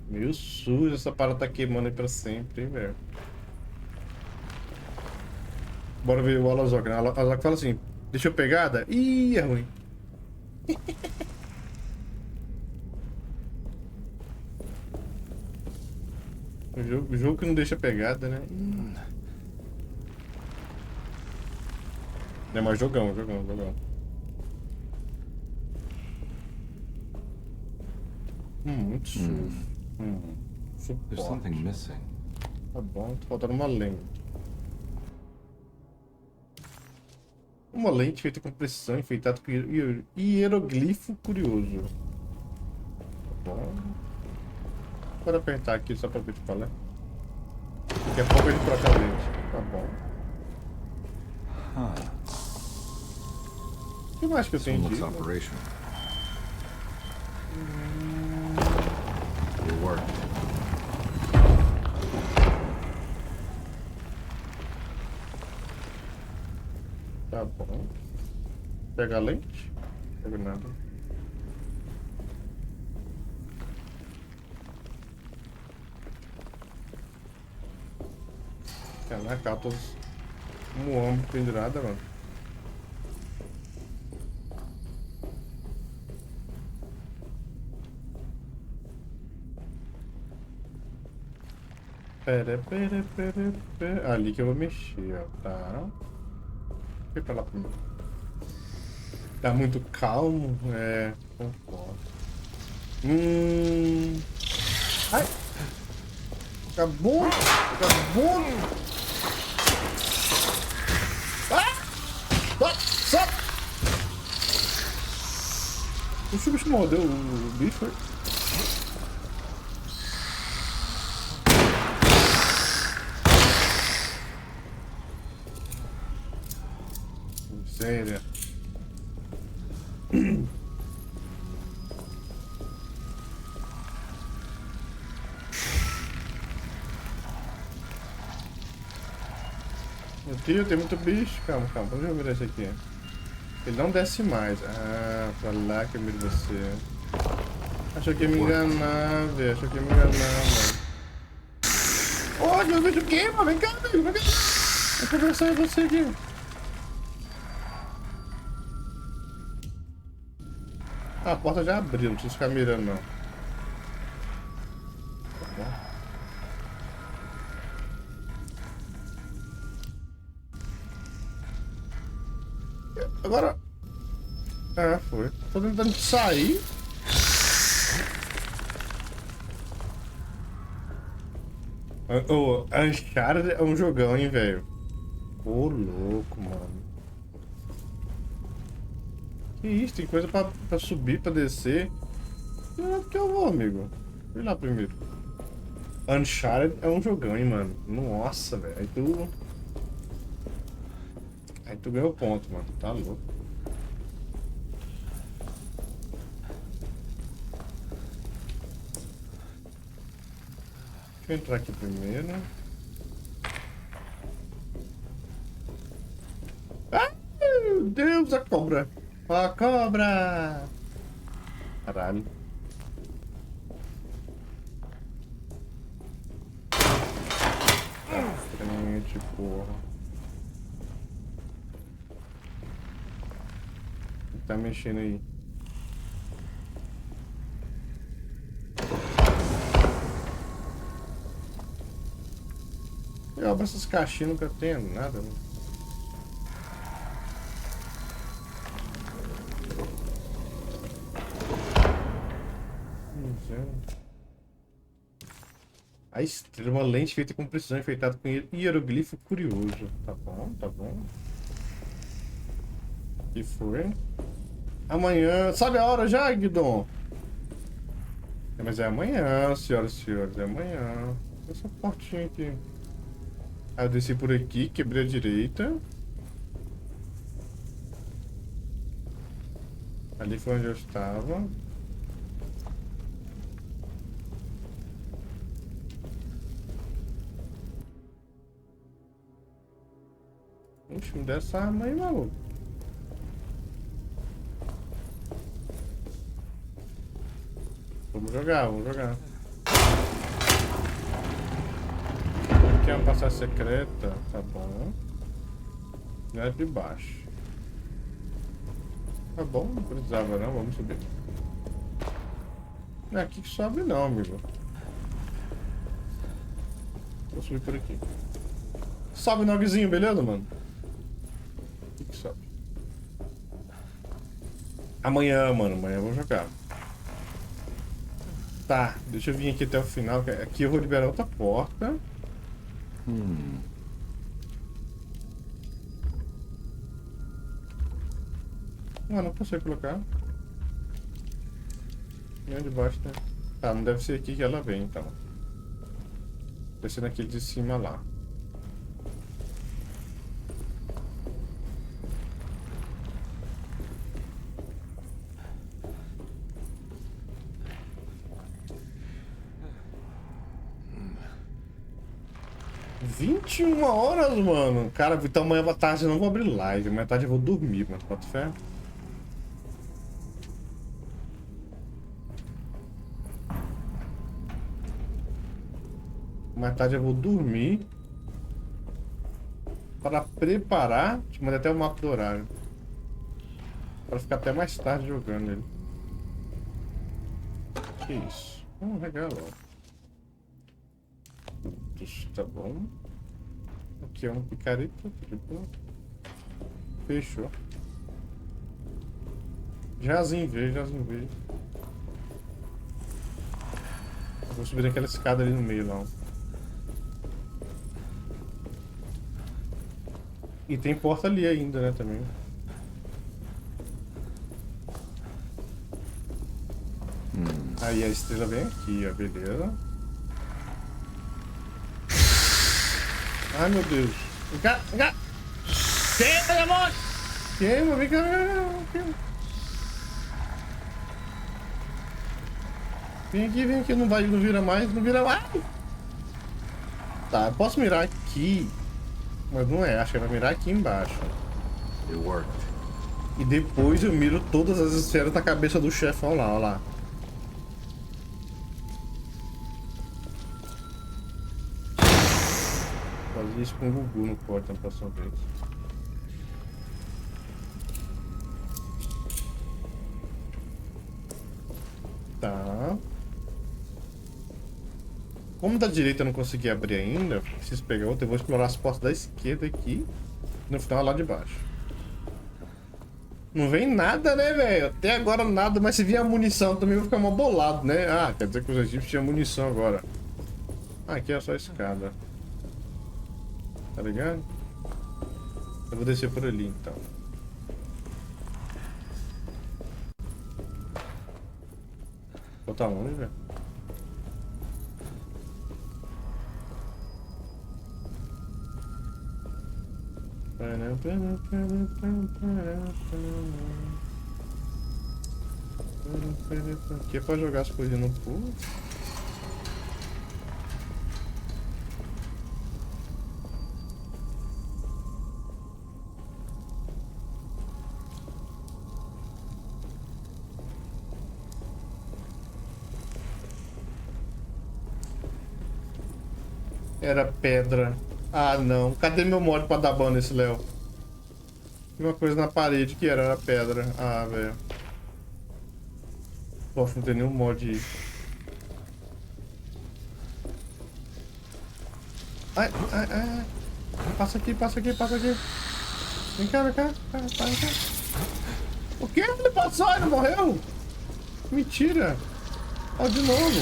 Meio sujo, essa parada tá queimando aí pra sempre, hein, velho. Bora ver o Alazok, né? Alazok fala assim, deixa eu pegada? Ih, é ruim. O jogo que não deixa pegada, né? É mais jogão. Muito sujo. There's something missing. Tá bom, tá faltando uma lente. Uma lente feita com precisão, enfeitada com hieroglifo curioso. Tá bom. Pode apertar aqui só pra ver te falar. Daqui a pouco a gente troca a lente. Tá bom. O que mais que eu tenho de... It worked. Tá bom. Pega a lente. Não pega nada. Caraca, tô moando pendurada, mano. Pera. Ali que eu vou mexer, ó. Tá. Foi pra lá primeiro. Tá muito calmo? É, concordo. Ai! Acabou! Sai! O bicho mordeu o bicho, foi? Miséria. Meu Deus, tem muito bicho. Calma. Deixa eu virar esse aqui. Ele não desce mais. Ah, pra lá que eu miro você. Achou que ia me enganar, velho. Mano. Oh, meu bicho queima. Vem cá, amigo. Vem cá. Vou conversar com você aqui. Ah, a porta já abriu. Não precisa ficar mirando, não. Tá bom. Agora... foi. Tô tentando sair. O Uncharted é um jogão, hein, velho. Ô, louco, mano. Que isso? Tem coisa pra subir, pra descer. Que eu vou, amigo. Vem lá primeiro. Uncharted é um jogão, hein, mano. Nossa, velho. Aí tu ganhou ponto, mano. Tá louco. Deixa eu entrar aqui primeiro. Ah, meu Deus, a cobra. A cobra. Caralho. Frente, porra. O que tá mexendo aí? Eu abro essas caixinhas, nunca tenho nada, né? A estrela, uma lente feita com precisão, enfeitada com hieroglifo curioso. Tá bom. Que foi? Amanhã. Sabe a hora já, Guidon? Mas é amanhã, senhoras e senhores. É amanhã. Essa portinha aqui. Aí eu desci por aqui, quebrei a direita. Ali foi onde eu estava. Ixi, me dá essa arma aí, maluco. Vamos jogar. Aqui é uma passagem secreta, tá bom. Não é de baixo. Tá bom, não precisava não, vamos subir. Não é aqui que sobe não, amigo. Vou subir por aqui. Sobe nogzinho, beleza, mano? Aqui que sobe. Amanhã, mano, amanhã eu vou jogar. Tá, deixa eu vir aqui até o final. Aqui eu vou liberar outra porta. Não consigo colocar. E onde baixo, né? Tá, não deve ser aqui que ela vem, então. Deve ser naquele de cima lá. 21 horas, mano. Cara, então amanhã à tarde eu não vou abrir live. Amanhã à tarde eu vou dormir, mano. Bota fé. Amanhã à tarde eu vou dormir. Para preparar. Te mandei até o mapa do horário. Para ficar até mais tarde jogando ele. Que isso? Regalo. Tá bom. Aqui é uma picareta. Fechou. Jazinho veio. Vou subir aquela escada ali no meio, não. E tem porta ali ainda, né, também. Aí a estrela vem aqui, ó, beleza. Ai, meu Deus. Vem cá. Queima, amor! Queima, vem cá. Vem aqui, não vira mais. Tá, eu posso mirar aqui. Mas não é, acho que vai mirar aqui embaixo. It worked. E depois eu miro todas as esferas da cabeça do chefão lá, ó lá. Fazer isso com o Gugu no corte na próxima vez. Tá. Como da direita eu não consegui abrir ainda, preciso pegar outra. Eu vou explorar as portas da esquerda aqui. No final lá de baixo. Não vem nada, né, velho? Até agora nada, mas se vier a munição também eu vou ficar mal bolado, né? Ah, quer dizer que os egípcios tinham munição agora. Ah, aqui é só a escada. Tá ligado? Eu vou descer por ali, então. Botar onde, velho? Aqui é pra jogar as coisas no pulo. Era pedra. Ah, não. Cadê meu mod pra dar ban nesse Léo? Tem uma coisa na parede que era pedra. Ah, velho. Poxa, não tem nenhum mod aí. Ai. Passa aqui. Vem cá. O que? Ele passou e não morreu? Mentira. Ó, de novo.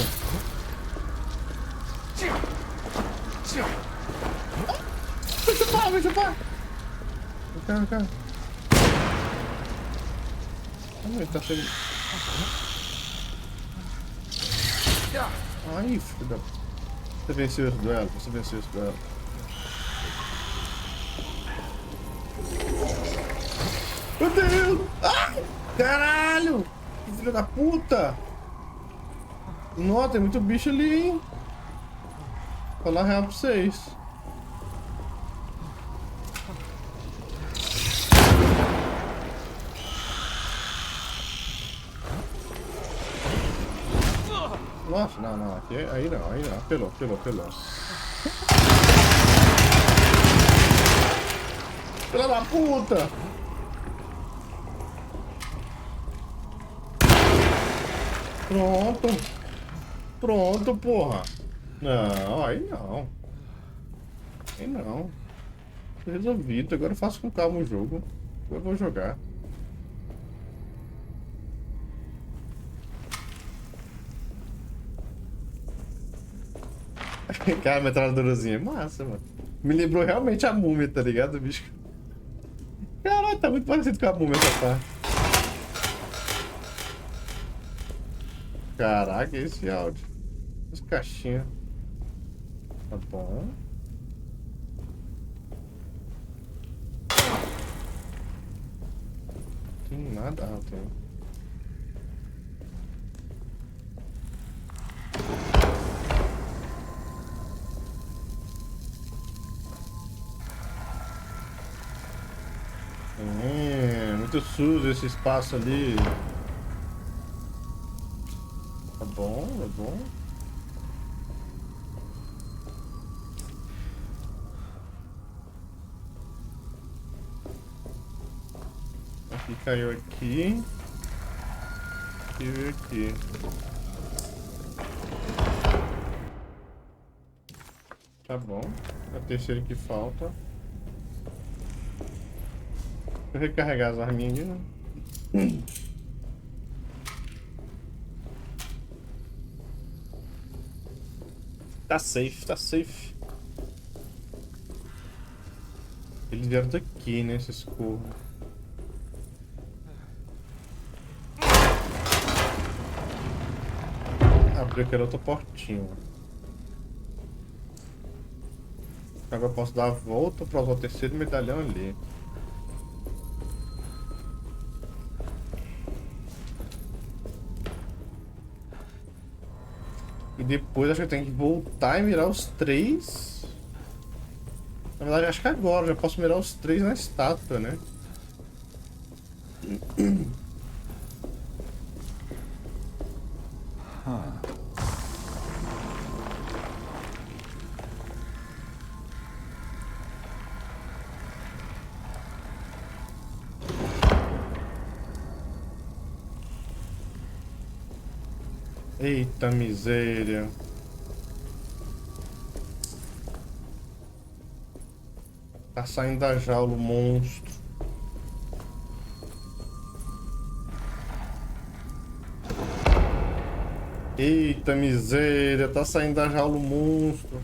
Vai chupar. Vem cá. Ele tá sendo... Ai, filho da... Você venceu esse duelo. Meu Deus! Ai, caralho! Que filho da puta! Nossa, tem muito bicho ali, hein? Vou falar real pra vocês. Nossa, não, aqui, aí não, pelou. Filha da puta! Pronto, porra. Não, aí não. Resolvido, agora eu faço com calma o jogo. Eu vou jogar. Cara, a metralhadorazinha é massa, mano. Me lembrou realmente a múmia, tá ligado, bicho? Caralho, tá muito parecido com a múmia essa parte. Caraca, esse áudio. As caixinhas. Tá bom. Tem nada. Ah, tem. muito sujo esse espaço ali. Tá bom, tá bom. Aqui caiu aqui. E veio aqui. Tá bom. A terceira que falta. Deixa eu recarregar as arminhas aqui, né? Tá safe, tá safe. Eles vieram daqui, né? Esses corvos. Abriu aquela outra portinha. Agora eu posso dar a volta para usar o terceiro medalhão ali. E depois acho que eu tenho que voltar e mirar os 3. Na verdade, acho que agora já posso mirar os 3 na estátua, né? Eita miséria. Tá saindo da jaula o monstro. Eita miséria, tá saindo da jaula o monstro.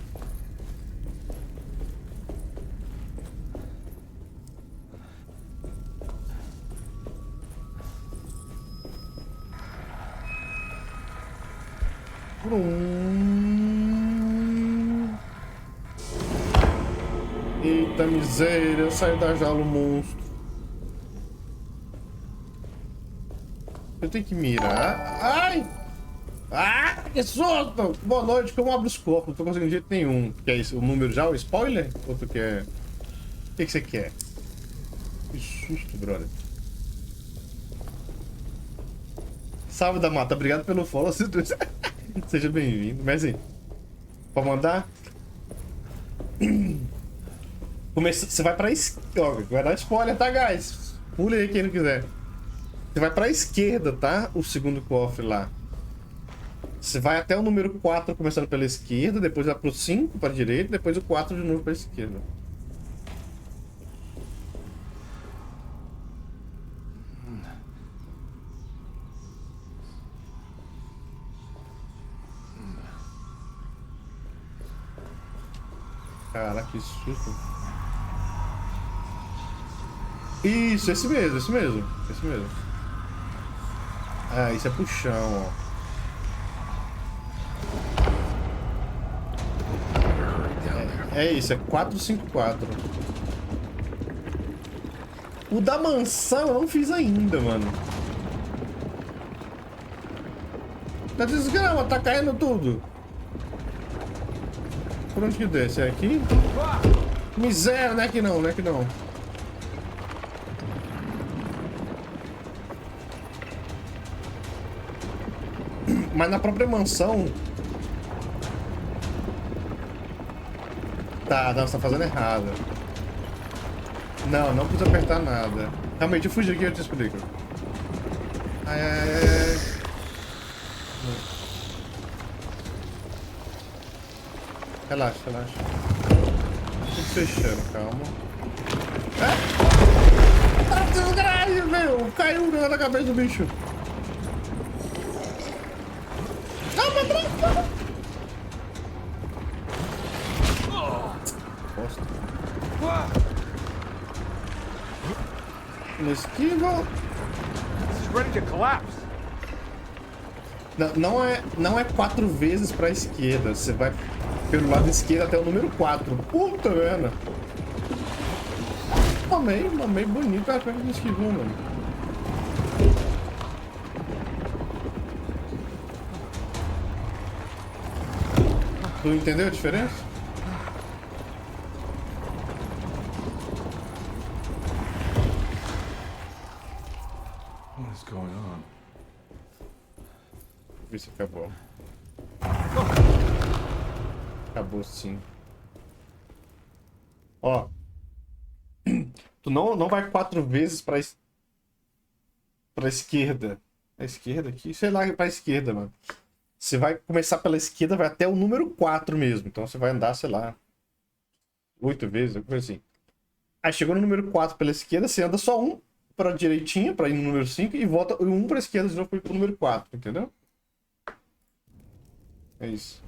Eita miséria, saiu da jaula o monstro. Eu tenho que mirar. Ai! Ah, que susto! Boa noite, como abro os corpos? Não tô conseguindo de jeito nenhum. Quer isso? O número já? O spoiler? Ou tu quer? O que você quer? Que susto, brother. Salve da mata, obrigado pelo follow. Seja bem-vindo. Mas assim, pode mandar? Você vai pra esquerda. Vai dar spoiler, tá, guys? Pule aí quem não quiser. Você vai pra esquerda, tá? O segundo cofre lá. Você vai até o número 4 começando pela esquerda, depois vai pro 5 para a direita, depois o 4 de novo para a esquerda. Caraca, que susto. Isso, esse mesmo, esse mesmo. Esse mesmo. Ah, isso é pro chão, ó. É isso, é 454. O da mansão eu não fiz ainda, mano. Tá desgrama, tá caindo tudo. Por onde que desce? É aqui? Miséria, não é que não, não é que não. Mas na própria mansão... Tá, não, você tá fazendo errado. Não, não precisa apertar nada. Realmente, eu fugi aqui e eu te explico. Ai, ai, ai, ai. Relaxa, relaxa. Tudo fechando, calma. Ah, desgraça, meu! Caiu na cabeça do bicho. Calma, calma! Não esquiva. Não é 4 vezes pra esquerda. Você vai pelo lado esquerdo até o número 4. Puta merda. Mamei bonito. Ah, como é que me esquivou, mano? Tu entendeu a diferença? Isso, acabou. Acabou sim. Ó. Tu não vai 4 vezes pra esquerda. A esquerda aqui? Sei lá, pra esquerda, mano. Você vai começar pela esquerda, vai até o número 4 mesmo. Então você vai andar, sei lá, 8 vezes, alguma coisa assim. Aí chegou no número 4 pela esquerda, você anda só um pra direitinha, pra ir no número 5, e volta um pra esquerda de novo pra ir pro número 4, entendeu? É isso.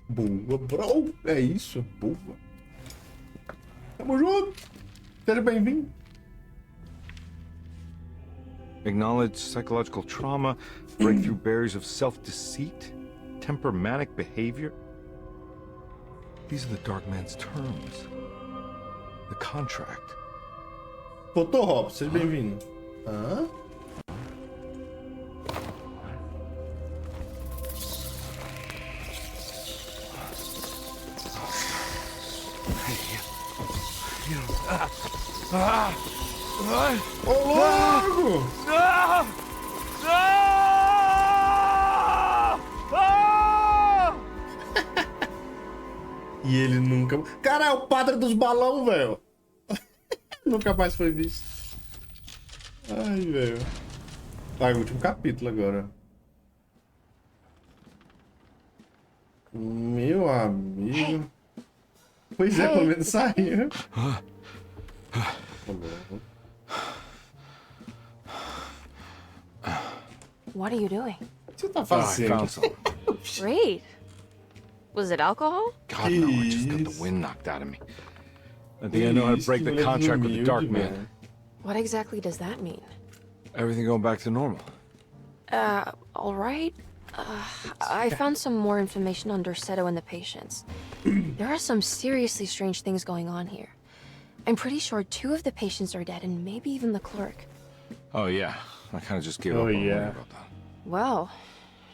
Boa, bro! É isso, boa. Tamo junto! Seja bem-vindo! Acknowledge psychological trauma, breakthrough barriers of self-deceit, temperamental behavior. These are the Dark Man's terms. The contract. Voltou, Rob, seja bem-vindo. Hã? Ô, louco! E ele nunca... Cara, é o padre dos balão, velho. Nunca mais foi visto. Ai, velho. Vai, o último capítulo agora. Meu amigo. Pois é, pelo menos saiu. What are you doing? O que você tá fazendo? Great. Was it alcohol? God, no, I just got the wind knocked out of me. I think I know how to break the contract with the Dark Man. What exactly does that mean? Everything going back to normal. All right. I found some more information on Dorsetto and the patients. There are some seriously strange things going on here. I'm pretty sure 2 of the patients are dead, and maybe even the clerk. Oh, yeah. I kind of just gave up on worrying about that. Well,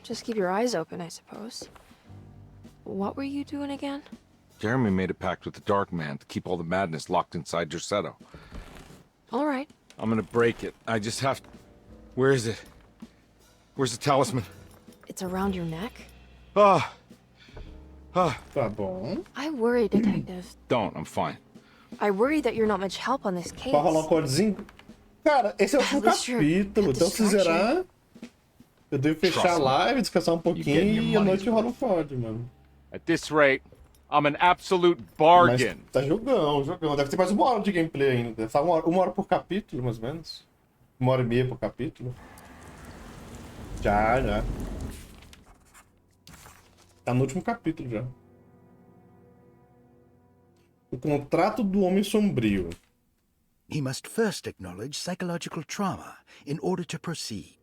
just keep your eyes open, I suppose. What were you doing again? Jeremy made a pact with the Dark Man to keep all the madness locked inside Dorsetto. All right. I'm gonna break it. I just have to... Where is it? Where's the talisman? It's around your neck? Tá bom. I worry, Detective. Don't, I'm fine. I worry that you're not much help on this case. Vai rolar um codezinho? Cara, esse é o último capítulo. Então se zerar, eu devo fechar a live, descansar um pouquinho e à noite rola um COD, mano. At this rate, I'm an absolute bargain. Mas tá jogão. Deve ter mais 1 hora de gameplay ainda. Deve estar 1 hora por capítulo, mais ou menos. 1h30 por capítulo. Já. Tá no último capítulo já. O contrato do Homem Sombrio. He must first acknowledge psychological trauma in order to proceed.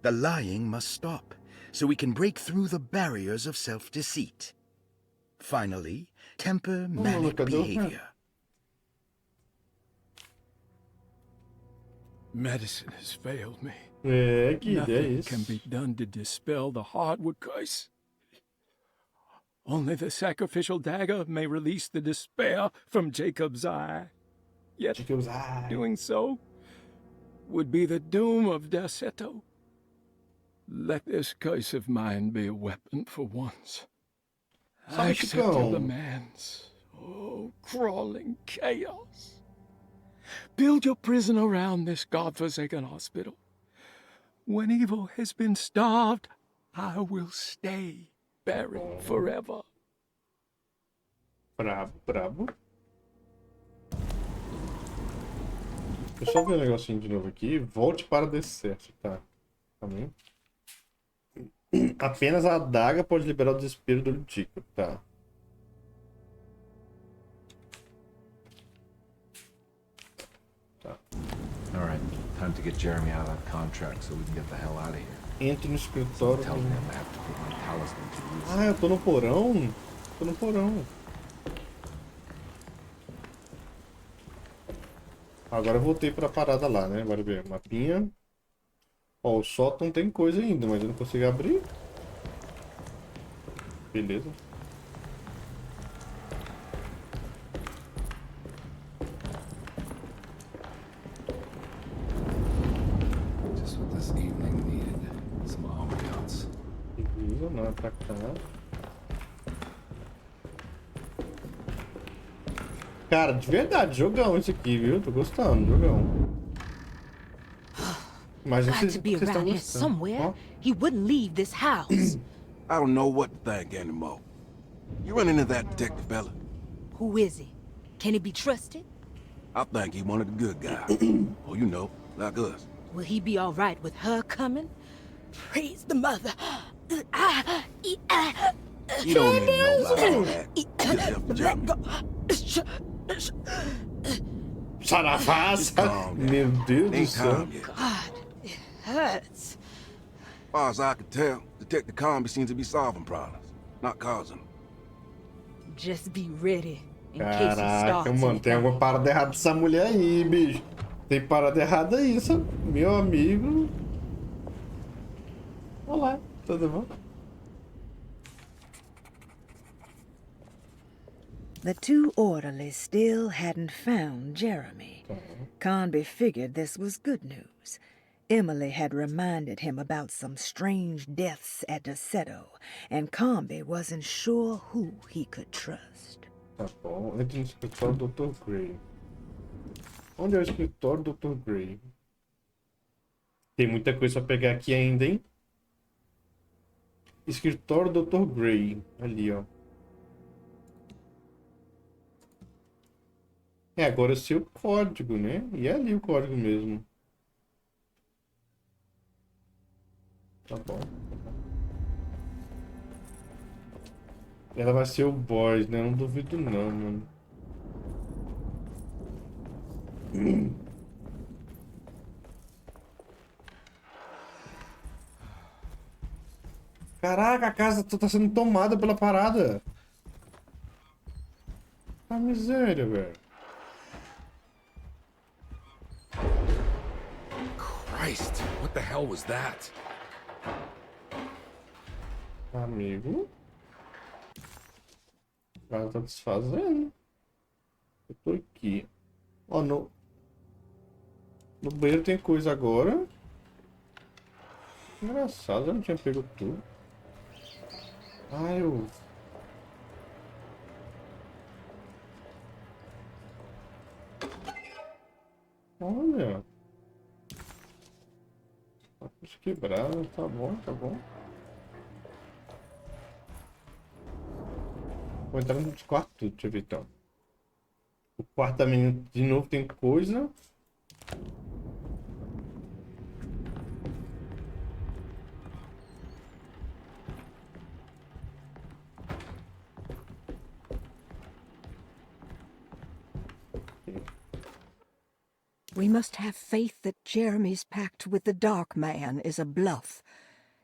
The lying must stop, so we can break through the barriers of self-deceit. Finally, temper manic behavior. Medicine has failed me. Que Nothing can be done to dispel the hardwood curse. Only the sacrificial dagger may release the despair from Jacob's eye. Yet doing so would be the doom of Dorsetto. Let this curse of mine be a weapon for once. I accept your demands. Oh, crawling chaos. Build your prison around this godforsaken hospital. When evil has been starved, I will stay buried forever. Brabo. Deixa eu só ver um negocinho de novo aqui. Volte para desse, tá? Também. Apenas a adaga pode liberar o desespero do Lutico, tá? Alright, time to get Jeremy out of that contract so we can get the hell out of here. Entre no escritório. Tell him I have to put my talisman to use. Ah, eu tô no porão? Tô no porão. Agora eu voltei pra parada lá, né? Bora ver. Mapinha. Ó, o sótão tem coisa ainda, mas eu não consigo abrir. Beleza. não, é pra cá. Cara, de verdade, jogão isso aqui, viu? Tô gostando, jogão. Mas Got to be around here somewhere. He wouldn't leave this house. I don't know what to think anymore. You run into that detective fella? Who is he? Can he be trusted? I think he one of the good guys. Or you know, like us. Will he be all right with her coming? Praise the mother. You don't need to know about all that. Just help Jeremy. Sarafasa! Meu Deus do céu. God, it hurts. As far as I can tell, Detective Comby seems to be solving problems, not causing them. Just be ready in case he starts. Caraca, mano, tem alguma parada errada dessa mulher aí, bicho. Tem parada errada aí, sabe? Meu amigo. Olá, tudo bom? The two orderlies still hadn't found Jeremy. Conby figured this was good news. Emily had reminded him about some strange deaths at Deceto, and Conby wasn't sure who he could trust. Tá bom, entre no escritório do Dr. Gray. Onde é o escritório do Dr. Gray? Tem muita coisa pra pegar aqui ainda, hein? Escritório do Dr. Gray. Ali, ó. É, agora eu sei o código, né? E é ali o código mesmo. Tá bom. Ela vai ser o boss, né? Não duvido não, mano. Caraca, a casa tá sendo tomada pela parada. Ah, miséria, velho. Christ, what the hell was that? Amigo. O cara tá desfazendo. Eu tô aqui. Ó, no banheiro tem coisa agora. Engraçado, eu não tinha pego tudo. Ai, eu... Olha. Deixa quebrar, tá bom, tá bom. Vou entrar nos quartos tudo, deixa eu ver então. O quarto da menina de novo tem coisa. We must have faith that Jeremy's pact with the Dark Man is a bluff.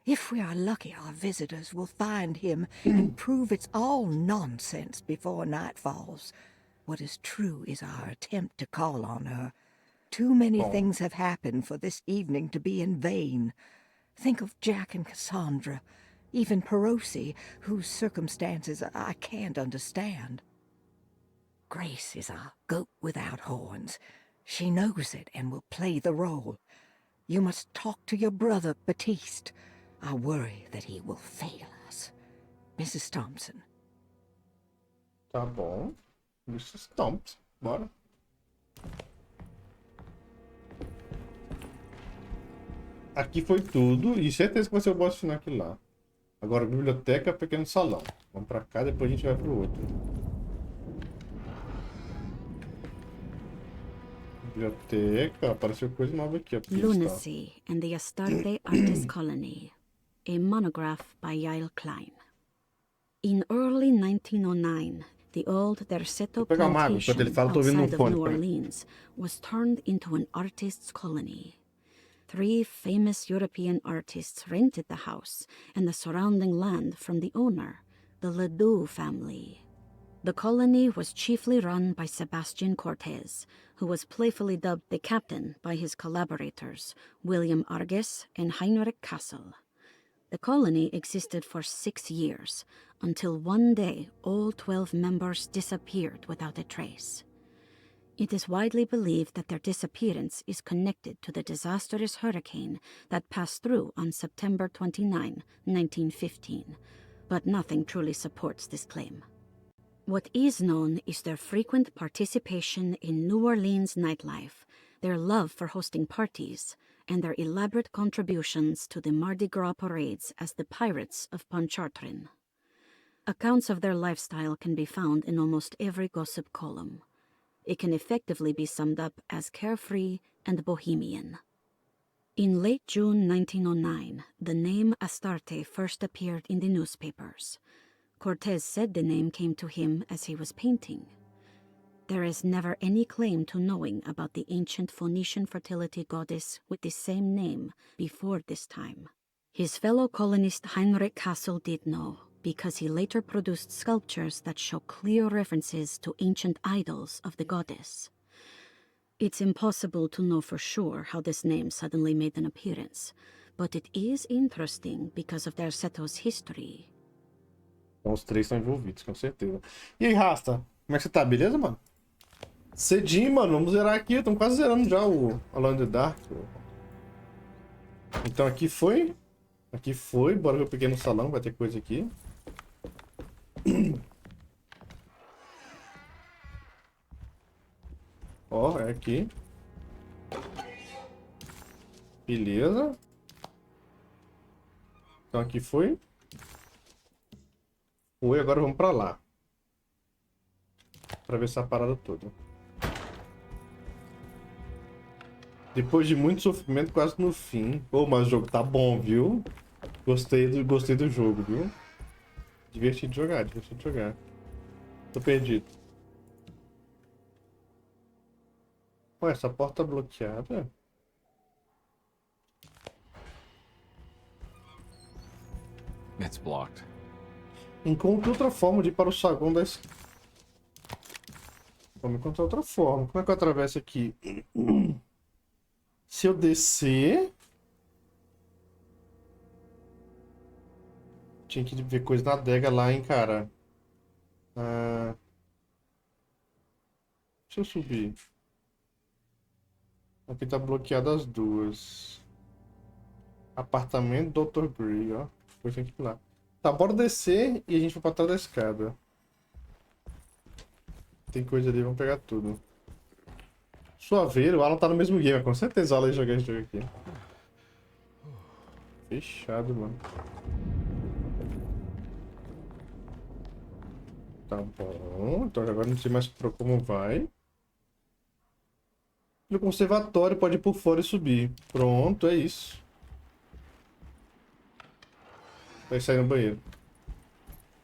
If we are lucky, our visitors will find him and prove it's all nonsense before night falls. What is true is our attempt to call on her. Too many things have happened for this evening to be in vain. Think of Jack and Cassandra, even Perosi, whose circumstances I can't understand. Grace is a goat without horns. She knows it and will play the role. You must talk to your brother, Batiste. I worry that he will fail us. Mrs. Thompson. Tá bom. Mrs. Thompson. Bora. Aqui foi tudo. E certeza que vai ser o boss final aqui lá. Agora biblioteca, pequeno salão. Vamos pra cá, depois a gente vai pro outro. Biblioteca. Apareceu coisa nova aqui. A pista. Lunacy and the Astarte Artist Colony. A monograph by Yael Klein. In early 1909, the old Derceto plantation outside of New Orleans was turned into an artist's colony. 3 famous European artists rented the house and the surrounding land from the owner, the Ledoux family. The colony was chiefly run by Sebastian Cortez, who was playfully dubbed the captain by his collaborators, William Arges and Heinrich Kassel. The colony existed for 6 years, until one day all 12 members disappeared without a trace. It is widely believed that their disappearance is connected to the disastrous hurricane that passed through on September 29, 1915, but nothing truly supports this claim. What is known is their frequent participation in New Orleans nightlife, their love for hosting parties, and their elaborate contributions to the Mardi Gras parades as the Pirates of Pontchartrain. Accounts of their lifestyle can be found in almost every gossip column. It can effectively be summed up as carefree and bohemian. In late June 1909, the name Astarte first appeared in the newspapers. Cortez said the name came to him as he was painting. There is never any claim to knowing about the ancient Phoenician fertility goddess with the same name before this time. His fellow colonist Heinrich Kassel did know, because he later produced sculptures that show clear references to ancient idols of the goddess. It's impossible to know for sure how this name suddenly made an appearance, but it is interesting because of their Seto's history. Então os três estão envolvidos, com certeza. E aí, Rasta? Como é que você tá? Beleza, mano? Cedinho, mano. Vamos zerar aqui. Estamos quase zerando já o Alone in the Dark. Então aqui foi. Aqui foi. Bora ver o pequeno salão. Vai ter coisa aqui. Ó, é aqui. Beleza. Então aqui foi. Foi, agora vamos pra lá. Pra ver essa parada toda. Depois de muito sofrimento, quase no fim. Pô, mas o jogo tá bom, viu? Gostei do jogo, viu? Divertido de jogar, divertido de jogar. Tô perdido. Ué, essa porta tá bloqueada? It's blocked. Encontre outra forma de ir para o saguão da escada. Vamos encontrar outra forma. Como é que eu atravesso aqui? Se eu descer... Tinha que ver coisa na adega lá, hein, cara. Deixa eu subir. Aqui tá bloqueado as duas. Apartamento Dr. Gray, ó. Depois tem que ir lá. Tá, bora descer e a gente vai pra trás da escada. Tem coisa ali, vamos pegar tudo. Suaveiro, o Alan tá no mesmo game, com certeza o Alan ia jogar esse jogo aqui. Fechado, mano. Tá bom, então agora não sei mais pra como vai. No conservatório pode ir por fora e subir. Pronto, é isso. Vai sair no banheiro.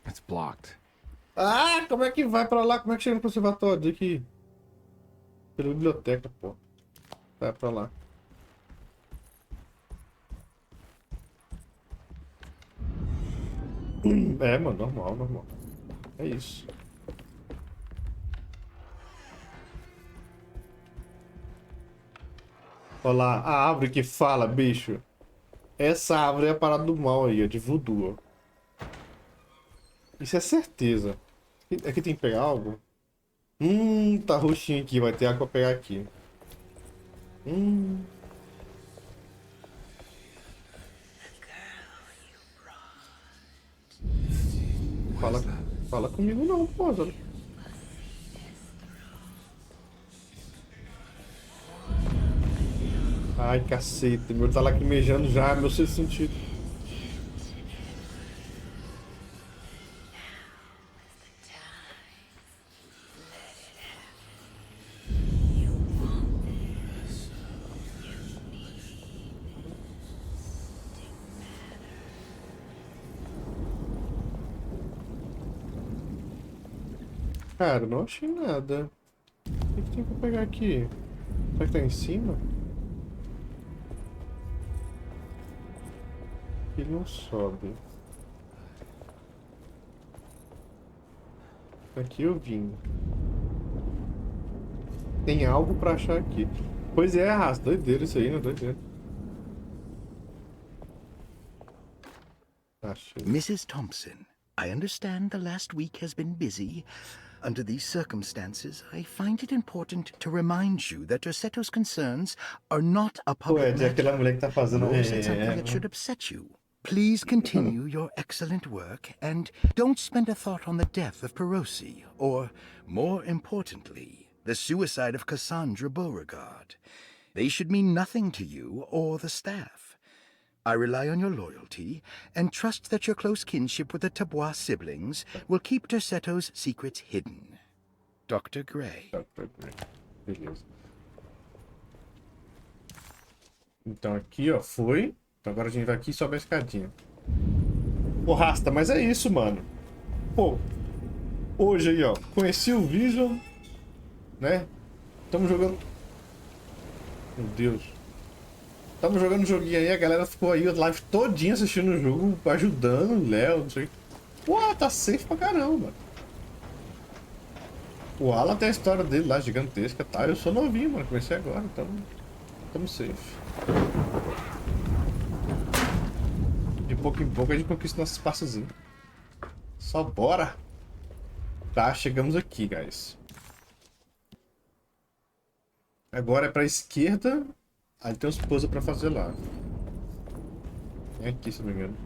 It's blocked. Ah, como é que vai pra lá? Como é que chega no conservatório? Daqui. Pela biblioteca, pô. Vai pra lá. É, mano, normal, normal. É isso. Olha lá, a árvore que fala, bicho. Essa árvore é a parada do mal aí, ó, de voodoo, ó. Isso é certeza. Aqui tem que pegar algo? Tá roxinho aqui, vai ter água pra pegar aqui. Fala comigo não, pô. Ai, caceta, meu tá lacrimejando já, meu sexto sentido. Cara, não achei nada. O que tem pra pegar aqui? Será que tá em cima? Ele não sobe. Aqui eu vim. Tem algo pra achar aqui. Pois é, arrasta. Doideira isso aí, né? Doideira. Achei. Mrs. Thompson, I understand the last week has been busy. Under these circumstances, I find it important to remind you that Dorsetto's concerns are not a public Ué, aquela mulher que tá fazendo... matter, nor is it something that should upset you. Please continue your excellent work, and don't spend a thought on the death of Perosi, or, more importantly, the suicide of Cassandra Beauregard. They should mean nothing to you or the staff. I rely on your loyalty, and trust that your close kinship with the Tabois siblings will keep Dorsetto's secrets hidden. Dr. Gray. Dr. Gray. Beleza. Então aqui, ó, foi. Então agora a gente vai aqui e sobe a escadinha. Pô, Rasta, mas é isso, mano. Pô, hoje aí, ó, conheci o Vision, né? Estamos jogando... Meu Deus. Estamos jogando um joguinho aí, a galera ficou aí a live todinha assistindo o jogo, ajudando o Léo, não sei. Pô, tá safe pra caramba. O Alan tem a história dele lá, gigantesca, tá? Eu sou novinho, mano, comecei agora, então... Estamos safe. De pouco em pouco a gente conquista nosso espaçozinho. Só bora! Tá, chegamos aqui, guys. Agora é pra esquerda. Aí tem uns puzzles pra fazer lá. É aqui, se não me engano.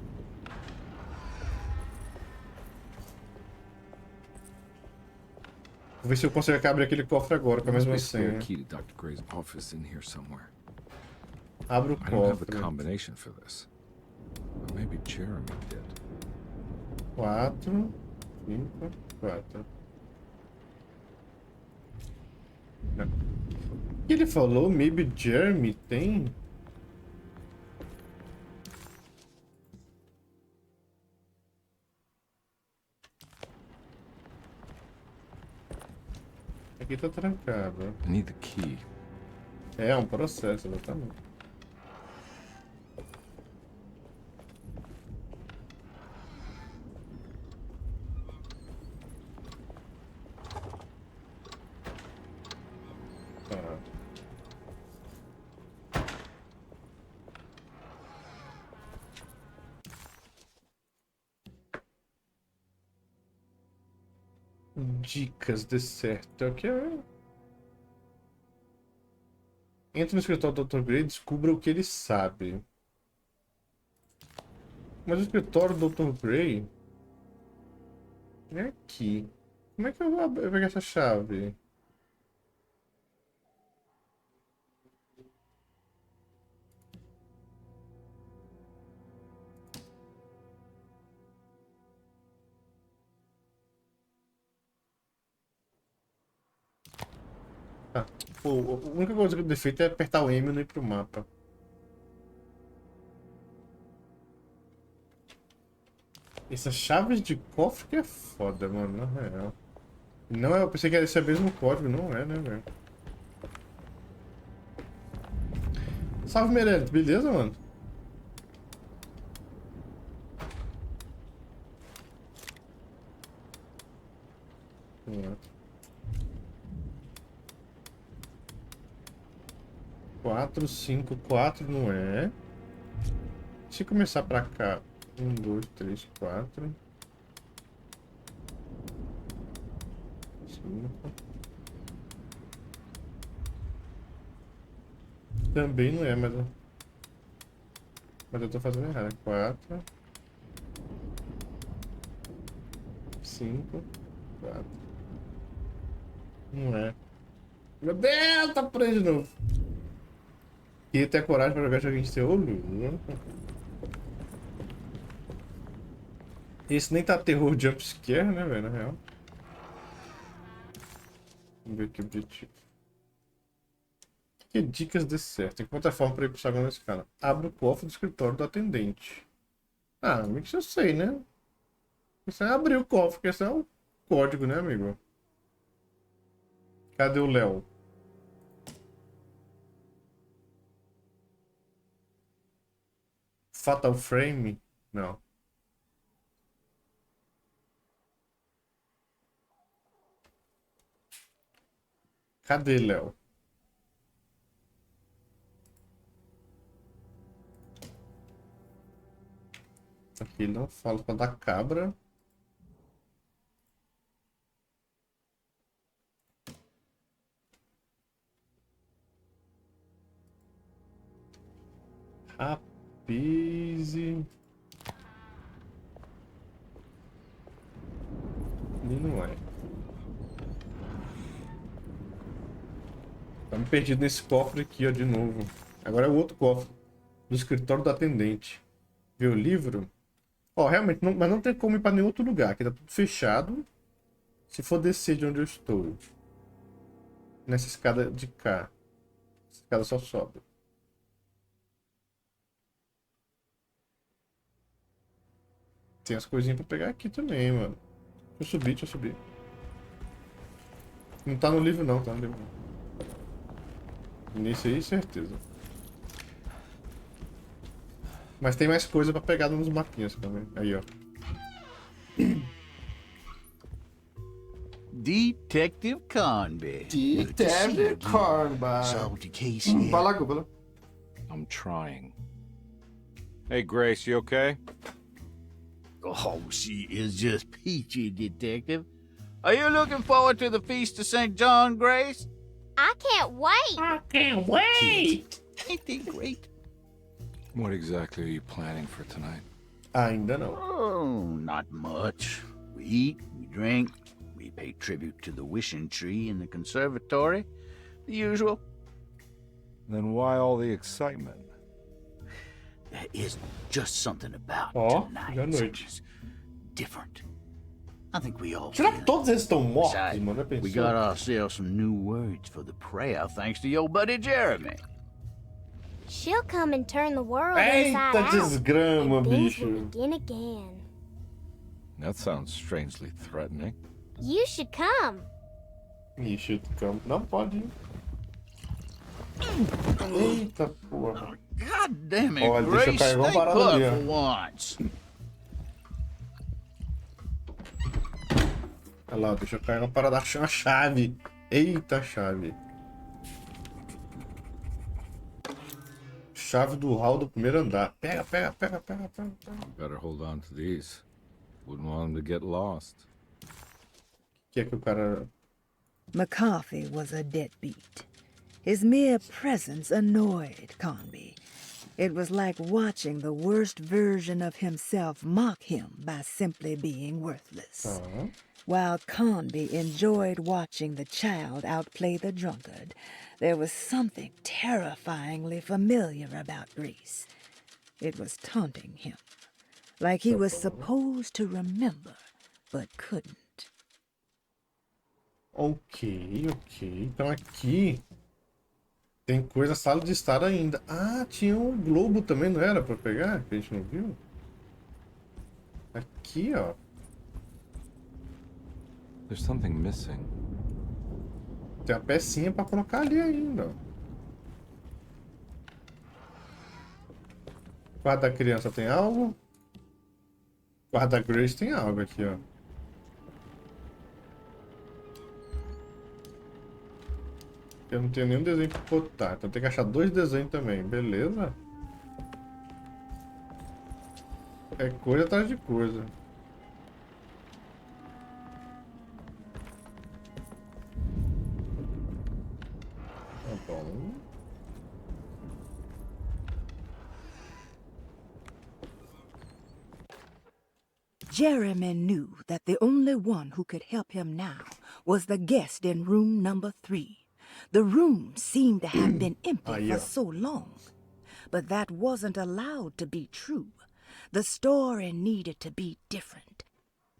Vou ver se eu consigo abrir aquele cofre agora com a mesma senha. Abra o cofre. I don't have a combination for this. But maybe Jeremy did. 4, 5, 4. O que ele falou? Maybe Jeremy tem? Aqui tá trancado. I need the key. É um processo, exatamente. Dicas de certo. Aqui é... Entre no escritório do Dr. Gray e descubra o que ele sabe. Mas o escritório do Dr. Gray é aqui. Como é que eu vou pegar essa chave? Ah, pô, a única coisa que eu defeito é apertar o M e não ir pro mapa. Essas chaves de cofre que é foda, mano, na real. Não é, eu pensei que era esse mesmo código, não é, né, velho? Salve, Meirelles, beleza, mano? Quatro, 5, 4 não é. Se começar pra cá. 1, 2, 3, 4. 5. Também não é, mas eu tô fazendo errado. 4. 5. 4. Não é. Meu Deus, tá preso de novo. Queria ter a coragem pra jogar joguinho de terror. Esse nem tá terror jumpscare, né, velho, na real. Vamos ver aqui o objetivo. Que dicas de certo. Encontra a forma pra ir pro saguão da escada. Abre o cofre do escritório do atendente. Ah, isso eu sei, né? Isso é abrir o cofre, que esse é o código, né, amigo? Cadê o Léo? Fatal Frame? Não. Cadê, Léo? Aqui não fala pra dar cabra. Rapise. E não é. Tá me perdido nesse cofre aqui, ó, de novo. Agora é o outro cofre. Do escritório do atendente. Ver o livro? Ó, realmente, não, mas não tem como ir pra nenhum outro lugar. Aqui tá tudo fechado. Se for descer de onde eu estou. Nessa escada de cá. Essa escada só sobe. Tem as coisinhas pra pegar aqui também, mano. Deixa eu subir. Não tá no livro não, tá no livro não. Nisso aí, certeza. Mas tem mais coisa pra pegar nos mapinhas também. Aí, ó. Detective Conby. Detective Conby. Solved your case yet? Vai lá, Gubala. I'm trying. Hey, Grace, you okay? Oh, she is just peachy, Detective. Are you looking forward to the Feast of St. John, Grace? I can't wait. I can't wait. Ain't they great? What exactly are you planning for tonight? Ainda não. Oh, not much. We eat, we drink, we pay tribute to the wishing tree in the conservatory. The usual. Then why all the excitement? There is just something about tonight. Something's different. I think we all Será que todos eles estão mortos, mano? We got ourselves some new words for the prayer thanks to your buddy Jeremy. She'll come and turn the world inside out. Desgrama, and things bicho. will begin again. That sounds strangely threatening. You should come. You should come. Não pode ir. Eita porra. God damn it, Olha, deixa eu Grace, carregar uma stay parada put ali, for ó. once. Olha lá, deixa eu carregar uma parada. Achei uma chave. Eita, chave. Chave do hall do primeiro andar. Pega. Better hold on to these. Wouldn't want them to get lost. Que é que o cara... McCarthy was a deadbeat. His mere presence annoyed Conby. It was like watching the worst version of himself mock him by simply being worthless. While Conby enjoyed watching the child outplay the drunkard, there was something terrifyingly familiar about Grace. It was taunting him, like he was supposed to remember, but couldn't. Ok. Então aqui tem coisa, sala de estar ainda. Ah, tinha um globo também, não era pra pegar? Que a gente não viu? Aqui, ó. There's something missing. Tem a pecinha pra colocar ali ainda, ó. Quarto da criança tem algo? Quarto da Grace tem algo aqui, ó. Eu não tenho nenhum desenho pra botar, então tem que achar 2 desenhos também, beleza? É coisa atrás de coisa. Tá bom. Jeremy knew that the only one who could help him now was the guest in room number 3. The room seemed to have been empty for so long. But that wasn't allowed to be true. The story needed to be different.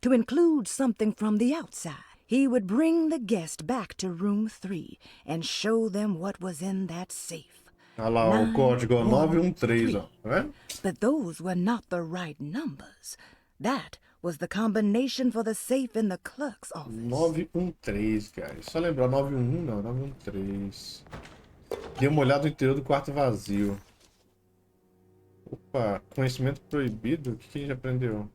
To include something from the outside, he would bring the guest back to room 3 and show them what was in that safe. Olha lá, o código 913, ó. Tá vendo? But those were not the right numbers. That was the combination for the safe in the clerk's office. 913, cara. Só lembrar 911, não, 913. Dê uma olhada no interior do quarto vazio. Opa, conhecimento proibido? O que a gente aprendeu?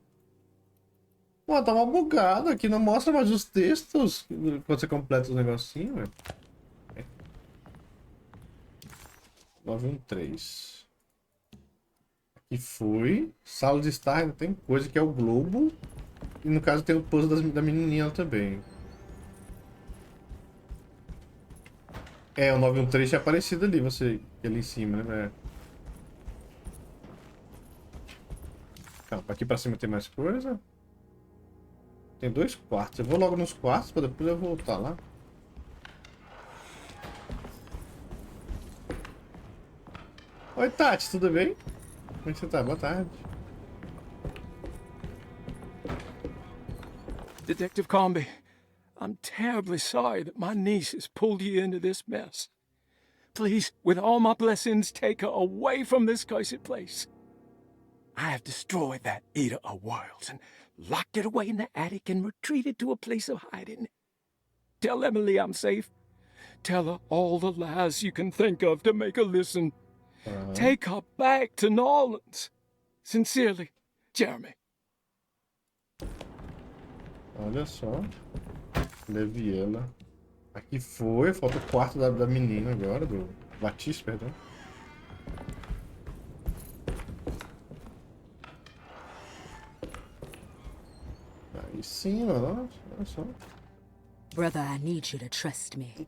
Pô, tá mal bugado aqui, não mostra mais os textos quando você completa os negocinhos, velho. 913. Aqui foi. Sala de estar, ainda tem coisa que é o globo. E no caso tem o puzzle da menininha também. É, o 913 tinha aparecido ali, você ali em cima, né? Calma, aqui pra cima tem mais coisa. Tem 2 quartos. Eu vou logo nos quartos pra depois eu voltar lá. Oi, Tati, tudo bem? Como é que você tá? Boa tarde. Detective Comby, I'm terribly sorry that my niece has pulled you into this mess. Please, with all my blessings, take her away from this cursed place. I have destroyed that eater of worlds and locked it away in the attic and retreated to a place of hiding. Tell Emily I'm safe. Tell her all the lies you can think of to make her listen. Take her back to New Orleans. Sincerely, Jeremy. Olha só. Leve ela. Aqui foi. Falta o quarto da menina agora. Do Batista, perdão. Aí sim, mano. Olha só. Brother, I need you to trust me.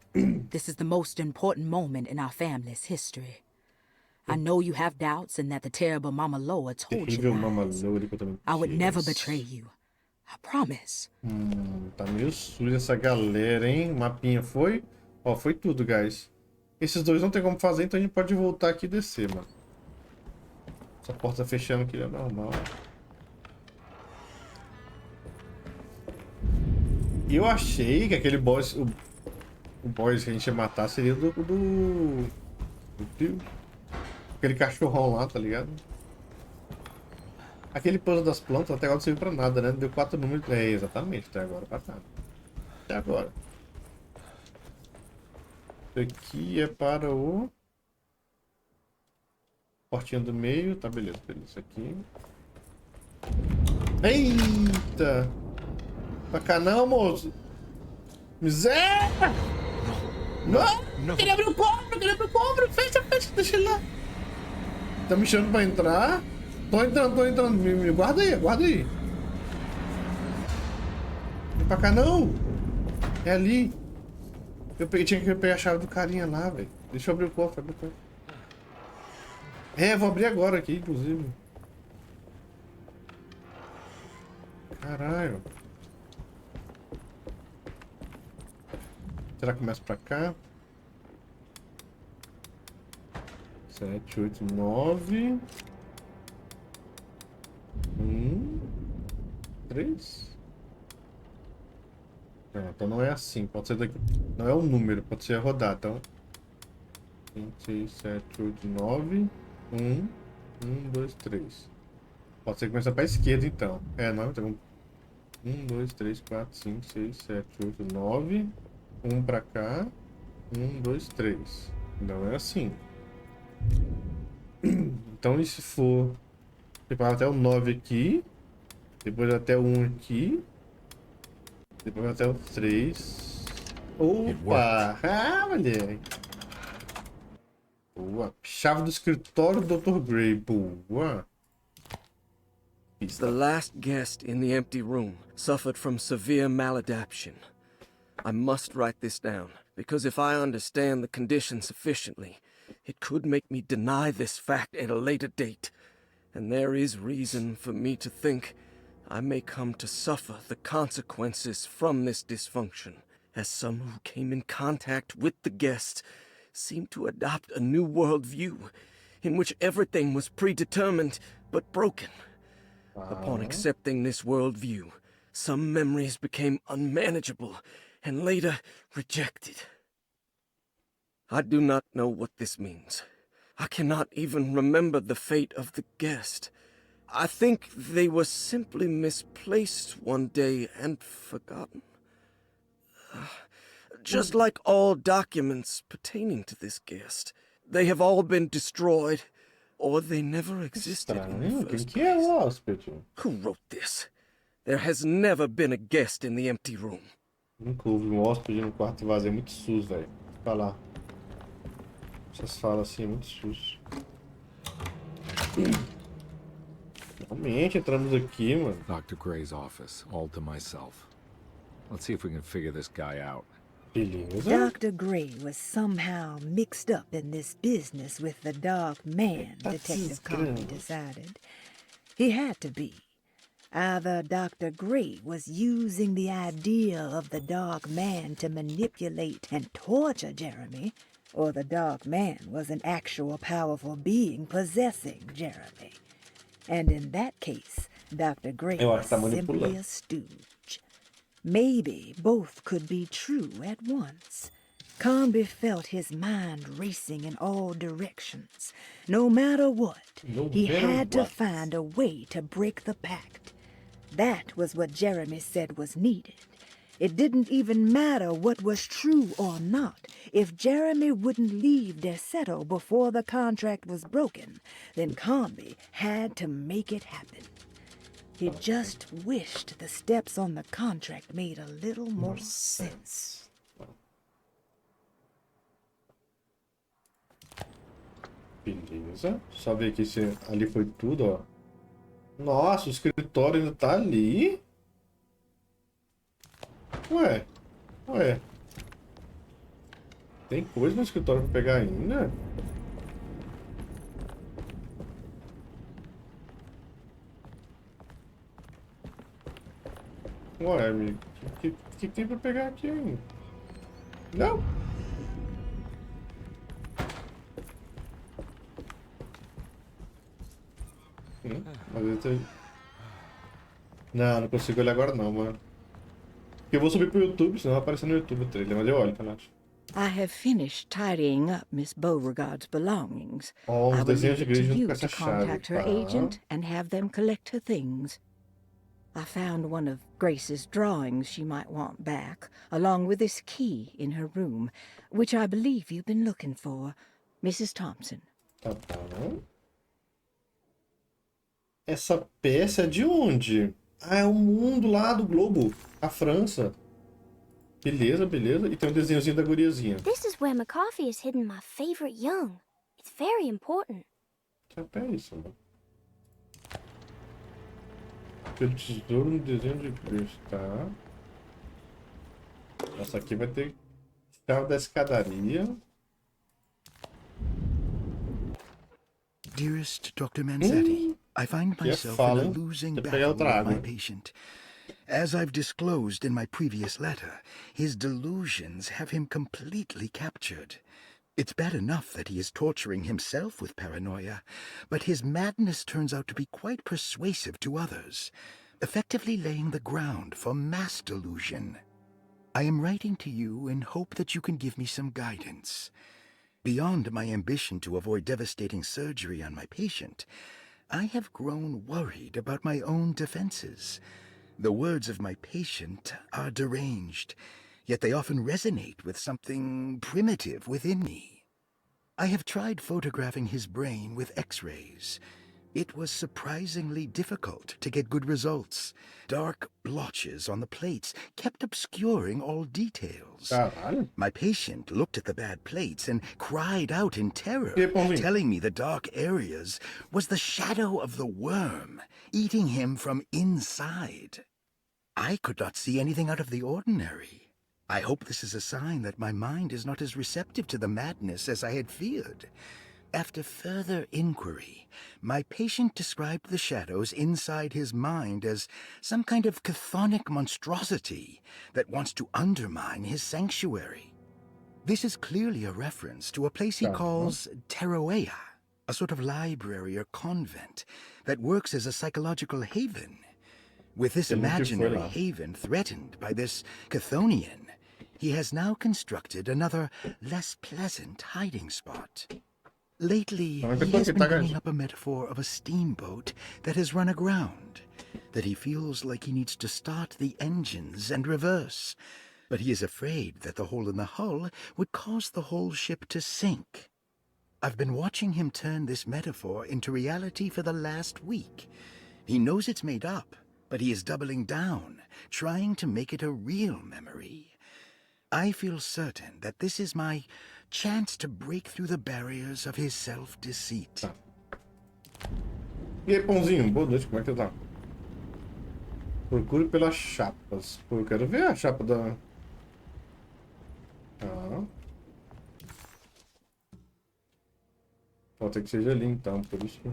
This is the most important moment in our family's history. I know you have doubts and that the terrible Mama Loa told you lies. I would never betray you. I promise. Tá meio suja essa galera, hein? Mapinha foi? Ó, foi tudo, guys. Esses dois não tem como fazer, então a gente pode voltar aqui e descer, mano. Essa porta fechando aqui é normal. E eu achei que aquele boss... O boss que a gente ia matar seria do... Aquele cachorrão lá, tá ligado? Aquele puzzle das plantas até agora não serviu pra nada, né? Deu 4 números. É, exatamente, até agora pra nada. Até agora. Isso aqui é para o... Portinha do meio. Tá, beleza, beleza. Isso aqui. Eita! Pra cá não, moço! Miséria! Não! Queria abrir o cofre! Fecha, deixa ele lá. Tá me chamando pra entrar? Tô entrando. Me guarda aí. Vem pra cá, não! É ali. Tinha que pegar a chave do carinha lá, velho. Deixa eu abrir o cofre, É, vou abrir agora aqui, inclusive. Caralho. Será que começa pra cá? 7, 8, 9. 1, 3. Não, então não é assim. Pode ser daqui. Não é o número, pode ser a rodada. Então. 5, 6, 7, 8, 9. 1, 2, 3. Pode ser que comece pra esquerda então. É, não, então. 1, 2, 3, 4, 5, 6, 7, 8, 9. 1 pra cá. 1, 2, 3. Não é assim. Então, e se for... Prepara até o 9 aqui. Depois até o 1 aqui. Depois até o 3. Opa! Ah, moleque! Boa. Chave do escritório do Dr. Gray. Boa. The last guest in the empty room suffered from severe maladaption. I must write this down, because if I understand the condition sufficiently, it could make me deny this fact at a later date. And there is reason for me to think I may come to suffer the consequences from this dysfunction, as some who came in contact with the guest seemed to adopt a new worldview, in which everything was predetermined but broken. Upon accepting this worldview, some memories became unmanageable and later rejected. I do not know what this means. I cannot even remember the fate of the guest. I think they were simply misplaced one day and forgotten. Just like all documents pertaining to this guest, they have all been destroyed, or they never existed in the first place. Who wrote this? There has never been a guest in the empty room. Nunca houve hóspede no quarto vazio. É muito sus, velho. Vai lá. Essas falas assim, é muito sus. Realmente, entramos aqui, mano. Dr. Gray's office, all to myself. Let's see if we can figure this guy out. Beleza. Dr. Gray was somehow mixed up in this business with the Dark Man, Detective Comby decided. He had to be. Either Dr. Gray was using the idea of the Dark Man to manipulate and torture Jeremy, or the Dark Man was an actual powerful being possessing Jeremy. And in that case, Dr. Gray was simply a stooge. Maybe both could be true at once. Conby felt his mind racing in all directions. No matter what, he had to find a way to break the pact. That was what Jeremy said was needed. It didn't even matter what was true or not. If Jeremy wouldn't leave Desetto before the contract was broken, then Conby had to make it happen. He just wished the steps on the contract made a little more sense. Beleza. Só ver aqui se ali foi tudo, ó. Nossa, o escritório ainda tá ali. Ué. Tem coisa no escritório pra pegar ainda? Ué, amigo. O que tem pra pegar aqui ainda? Não? Mas eu tô... Não consigo olhar agora não, mano. Porque eu vou subir pro YouTube, senão vai aparecer no YouTube o trailer, mas eu olho, Tanacho. I have finished tidying up Miss Beauregard's belongings. Oh, I os will desenhos de leave it igreja to junto you com essa to chave, contact her tá? agent and have them collect her things. I found one of Grace's drawings she might want back, along with this key in her room, which I believe you've been looking for, Mrs. Thompson. Tá bom. Essa peça é de onde? Ah, é o mundo lá do globo. A França. Beleza, beleza. E tem um desenhozinho da guriazinha. This is where McCarthy has hidden my favorite young. It's very important. Que é isso, mano? Pelo tesouro no desenho de Grace, tá? Nossa, aqui vai ter chave da escadaria. Dearest Dr. Manzetti, I find myself in a losing battle with my patient. As I've disclosed in my previous letter, his delusions have him completely captured. It's bad enough that he is torturing himself with paranoia, but his madness turns out to be quite persuasive to others, effectively laying the ground for mass delusion. I am writing to you in hope that you can give me some guidance. Beyond my ambition to avoid devastating surgery on my patient, I have grown worried about my own defenses. The words of my patient are deranged, yet they often resonate with something primitive within me. I have tried photographing his brain with X-rays. It was surprisingly difficult to get good results. Dark blotches on the plates kept obscuring all details. My patient looked at the bad plates and cried out in terror, telling me the dark areas was the shadow of the worm, eating him from inside. I could not see anything out of the ordinary. I hope this is a sign that my mind is not as receptive to the madness as I had feared. After further inquiry, my patient described the shadows inside his mind as some kind of chthonic monstrosity that wants to undermine his sanctuary. This is clearly a reference to a place he calls Teroea, a sort of library or convent that works as a psychological haven. With this imaginary haven threatened by this Chthonian, he has now constructed another, less pleasant hiding spot. Lately, he has been bringing up a metaphor of a steamboat that has run aground, that he feels like he needs to start the engines and reverse, but he is afraid that the hole in the hull would cause the whole ship to sink. I've been watching him turn this metaphor into reality for the last week. He knows it's made up, but he is doubling down, trying to make it a real memory. I feel certain that this is my chance to break through the barriers of his self-deceit. E aí, Pãozinho, boa noite, como é que tá? Procure pelas chapas. Pô, eu quero ver a chapa da... Ah. Pode ter que seja ali então, por isso que...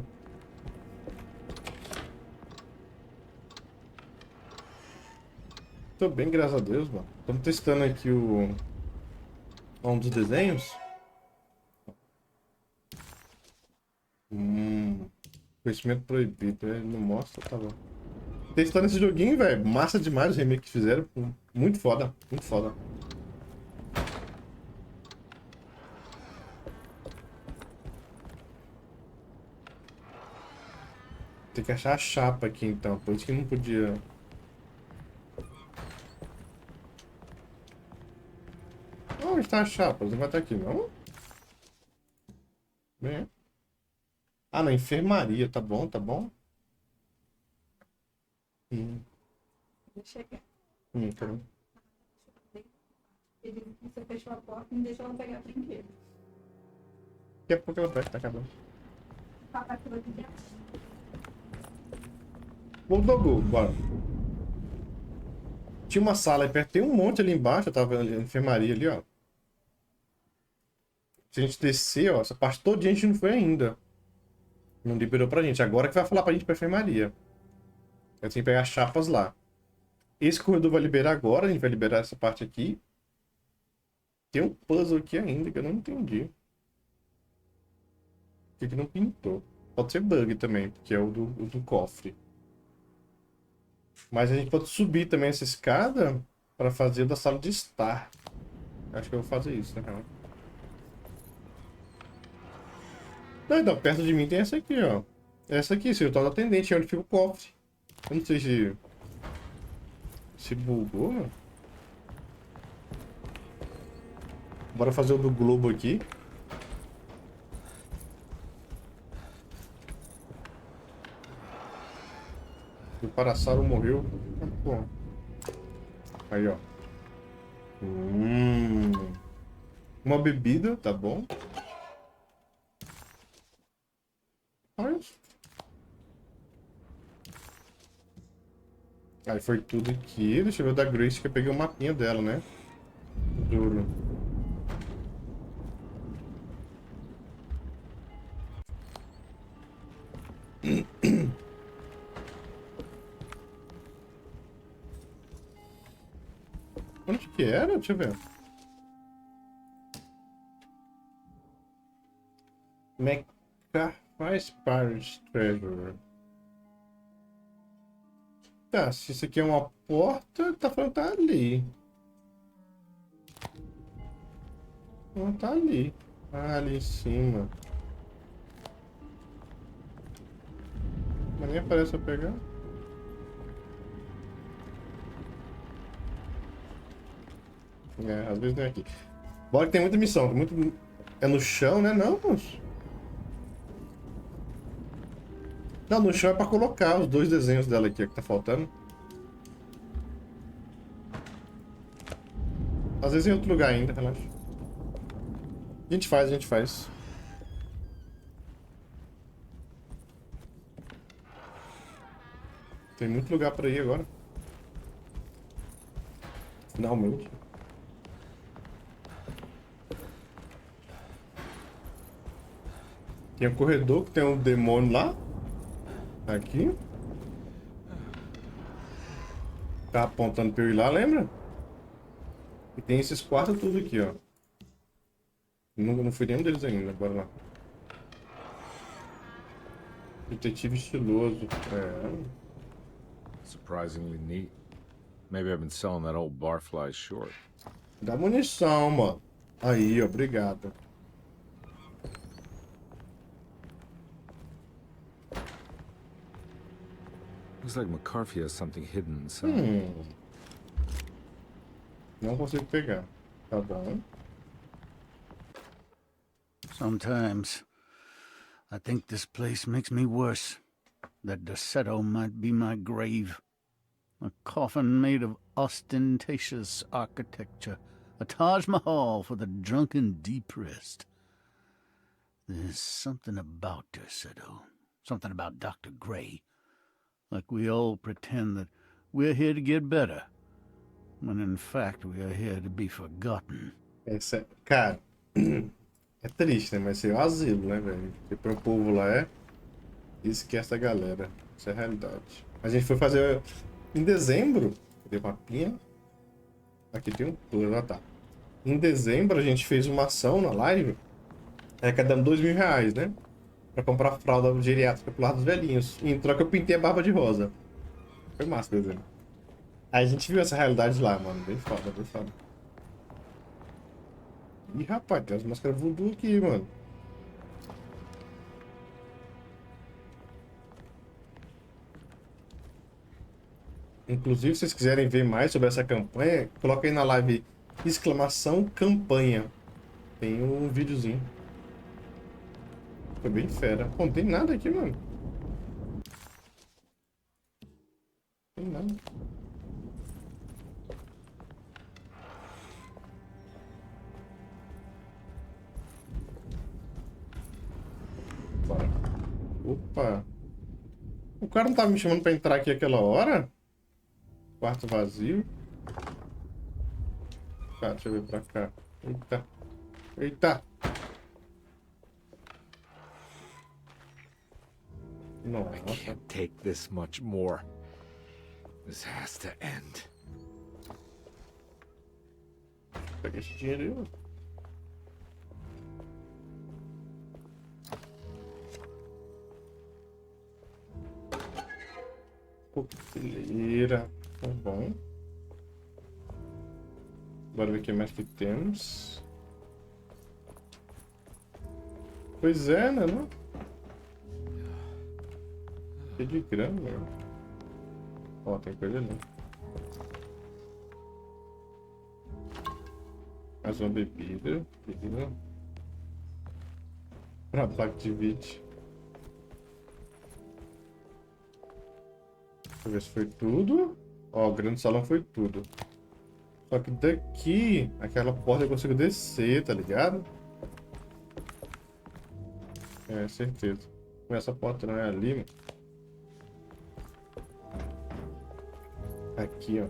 Tô bem, graças a Deus, mano. Estamos testando aqui um dos desenhos. Conhecimento proibido. Ele não mostra, tá bom. Testando esse joguinho, velho. Massa demais os remakes que fizeram. Muito foda, muito foda. Tem que achar a chapa aqui então, por isso que não podia. Onde está a chapa? Não vai estar aqui não? Bem. Ah, na enfermaria, tá bom, tá bom. Deixa aqui. Tá bom. Você fechou a porta e não deixou ela pegar brinquedo. Daqui a pouco ela vai, tá acabando. Papai aquilo aqui dentro. Vamos do Jogo, bora. Tinha uma sala aí perto, tem um monte ali embaixo, eu tava vendo ali, a enfermaria ali, ó. Se a gente descer, ó, essa parte toda a gente não foi ainda. Não liberou pra gente. Agora que vai falar pra gente ir pra enfermaria. Eu tenho que pegar as chapas lá. Esse corredor vai liberar agora, a gente vai liberar essa parte aqui. Tem um puzzle aqui ainda que eu não entendi. Por que não pintou? Pode ser bug também, porque é o do cofre. Mas a gente pode subir também essa escada para fazer da sala de estar. Acho que eu vou fazer isso, né? Não, então, perto de mim tem essa aqui, ó. Essa aqui, se eu tô no atendente, é onde fica o cofre. Eu não sei se bugou, mano. Bora fazer o do globo aqui. O Parasauro morreu. Bom. Aí, ó. Uma bebida, tá bom. Mas... Aí foi tudo aqui. Deixa eu ver o da Grace, que eu peguei o mapinha dela, né? Duro. Onde que era? Deixa eu ver. McCarthy's Parish Treasure. Tá, se isso aqui é uma porta, tá falando que tá ali. Não, tá ali. Ah, ali em cima. Mas nem aparece eu pegar. É, às vezes não é aqui. Bora que tem muita missão. Muito... É no chão, né? Não, moço. Não, no chão é pra colocar os dois desenhos dela aqui, que tá faltando. Às vezes em outro lugar ainda, relaxa. A gente faz, a gente faz. Tem muito lugar pra ir agora. Finalmente. Tem um corredor que tem um demônio lá. Aqui. Tá apontando pra eu ir lá, lembra? E tem esses quartos tudo aqui, ó. Não fui nenhum deles ainda, bora lá. Detetive estiloso. É. Surprisingly neat. Maybe I've been selling that old barfly short. Dá munição, mano. Aí, obrigado. Looks like McCarthy has something hidden inside. Não consigo pegar. Tá bom. Sometimes I think this place makes me worse. That Derceto might be my grave. A coffin made of ostentatious architecture. A Taj Mahal for the drunken depressed. There's something about Derceto. Something about Dr. Gray. Like we all pretend that we're here to get better. When in fact we are here to be forgotten. Cara, é triste, né? Mas ser o asilo, né, velho? Porque pro povo lá esquece a galera. Isso é a realidade. A gente foi fazer em dezembro. Cadê o mapinha? Aqui tem um plano, tá. Em dezembro a gente fez uma ação na live, arrecadando R$2.000, né? Pra comprar fralda geriátrica pro lado dos velhinhos. E em troca eu pintei a barba de rosa. Foi massa o desenho. Aí a gente viu essa realidade lá, mano. Bem foda, bem foda. Ih, rapaz, tem umas máscaras voodoo aqui, mano. Inclusive, se vocês quiserem ver mais sobre essa campanha, coloca aí na live exclamação campanha. Tem um videozinho. Foi bem fera. Pô, não tem nada aqui, mano. Não tem nada. Bora. Opa. O cara não tava me chamando pra entrar aqui aquela hora? Quarto vazio. Tá, deixa eu ver pra cá. Eita. Eita. Nossa. I can't take this much more. This has to end. Pega esse dinheiro aí, mano. Coqueteleira. Tá bom. Bora ver o que mais que temos. Pois é, né? Não? Cheio de grana, mano. Ó, tem coisa ali. Mais uma bebida. Bebida. Pra placa de vídeo. Deixa eu ver se foi tudo. Ó, o grande salão foi tudo. Só que daqui, aquela porta eu consigo descer, tá ligado? É, certeza. Essa porta não é ali, mano. Aqui, ó.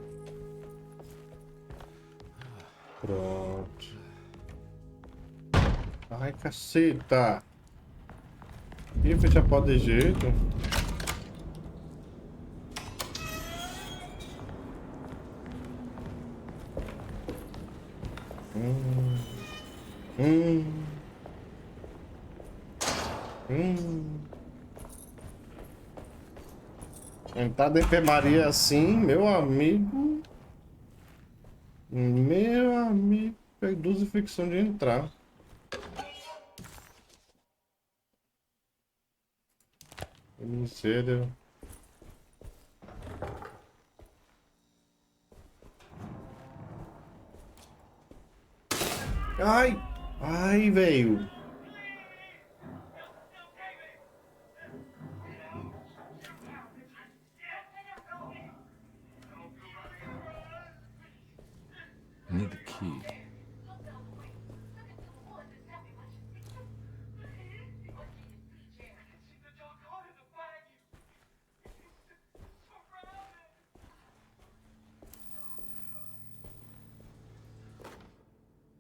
Pronto. Ai, caceta. Ih, fechar a porta de jeito. Entrar da enfermaria assim, meu amigo. Meu amigo. Peguei 12 infecções de entrar. Sério. Ai! Ai, velho. I need the key.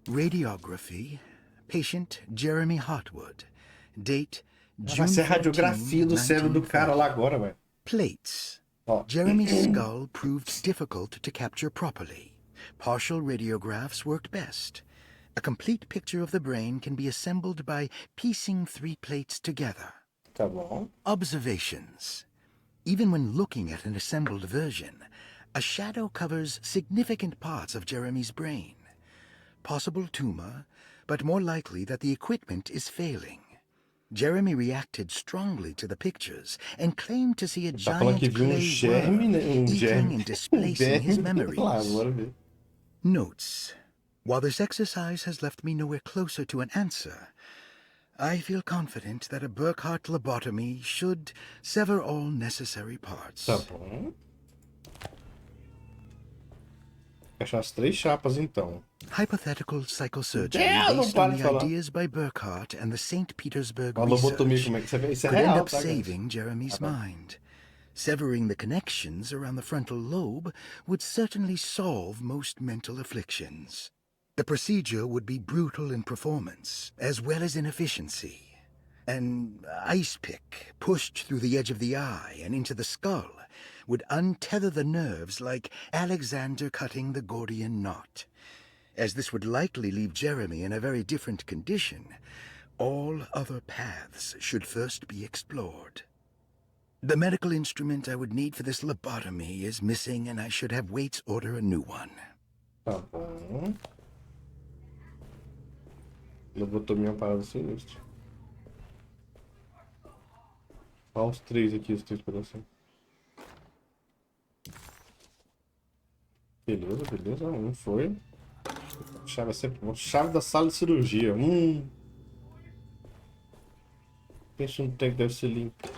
Radiography. Patient Jeremy Hartwood. Date June Vai ser 14, radiografia do cérebro do cara lá agora, velho. Plates. Ó. Jeremy's skull proved difficult to capture properly. Partial radiographs worked best. A complete picture of the brain can be assembled by piecing 3 plates together. Tá bom. Observations. Even when looking at an assembled version, a shadow covers significant parts of Jeremy's brain. Possible tumor, but more likely that the equipment is failing. Jeremy reacted strongly to the pictures and claimed to see a giant clay worm eating and displacing his memories. Notes. While this exercise has left me nowhere closer to an answer, I feel confident that a Burkhardt lobotomy should sever all necessary parts. Tá bom. Achar as 3 chapas, então. Hypothetical psychosurgery based on the ideas by Burkhardt and the St. Petersburg research could end up saving Jeremy's mind. Severing the connections around the frontal lobe would certainly solve most mental afflictions. The procedure would be brutal in performance, as well as in efficiency. An ice pick pushed through the edge of the eye and into the skull would untether the nerves like Alexander cutting the Gordian knot. As this would likely leave Jeremy in a very different condition, all other paths should first be explored. The medical instrument I would need for this lobotomy is missing, and I should have Waits order a new one. Tá bom. Lobotomia é uma parada sinistra. Olha os três aqui, os três pedacinhos. Beleza, beleza. Um foi. Chave é sempre bom. Chave da sala de cirurgia. Pensa no tempo que deve ser limpo.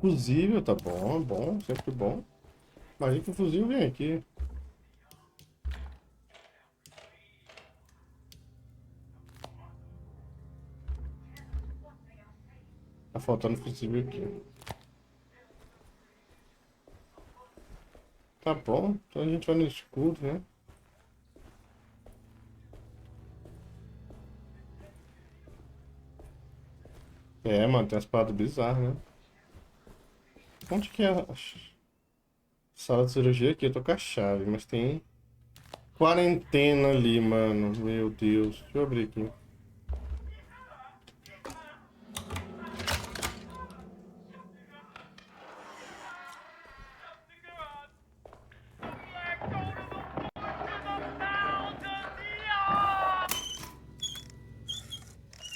Fusível, tá bom, bom, sempre bom. Imagina que o fusível vem aqui. Tá faltando fusível aqui. Tá bom, então a gente vai no escudo, né? É, mano, tem umas paradas bizarras, né? Onde que é a sala de cirurgia aqui? Eu tô com a chave, mas tem quarentena ali, mano. Meu Deus. Deixa eu abrir aqui.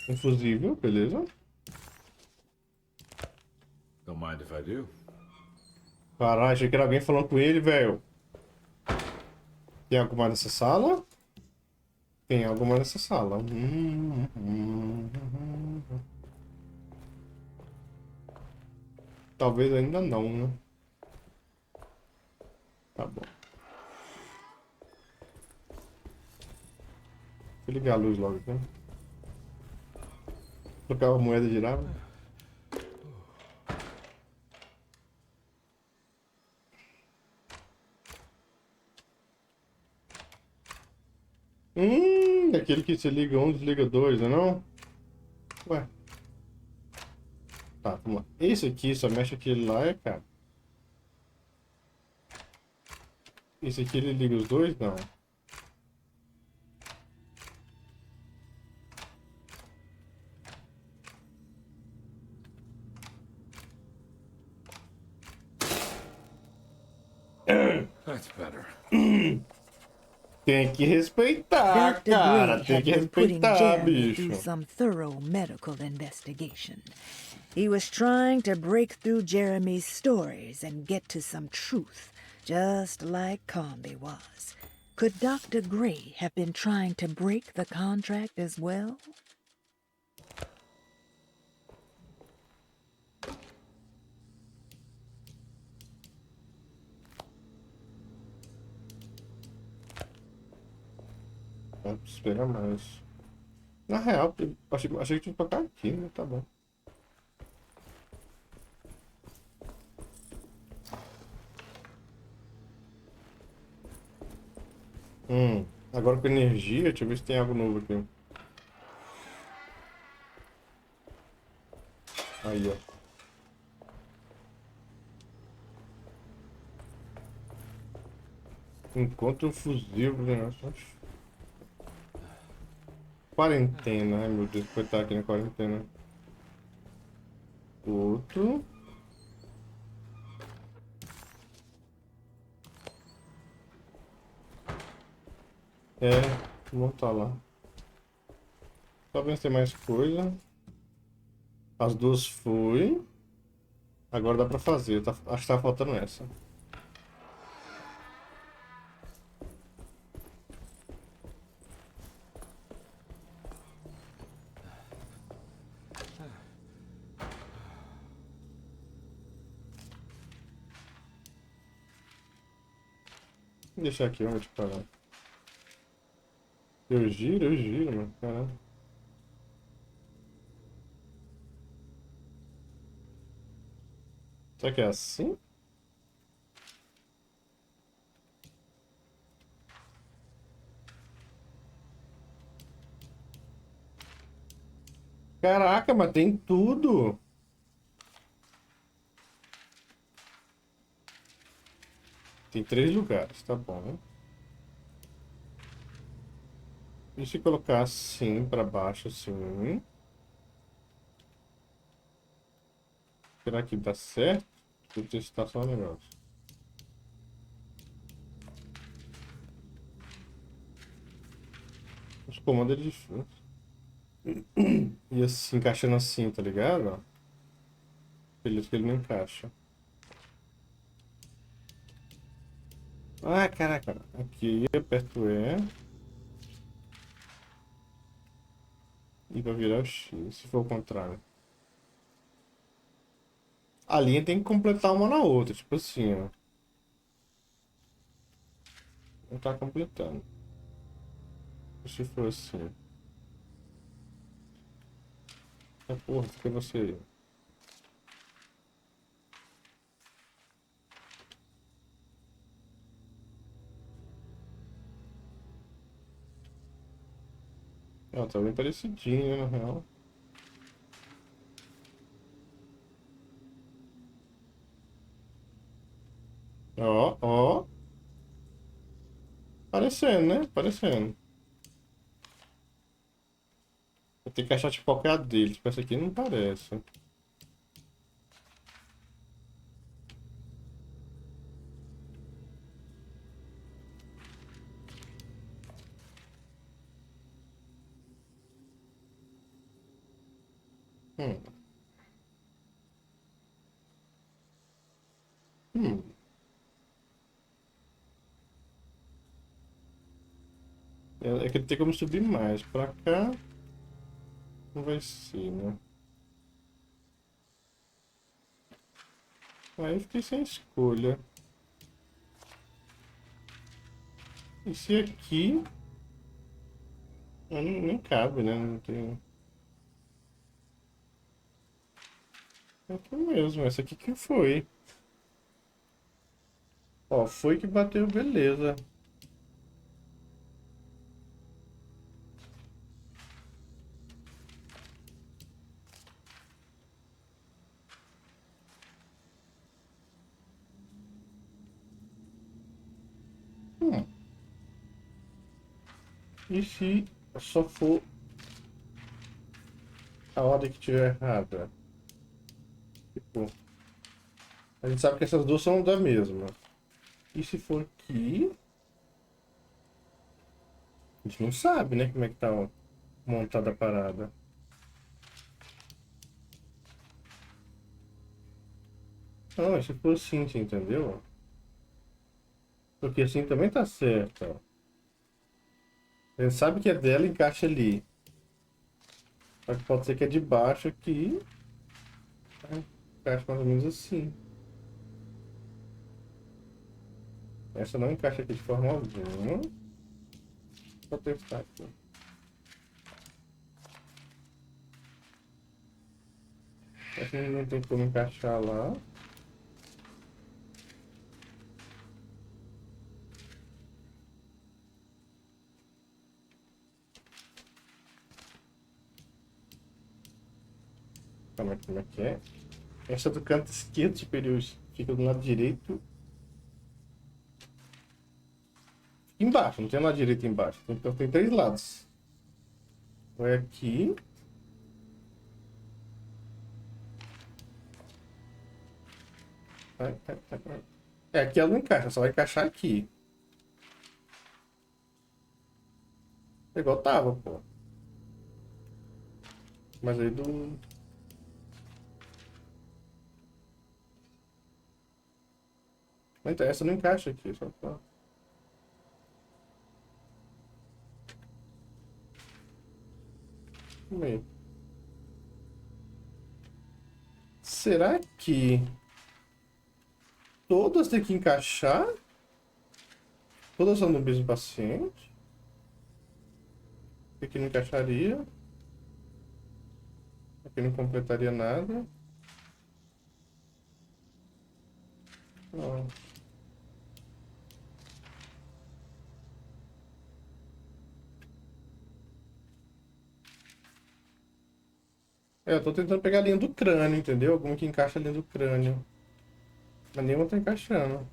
Infusível, beleza. Don't mind if I do. Caralho, achei que era alguém falando com ele, velho. Tem algo mais nessa sala? Tem algo mais nessa sala. Talvez ainda não, né? Tá bom. Vou ligar a luz logo, né? Trocar a moeda girava. Aquele que se liga um, desliga dois, não é não? Ué. Tá, vamos lá. Esse aqui só mexe aquele lá, cara. Esse aqui ele liga os dois? Não. That's better. Tem que respeitar, Dr. cara. Gray Tem had que been putting respeitar, Jeremy bicho. through some thorough medical investigation. He was trying to break through Jeremy's stories and get to some truth, just like Comby was. Could Dr. Gray have been trying to break the contract as well? Preciso pegar mais. Na real, achei que tinha que tocar aqui, né? Tá bom. Agora com energia, deixa eu ver se tem algo novo aqui. Aí, ó. Encontra um fuzil, negócio. Quarentena, ai meu Deus, coitado aqui na quarentena. Outro. É, vou voltar lá. Só ver se tem mais coisa. As duas foi. Agora dá pra fazer, acho que tá faltando essa. Vou deixar aqui, vamos parar. Eu giro, mano. Caramba. Será que é assim? Caraca, mas tem tudo. Tem 3 lugares, tá bom. E se colocar assim pra baixo, assim. Será que dá certo? Vou testar só um negócio. Os comandos é difícil. E assim, encaixando assim, tá ligado? Beleza que ele não encaixa. Ah, caraca. Aqui, aperto E. E vai virar o X, se for o contrário. A linha tem que completar uma na outra, tipo assim, ó. Não tá completando. Se for assim. Ah, porra, fica você aí. Ó, tá bem parecidinho, na real. Ó, ó. Parecendo, né? Parecendo. Eu tenho que achar tipo qual que é a dele. Tipo, essa aqui não parece. Hum. Hum. É que tem como subir mais. Pra cá. Não vai ser, né? Aí eu fiquei sem escolha. E se aqui... nem cabe, né? Não tem... É aqui mesmo. Essa aqui que foi. Ó, foi que bateu, beleza. Hum. E se só for a ordem que tiver errada? Tipo, a gente sabe que essas duas são da mesma. E se for aqui... A gente não sabe, né? Como é que tá montada a parada. Não, se for assim, você entendeu? Porque assim também tá certo, ó. A gente sabe que é dela, encaixa ali. Só que pode ser que é de baixo aqui. Encaixa mais ou menos assim. Essa não encaixa aqui de forma alguma. Vou testar aqui. Essa não tem como encaixar lá. Como é que é? Essa do canto esquerdo superior fica do lado direito. Embaixo, não tem lado direito embaixo. Então tem 3 lados. Vai aqui. Vai. É, aqui ela não encaixa, só vai encaixar aqui. É igual tava, pô. Mas aí do... Então, essa não encaixa aqui, só pra... Meio. Será que todas têm que encaixar? Todas são do mesmo paciente? Aqui não encaixaria. Aqui não completaria nada. Não. É, eu tô tentando pegar a linha do crânio, entendeu? Alguma que encaixa a linha do crânio. Mas nenhuma tá encaixando.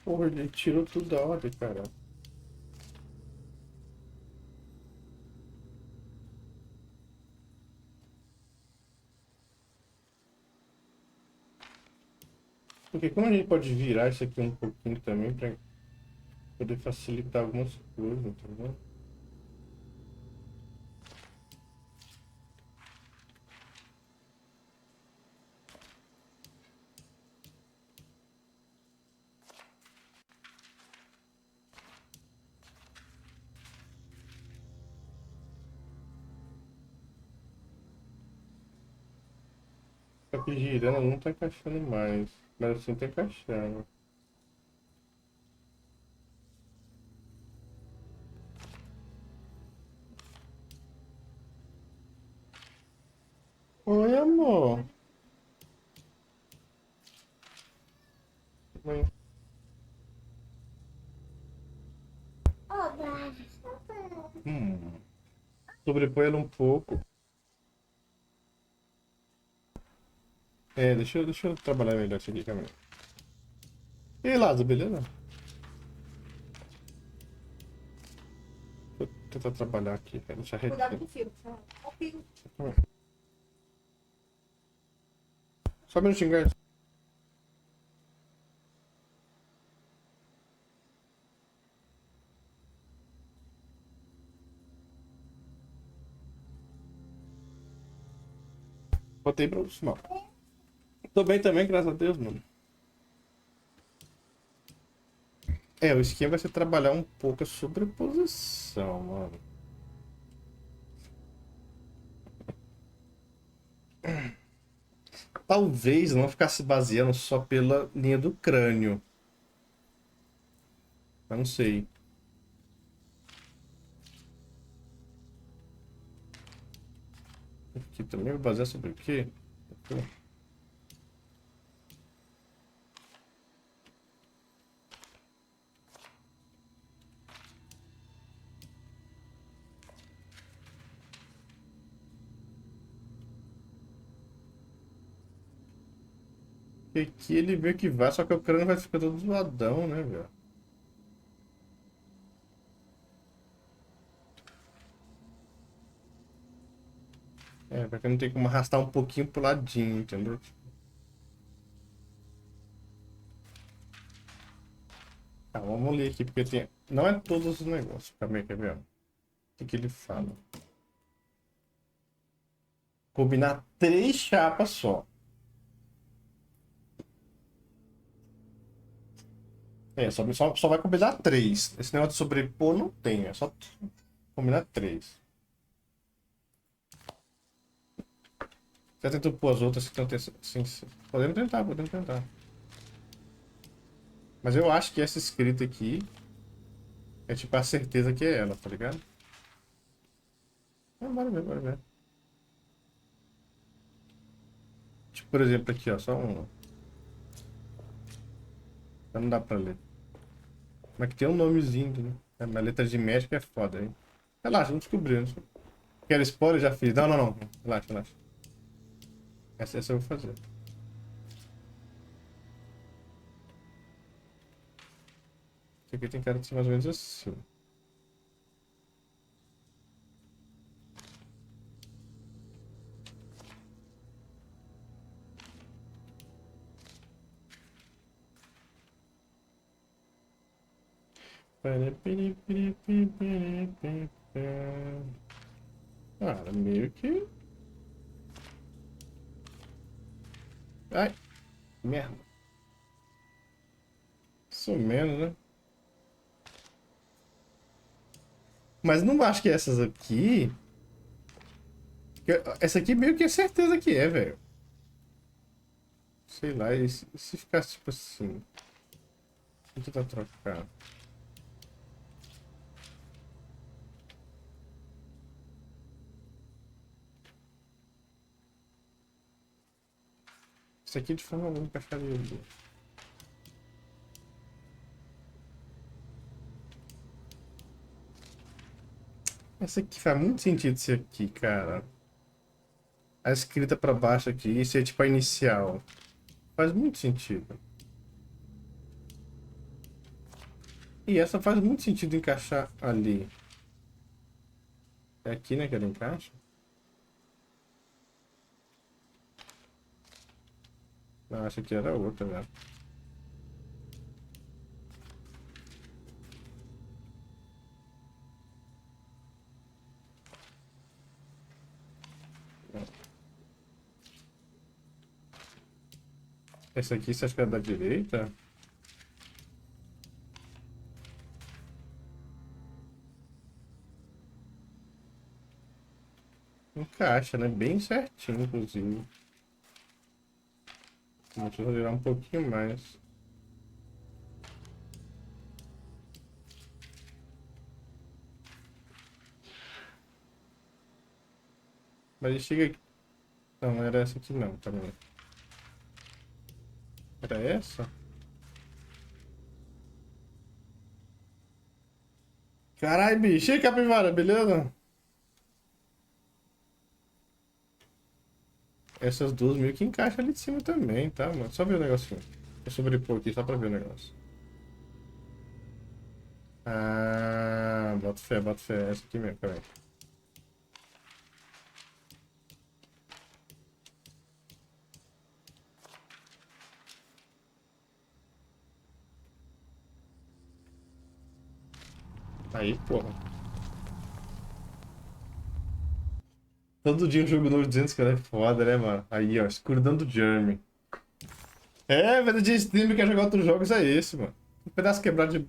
Porra, ele tirou tudo da ordem, cara. Porque como a gente pode virar isso aqui um pouquinho também pra poder facilitar algumas coisas, entendeu? Só que girando não tá encaixando mais. Mas assim tá encaixando. Oi, amor. Mãe. Sobrepõe ela um pouco. É, deixa eu trabalhar melhor isso aqui, calma aí. E aí, Lázaro, beleza? Vou tentar trabalhar aqui, cara. Deixa reto. Cuidado com o fio. Ó, o fio. Só um minutinho, guys. Botei pra aproximar. Tô bem também, graças a Deus, mano. É, o esquema vai ser trabalhar um pouco a sobreposição, mano. Talvez não ficasse baseando só pela linha do crânio. Mas não sei. Aqui também vai basear sobre o quê? E aqui ele vê que vai, só que o crânio vai ficar todo zoadão, né, velho? É, porque não tem como arrastar um pouquinho pro ladinho, entendeu? Tá, vamos ler aqui, porque tem... Não é todos os negócios. Calma aí, quer ver? O que ele fala? Combinar 3 chapas só. É, só vai combinar 3. Esse negócio de sobrepor não tem, é só combinar 3. Já tentou pôr as outras que estão... Sim, sim. Podemos tentar, podemos tentar. Mas eu acho que essa escrita aqui é tipo a certeza que é ela, tá ligado? Bora ver, bora ver. Tipo, por exemplo, aqui, ó, só um. Não dá pra ler. Mas que tem um nomezinho, né? Mas letra de médico é foda, hein? Relaxa, não descobriu. Quero spoiler? Já fiz. Não, não, não. Relaxa, relaxa. Essa eu vou fazer. Esse aqui tem cara de ser mais ou menos assim. Cara, meio que... Ai, merda. Isso menos, né? Mas não acho que essas aqui... Essa aqui meio que é certeza que é, velho. Sei lá, e se ficasse tipo assim... Vou tentar trocar. Isso aqui de forma alguma encaixaria ali. Essa aqui faz muito sentido isso aqui, cara. A escrita pra baixo aqui, isso é tipo a inicial. Faz muito sentido. E essa faz muito sentido encaixar ali. É aqui, né, que ela encaixa? Não, essa aqui era outra, né? Essa aqui você acha que é da direita? Encaixa, né? Bem certinho, inclusive. Deixa eu virar um pouquinho mais. Mas ele chega aqui. Não, não era essa aqui não, também. Era essa? Caralho, bicho. E aí, capivara, beleza? Essas duas meio que encaixam ali de cima também, tá, mano? Só ver o negocinho. Vou sobrepor aqui só pra ver o negócio. Ah, bota fé, bota fé. Essa aqui mesmo, peraí. Aí, porra. Todo dia um jogo novo de 200, cara, é foda, né, mano? Aí, ó, escuridão do Jeremy. É, vida de stream que quer jogar outros jogos é esse, mano. Um pedaço quebrado de...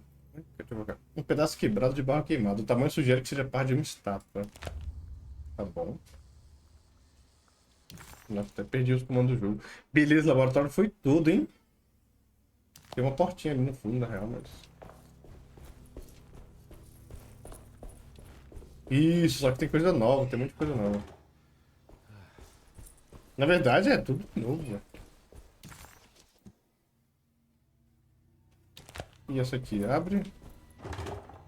Um pedaço quebrado de barro queimado. O tamanho sugere que seja parte de uma estátua. Tá bom. Nossa, até perdi os comandos do jogo. Beleza, laboratório foi tudo, hein? Tem uma portinha ali no fundo, na real, mas... Isso, só que tem coisa nova, tem muita coisa nova. Na verdade, é tudo novo, né? E essa aqui, abre.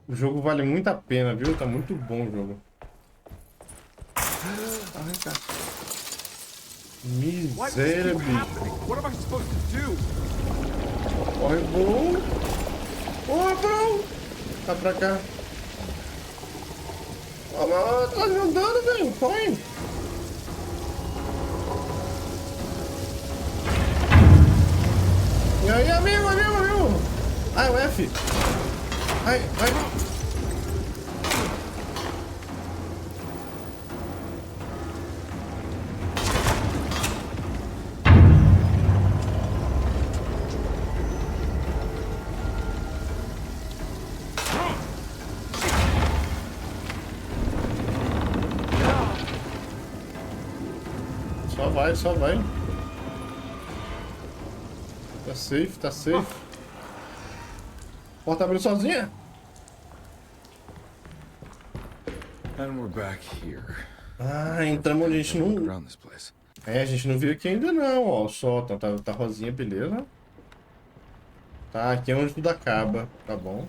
O jogo vale muito a pena, viu? Tá muito bom o jogo. Ai, cara. Miséria, bicho. Corre, bro. Corre, bro. Tá pra cá. Ó, mas tá andando, velho. Corre. E aí, amigo, amigo, amigo. Ai, o F. Ai, ai. Só vai. Tá safe, tá safe. Porta abriu sozinha? And we're back here. Ah, entramos onde a gente não... É, a gente não viu aqui ainda não, ó. Só tá rosinha, beleza. Tá, aqui é onde tudo acaba. Tá bom.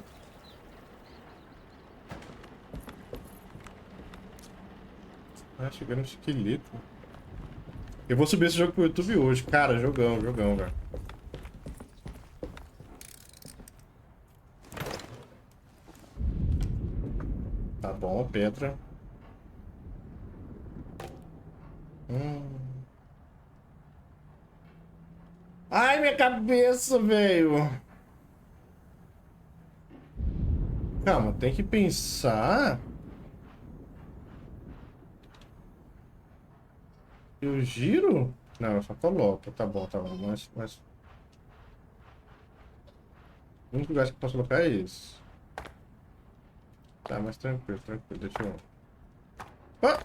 Ah, chegando um esqueleto. Eu vou subir esse jogo pro YouTube hoje. Cara, jogão, velho. Tá bom, pedra. Ai, minha cabeça, velho. Calma, tem que pensar. Eu giro? Não, eu só coloco. Tá bom, mas... O único lugar que eu posso colocar é esse. Tá, mas tranquilo. Deixa eu... Ah!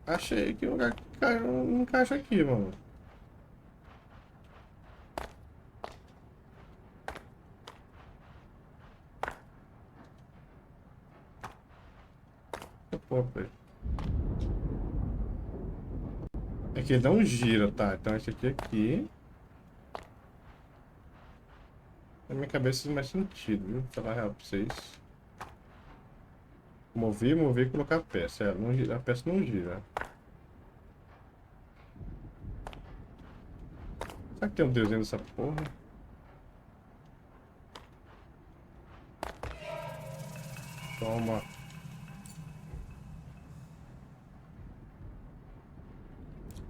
Achei que o lugar não encaixa aqui, mano. Pô, é que ele não gira, tá? Então esse aqui. Na minha cabeça faz mais sentido, viu? Vou falar a real pra vocês. Mover e colocar a peça. É, não gira, a peça não gira. Será que tem um desenho dessa porra? Toma.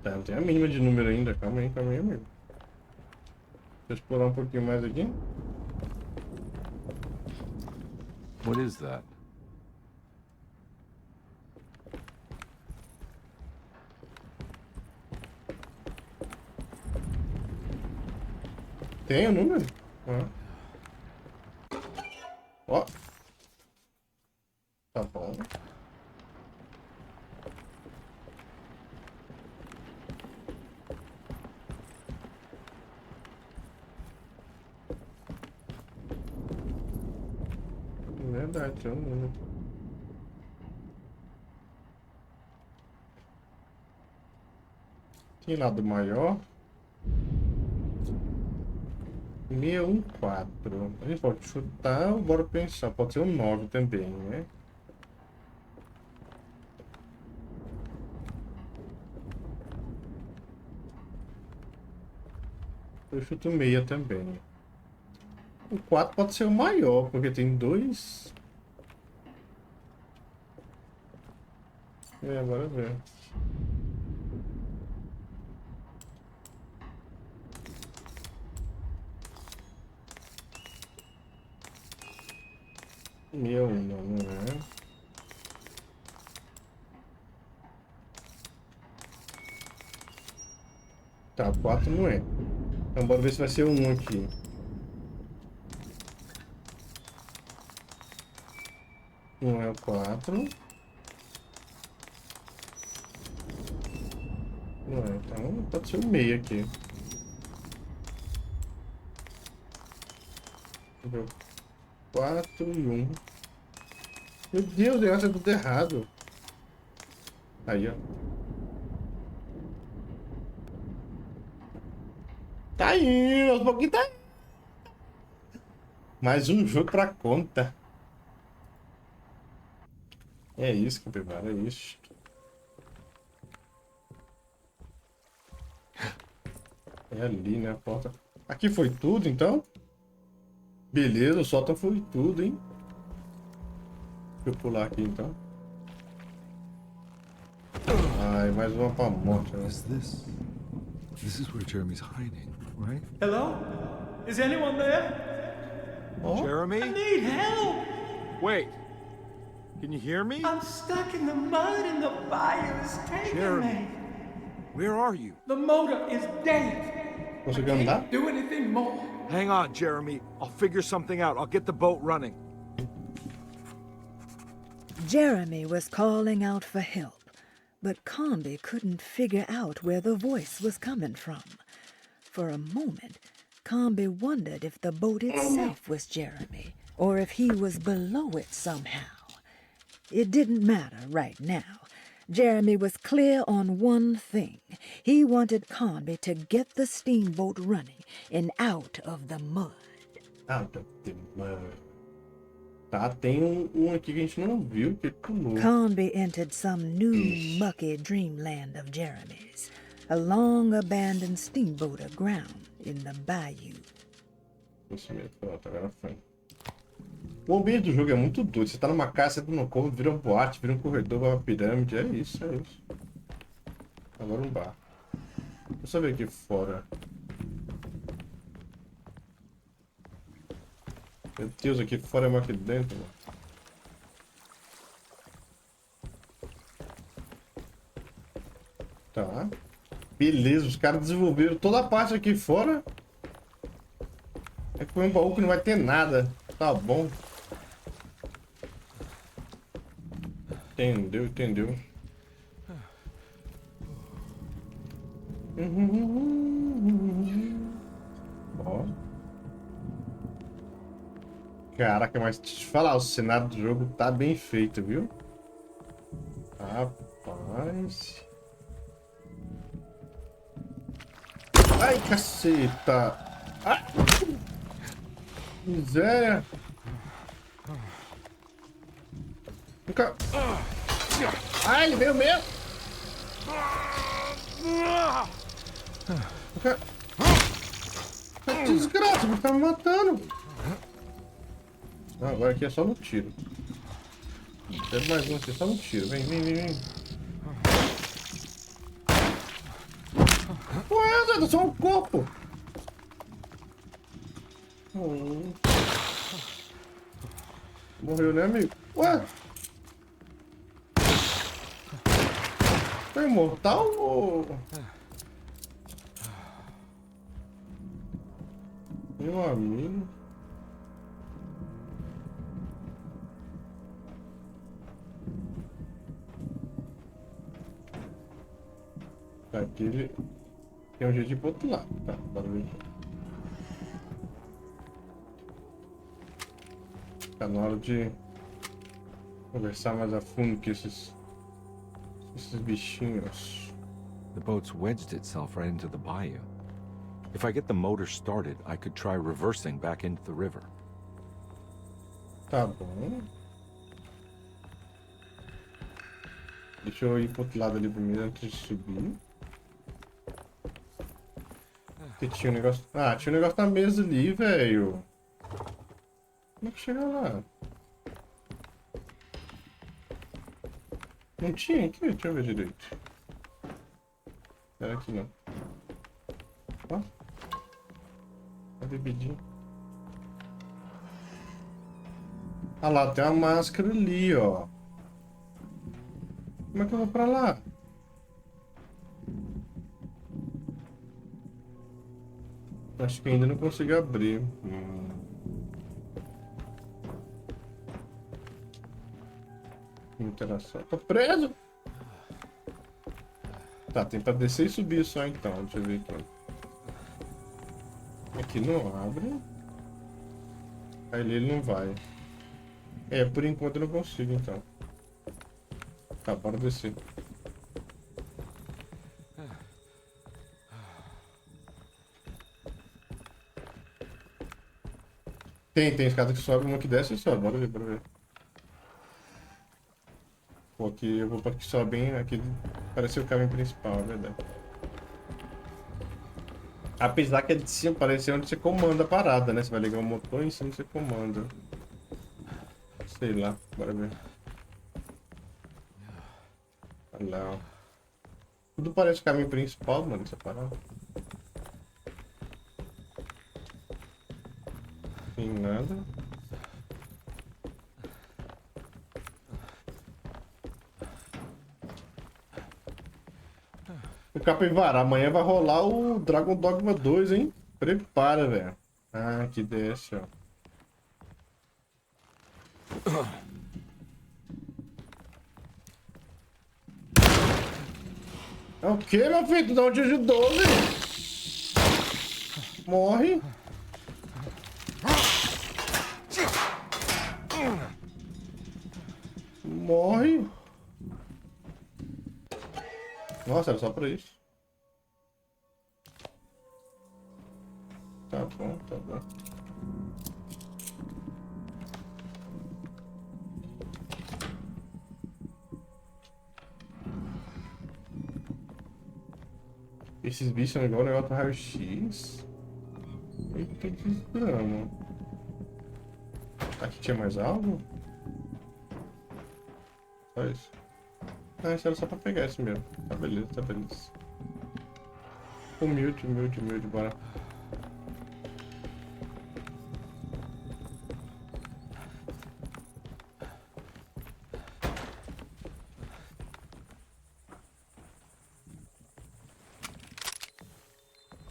Tá, não tem a mínima de número ainda. Calma aí, amigo. Deixa eu explorar um pouquinho mais aqui. What is that? Tem o número? Ó. Tá bom. Verdade, tem um número. Tem lado maior. 614. A gente pode chutar ou bora pensar. Pode ser o 9 também, né? Eu chuto 6 também. O 4 pode ser o maior, porque tem 2. Bora ver. Não é. Tá, 4 não é. Então bora ver se vai ser o 1 aqui. Não é o 4. Não é, então pode ser o 6 aqui. 4 e 1. Meu Deus, o negócio é tudo errado. Aí, ó. Tá indo, aos pouquinhos tá indo. Mais um jogo pra conta. É isso, capivara, é isso. É ali, né, a porta. Aqui foi tudo, então? Beleza, o sótão foi tudo, hein? Deixa eu pular aqui, então. Ai, mais uma pra morte, né? This is where Jeremy's hiding, right? Hello? Is anyone there? Oh? Jeremy? I need help! Wait. Can you hear me? I'm stuck in the mud and the fire is taking Jeremy, me. where are you? The motor is dead. Conseguiu I andar? can't do anything more. Hang on, Jeremy. I'll figure something out. I'll get the boat running. Jeremy was calling out for help, but Combi couldn't figure out where the voice was coming from. For a moment, Combi wondered if the boat itself was Jeremy, or if he was below it somehow. It didn't matter right now. Jeremy was clear on one thing. He wanted Combi to get the steamboat running and out of the mud. Out of the mud. Tá, tem aqui que a gente não viu, que pulou. Combi entered some new mucky dreamland of Jeremy's, a long-abandoned steamboat aground in the bayou. Isso mesmo, pronto, agora foi. O ambiente do jogo é muito doido. Você tá numa casa, entra no cômodo, vira um boate, vira um corredor, vai uma pirâmide. É isso, é isso. Agora um bar. Deixa eu ver aqui fora. Meu Deus, aqui fora é mais aqui dentro, mano. Tá. Beleza, os caras desenvolveram toda a parte aqui fora. É que foi um baú que não vai ter nada. Tá bom. Entendeu, entendeu. Ó. Caraca, mas deixa eu te falar, o cenário do jogo tá bem feito, viu? Rapaz. Ai, caceta. Ai. Miséria. Nunca... Ai, ele veio mesmo. Nunca... Que desgraça, ele tá me matando. Ah, agora aqui é só no tiro. Quero mais um aqui, só um tiro. Vem, vem, vem, vem. Ué, Zé, só um corpo. Morreu, né, amigo? Ué? Foi imortal ou... Meu amigo... Tá, aqui ele... Tem um jeito de ir pro outro lado. Tá, bora ver aqui. Tá na hora de... conversar mais a fundo com esses bichinhos. The boat's wedged itself right into the bayou. If I get the motor started, I could try reversing back into the river. Tá bom. Deixa eu ir pro outro lado ali primeiro antes de subir. Porque tinha um negócio... Ah, tinha um negócio na mesa ali, velho. Como é que chega lá? Não tinha aqui? Deixa eu ver direito. Era aqui não. Ó. A bebidinha. Ah lá, tem uma máscara ali, ó. Como é que eu vou pra lá? Acho que ainda não consigo abrir. Interação. Tô preso! Tá, tem pra descer e subir só então. Deixa eu ver aqui. Aqui não abre. Aí ele não vai. É, por enquanto eu não consigo então. Tá, bora descer. Tem escada que sobe, uma que desce e sobe. Bora ver, bora ver. Pô, aqui eu vou para que sobe bem. Aqui parece o caminho principal, é verdade. Apesar que é de cima, parece onde você comanda a parada, né? Você vai ligar o motor e em cima você comanda. Sei lá, bora ver. Olha lá, ó. Tudo parece o caminho principal, mano, essa parada. Tem nada. O Capivara, amanhã vai rolar o Dragon Dogma 2, hein? Prepara, velho. Ah, que desce, ó. É o que, meu filho? Tu dá um tiro de 12. Morre. Morre. Nossa, era só pra isso. Tá bom, tá bom. Esses bichos são igual o negócio do raio-x. Eita, que desgrama. Aqui tinha mais algo? Só isso. Ah, isso era só pra pegar esse mesmo. Tá beleza, tá beleza. Humilde, humilde, humilde, bora.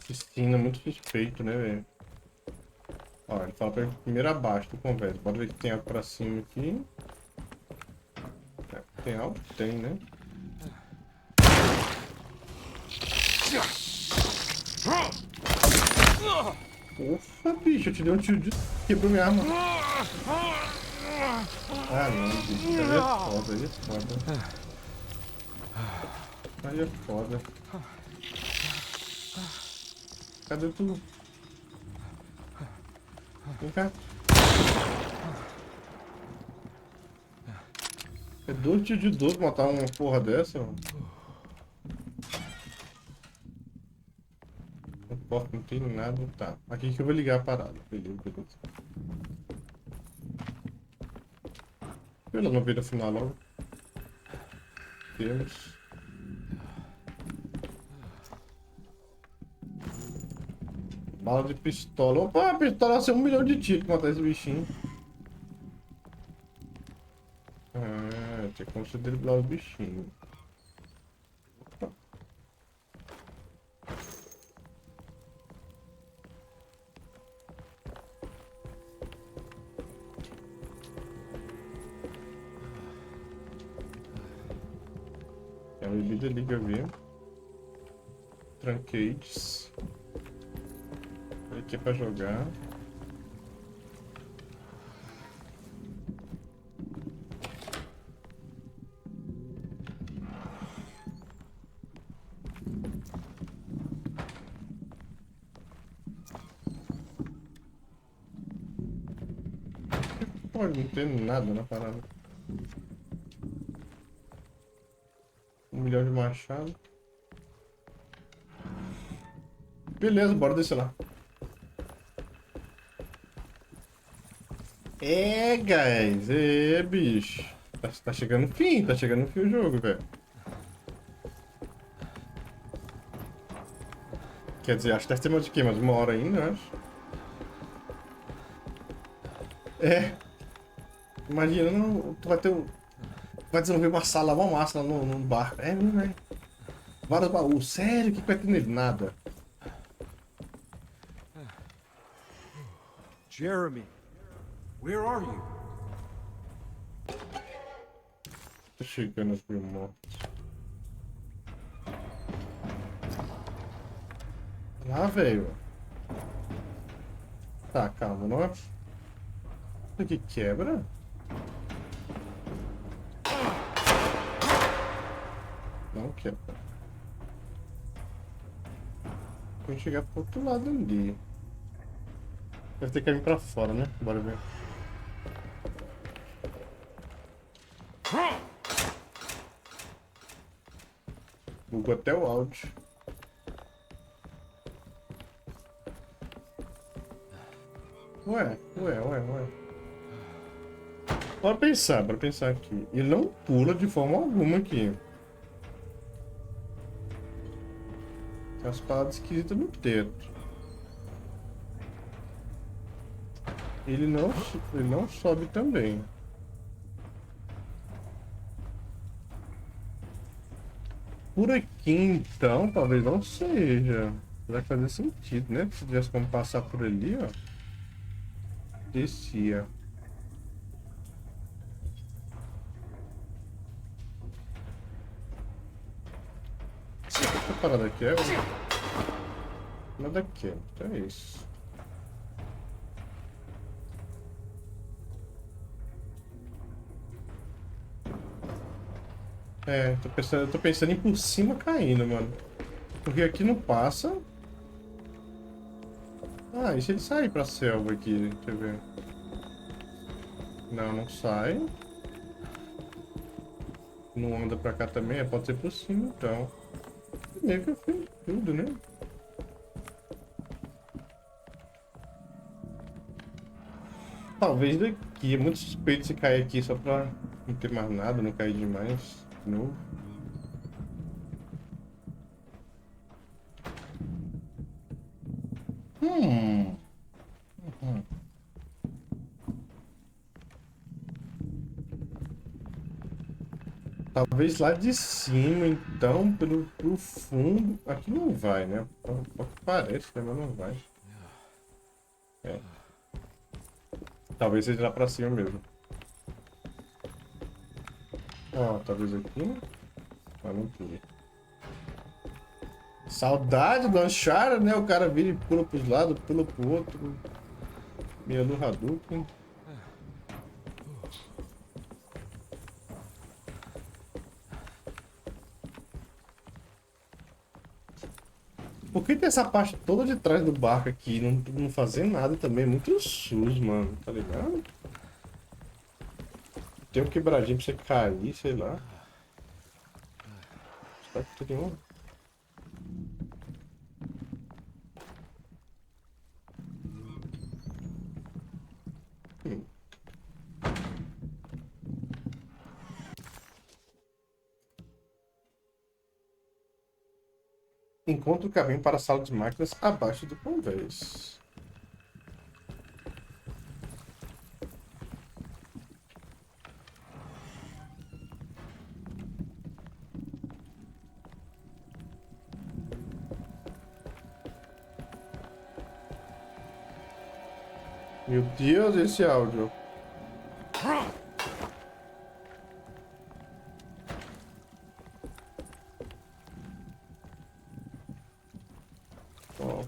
Piscina muito suspeito, né, velho? Ó, ele fala pra ir primeiro abaixo do conversa. Bora ver que tem algo pra cima aqui. É, tem algo? Tem, né? Ufa, bicho, eu te dei um tiro de... Quebrou minha arma. Ah, não, bicho. Aí é foda, aí é foda. Aí é foda. Cadê tu? Vem cá. É 2 tiros de 12 matar uma porra dessa, mano. Não tem nada. Tá. Aqui que eu vou ligar a parada. Beleza, beleza. Pela não vira final logo. Temos. Bala de pistola. Opa, a pistola vai ser 1 milhão de tiros pra matar esse bichinho. Ah, tinha como você driblar os bichinhos. Opa. Tem a bebida ali que eu vi. Tranquetes. Aqui é pra jogar. Pode não ter nada na parada. 1 milhão de machado. Beleza, bora descer lá. É, guys. É, bicho. Tá chegando no fim. Tá chegando no fim o jogo, velho. Quer dizer, acho que tá acima de quê? Mais 1 hora ainda, eu acho. É. Imagina, não, tu vai ter um... Vai desenvolver uma sala, uma massa lá no barco. É, velho. Vários baús. Sério? O que vai ter nele? Nada. Jeremy, where are you? Tô chegando os mortos. Lá, velho. Tá, calma, não é? Isso aqui quebra? Não quebra. Vou chegar pro outro lado ali. Deve ter caminho pra fora, né? Bora ver. Bugou até o áudio. Ué. Bora pensar aqui. Ele não pula de forma alguma aqui. Tem umas paradas esquisitas no teto. Ele não sobe também. Por aqui, então, talvez não seja. Vai fazer sentido, né? Se tivesse como passar por ali, ó. Descia. Essa parada aqui é... Nada aqui, então é isso. É, tô pensando em ir por cima caindo, mano. Porque aqui não passa. Ah, e se ele sair pra selva aqui? Deixa eu ver. Não, não sai. Não anda pra cá também, pode ser por cima então. Meio que eu fiz tudo, né? Talvez daqui. É muito suspeito se cair aqui só pra não ter mais nada, não cair demais. De novo. Talvez lá de cima, então, pro fundo. Aqui não vai, né? Parece, né? Mas não vai. É. Talvez seja lá pra cima mesmo. Ó, talvez aqui. Mas não pula. Saudade do Uncharted, né? O cara vira e pula pros lados, pula pro outro. Meio no Hadouken. Por que tem essa parte toda de trás do barco aqui? Não fazer nada também. É muito sus, mano. Tá ligado? Tem um quebradinho pra você cair, sei lá. Será que tem um? Encontre o caminho para a sala de máquinas abaixo do convés. Meu Deus, esse áudio. Ó.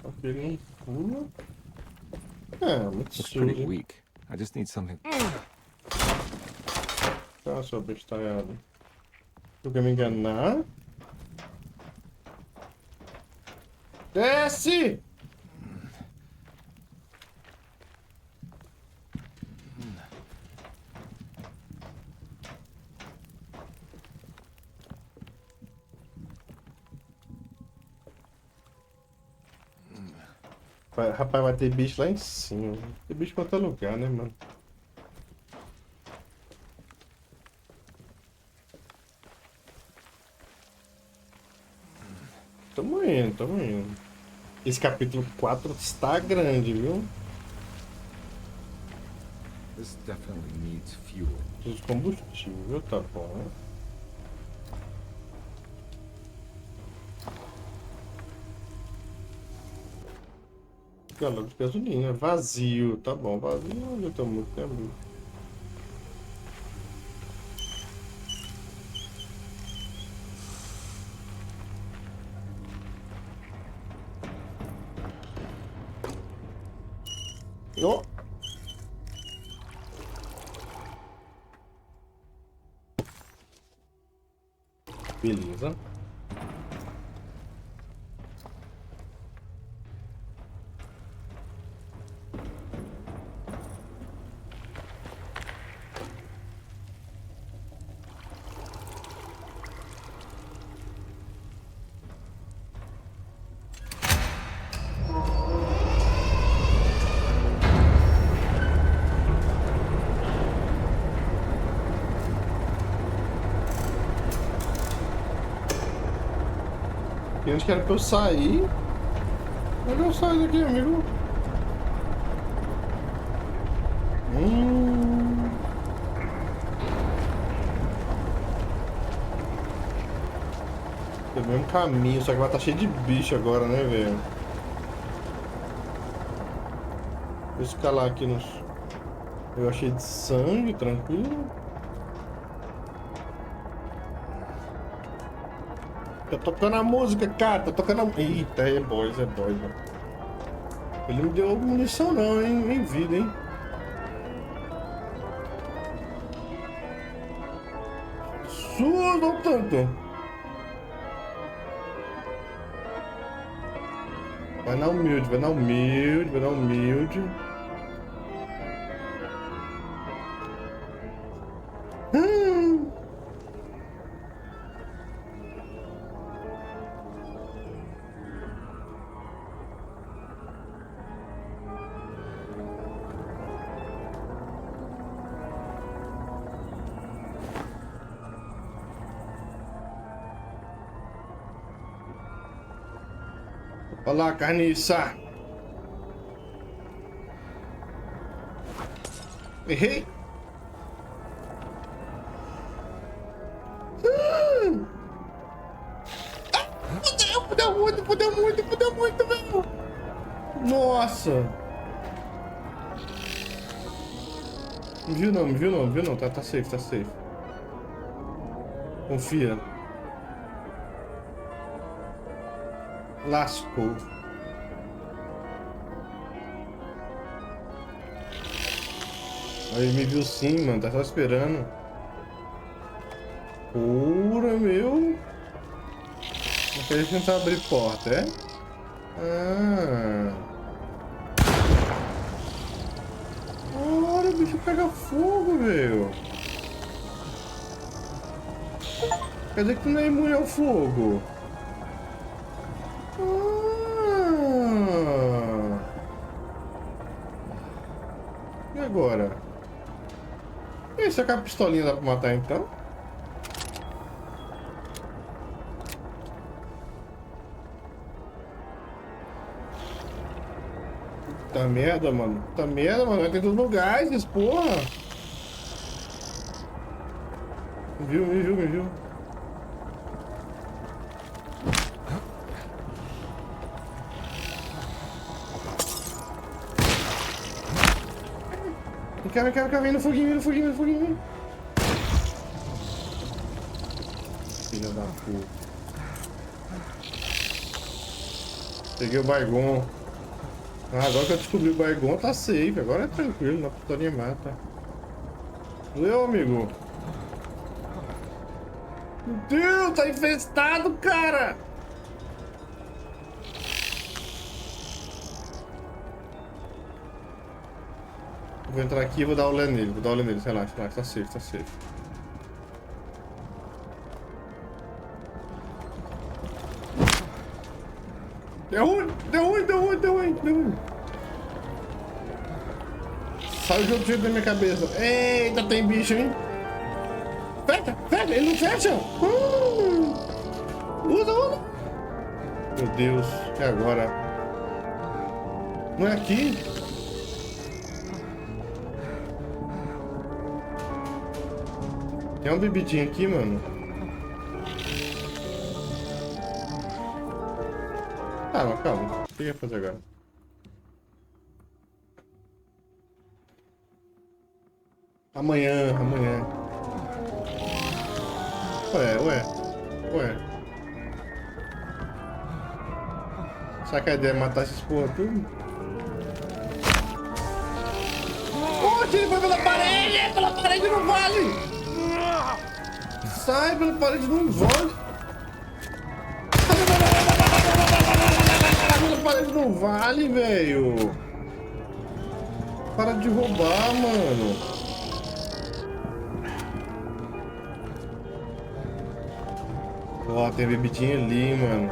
Aquele não pula. É, muito It's sujo. pretty weak. I just need something. Tá, seu bestalhado. Tu quer me enganar? Desce! Rapaz, vai ter bicho lá em cima. Tem bicho pra todo lugar, né, mano? Tamo indo, tamo indo. Esse capítulo 4 está grande, viu? This definitely needs fuel. Preciso de combustível, tá bom. Galão de gasolina, vazio, tá bom, vazio, eu tô muito tempo. Oh. Beleza. E onde que era pra eu sair? Onde eu saio daqui, amigo? Pelo mesmo caminho, só que vai estar cheio de bicho agora, né, velho? Vou escalar aqui nos... Eu achei de sangue, tranquilo. Tá tocando a música, cara, tá tocando a... Eita, é boys, mano. Ele não me deu munição não, hein? Nem vida, hein? Sua, não tanto. Vai na humilde, vai na humilde, vai na humilde. Olha lá, carniça. Errei. Fudeu muito, velho. Nossa. Me viu não. Tá safe, tá safe. Confia. Lascou. Aí me viu sim, mano. Tá só esperando. Pura, meu. Não quer tentar abrir porta, é? Ah. Ora, o bicho pega fogo, velho. Quer dizer que tu não é imune ao fogo. E agora? E se com a pistolinha dá pra matar então? Puta merda, mano. Puta merda, mano. Vai ter todos os lugares, porra. Me viu. Vem no foguinho. Filha da puta. Peguei o Baigon. Ah, agora que eu descobri o Baigon, tá safe. Agora é tranquilo, na putaria mata. Doeu, amigo? Meu Deus, tá infestado, cara! Vou entrar aqui e vou dar o lê nele. Relaxa, tá safe. Deu ruim. Sai o jogo da minha cabeça. Eita, tem bicho, hein? Fecha, ele não fecha. Usa. Meu Deus, e agora? Não é aqui? Tem uma bebidinha aqui, mano. Calma. O que eu ia fazer agora? Amanhã. Ué. Será que a ideia é matar esses porra tudo? Poxa, ele foi pela parede! Pela parede não vale! Sai, pela parede não vale! Pela parede não vale, velho! Para de roubar, mano! Ó, tem bebidinha ali, mano.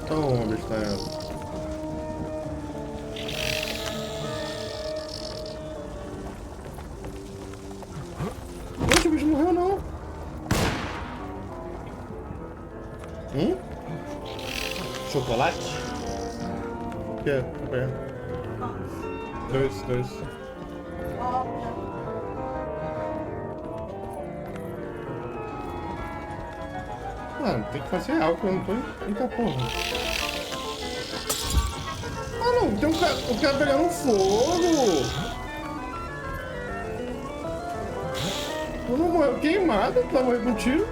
Toma, bestada. Poxa, o bicho morreu não. Chocolate? O que é? Dois. Mano, tem que fazer algo, eu não tô... Eita porra. Ah não, tem um cara pegando fogo. Tu não morreu queimado, tu vai morrer com tiro.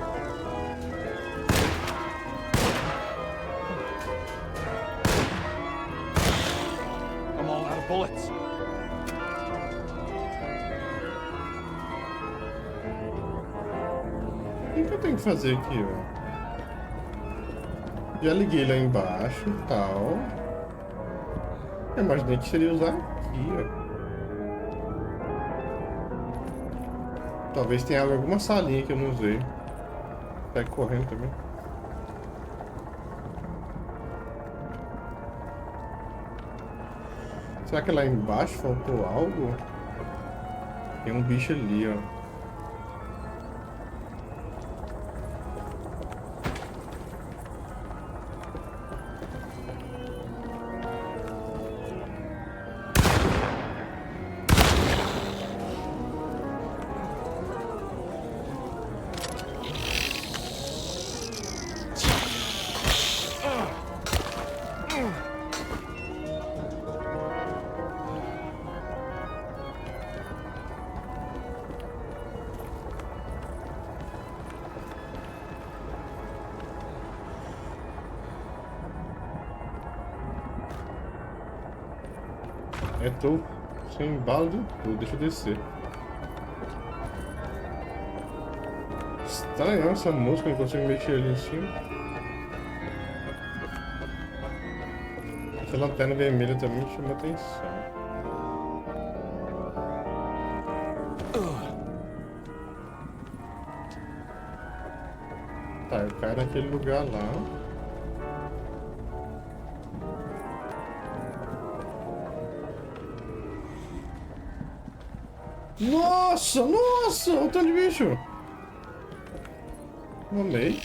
I'm all out of bullets. O que eu tenho que fazer aqui, ó? Já liguei lá embaixo e tal. Eu imaginei que seria usar aqui, ó. Talvez tenha alguma salinha que eu não usei. Sai correndo também. Será que lá embaixo faltou algo? Tem um bicho ali, ó. Eu tô sem bala de tudo, deixa eu descer. Estranho essa música, não consigo mexer ali em cima. Essa lanterna vermelha também me chama atenção. Tá, eu caio naquele lugar lá. Nossa, o tanto de bicho. Mamei.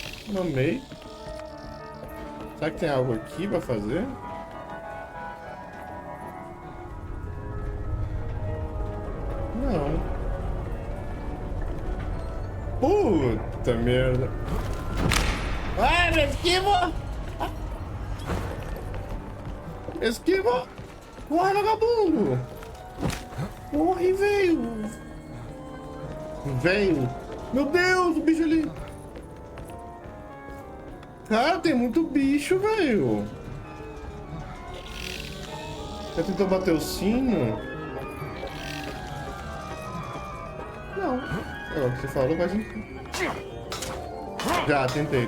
Será que tem algo aqui pra fazer? Não. Puta merda. Ai, me esquiva! Me esquiva! Corre, vagabundo! Corre, velho! Velho! Meu Deus, o bicho ali! Cara, tem muito bicho, velho! Já tentou bater o sino? Não. É o que você falou, mas... Já, tentei.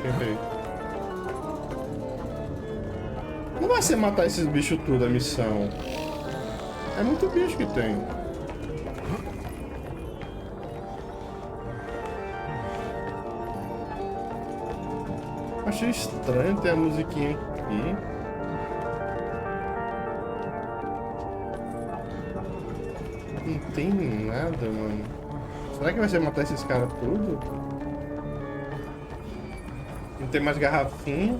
Não vai ser matar esses bichos tudo a missão. É muito bicho que tem. Achei estranho ter a musiquinha aqui. Não tem nada, mano. Será que vai ser matar esses caras tudo? Não tem mais garrafinha.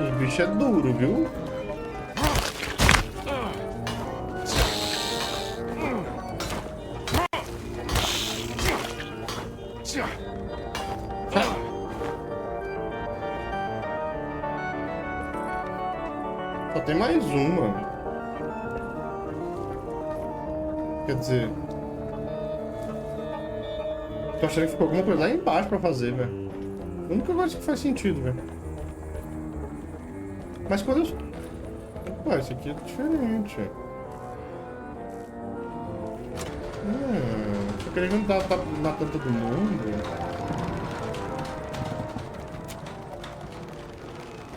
O bicho é duro, viu? Só tem mais uma. Quer dizer... Tô achando que ficou alguma coisa lá embaixo pra fazer, velho. A única coisa que faz sentido, velho. Mas quando eu... Opa, esse aqui é diferente. Só queria que não tá matando todo mundo.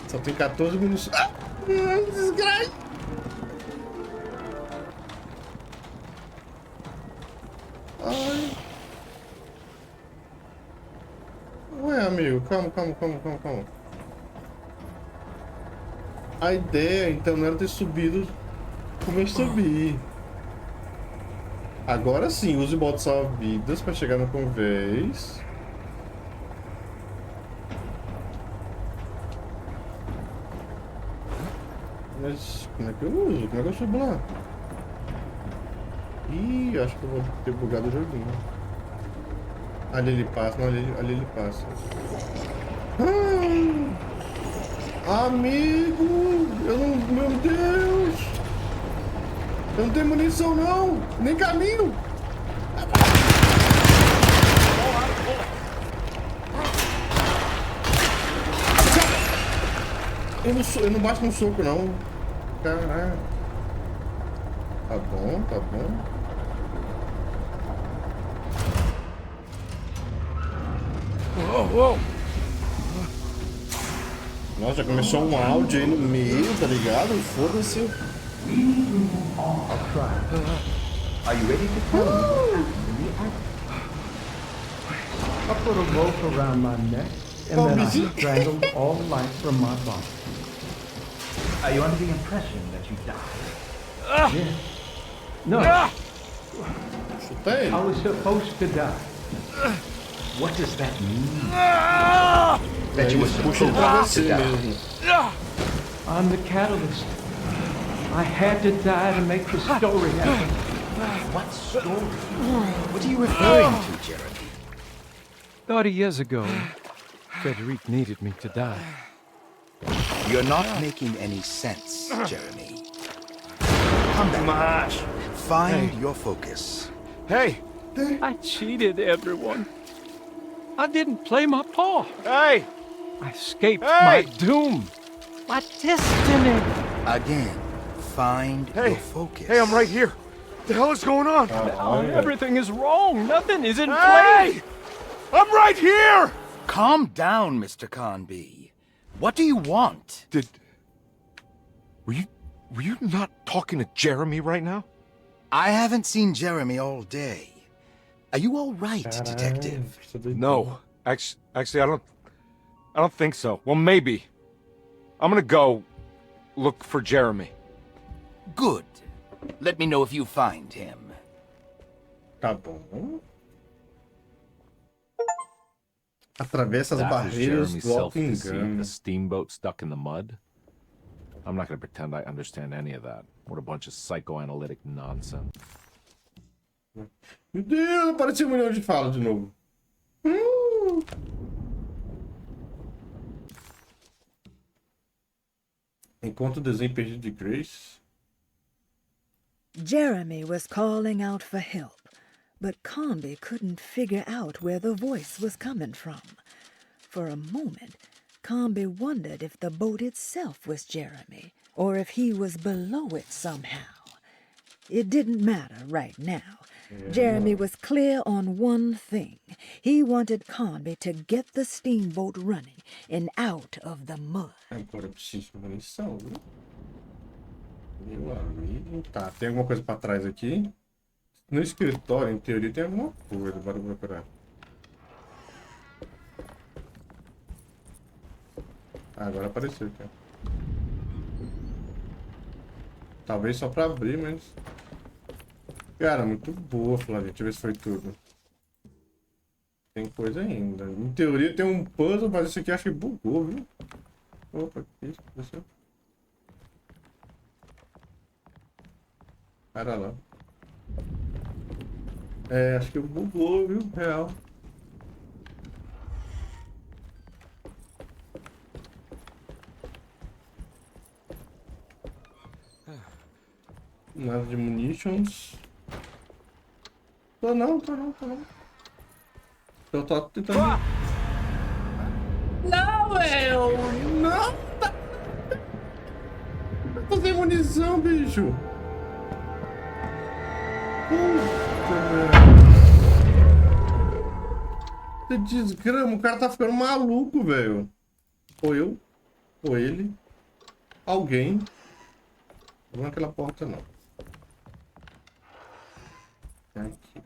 Só tem 14 minutos. Ah! Desgraça! Ai. Ué, amigo, calma. A ideia, então, não era ter subido como eu subi. Agora sim, use o bote salva-vidas para chegar no convés. Mas como é que eu uso? Como é que eu subo lá? Ih, acho que eu vou ter bugado o joguinho. Ali ele passa, não, ali ele passa. Amigo, eu não... Meu Deus! Eu não tenho munição, não! Nem caminho! Eu não bato no soco, não. Caralho. Tá bom. Uou! Nossa, já começou um áudio aí no meio, tá ligado? Foda-se. Are you ready to tell me what happened in the attic? I put a rope around my neck and then I strangled all life from my body. Are you under the impression that you died? Yes. No. I was supposed to die. What does that mean? That you were supposed to die. I'm the catalyst. I had to die to make the story happen. What story? What are you referring to, Jeremy? 30 years ago, Frederic needed me to die. You're not making any sense, Jeremy. Come back. Find your focus. Hey! I cheated everyone. I didn't play my part. Hey! I escaped my doom. My destiny. Again, find your focus. Hey, I'm right here. What the hell is going on? Everything is wrong. Nothing is in Hey! place. I'm right here! Calm down, Mr. Conby. What do you want? Were you not talking to Jeremy right now? I haven't seen Jeremy all day. Are you all right, detective? No. Actually, I don't think so. Well, maybe. I'm gonna go look for Jeremy. Good. Let me know if you find him. Tá bom. Atravessa as That was barreiras Jeremy's do self-deceit, auto-engano. the steamboat stuck in the mud? I'm not gonna pretend I understand any of that. What a bunch of psychoanalytic nonsense. Meu Deus, apareceu milhão de falas de novo. Encontra o desenho perdido de Grace. Jeremy was calling out for help, but Comby couldn't figure out where the voice was coming from. For a moment, Comby wondered if the boat itself was Jeremy, or if he was below it somehow. It didn't matter right now. Jeremy was clear on one thing. He wanted Comby to get the steamboat running and out of the mud. Agora eu preciso de munição, viu? Meu amigo. Tá, tem alguma coisa pra trás aqui? No escritório, em teoria, tem alguma coisa. Bora procurar. Ah, agora apareceu aqui. Talvez só pra abrir, mas... Cara, muito boa, Flavia. Deixa eu ver se foi tudo. Tem coisa ainda. Em teoria tem um puzzle, mas esse aqui acho que bugou, viu? Opa, que isso? Desceu. Cara lá. É, acho que bugou, viu? Real. Nada de munitions. Tô não. Eu tô tentando... Não, eu... Não! Eu tô sem munição, bicho. Que desgrama, o cara tá ficando maluco, velho. Ou eu, ou ele, alguém. Não é aquela porta, não. Aqui.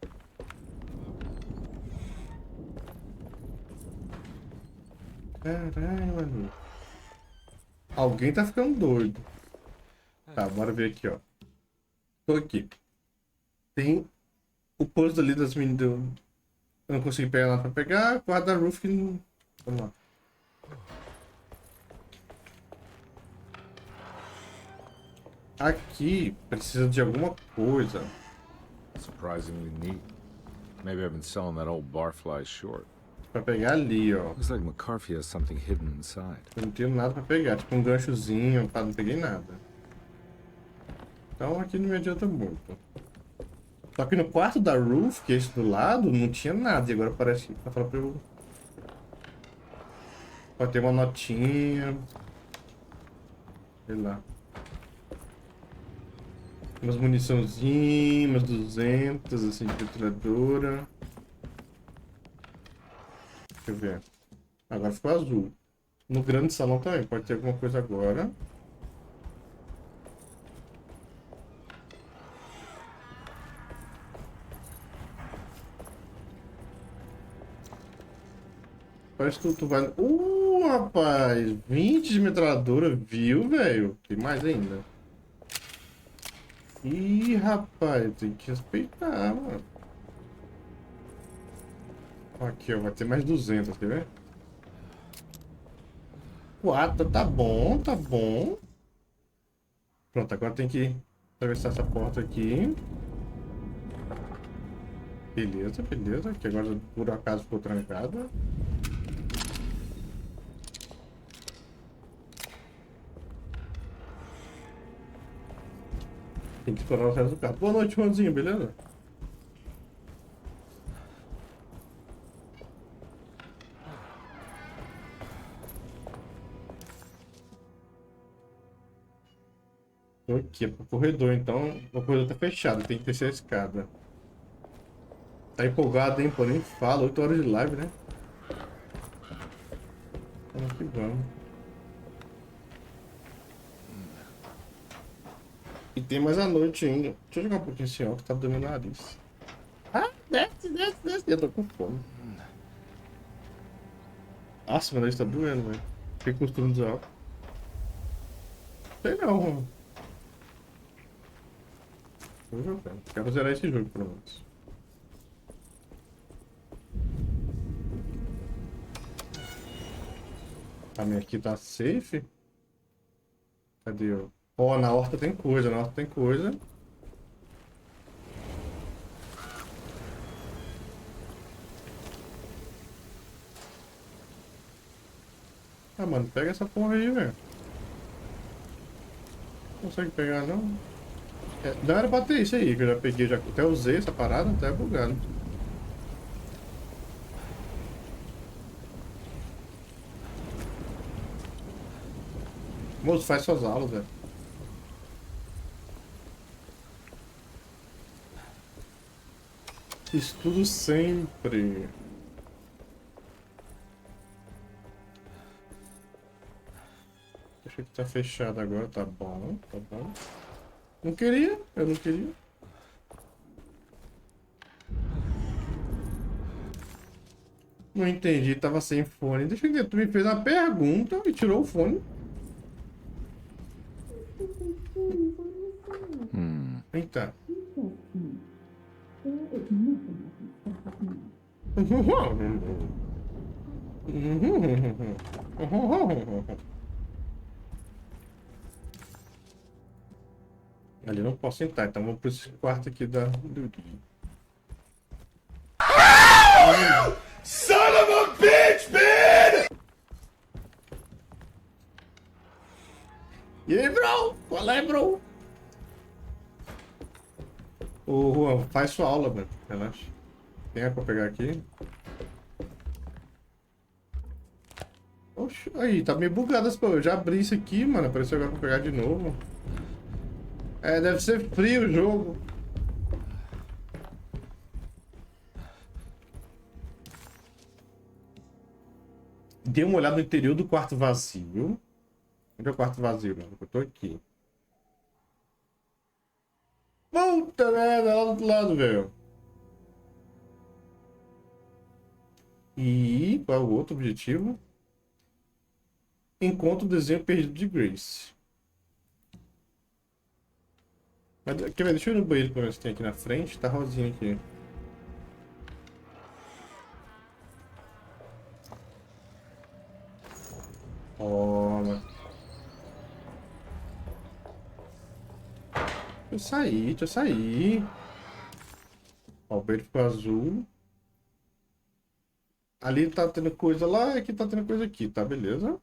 Caralho, mano. Alguém tá ficando doido. Tá, bora ver aqui, ó. Tô aqui. Tem o puzzle ali das meninas. Eu não consegui pegar nada pra pegar. Guarda-roof que não... Vamos lá. Aqui precisa de alguma coisa. Surprisingly neat. Maybe I've been selling that old barfly short. Pra pegar ali, ó. Looks like McCarthy has something hidden inside. Eu não tenho nada pra pegar. Tipo um ganchozinho, pá, não peguei nada. Então aqui não me adianta muito. Só que no quarto da roof, que é esse do lado, não tinha nada. E agora parece que tá falando pra eu... Pode ter uma notinha. Sei lá. Umas muniçãozinhas, umas 200, assim, de metralhadora. Deixa eu ver. Agora ficou azul. No grande salão também, pode ter alguma coisa agora. Parece que tu vai... rapaz! 20 de metralhadora, viu, velho? Tem mais ainda. Ih, rapaz, tem que respeitar, mano. Aqui, ó, vai ter mais 200, quer ver? 4, tá bom, tá bom. Pronto, agora tem que atravessar essa porta aqui. Beleza, beleza. Que agora por acaso ficou trancada. Tem que explorar o resto do carro. Boa noite, Juanzinho, beleza? Tô aqui, é pro corredor, então o corredor tá fechado, tem que descer a escada. Tá empolgado, hein? Pô, nem fala, 8 horas de live, né? Vamos que vamos. E tem mais a noite ainda. Deixa eu jogar um pouquinho assim, ó, que tá doendo o nariz. Ah, desce. Eu tô com fome. Nossa, meu nariz tá doendo, velho. Fiquei costurando dos álcool. Sei não, mano. Vou jogar. Quero zerar esse jogo, pelo menos. A minha aqui tá safe. Cadê eu? Ó, na horta tem coisa, Ah, mano, pega essa porra aí, velho. Não consegue pegar, não. É, não era pra ter isso aí, que eu já peguei, já até usei essa parada, até bugado. Moço, faz suas aulas, velho. Estudo sempre. Deixa que tá fechado agora, tá bom, tá bom. Não queria, eu não queria. Não entendi, tava sem fone. Deixa eu ver, tu me fez uma pergunta e tirou o fone. Eita. Ali eu não posso entrar, então vamos para esse quarto aqui da... Son of a bitch, man! E aí, bro? Qual é, bro? Ô, Juan, faz sua aula, mano. Relaxa. Tem a pra pegar aqui? Oxe, aí, tá meio bugado as coisas. Eu já abri isso aqui, mano. Apareceu agora pra pegar de novo. É, deve ser frio o jogo. Dê uma olhada no interior do quarto vazio. Onde é o quarto vazio, mano? Eu tô aqui. Puta merda, lá do outro lado, velho. E qual é o outro objetivo? Encontra o desenho perdido de Grace. Mas, quer ver? Deixa eu ir no banheiro pra ver se tem aqui na frente. Tá rosinha aqui. Toma. Deixa eu sair. Ó, o banheiro ficou azul. Ali tá tendo coisa lá, aqui tá tendo coisa aqui, tá? Beleza.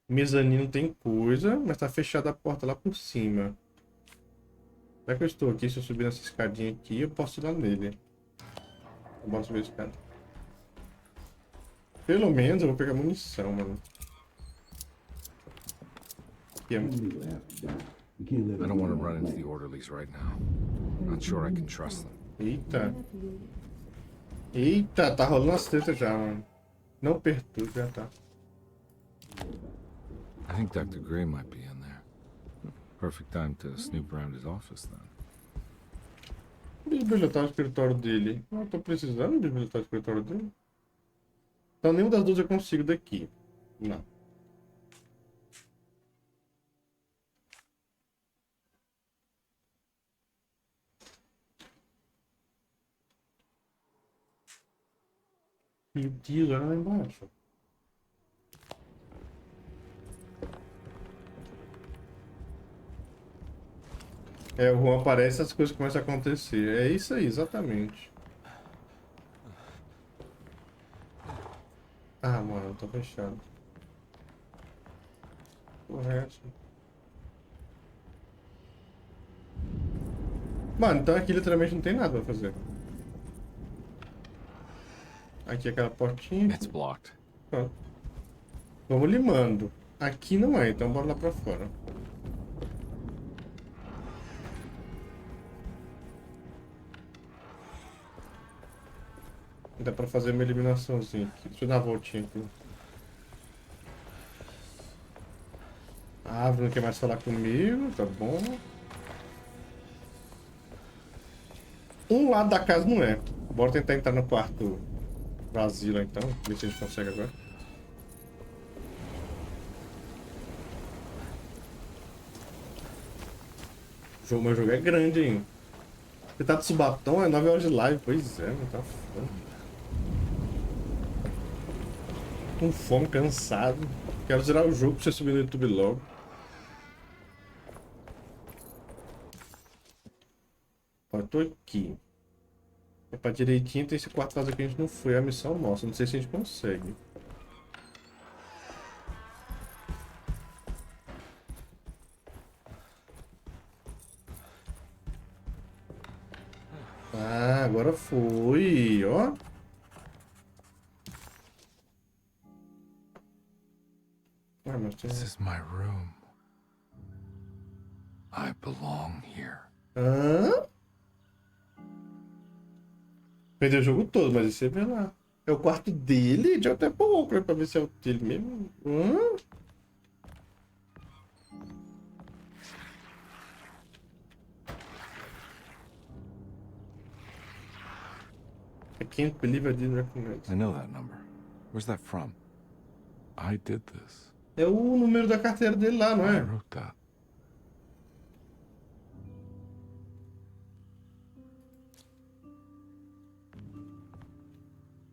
Mezanino tem coisa, mas tá fechada a porta lá por cima. Já que eu estou aqui, se eu subir nessa escadinha aqui, eu posso ir lá nele. Bora subir a escada. Pelo menos eu vou pegar munição, mano. Aqui é... I don't want to run into the orderlies right now. Not sure I can trust them. Eita. Eita, tá rolando as tretas já, mano. Não perturbe, já tá. I think Dr. Gray might be in there. Perfect time to snoop around his office then. Desbilhotar o escritório dele. Não tô precisando desbilhotar o escritório dele. Então nenhuma das duas eu consigo daqui. Não. Meu Deus, olha lá embaixo. É, o Juan aparece e as coisas começam a acontecer. É isso aí, exatamente. Ah, mano, tá fechado. Correto. Mano, então aqui literalmente não tem nada pra fazer. Aqui é aquela portinha. It's blocked. Pronto. Vamos limando. Aqui não é, então bora lá pra fora. Dá pra fazer uma eliminaçãozinha aqui. Deixa eu dar uma voltinha aqui. A árvore não quer mais falar comigo, tá bom. Um lado da casa não é. Bora tentar entrar no quarto vazio lá então. Ver se a gente consegue agora. O meu jogo é grande, hein? Você tá de subatom, é 9 horas de live. Pois é, mas tá foda. Com fome, cansado. Quero zerar o jogo pra você subir no YouTube logo. Ó, eu tô aqui. É pra direitinho, tem esse quarto vazio que a gente não foi. É a missão nossa. Não sei se a gente consegue. Ah, agora foi, ó. Ah, mas tem... This is my room. I belong here. Hã? Perdeu o jogo todo, mas você vê lá. É o quarto dele? Deixa eu até pôr o óculos pra ver se é o dele mesmo. Hã? I can't believe I didn't recognize. I know that number. Where's that from? I did this. É o número da carteira dele lá, não é? I wrote that.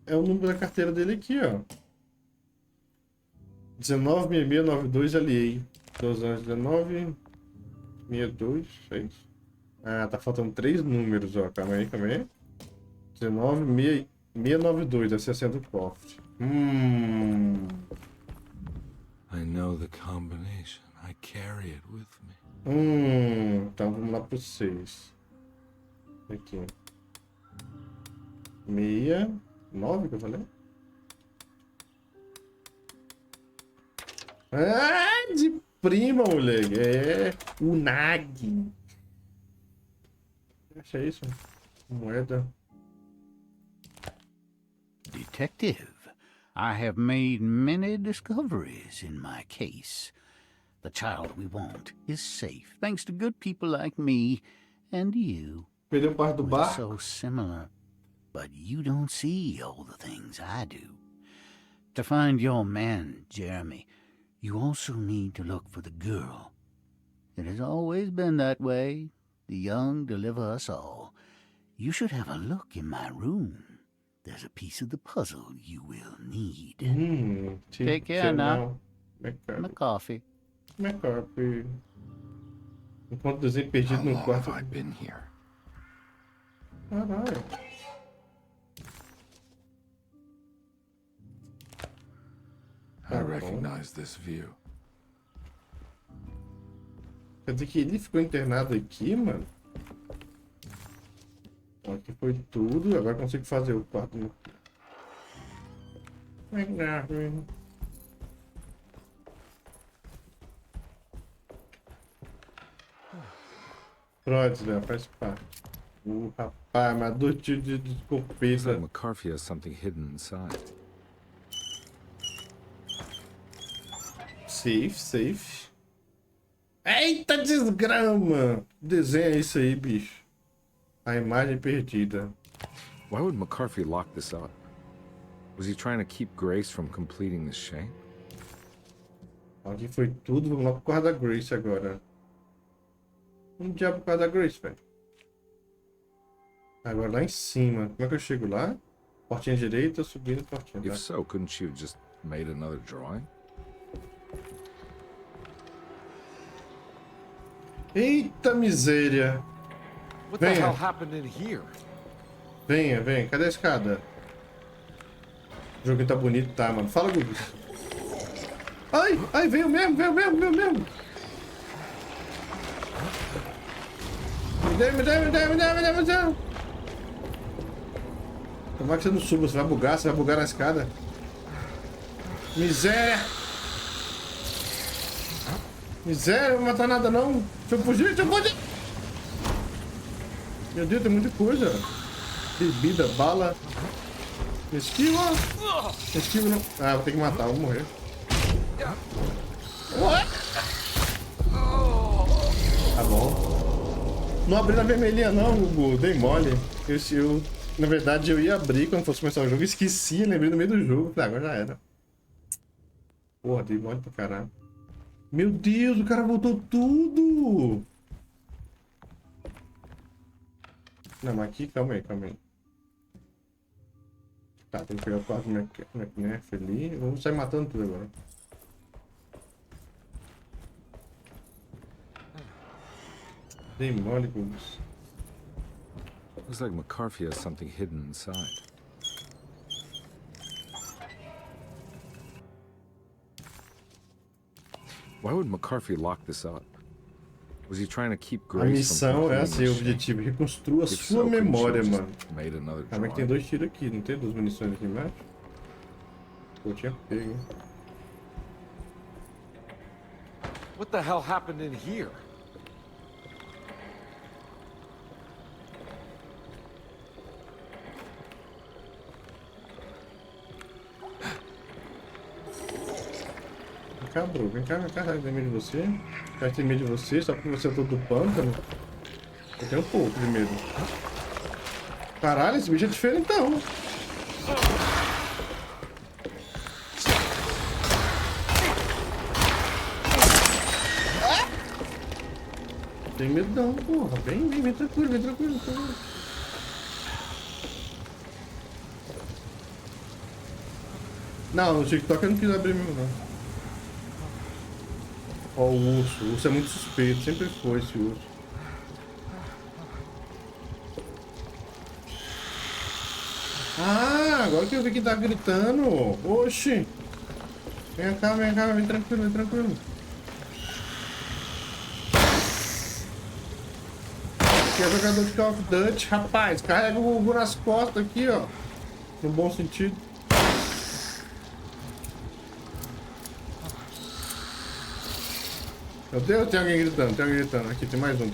É o número da carteira dele aqui, ó. 196692 aliei. 2 anos, 1962, 6. Ah, tá faltando 3 números, ó. Calma aí, calma aí. 19692, deve ser a senha do cofre. I know the combination. I carry it with me. Então vamos lá pro 6. Aqui. 69 que eu falei? Ah, de prima, moleque. É o Nag. Acha isso? Moeda. Detective, I have made many discoveries in my case. The child we want is safe, thanks to good people like me and you. Perdeu parte do bar. We're so similar, but you don't see all the things I do. To find your man, Jeremy, you also need to look for the girl. It has always been that way. The young deliver us all. You should have a look in my room. There's a piece of the puzzle you will need. Take care now. McCoffee. McCoffee. Enquanto desenho perdido no quarto. How long have I been here? Caralho. I recognize this view. Quer dizer que ele ficou internado aqui, mano? Aqui foi tudo, agora consigo fazer o quarto. Pronto, né? Faz parte. Rapaz, mas dois tiros de escopeta. McCarthy has something hidden inside. Safe. Eita desgrama! Desenha isso aí, bicho. A imagem perdida. Why would McCarthy lock this up? Was he trying to keep Grace from completing the shape? Aqui foi tudo, vamos lá pro quarto da Grace agora. Vamos diabo pro quarto da Grace, velho. Agora lá em cima. Como é que eu chego lá? Portinha direita, subindo, portinha. If so, couldn't she have just made another drawing? Eita miséria! What the hell happened in here? Venha. Cadê a escada? O jogo tá bonito, tá, mano. Fala, Gugus. Ai, veio mesmo. Me dê. Tomara que você não suba, você vai bugar na escada. Miséria, não vai matar nada não. Deixa eu fugir. Meu Deus, tem muita coisa. Bebida, bala. Esquiva não. Ah, vou ter que matar, vou morrer. Tá bom. Não abri na vermelhinha não, Gugu. Dei mole. Na verdade, eu ia abrir quando fosse começar o jogo. Esqueci, lembrei no meio do jogo. Falei, agora já era. Porra, dei mole pra caralho. Meu Deus, o cara voltou tudo! Não, mas aqui, calma aí. Tá, tem que pegar o quarto McNair ali. Vamos sair matando tudo agora. Dei mole com isso. Looks like McCarthy has something hidden inside. Why would McCarthy lock this up? Was he trying to keep Grace? A missão é assim, o objetivo. Reconstrua a sua memória, mano. Calma que tem 2 tiros aqui, não tem 2 munições aqui embaixo? Pô, tinha pego, hein? What the hell happened in here? Vem cá, bro. Vem cá, sai tem medo de você. Já tem medo de você, só porque você é todo do pântano. Eu tenho um pouco de medo. Caralho, esse bicho é diferentão. Tem medo não, porra. Vem tranquilo. Não, no TikTok eu não quis abrir mesmo não. Ó, o urso é muito suspeito, sempre foi esse urso. Ah, agora que eu vi que tá gritando. Oxi. Vem cá, vem tranquilo. Aqui é jogador de Call of Duty, rapaz. Carrega o Gugu nas costas aqui, ó. No bom sentido. Meu Deus, tem alguém gritando. Aqui, tem mais um.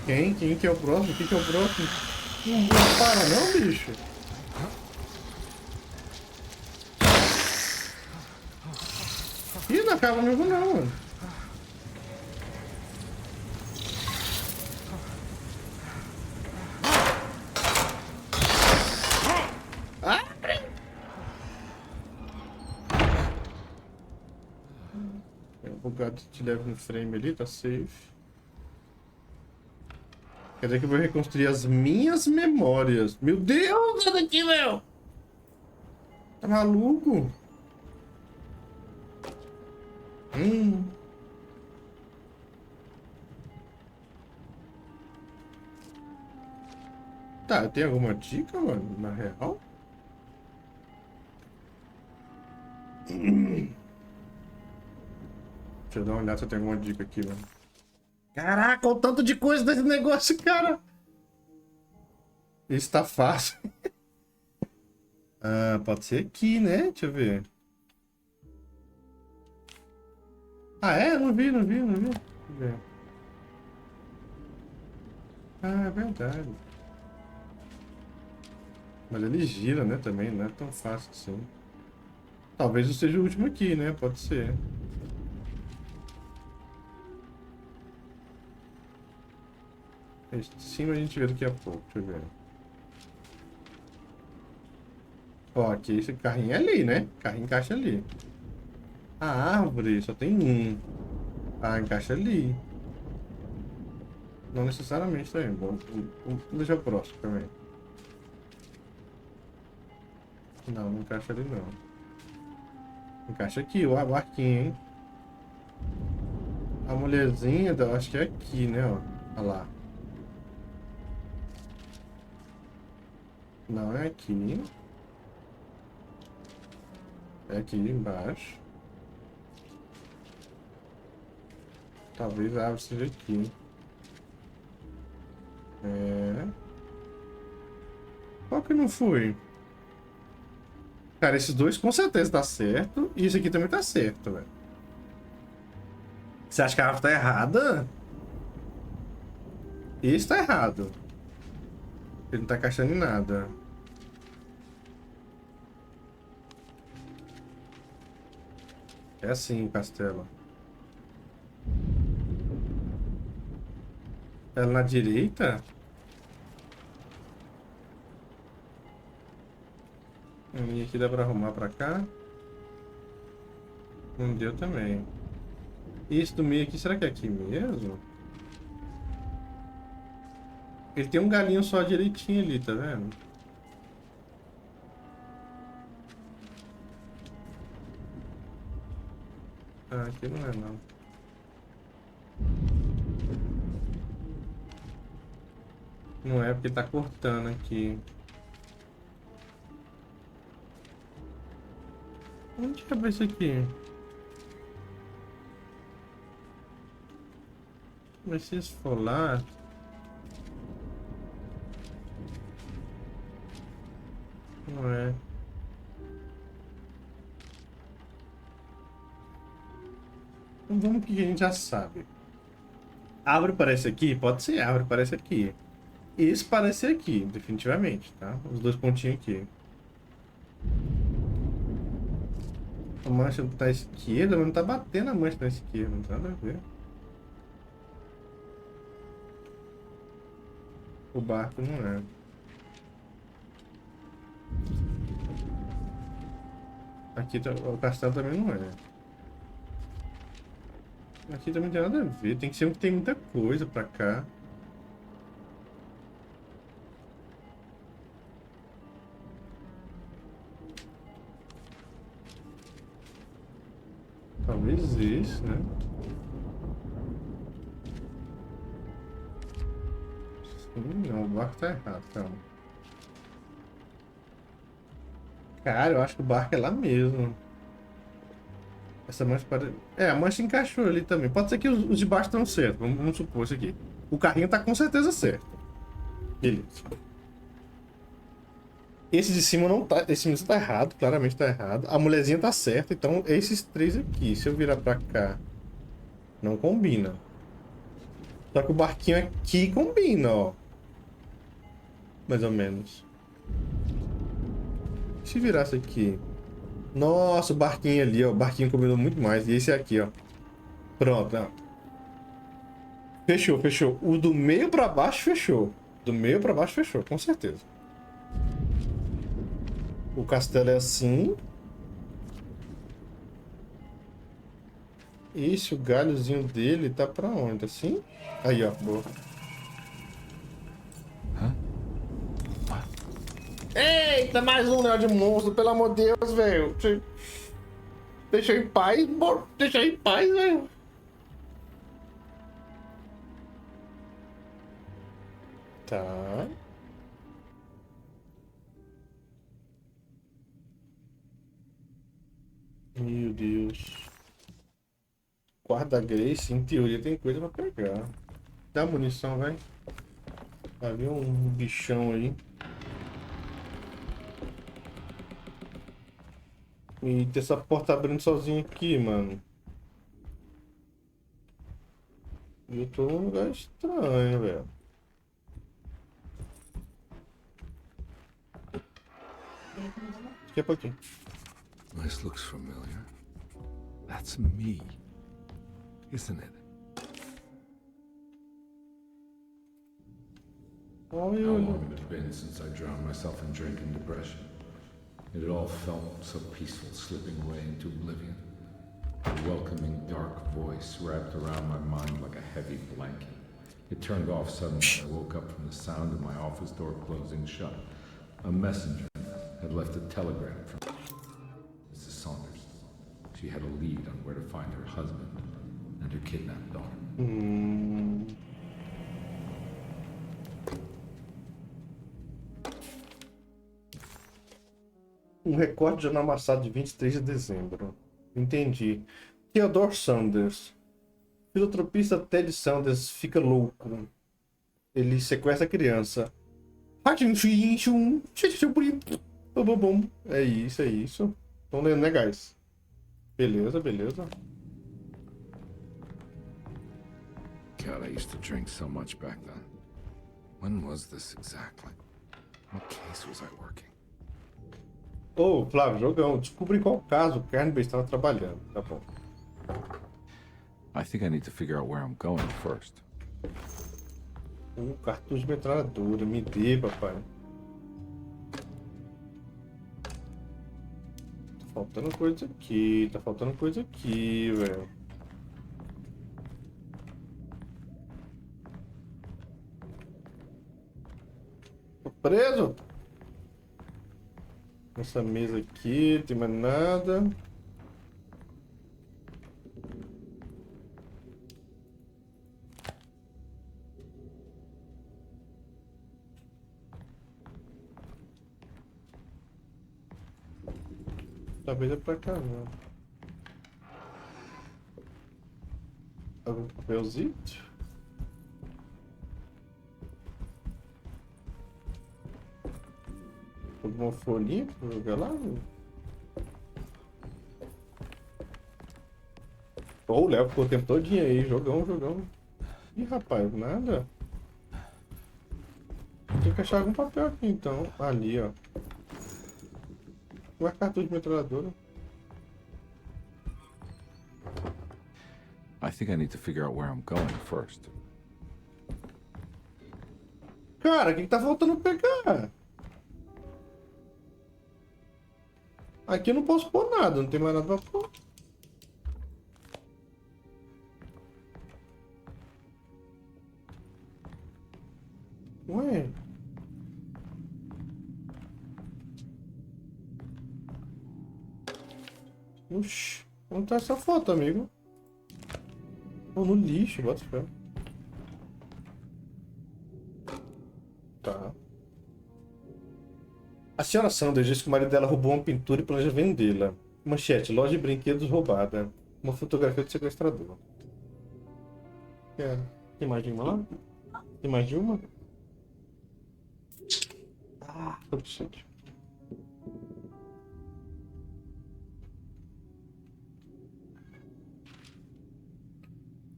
Quem que é o próximo? Não para não, bicho. Ih, não acaba mesmo não, mano. O gato te leva no frame ali, tá safe. Quer dizer que eu vou reconstruir as minhas memórias. Meu Deus, sai daqui, meu! Tá maluco? Tá, tem alguma dica, mano? Na real? Deixa eu dar uma olhada se eu tenho alguma dica aqui, mano. Caraca, o tanto de coisa desse negócio, cara. Isso tá fácil. Ah, pode ser aqui, né? Deixa eu ver. Ah, é? Não vi. Deixa eu ver. Ah, é verdade. Mas ele gira, né, também. Não é tão fácil assim. Talvez eu seja o último aqui, né? Pode ser. Sim, a gente vê daqui a pouco. Deixa eu ver. Ó, aqui esse carrinho é ali, né? O carrinho encaixa ali. A árvore só tem um. Ah, encaixa ali. Não necessariamente também. Vamos deixar o próximo também. Não encaixa ali não. Encaixa aqui, o barquinho, hein? A mulherzinha, eu acho que é aqui, né? Ó. Olha lá. Não é aqui. É aqui embaixo. Talvez a árvore seja aqui. É. Qual que não foi? Cara, esses dois com certeza tá certo. E esse aqui também tá certo, velho. Você acha que a árvore tá errada? Esse tá errado. Ele não tá encaixando em nada. É assim o castelo. Ela na direita? E aqui dá pra arrumar pra cá. Não deu também. E esse do meio aqui, será que é aqui mesmo? Ele tem um galinho só direitinho ali, tá vendo? Ah, aqui não é não. Não é porque tá cortando aqui. Onde que é isso aqui? Mas se isso for lá... Não é. Então vamos que a gente já sabe. Árvore parece aqui? Pode ser árvore, parece aqui. Esse parece aqui, definitivamente, tá? Os dois pontinhos aqui. A mancha tá à esquerda, mas não tá batendo a mancha na esquerda, não tem nada a ver. O barco não é. Aqui o castelo também não é. Aqui também não tem nada a ver. Tem que ser um que tem muita coisa pra cá. Talvez esse, né? Não, o barco tá errado, calma. Cara, eu acho que o barco é lá mesmo. Essa mancha parece... É, a mancha encaixou ali também. Pode ser que os de baixo estão certos. Vamos supor isso aqui. O carrinho tá com certeza certo. Beleza. Esse de cima não tá... Esse de cima tá errado. Claramente tá errado. A mulherzinha tá certa. Então, esses três aqui. Se eu virar pra cá... Não combina. Só que o barquinho aqui combina, ó. Mais ou menos. Se virasse aqui... Nossa, o barquinho ali, ó. O barquinho combinou muito mais. E esse aqui, ó. Pronto, ó. Fechou, fechou. O do meio pra baixo fechou. Do meio pra baixo fechou, com certeza. O castelo é assim. Esse, o galhozinho dele tá pra onde? Assim? Aí, ó. Boa. Eita, mais um Neo de monstro, pelo amor de Deus, velho. Deixa eu em paz, deixa eu em paz, velho. Tá. Meu Deus. Quarto da Grace, em teoria tem coisa pra pegar. Dá munição, vai. Havia um bichão aí. Eita, essa porta tá abrindo sozinha aqui, mano. Eu tô num lugar estranho, velho. Daqui a pouquinho. This looks familiar. That's me, isn't it? How long had it been since I drowned myself in drink and depression? It had all felt so peaceful, slipping away into oblivion. A welcoming, dark voice wrapped around my mind like a heavy blanket. It turned off suddenly. I woke up from the sound of my office door closing shut. A messenger had left a telegram from Mrs. Saunders. She had a lead on where to find her husband and her kidnapped daughter. Um recorte de jornal amassado de 23 de dezembro. Entendi. Theodore Saunders. Filantropista Ted Saunders fica louco. Ele sequestra a criança. É isso, é isso. Estão lendo, né, guys? Beleza, beleza. God, I used to drink so much back then. When was this exactly? What case was I working? Ô, Flávio, jogão. Descubra em qual caso o Carnby estava trabalhando. Tá bom. I think I need to figure out where I'm going first. Cartucho de metralhadora. Me dê, papai. Tá faltando coisa aqui. Tá faltando coisa aqui, velho. Tô preso. Essa mesa aqui, não tem mais nada. Talvez é pra cá, não. Algum papelzinho? Alguma folhinha pra jogar lá? Ô, o Léo ficou o tempo todinho aí, jogão, jogão. Ih, rapaz, nada. Tem que achar algum papel aqui então. Ali, ó. Não é cartucho de metralhadora. I think I need to figure out where I'm going first. Cara, o que tá faltando pegar? Aqui eu não posso pôr nada, não tem mais nada pra pôr. Ué? Oxi, onde tá essa foto, amigo? Oh, no lixo, bota fé. Tá. A senhora Sanders diz que o marido dela roubou uma pintura e planeja vendê-la. Manchete, loja de brinquedos roubada. Uma fotografia do sequestrador. Quero. Tem mais de uma lá? Tem mais de uma? Ah, tô precisando.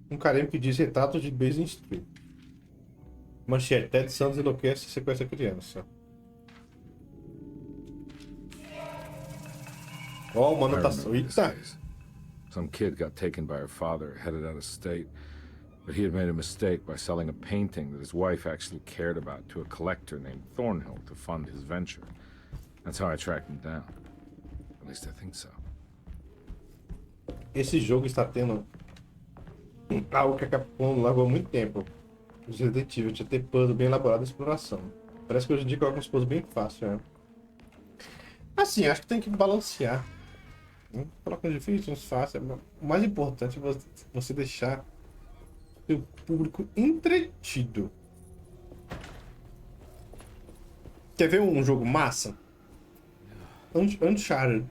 Um carimbo que diz retratos de Basin Street. Manchete, Ted Santos enlouquece e sequestra a criança. Ó, uma anotação. Eita! Some kid got taken by her father, headed out of state. But he had made a mistake by selling a painting that his wife actually cared about to a collector named Thornhill to fund his venture. That's how I tracked him down. At least I think so. Esse jogo está tendo algo que a Capcom largou há muito tempo. Os detetives tinha ter puzzle bem elaborado e exploração. Parece que hoje em dia coloca uns puzzles bem fáceis, né? Assim, acho que tem que balancear. Coloca uns difíceis, uns fáceis. O mais importante é você deixar o público entretido. Quer ver um jogo massa? Uncharted.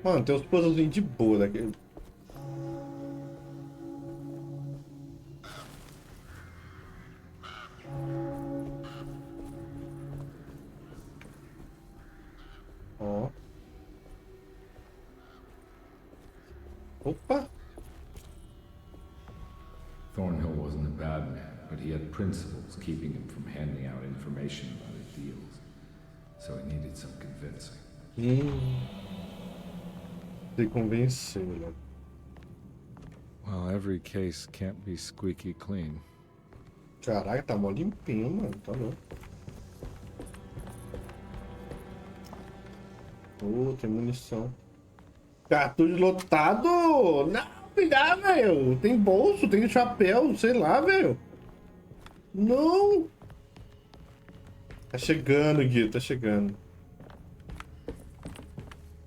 Mano, tem uns puzzles de boa daquele. Ó. Opa! Thornhill wasn't a bad man, but he had principles keeping him from handing out information about his deals. So he needed some convincing. Se convenceu, né? Well, every case can't be squeaky clean. Caraca, tá mó limpinho, mano. Tá louco. Oh, tem munição. Cartucho lotado! Não, me dá, velho. Tem bolso, tem chapéu, sei lá, velho. Não! Tá chegando, Gui, tá chegando.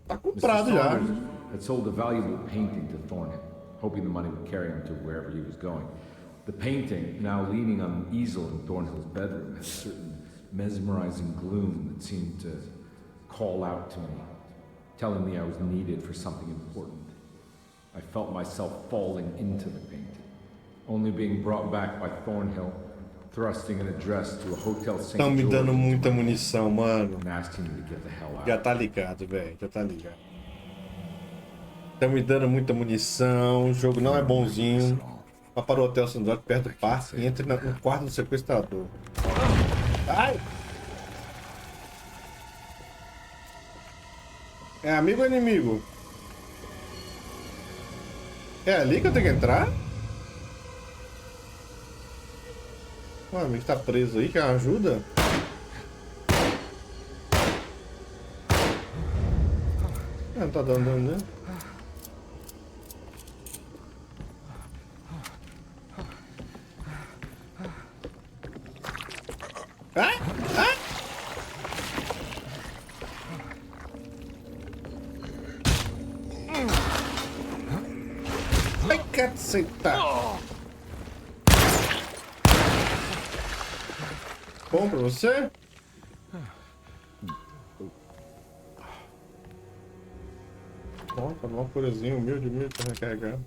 Tá comprado já. Had sold a valuable painting to Thornhill, hoping the money would carry him to wherever he was going. The painting, now leaning on an easel in Thornhill's bedroom, had a certain mesmerizing gloom that seemed to call out to me, telling me I was needed for something important. I felt myself falling into the painting, only being brought back by Thornhill, thrusting an address to a hotel St. Estão me George dando muita munição, mano. and asking me to get the hell out. Já tá ligado, velho. Já tá ligado. Estão me dando muita munição. O jogo não é bonzinho. Vá para o hotel St. George, perto do parque, e entre no quarto do sequestrador. Ai! É amigo ou inimigo? É ali que eu tenho que entrar? O amigo tá preso aí, quer ajuda? Não tá dando, né? Ah! Ah! Ai, caceta! Bom pra você? Nossa, uma curazinha humilde pra recarregar.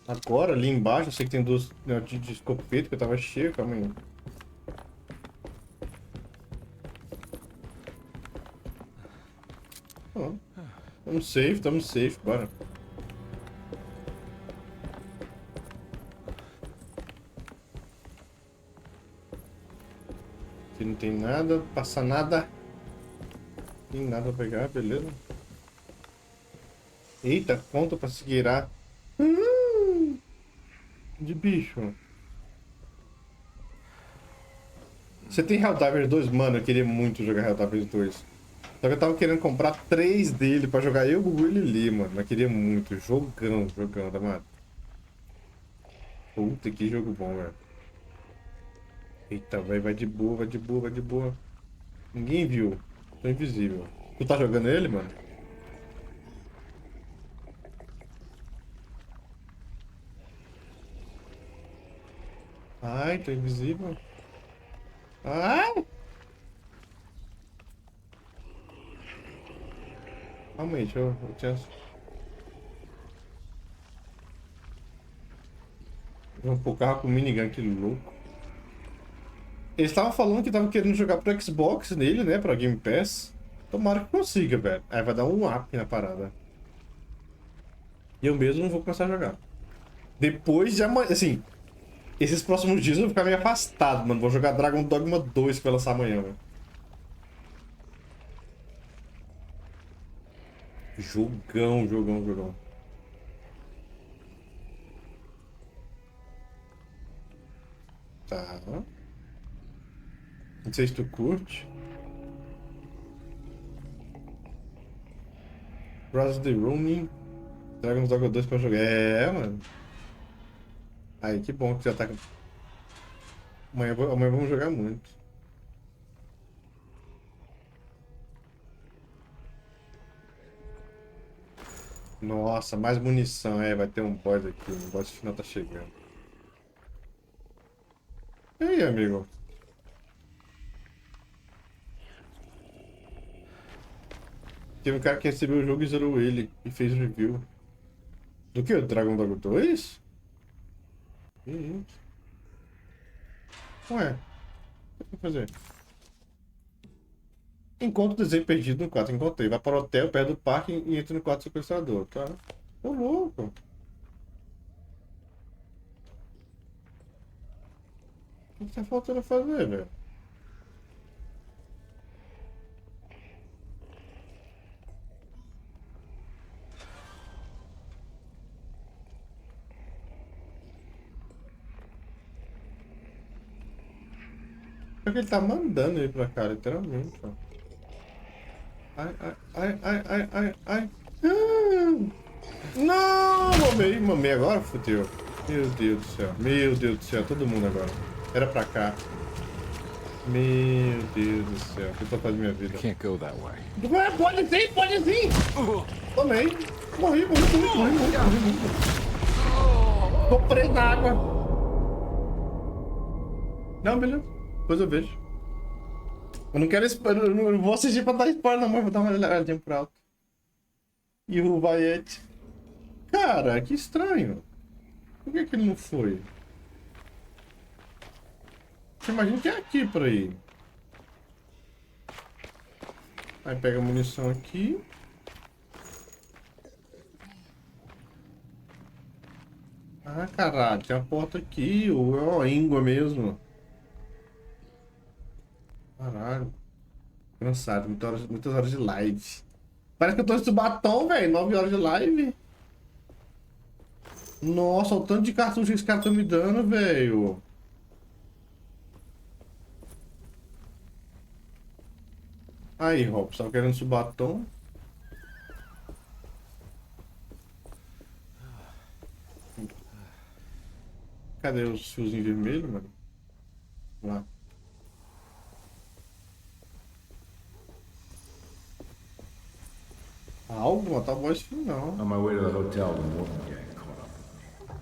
Agora, ali embaixo, eu sei que tem duas de escopeta que eu tava cheio, calma aí. Oh, tamo safe, bora. Aqui não tem nada, passa nada. Tem nada pra pegar, beleza. Eita, conta pra se guiar. De bicho. Você tem Helldivers 2? Mano, eu queria muito jogar Helldivers 2. Só que eu tava querendo comprar 3 dele pra jogar eu, Gugu e Lili, mano. Mas queria muito. Jogão, tá, mano? Puta, que jogo bom, velho. Eita, vai de boa, vai de boa, vai de boa. Ninguém viu. Tô invisível. Tu tá jogando ele, mano? Ai, tô invisível. Ai! Calma aí, deixa eu tinha... Vamos pro carro com minigun, que louco. Eles estavam falando que estavam querendo jogar pro Xbox nele, né? Pra Game Pass. Tomara que consiga, velho. Aí vai dar um up na parada. E eu mesmo não vou começar a jogar. Depois de amanhã, assim... Esses próximos dias eu vou ficar meio afastado, mano. Vou jogar Dragon Dogma 2 que vai lançar amanhã, velho. Jogão, jogão, jogão. Tá. Não sei se tu curte. Browas the Rooming. Dragon's Dogma 2 pra jogar. É, mano. Aí, que bom que já tá... Amanhã vamos jogar muito. Nossa, mais munição. É, vai ter um boss aqui. O boss final tá chegando. E aí, amigo? Teve um cara que recebeu o jogo e zerou ele. E fez review. Do que? O Dragon Dogma 2? Que isso? Ué. O que eu vou fazer? Encontra o desenho perdido no quarto. Encontrei. Vai para o hotel, perto do parque e entra no quarto do sequestrador. Tá? Tô louco. O que tá faltando fazer, velho? Porque ele tá mandando ele pra cá, literalmente, ó. Ai, ai, ai, ai, ai, ai, ai. Não! Mamei agora, fudeu. Meu Deus do céu, meu Deus do céu, todo mundo agora. Era pra cá. Meu Deus do céu, o que eu tô fazendo minha vida? Can't go that way. Pode sim, pode sim! Tomei. Morri. Tô preso na água. Não, beleza. Depois eu vejo. Eu não quero spoiler, eu não vou assistir pra dar spoiler, não, mas vou dar uma olhadinha por alto. E o Vaiete. Cara, que estranho. Por que ele não foi? Você imagina que é aqui por aí. Aí pega a munição aqui. Ah, caralho, tem uma porta aqui, ou é uma íngua mesmo. Caralho. Cansado, muitas horas de live. Parece que eu tô nesse batom, velho. 9 horas de live. Nossa, o tanto de cartucho que esse cara tá me dando, velho. Aí, Robson, tava querendo esse batom. Cadê os fiozinhos vermelhos, mano? Lá. Algo? Tá bom esse fio, não. On my way to the hotel, the Morton gang caught up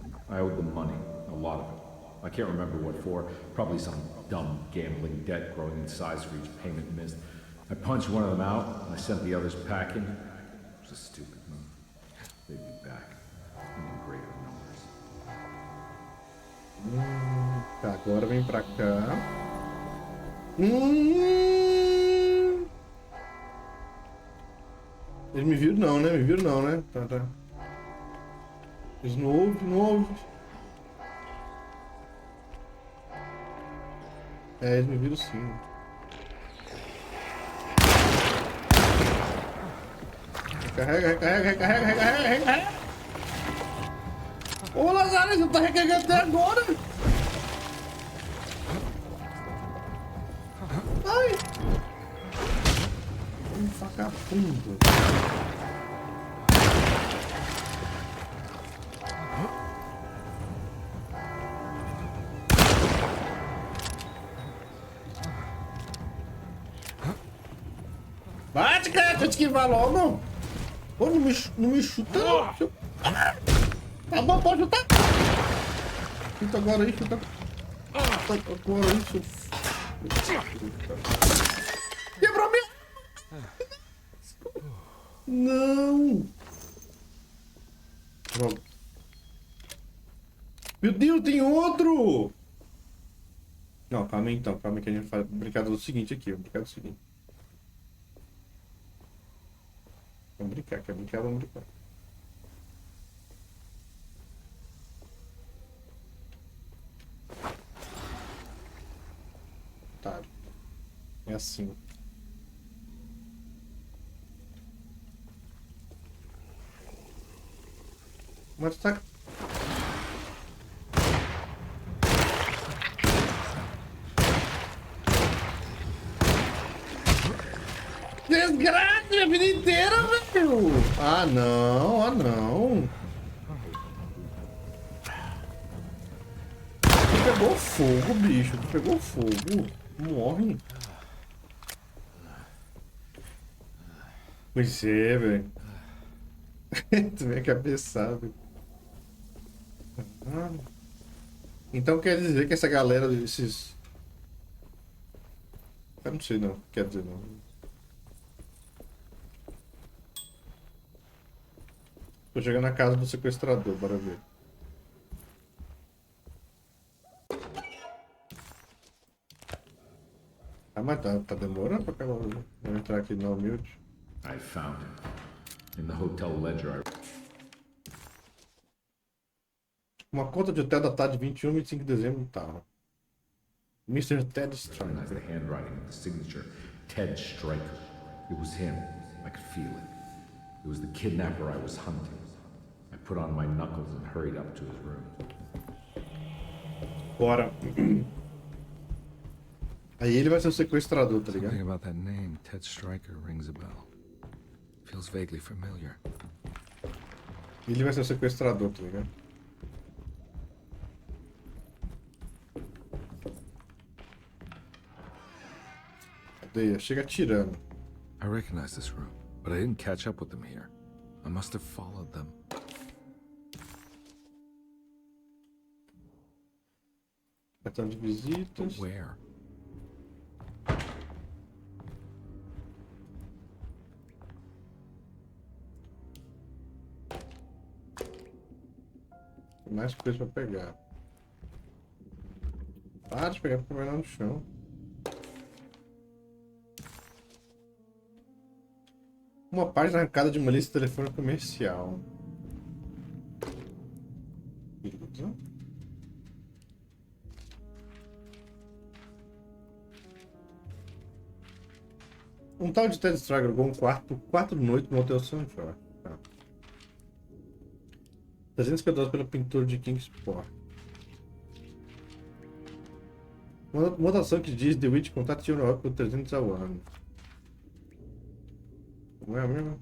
with me. I owed them money, a lot of it. I can't remember what for. Probably some dumb gambling debt growing in size for each payment missed. I punched one of them out, and I sent the others packing. It was a stupid move. They'd be back in greater numbers. Tá, agora vem pra cá. Eles me viram não, né? Me viram não, né? Tá, tá. Eles não ouvem. É, eles me viram sim. Recarrega. Ô, Lazarus, você tá recarregando até agora? Ai! Um vagabundo. Bate, cara, tem que esquivar logo. Pô, não me chuta, não. Tá bom, pode chutar. Chuta agora aí, chuta. Agora aí, seu... Quebrou minha... Não. Pronto. Meu Deus, tem outro. Não, calma aí então. Calma aí que a gente vai brincar do seguinte aqui. Vamos brincar do seguinte. Vamos brincar, quer brincar, vamos brincar. Tá. É assim. Mas tá... Desgraça, minha vida inteira, velho! Ah, não. Tu pegou fogo, bicho. Tu pegou fogo. Morre. Pois é, velho. Tu vem cabeçado. Ah. Então quer dizer que essa galera desses... Eu não sei não, quer dizer não. Tô chegando na casa do sequestrador, bora ver. Ah, mas tá demorando pra acabar. Vou entrar aqui no humilde. I found him. In the hotel ledger, Uma conta de hotel datada de 21 e 25 de dezembro, tá. Mr. Ted Striker. recognized the handwriting of the signature. Ted Striker. It was him. I could feel it. It was the kidnapper I was hunting. I put on my knuckles and hurried up to his room. Bora. Aí ele vai ser o sequestrador, tá ligado? Something about that name, Ted Striker, rings a bell. Feels vaguely familiar. Ele vai ser o sequestrador, tá ligado? Cadê? Chega atirando. I recognize this room, but I didn't catch up with them here. I must have followed them. Cartão de visitas. But where? Tem mais coisa pra pegar. Para de pegar porque vai lá no chão. Uma página arrancada de uma lista de telefone comercial. Beleza. Um tal de Ted Strang alugou um quarto por 4 noites no Hotel St. George. Tá. 350 dólares pela pintura de Kingsport. Uma votação que diz The Witch contrata Tio Noel por 300 ao ano. Não é mesmo?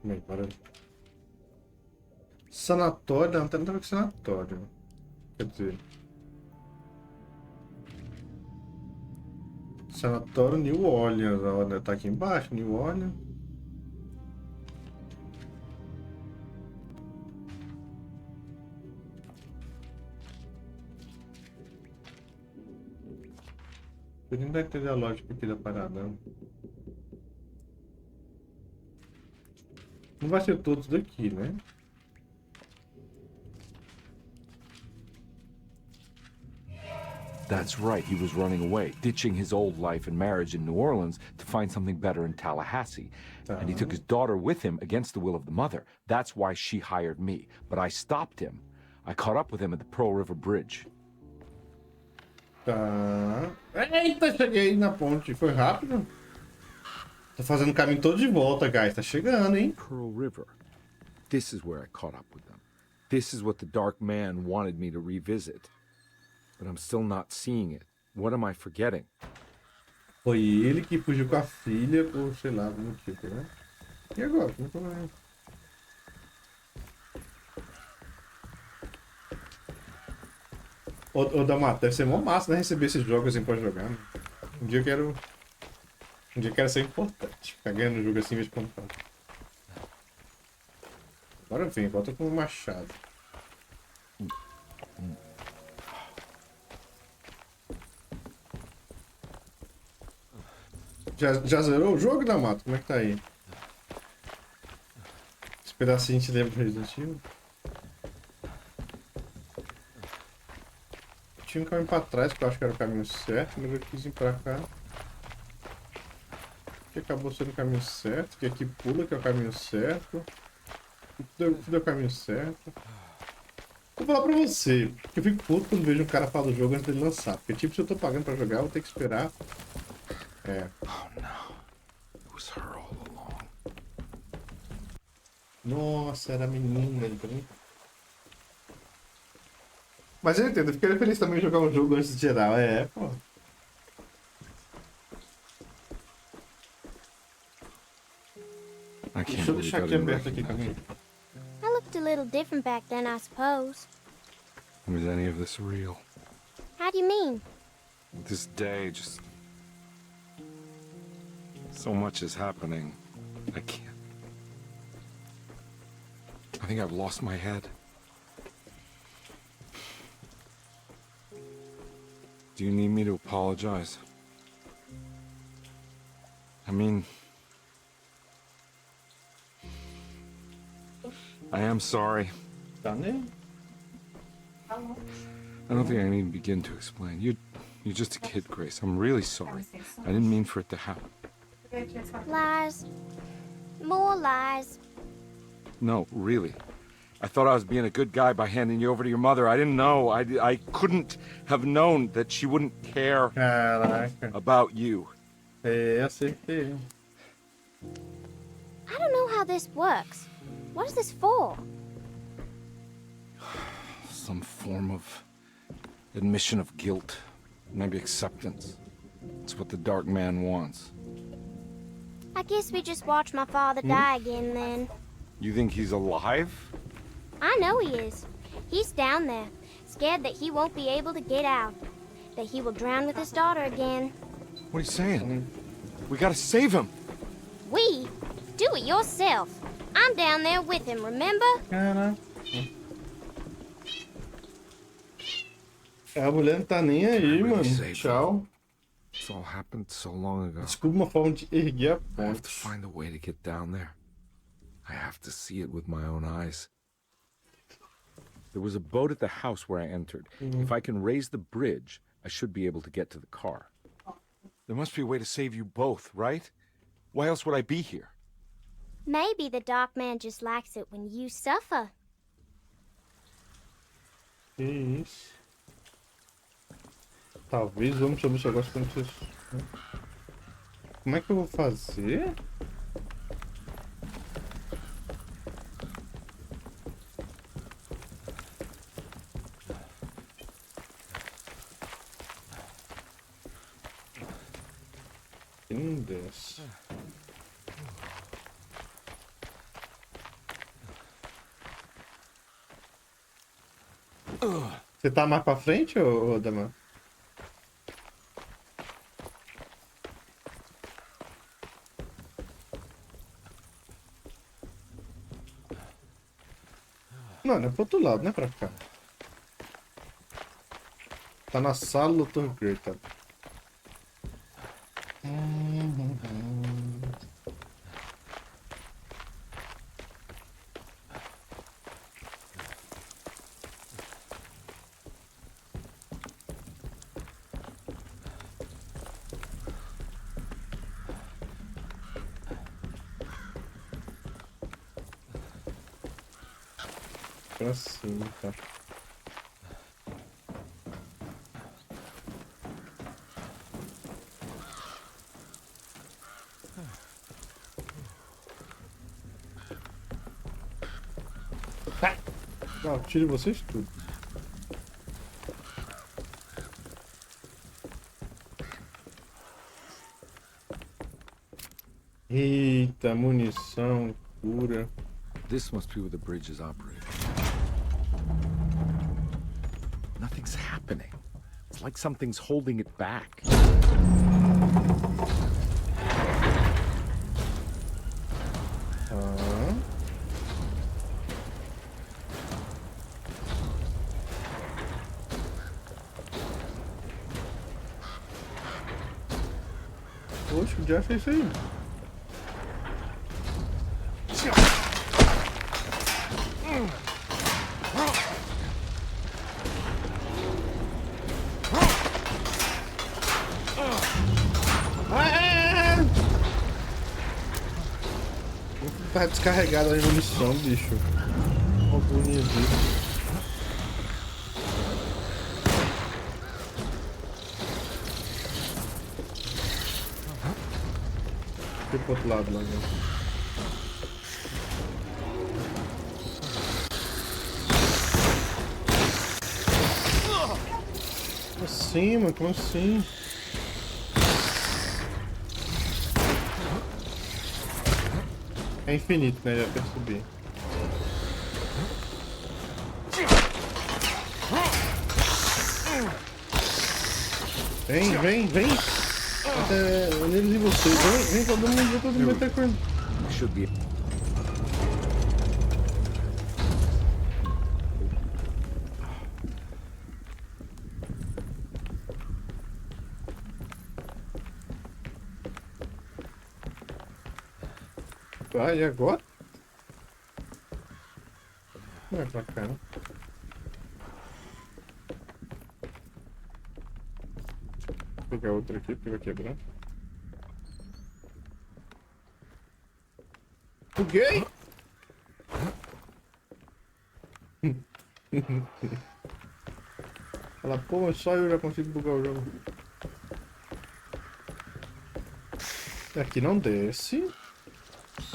Bem, para. Sanatório, não tem nada a ver com sanatório. Quer dizer. Sanatório New Orleans, ó, tá aqui embaixo, New Orleans. Eu nem dá entender a lógica aqui da parada. Não vai ser todos daqui, né? That's right, he was running away, ditching his old life and marriage in New Orleans to find something better in Tallahassee. And he took his daughter with him against the will of the mother. That's why she hired me. But I stopped him. I caught up with him at the Pearl River Bridge. Tá. Eita, cheguei na ponte. Foi rápido. Tô fazendo o caminho todo de volta, guys. Tá chegando, hein? Pearl River. This is where I caught up with them. This is what the Dark Man wanted me to revisit. But I'm still not seeing it. What am I forgetting? Foi ele que fugiu com a filha por, sei lá, algum motivo, né? E agora? Como é que vai? Ô, Damato, deve ser mó massa, né? Receber esses jogos assim pra jogar, né? Um dia eu quero ser importante. Ficar ganhando jogo assim em vez de comprar. Agora vem, volta com o machado. Já zerou o jogo, Damato? Como é que tá aí? Esse pedacinho te lembra do Resident Evil? Tinha um caminho pra trás que eu acho que era o caminho certo, mas eu quis ir pra cá. Que acabou sendo o caminho certo, que aqui pula, que é o caminho certo. Tudo é o caminho certo. Vou falar pra você, que eu fico puto quando vejo um cara falar do jogo antes dele lançar. Porque tipo, se eu tô pagando pra jogar, eu vou ter que esperar. É. Oh no. It was her all along. Nossa, era a menina ali também. Mas eu entendo, eu ficaria feliz também em jogar um jogo antes de geral. É, pô. Deixa eu deixar aqui aberto aqui também. I looked a little different back then, I suppose. Was any of this real? How do you mean? This day, just... so much is happening. I can't... I think I've lost my head. Do you need me to apologize? I mean... I am sorry. Done I don't think I need to begin to explain. You're just a kid, Grace. I'm really sorry. I didn't mean for it to happen. Lies. More lies. No, really. I thought I was being a good guy by handing you over to your mother. I didn't know. I couldn't have known that she wouldn't care about you. I don't know how this works. What is this for? Some form of admission of guilt. Maybe acceptance. It's what the Dark Man wants. I guess we just watch my father die again then. You think he's alive? I know he is. He's down there, scared that he won't be able to get out. That he will drown with his daughter again. What are you saying? We gotta save him. We? Do it yourself. I'm down there with him, remember? A mulher não tá nem aí, mano. Tchau. This all happened so long ago. Desculpa uma forma de erguer a ponte. I have to find a way to get down there. I have to see it with my own eyes. There was a boat at the house where I entered. If I can raise the bridge, I should be able to get to the car. There must be a way to save you both, right? Why else would I be here? Maybe the Dark Man just likes it when you suffer. Talvez vamos chamar esse negócio quando vocês... Como é que eu vou fazer? Desse. Você tá mais pra frente, ô Dama? Não, não é pro outro lado, não é pra cá. Tá na sala do Dr. Grey, tá? Pra cima, tá? Não, tire vocês tudo. Eita, munição, cura. This must be where the bridge is operating. Nothing's happening. It's like something's holding it back. Poxa, o Jeff é isso aí. Tá descarregada a munição, bicho. Uma bolinha disso. Deixa eu ir pro outro lado lá, né? Como assim, mano? Como assim? É infinito, né? Já percebi. Vem, vem, vem! Até neles e vocês. Vem, todo mundo até quando. Ah, e agora? Não é pra cá, né? Vou pegar outra aqui, porque vai quebrar. Buguei! Fala, pô, só eu já consigo bugar o jogo. Aqui não desce.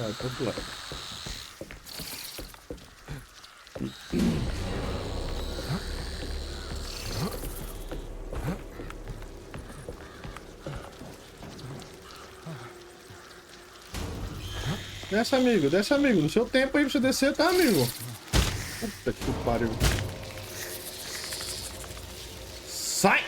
Ah, pro outro lado. Desce, amigo, desce, amigo. No seu tempo aí pra você descer, tá, amigo? Puta que pariu. Sai!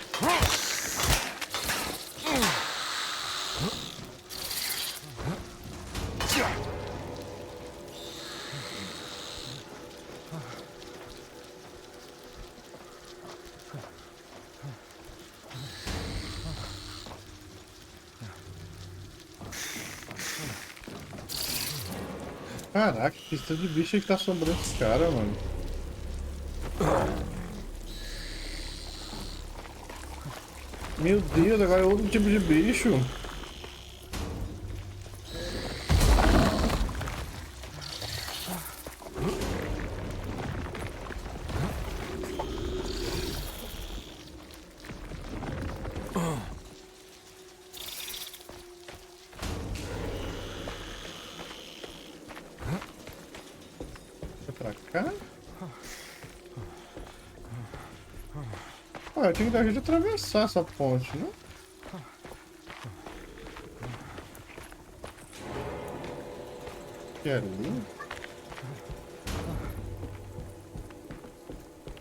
Caraca, que tanto de bicho que tá assombrando esse cara, mano. Meu Deus, agora é outro tipo de bicho. Caraca. Eu tinha que dar jeito de atravessar essa ponte, né? Que era ali?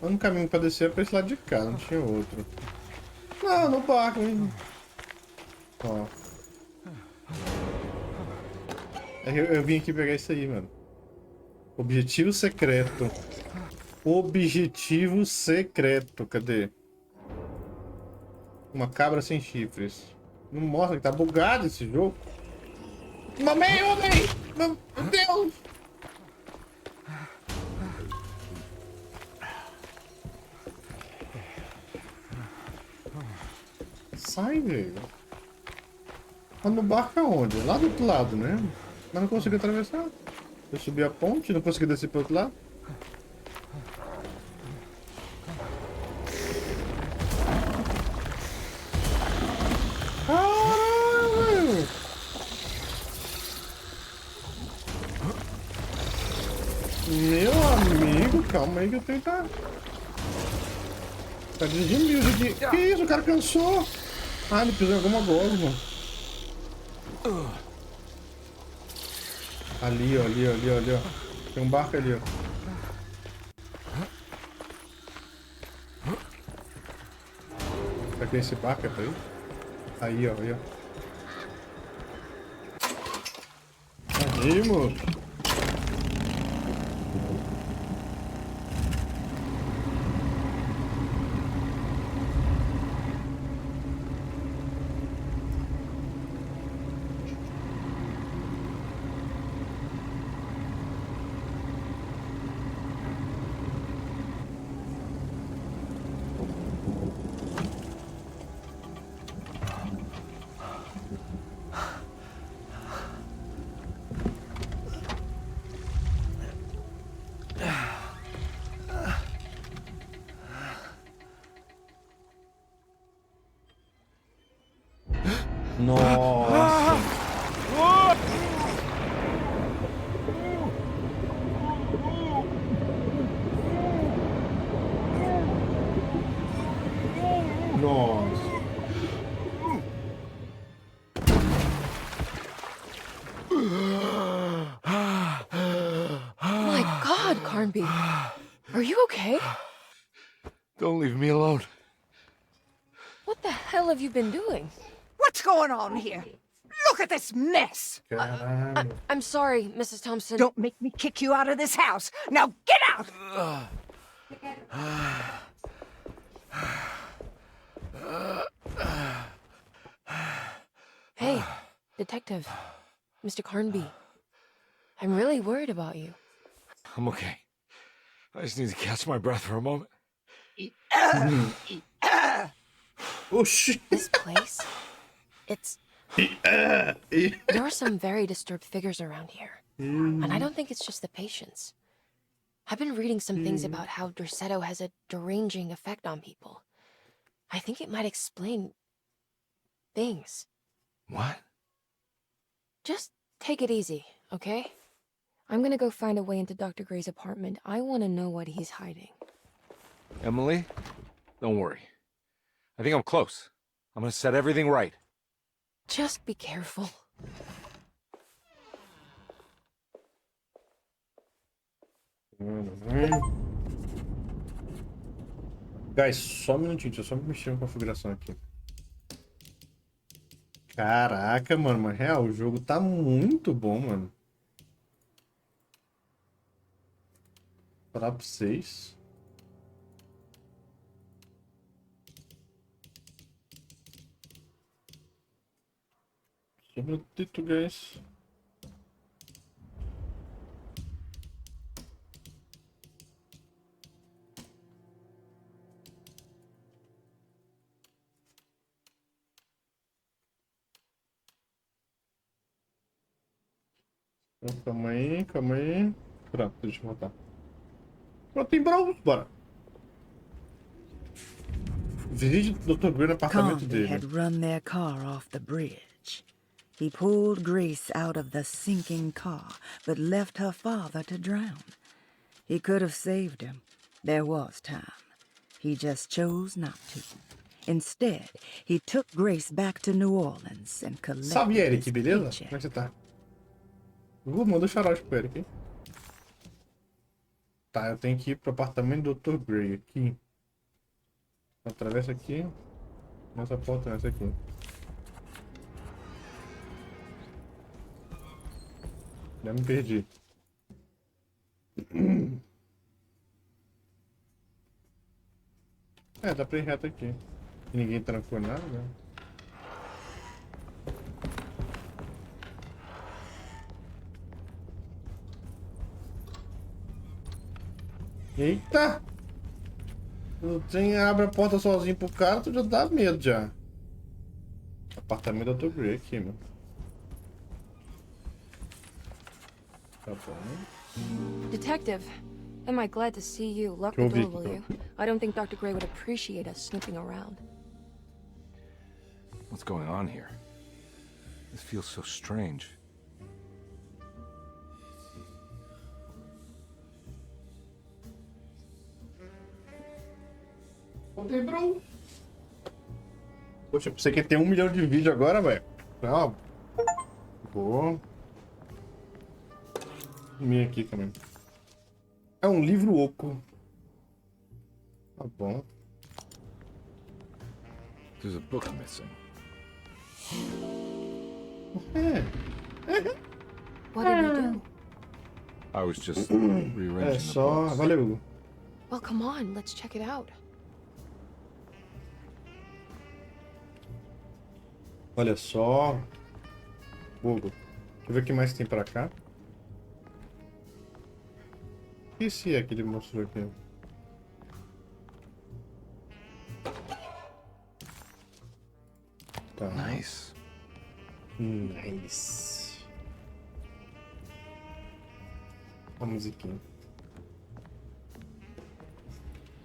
O único caminho pra descer é pra esse lado de cá, não tinha outro. Não, no barco, hein? Ó. Eu vim aqui pegar isso aí, mano. Objetivo secreto. Objetivo secreto. Cadê? Uma cabra sem chifres. Não mostra que tá bugado esse jogo. Mamãe! Meu Deus! Sai, velho. Tá no barco aonde? Lá do outro lado, né? Mas não consegui atravessar. Eu subi a ponte, não consegui descer pro outro lado. Caralho! Meu amigo, calma aí que eu tenho que tentar. Tá dirigindo isso aqui. Que isso? O cara cansou. Ah, ele pisou em alguma gosma. Ali, ó, ali, ó, ali, ó, ali, ó. Tem um barco ali, ó. Será que esse barco é pra ir? Aí, ó, aí, ó. Aí, moço. Nossa! Nossa! My God, Carnby! Are you okay? Don't leave me alone. What the hell have you been doing? What's going on here? Look at this mess! I'm sorry, Mrs. Thompson. Don't make me kick you out of this house. Now get out! Hey, Detective. Mr. Carnby. I'm really worried about you. I'm okay. I just need to catch my breath for a moment. Oh, shit. This place, there are some very disturbed figures around here. And I don't think it's just the patients. I've been reading some things about how Derceto has a deranging effect on people. I think it might explain things. What? Just take it easy, okay? I'm gonna go find a way into Dr. Gray's apartment. I want to know what he's hiding. Emily, don't worry. I think I'm close. I'm gonna set everything right. Just be careful. Guys, só um minutinho, deixa eu só mexer na configuração aqui. Caraca, mano, mas real, o jogo tá muito bom, mano. Vou falar pra vocês. Só um minutito, guys. Calma aí, calma aí. Pronto, deixa eu voltar. Pronto, tem browas, bora. Visite o Dr. Gray no apartamento dele. Had run their car off the bridge. He pulled Grace out of the sinking car, but left her father to drown. He could have saved him. There was time. He just chose not to. Instead, he took Grace back to New Orleans and collected Salve, Eric, his beleza? paycheck. Como é que você tá? Manda o xarope pro Eric. Tá, eu tenho que ir pro apartamento do Dr. Gray aqui. Atravessa aqui. Nessa porta, nessa aqui. Já me perdi. É, dá pra ir reto aqui. Ninguém trancou nada. Eita! O trem abre a porta sozinho pro cara, tu já dá medo já. Apartamento do Dr. Gray aqui, meu. Tá bom. Detective, am I glad to see you? Lock the door, will you? I don't think Dr. Gray would appreciate us snooping around. What's going on here? This feels so strange. Lembram? Poxa, você quer ter 1 milhão de vídeos agora, velho? Não. Vou. Minha aqui também. É um livro oco. Tá bom. There's a book missing. What did we do? I was just rearranging É the só. books. Valeu. Well, come on, let's check it out. Olha só. Google. Deixa eu ver o que mais tem pra cá. O que esse é que ele mostrou aqui? Tá. Nice. Nice. A musiquinha.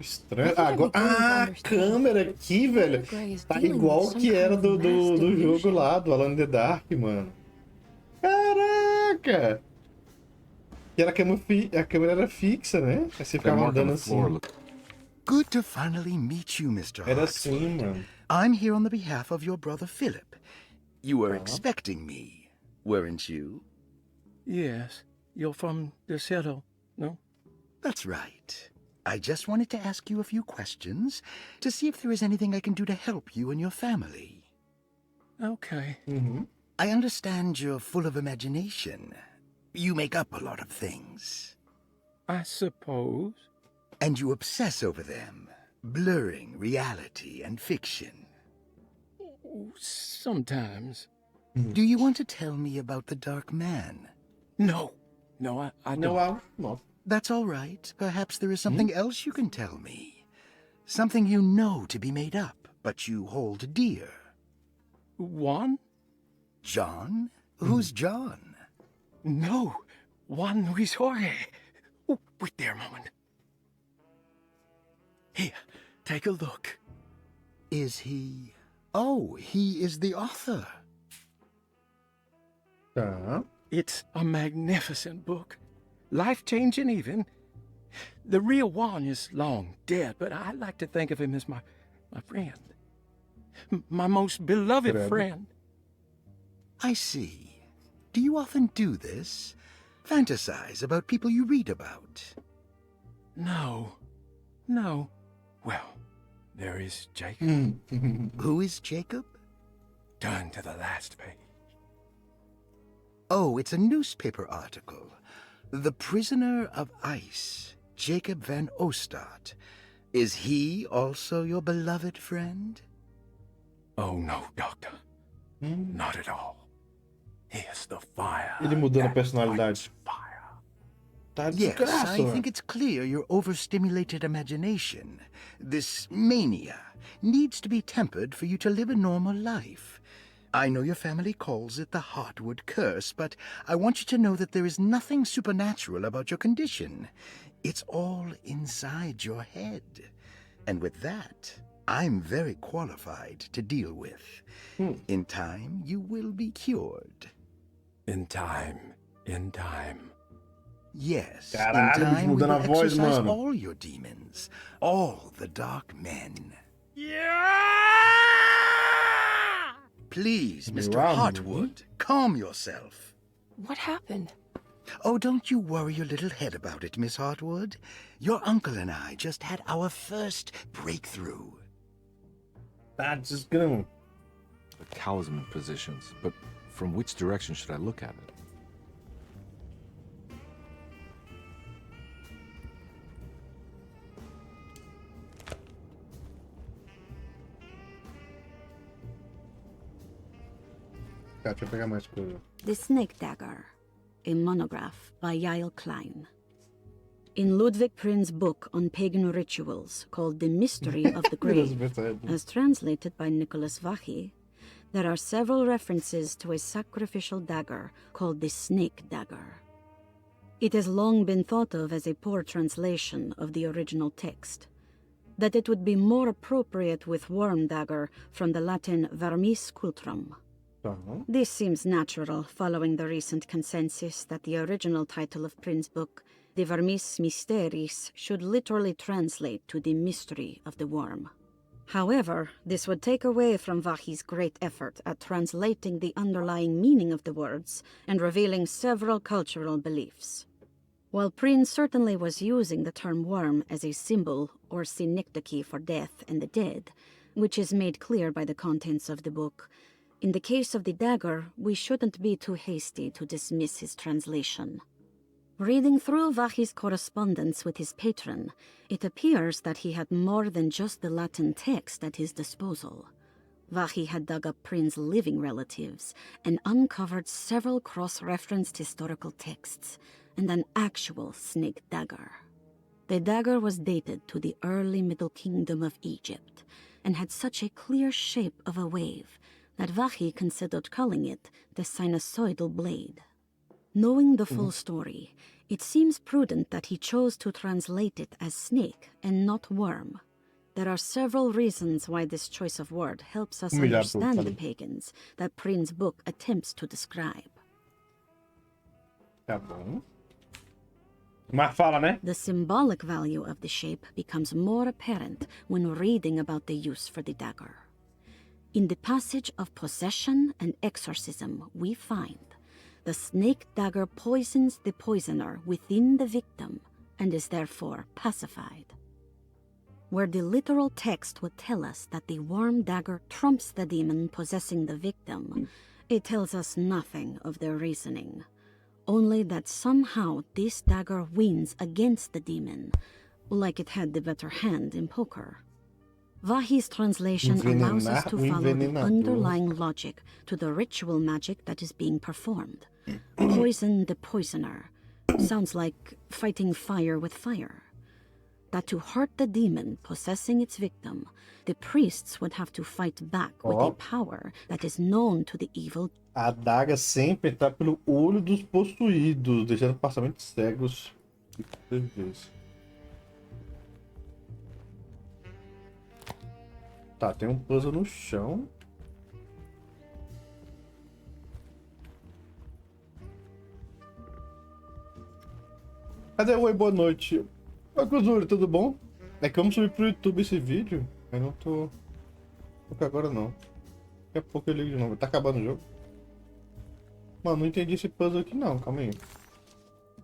Estranho. Agora. Ah, a câmera aqui, velho. Tá igual que era do jogo lá, do Alone in the Dark, mano. Caraca! Que era a câmera era fixa, né? Aí você ficava andando assim. Good to finally meet you, Mr. Era Hart. assim, mano. I'm here on the behalf of your brother Philip. You were expecting me, weren't you? Yes. You're from desse, no? That's right. I just wanted to ask you a few questions to see if there is anything I can do to help you and your family. Okay. I understand you're full of imagination. You make up a lot of things. I suppose. And you obsess over them, blurring reality and fiction. Sometimes. Do you want to tell me about the Dark Man? No. No, I don't. No. That's all right. Perhaps there is something else you can tell me. Something you know to be made up, but you hold dear. Juan? John? Who's John? No. Juan Luis Jorge. Oh, wait there a moment. Here, take a look. Is he... Oh, he is the author. It's a magnificent book. Life-changing even. The real Juan is long dead, but I like to think of him as my friend. My most beloved friend. I see. Do you often do this? Fantasize about people you read about? No. Well, there is Jacob. Who is Jacob? Turn to the last page. Oh, it's a newspaper article. The Prisoner of Ice, Jacob van Ostad. Is he also your beloved friend? Oh, no, Doctor. Not at all. He is the fire. Ele mudou a personalidade. Tá Yes, desgraça, I think it's clear your overstimulated imagination, this mania, needs to be tempered for you to live a normal life. I know your family calls it the Heartwood Curse, but I want you to know that there is nothing supernatural about your condition. It's all inside your head. And with that, I'm very qualified to deal with. In time, you will be cured. In time. Yes, Caralho, in time we mudando a will voz, exorcise mano. all your demons, all the dark men. Please, Mr. Hartwood, calm yourself. What happened? Oh, don't you worry your little head about it, Miss Hartwood. Your uncle and I just had our first breakthrough. That's just gonna... The talisman positions, but from which direction should I look at it? Deixa eu pegar mais coisa. The Snake Dagger, a monograph by Yael Klein. In Ludwig Prin's book on pagan rituals called The Mystery of the Grave, as translated by Nicholas Vachy, there are several references to a sacrificial dagger called the Snake Dagger. It has long been thought of as a poor translation of the original text, that it would be more appropriate with worm dagger from the Latin vermis cultrum. This seems natural, following the recent consensus that the original title of Prin's book, De Vermis Mysteris, should literally translate to the mystery of the worm. However, this would take away from Vachy's great effort at translating the underlying meaning of the words and revealing several cultural beliefs. While Prin certainly was using the term worm as a symbol or synecdoche for death and the dead, which is made clear by the contents of the book, in the case of the dagger, we shouldn't be too hasty to dismiss his translation. Reading through Vachy's correspondence with his patron, it appears that he had more than just the Latin text at his disposal. Vachy had dug up Prin's living relatives and uncovered several cross-referenced historical texts and an actual snake dagger. The dagger was dated to the early Middle Kingdom of Egypt and had such a clear shape of a wave that Vachy considered calling it the sinusoidal blade. Knowing the full story, it seems prudent that he chose to translate it as snake and not worm. There are several reasons why this choice of word helps us understand the pagans that Prin's book attempts to describe. Tá bom. Mas fala, né? The symbolic value of the shape becomes more apparent when reading about the use for the dagger. In the passage of possession and exorcism, we find the snake dagger poisons the poisoner within the victim and is therefore pacified. Where the literal text would tell us that the worm dagger trumps the demon possessing the victim, it tells us nothing of their reasoning, only that somehow this dagger wins against the demon, like it had the better hand in poker. Vachy's translation allows us to follow the underlying logic to the ritual magic that is being performed. Poison the poisoner. Sounds like fighting fire with fire. That to hurt the demon possessing its victim, the priests would have to fight back with a power that is known to the evil. A adaga sempre tá pelo olho dos possuídos, deixando parcialmente cegos. Tá, tem um puzzle no chão. Cadê o oi, boa noite? Oi, Cruzuri, tudo bom? É que vamos subir pro YouTube esse vídeo. Eu não tô agora não. Daqui a pouco eu ligo de novo. Tá acabando o jogo. Mano, não entendi esse puzzle aqui não, calma aí.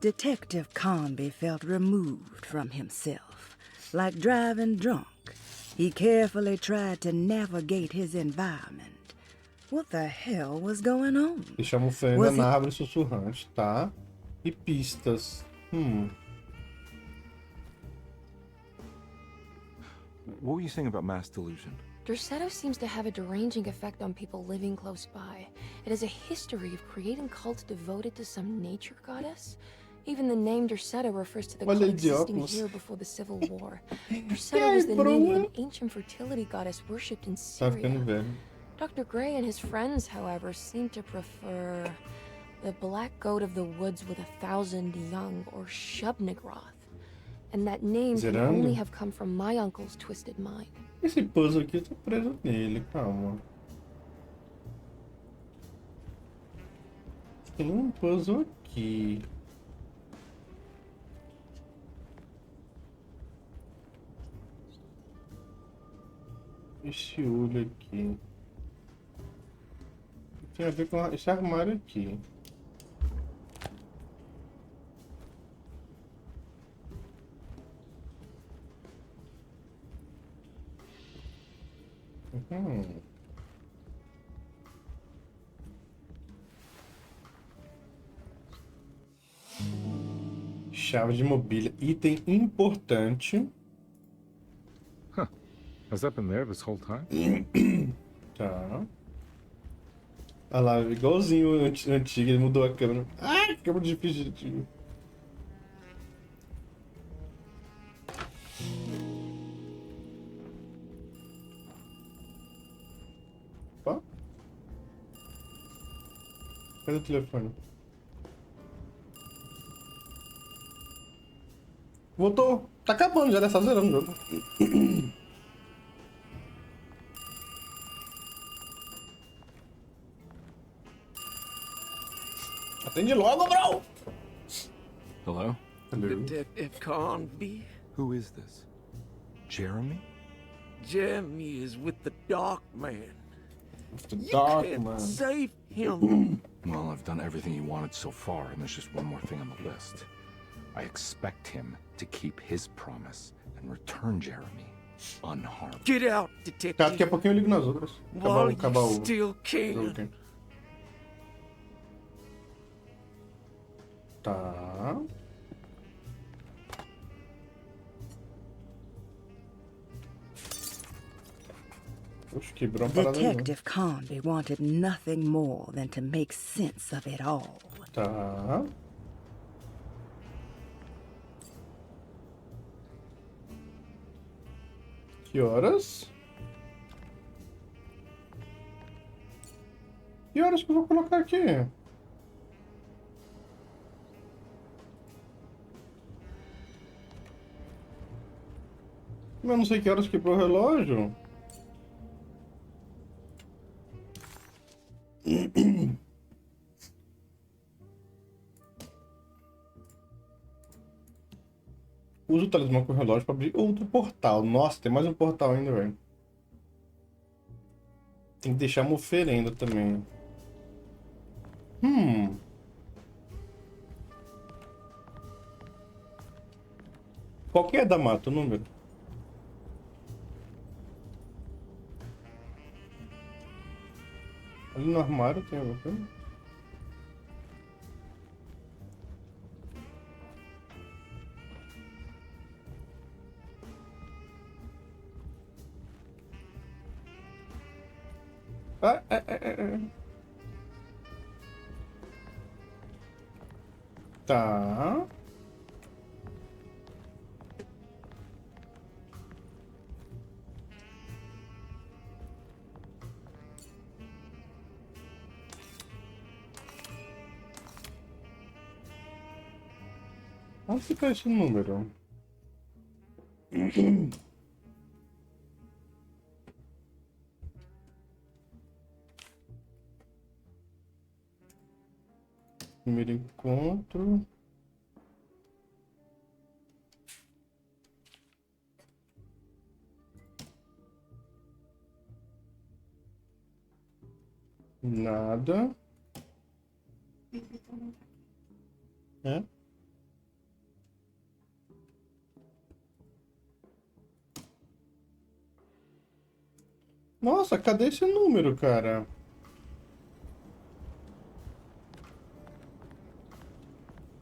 Detective Conby felt removed from himself, like driving drunk. He carefully tried to navigate his environment. What the hell was going on? Deixamos ofenda na árvore sussurrante, tá? E pistas. What were you saying about mass delusion? Derceto seems to have a deranging effect on people living close by. It has a history of creating cults devoted to some nature goddess. Even the name Derceto refers to the cult existing here before the Civil War. Derceto was the name of an ancient fertility goddess worshipped in Syria. Dr. Gray and his friends, however, seem to prefer the black goat of the woods with 1,000 young, or Shub-Nigroth. And that name can only have come from my uncle's twisted mind. Esse puzzle aqui, eu tô preso nele, calma. Tem um puzzle aqui. Esse olho aqui. Tem a ver com esse armário aqui. Chave de mobília. Item importante. Huh. Has that been there this whole time? Tá. Olha lá, igualzinho o antigo, ele mudou a câmera. Ah, câmera difícil de... Opa. Cadê o telefone? Voltou. Tá acabando já, dessa zerando o jogo. Atende logo, bro! Hello? Detective Conby? Who is this? Jeremy? Jeremy is with the Dark Man. The Dark You Man. can't save him. Well, I've done everything he wanted so far, and there's just one more thing on the list. I expect him to keep his promise and return Jeremy unharmed. Get out, detective. Tá, daqui a pouquinho eu ligo nas outras. While Acabar you o still can. jogo aqui. Tá. Oxe, quebrou uma parada ali. Detective Conby wanted nothing more than to make sense of it all. Tá. Que horas? Que horas que eu vou colocar aqui? Eu não sei que horas quebrou o relógio. Usa o talismã com o relógio para abrir outro portal. Nossa, tem mais um portal ainda, velho. Tem que deixar uma oferenda também. Qual que é da mata, o número? Ali no armário tem alguma coisa? Tá. Onde fica esse número? Primeiro encontro. Nada. É? Nossa, cadê esse número, cara?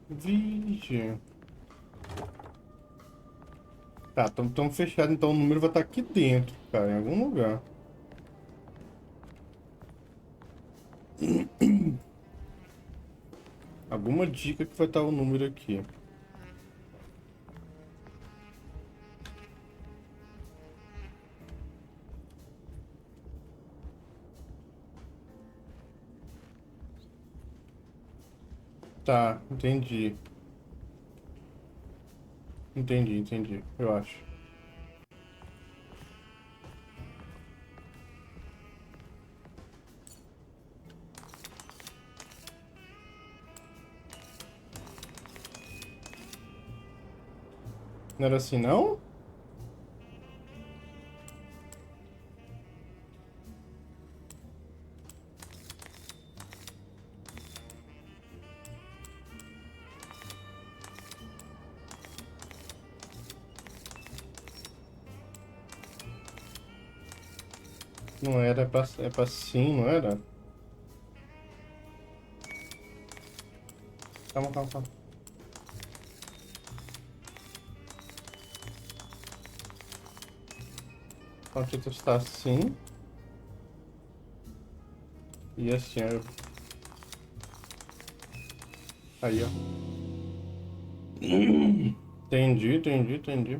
Vixe. Tá, tão fechado, então o número vai estar aqui dentro, cara, em algum lugar. Alguma dica que vai estar o número aqui. Tá, entendi. Entendi, eu acho. Não era assim, não? Não era, é pra sim, não era? Calma, calma, calma. Então, o título está assim. E assim, aí, ó. Entendi, entendi, entendi.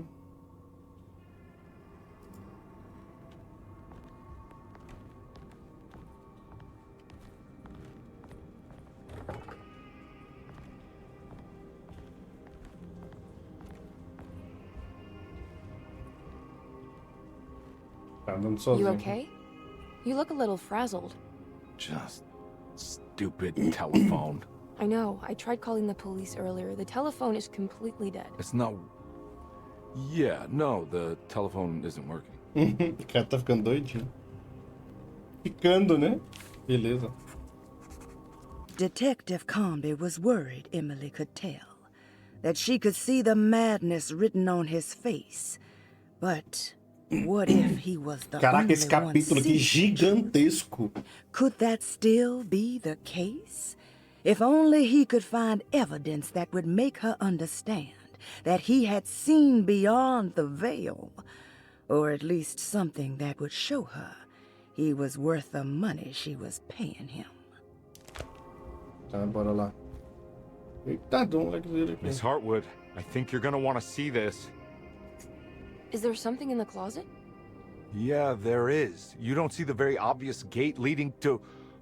Tá andando You sozinho. okay? You look a little frazzled. Just stupid telephone. I know. I tried calling the police earlier. The telephone is completely dead. It's not... Yeah, no, the telephone isn't working. O cara tá ficando doidinho. Ficando, né? Beleza. Detective Comby was worried, Emily could tell, that she could see the madness written on his face. But what if he was the Caraca, only esse capítulo aqui gigantesco. Could that still be the case? If only he could find evidence that would make her understand that he had seen beyond the veil, or at least something that would show her he was worth the money she was paying him. Tá, bora lá. Eita, Miss Hartwood, I think you're gonna want to see this. Is there something in the closet? Yeah, there is. You don't see the very obvious gate leading to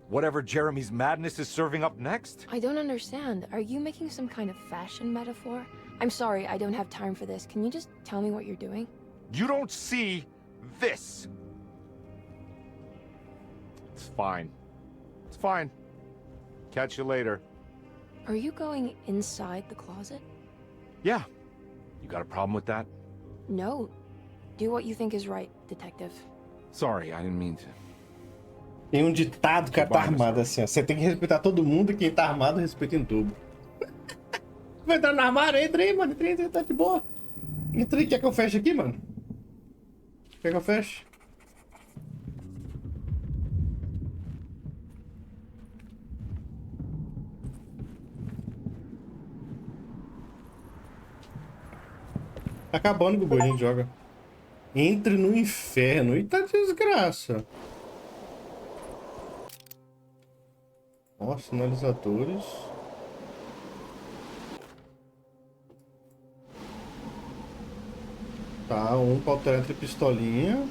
whatever Jeremy's madness is serving up next? I don't understand. Are you making some kind of fashion metaphor? I'm sorry, I don't have time for this. Can you just tell me what you're doing? You don't see this. It's fine. It's fine. Catch you later. Are you going inside the closet? Yeah. You got a problem with that? No. Do what you think is right, detective. Sorry, I didn't mean to. Tem um ditado, cara, tá armado assim, ó. Você tem que respeitar todo mundo e quem tá armado respeita em tubo. Vai entrar no armário? Entra aí, mano. Entra aí, tá de boa. Entra aí, quer que eu feche aqui, mano? Quer que eu feche? Tá acabando, Gugu, a gente joga. Entre no inferno. Eita desgraça. Ó, sinalizadores. Tá, um pra alterar entre pistolinha.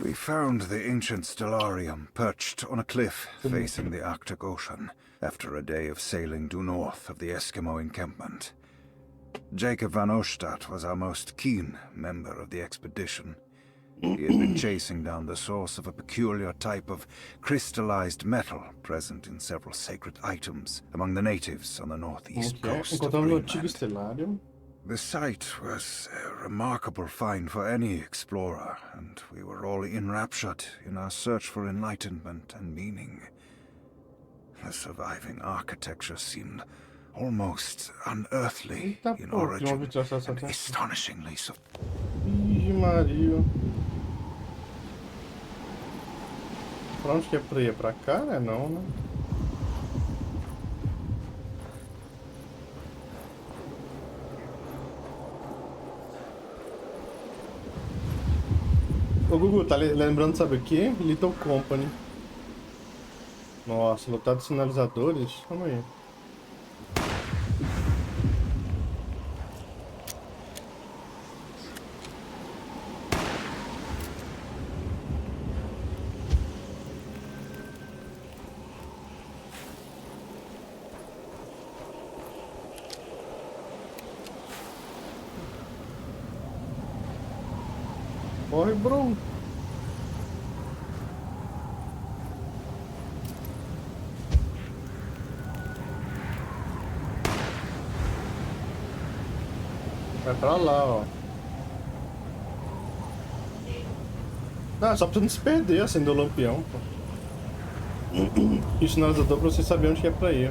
We found the ancient stellarium perched on a cliff facing the Arctic Ocean after a day of sailing due north of the Eskimo encampment. Jacob van Ostad was our most keen member of the expedition. He had been chasing down the source of a peculiar type of crystallized metal present in several sacred items among the natives on the northeast coast of Greenland. The site was a remarkable find for any explorer, and we were all enraptured in our search for enlightenment and meaning. The surviving architecture seemed almost unearthly in origin, and astonishingly so. Ih, Maria. Pra onde que é pra ir? É pra cá, né? Não, né? Ô Gugu, tá lembrando, sabe o que? Little Company. Nossa, lotado de sinalizadores. Calma aí. Corre, bro. Vai pra lá, ó. Ah, só pra não se perder, acender o lampião, pô. E o sinalizador pra você saber onde que é pra ir.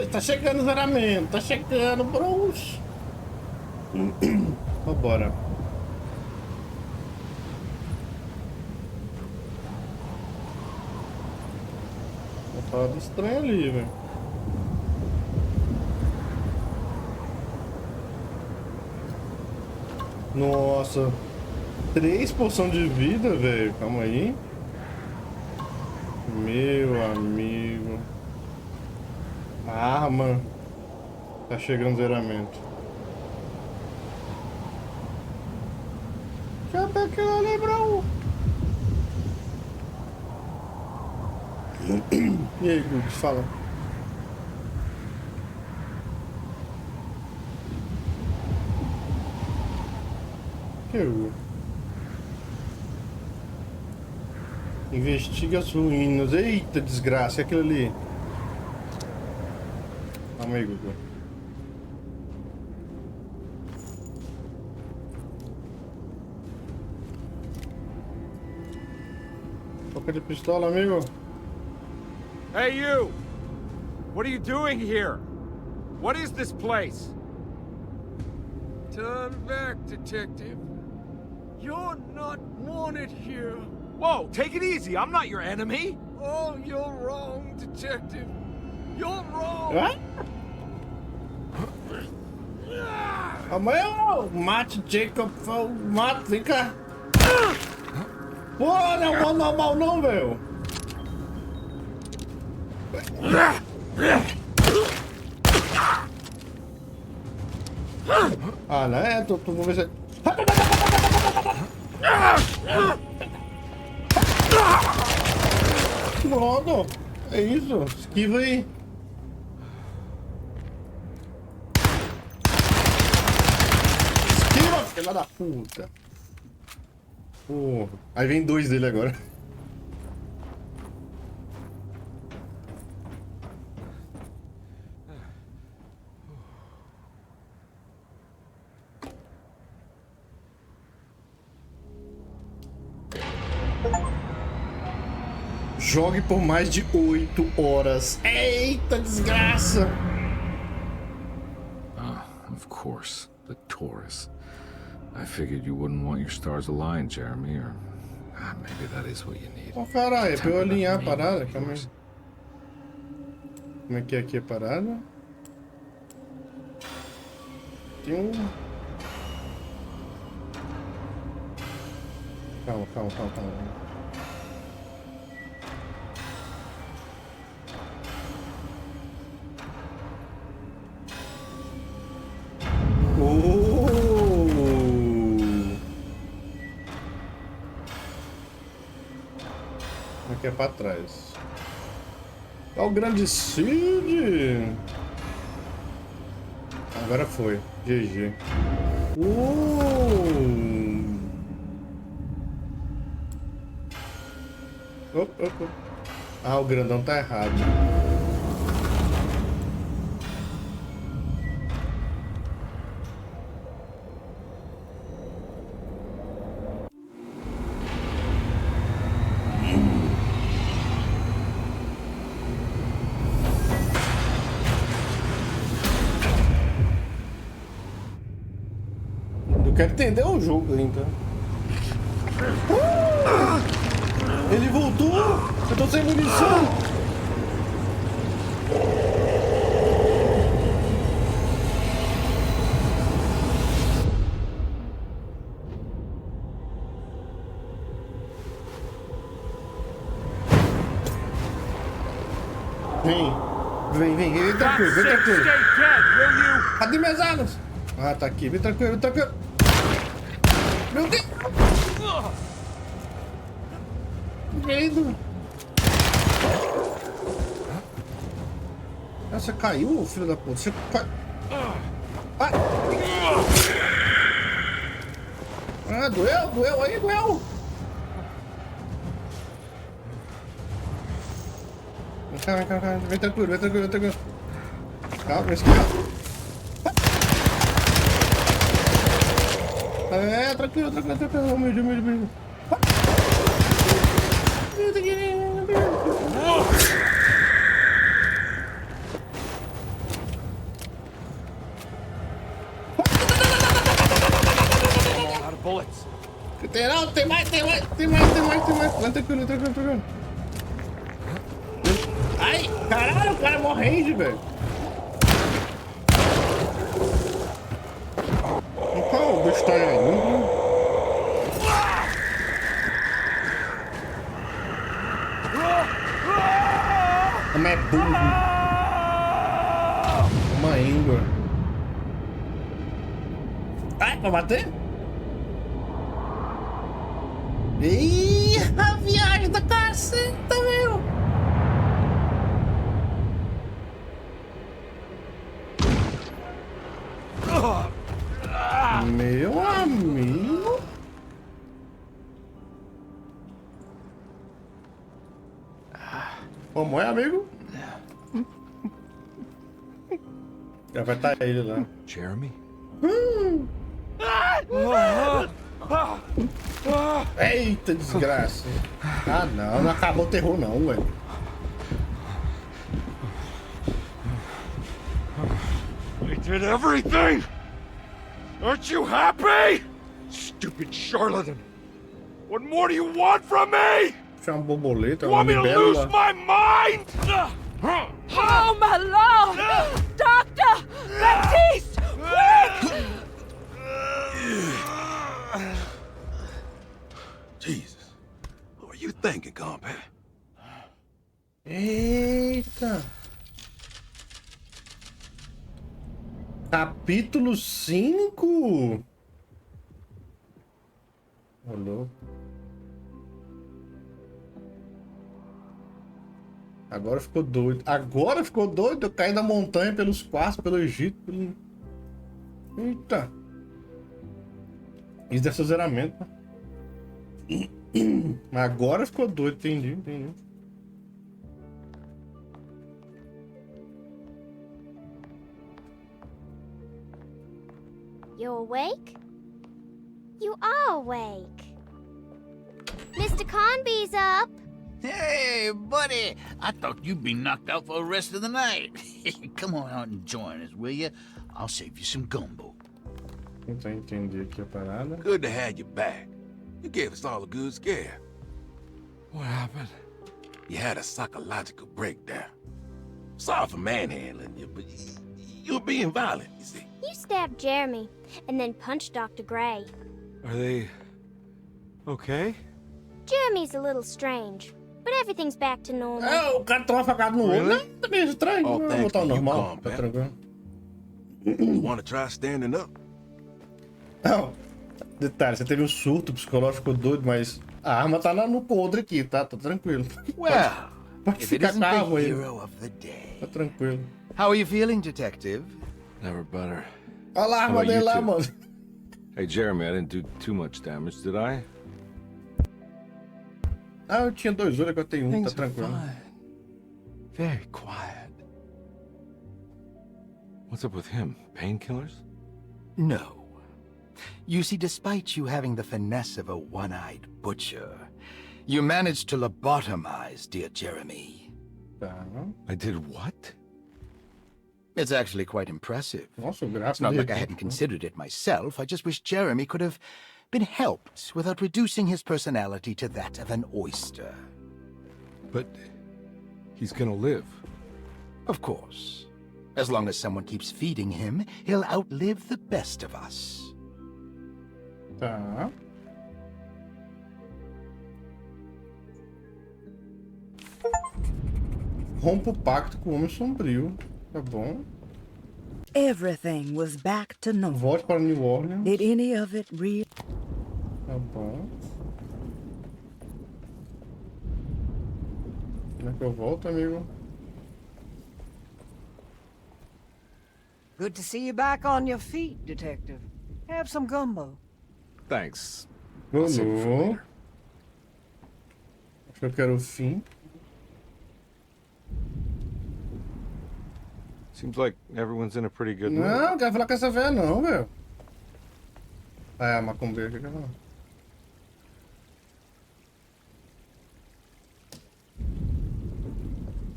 Tá chegando o zeramento, tá chegando, bros. Vambora. Uma parada estranha ali, velho. Nossa. 3 porções de vida, velho. Calma aí. Meu amigo. Arma. Tá chegando o zeramento. Já tá aqui, Lembram. E aí, Gugu, fala. Que Gugu? Investiga as ruínas. Eita, desgraça. É aquilo ali. Calma aí, Gugu. Toca de pistola, amigo. Hey, you! What are you doing here? What is this place? Turn back, detective. You're not wanted here. Whoa, take it easy. I'm not your enemy. Oh, you're wrong, detective. You're wrong. Hã? Amanhã, mate Jacob, mate, vem cá. Pô, não é um normal não, velho. Ah, não é? Vamos ver se... Pronto, é isso. Esquiva aí. Esquiva, filha da puta. Porra. Aí vem 2 dele agora. Jogue por mais de 8 horas. Eita, desgraça! Ah, of course. The Taurus. I figured you wouldn't want your stars aligned, Jeremy, or maybe that is what you need. Oh, caralho, é pra eu alinhar a parada, calma aí. Como é que é aqui a parada? Tem um... Calma. Aqui é pra trás. É o grande Cid. Agora foi. GG. Opa. Ah, o grandão tá errado. Quero entender o jogo ainda. Ele voltou! Eu tô sem munição! Vem tranquilo. Cadê minhas armas? Ah, tá aqui, vem tranquilo. Meu Deus! Vendo? Ah, você caiu, filho da puta? Você caiu. Ah, doeu aí, doeu! Calma, vem tranquilo. Calma, esquiva. É, tranquilo. Humilde. bullets. Não, tem mais. Tranquilo. Ai, caralho, o cara morre range, velho. Qual o bicho tá aí? Como é burro. Uma íngua. Ai, pra bater? Ih, a viagem da caceta, meu. Meu amigo. Como é, amigo? Já vai estar ele lá. Jeremy? Eita, desgraça. Ah, não acabou o terror não, velho. I did everything! Aren't you happy? Stupid charlatan! What more do you want from me? Chama borboleta, You want me to lose my mind? Oh, my lord! Doctor! Baptiste! Quick! Jesus. What were you thinking, compadre? Eita. Capítulo 5. Olhou. Agora ficou doido. Eu caí da montanha pelos quartos, pelo Egito. Eita. Isso deve ser zeramento. Agora ficou doido, entendi. You awake? You are awake. Mr. Conby's up. Hey, buddy! I thought you'd be knocked out for the rest of the night. Come on out and join us, will you? I'll save you some gumbo. Tentar entender aqui a parada. Good to have you back. You gave us all a good scare. What happened? You had a psychological breakdown. Sorry for manhandling you, but you were being violent, you see. You stabbed Jeremy and then punched Dr. Gray. Are they okay? Jeremy's a little strange, but everything's back to normal. O cara toma facada no olho. Tá meio estranho. Oh, Vou thanks botar o to you, normal. Tá compadre. tranquilo. You want to try standing up? Não. Detalhe, você teve um surto psicológico doido, mas a arma tá lá no podre aqui, tá? Tá tranquilo. Well, Pode if it ficar isn't the calmo aí. hero of the day. Tá tranquilo. How are you feeling, detective? Never better. Olha lá a How arma about dele you lá, two? mano. Hey, Jeremy, I didn't do too much damage, did I? Ah, eu tinha 2 olhos, agora eu tenho 1, tá Things are tranquilo. fine. Very quiet. What's up with him? Painkillers? No. You see, despite you having the finesse of a one-eyed butcher, you managed to lobotomize dear Jeremy. I did what? It's actually quite impressive. Nossa, It's not like I hadn't considered it myself. I just wish Jeremy could have been helped without reducing his personality to that of an oyster. But he's gonna live. Of course. As long as someone keeps feeding him, he'll outlive the best of us. Tá. Rompa o pacto com o Homem Sombrio. Tá bom. Everything was back to normal. Volte para New Orleans. Did any of it really? Tá bom. Como é que eu volto, amigo? Good to see you back on your feet, Detective. Have some gumbo. Thanks. Rolou. Acho que eu quero o fim. Seems like everyone's in a pretty good mood. Não, não quero falar com essa velha não, velho. Ah, é a macumbeira que eu quero falar.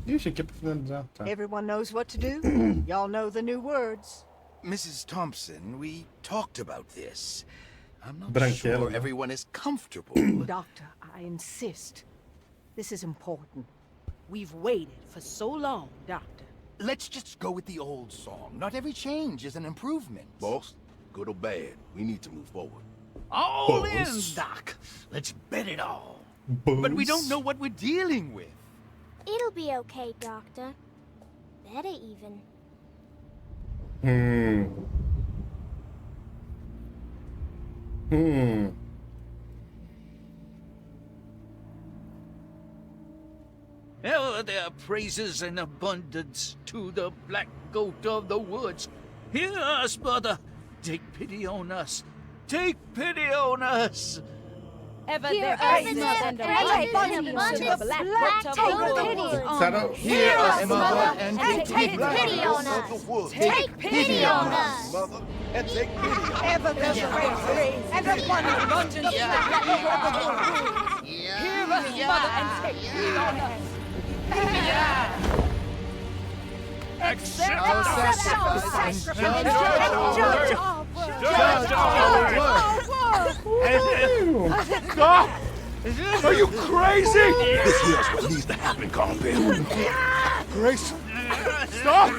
Ixi, aqui é pra finalizar. Tá. Everyone knows what to do? Y'all know the new words. Mrs. Thompson, we talked about this. I'm not Branquela. sure everyone is comfortable. Doctor, I insist. This is important. We've waited for so long, Doctor. Let's just go with the old song. Not every change is an improvement. Boss, good or bad, we need to move forward. All in, Doc. Let's bet it all. But we don't know what we're dealing with. It'll be okay, Doctor. Better even. Oh, there are praises in abundance to the black goat of the woods. Hear us, mother. Take pity on us. Take pity on us. Ever Hear there us, is mother, and and abundance to the black goat of the woods. Hear us, mother, and take pity on us. Take pity on us. Mother, and take pity on us. Ever there's a praise and abundance to the black goat of the woods. Hear us, mother, and take pity on us. Accept our sacrifice. Judge Stop! Are you crazy? This here's what needs to happen, Compare. Grace, stop!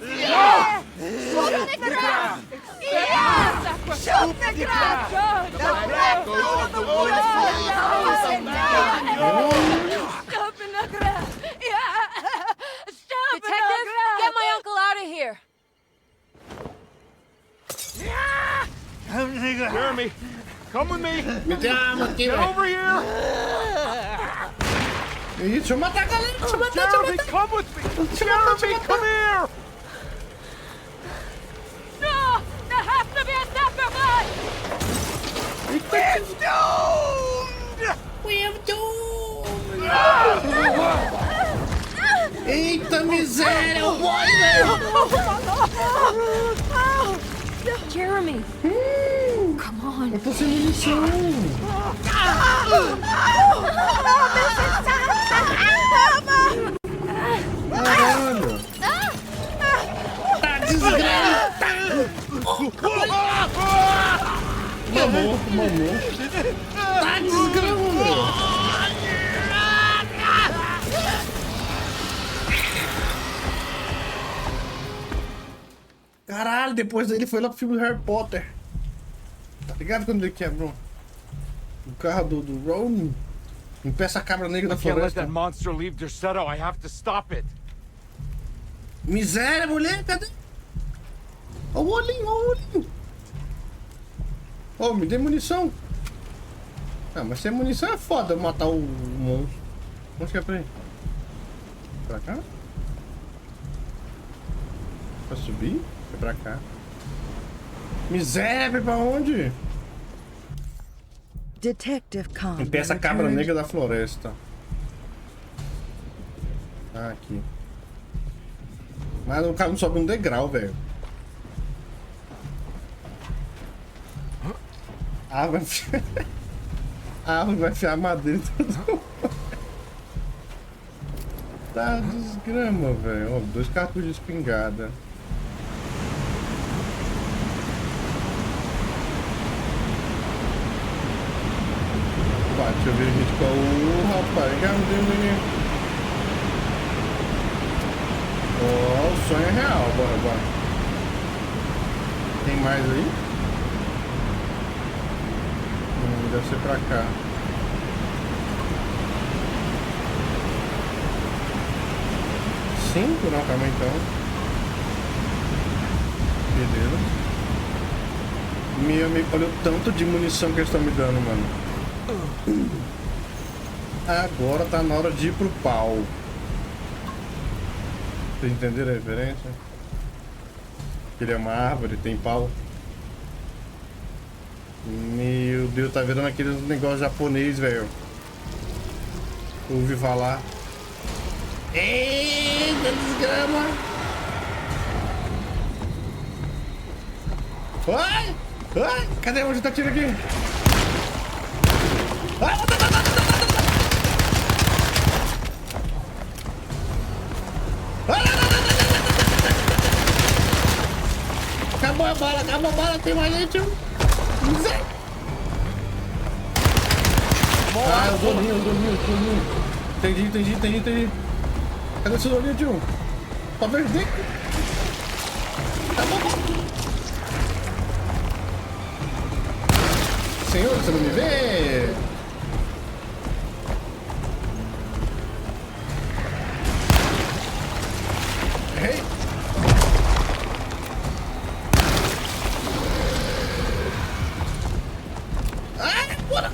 Yeah! Shoot the ground! Yeah! Shoot the ground! The black goat of the woods! Stop in the ground! Yeah! Stop in the ground! Get my uncle out of here! Jeremy, come with me! Aqui, Get velho. over here! Deixa eu matar a galera, deixa eu matar, Jeremy, come with me! Jeremy, come here! No! There has to be a sacrifice! We're doomed! Eita miséria, o boy, velho! Jeremy! Come on. Eu tô sem munição. Caralho! Tá desgraça! Mamou. Tá desgrama, meu! Caralho, depois dele foi lá pro filme do Harry Potter. Tá ligado quando ele quebrou o carro do Ron? Impeça a cabra negra da I can't let floresta. that monster leave Derceto. I have to stop it. Miséria, mulher, cadê? Ó o olhinho, ó o olhinho. Ó, me dê munição. Ah, mas sem munição é foda matar o monstro. Onde que é pra ir? Pra cá? Pra subir? É pra cá. Miséria, pra onde? Detective Conley Impeça a cabra returned- negra da floresta. Ah, aqui. Mas o cara não sobe um degrau, velho. Ah, vai enfiar... Ah, vai enfiar madeira em todo mundo. Tá desgrama, velho. Ó, 2 cartuchos de espingarda. Ó, deixa eu ver a gente com o rapaz. Ó, o sonho é real. Bora. Tem mais aí? Deve ser pra cá. Cinco? Não, calma aí, então. Beleza. Meu amigo, olha o tanto de munição que eles estão me dando, mano. Agora tá na hora de ir pro pau. Vocês entenderam a referência? Ele é uma árvore, tem pau. Meu Deus, tá virando aqueles negócios japonês, velho. Ouvi falar. Eita, desgrama! Ai! Ai! Cadê onde tá tiro aqui? Ai! Acabou a bala, tem mais gente. Ah, os olhinhos. Entendi. Cadê esse olhinho, tio? Tá verde? Tá bom. Senhor, você não me vê? Ei! Ah, bora!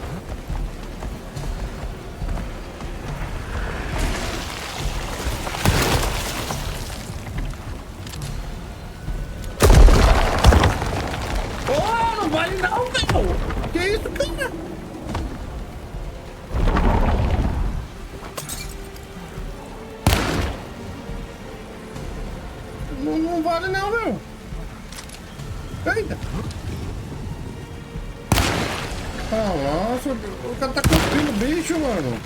Oh, não vale não, velho! Que isso, cara? Não vale não, meu. Eita. Ah, nossa, o cara tá cuspindo o bicho, mano.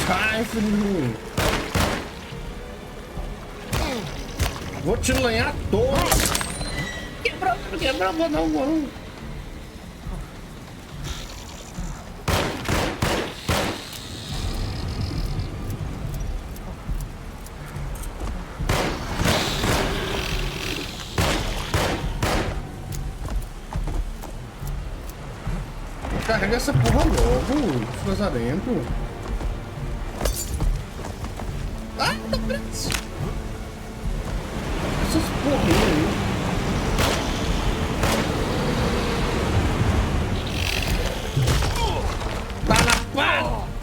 Ai, filho. Vou te lanhar todo. Quebrou, não. Carrega essa porra logo, lazarento. Ah, tá preso. Essas porrinhas aí.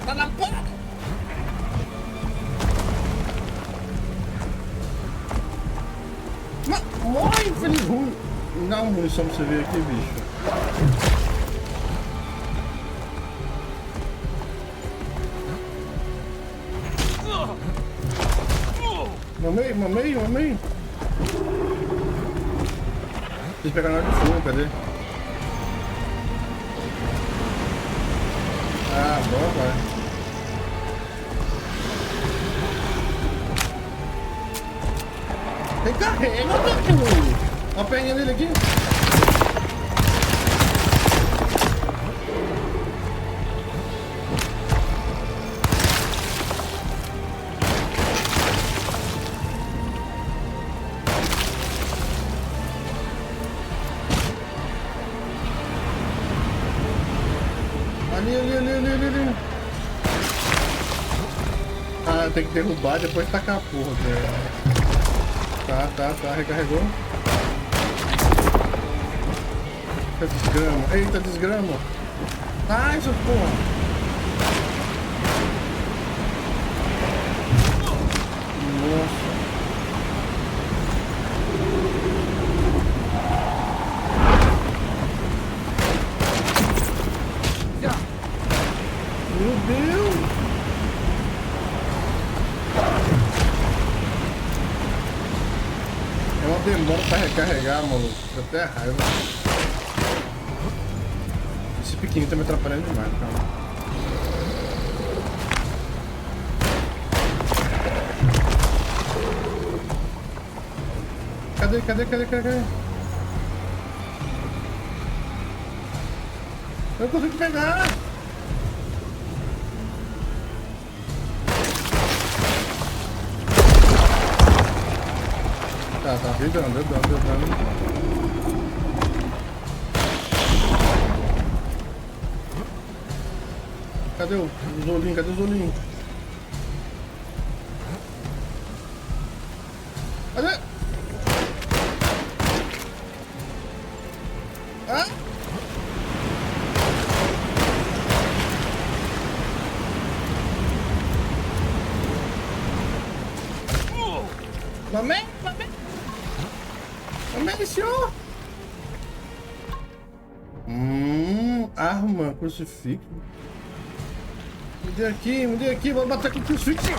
Tá na pá! Morre, infeliz ruim! Dá uma munição pra você ver aqui, bicho. Mamei. Deixa eu pegar na hora de fogo, cadê? Ah, boa, vai. Tem carrega, velho! Olha a perninha dele aqui. Ali. Ah, tem que derrubar e depois tacar a porra, velho. Tá, recarregou. Eita, desgrama. Ai, essa porra. Nossa. Meu Deus! É uma demora pra recarregar, maluco. Dá até raiva. Esse pequenininho tá me atrapalhando demais, cara. Cadê? Eu não consigo pegar! Tá dando. Cadê os olhinhos? Cadê? Ah! Mamãe, senhor! Arma, crucifixo. Mudei aqui, vou bater com o crucifixo.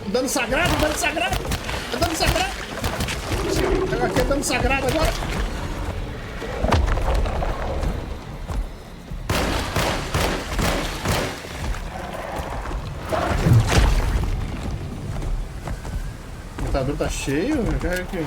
Dano sagrado. Aqui é dano sagrado agora. O computador tá cheio, carrega aqui.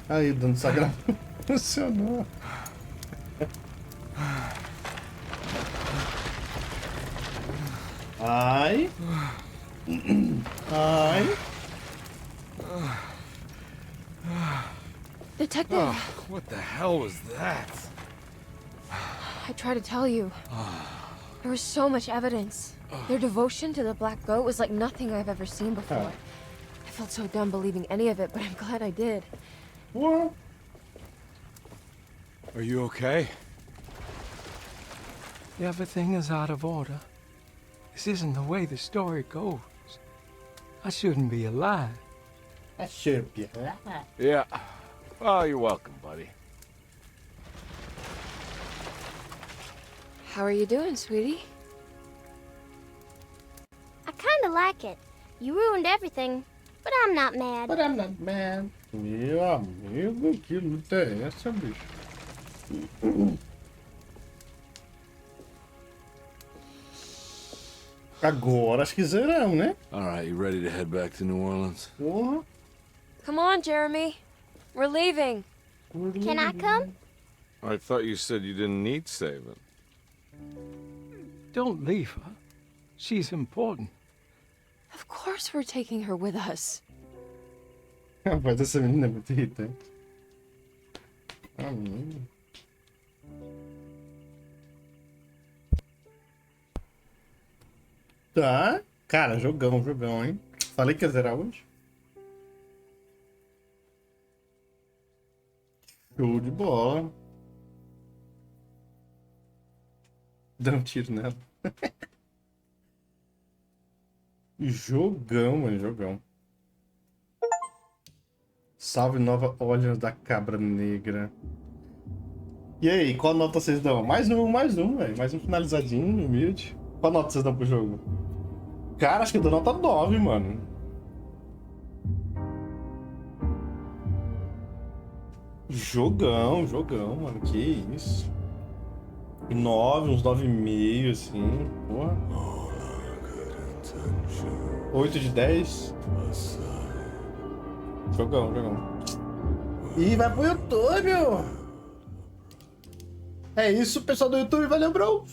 Aí, o dano sagrado funcionou. Ai. Ai. Detective! Oh, what the hell was that? I tried to tell you. There was so much evidence. Their devotion to the black goat was like nothing I've ever seen before. I felt so dumb believing any of it, but I'm glad I did. What? Are you okay? Everything is out of order. This isn't the way the story goes. I shouldn't be alive. I should be alive. Yeah. Well, you're welcome, buddy. How are you doing, sweetie? I kinda like it. You ruined everything, but I'm not mad. But I'm not mad. Meu amigo, que luta é essa, bicho? Agora acho que zeramos, né? Alright, you ready to head back to New Orleans? Porra. Come on, Jeremy. We're leaving. Can I come? I thought you said you didn't need saving. Don't leave her. She's important. Of course we're taking her with us. Rapaz, essa menina é muito irritante. Tá. Cara, jogão, hein? Falei que ia zerar hoje. Show de bola. Dá um tiro nela. Jogão, mano, jogão. Salve Nova Orleans da Cabra Negra. E aí, qual nota vocês dão? Mais um, velho. Mais um finalizadinho, humilde. Qual nota vocês dão pro jogo? Cara, acho que eu dou nota 9, mano. Jogão, mano. Que isso. 9, uns 9,5, assim. Porra. 8 de 10. Jogão. E vai pro YouTube, meu. É isso, pessoal do YouTube. Valeu, bro.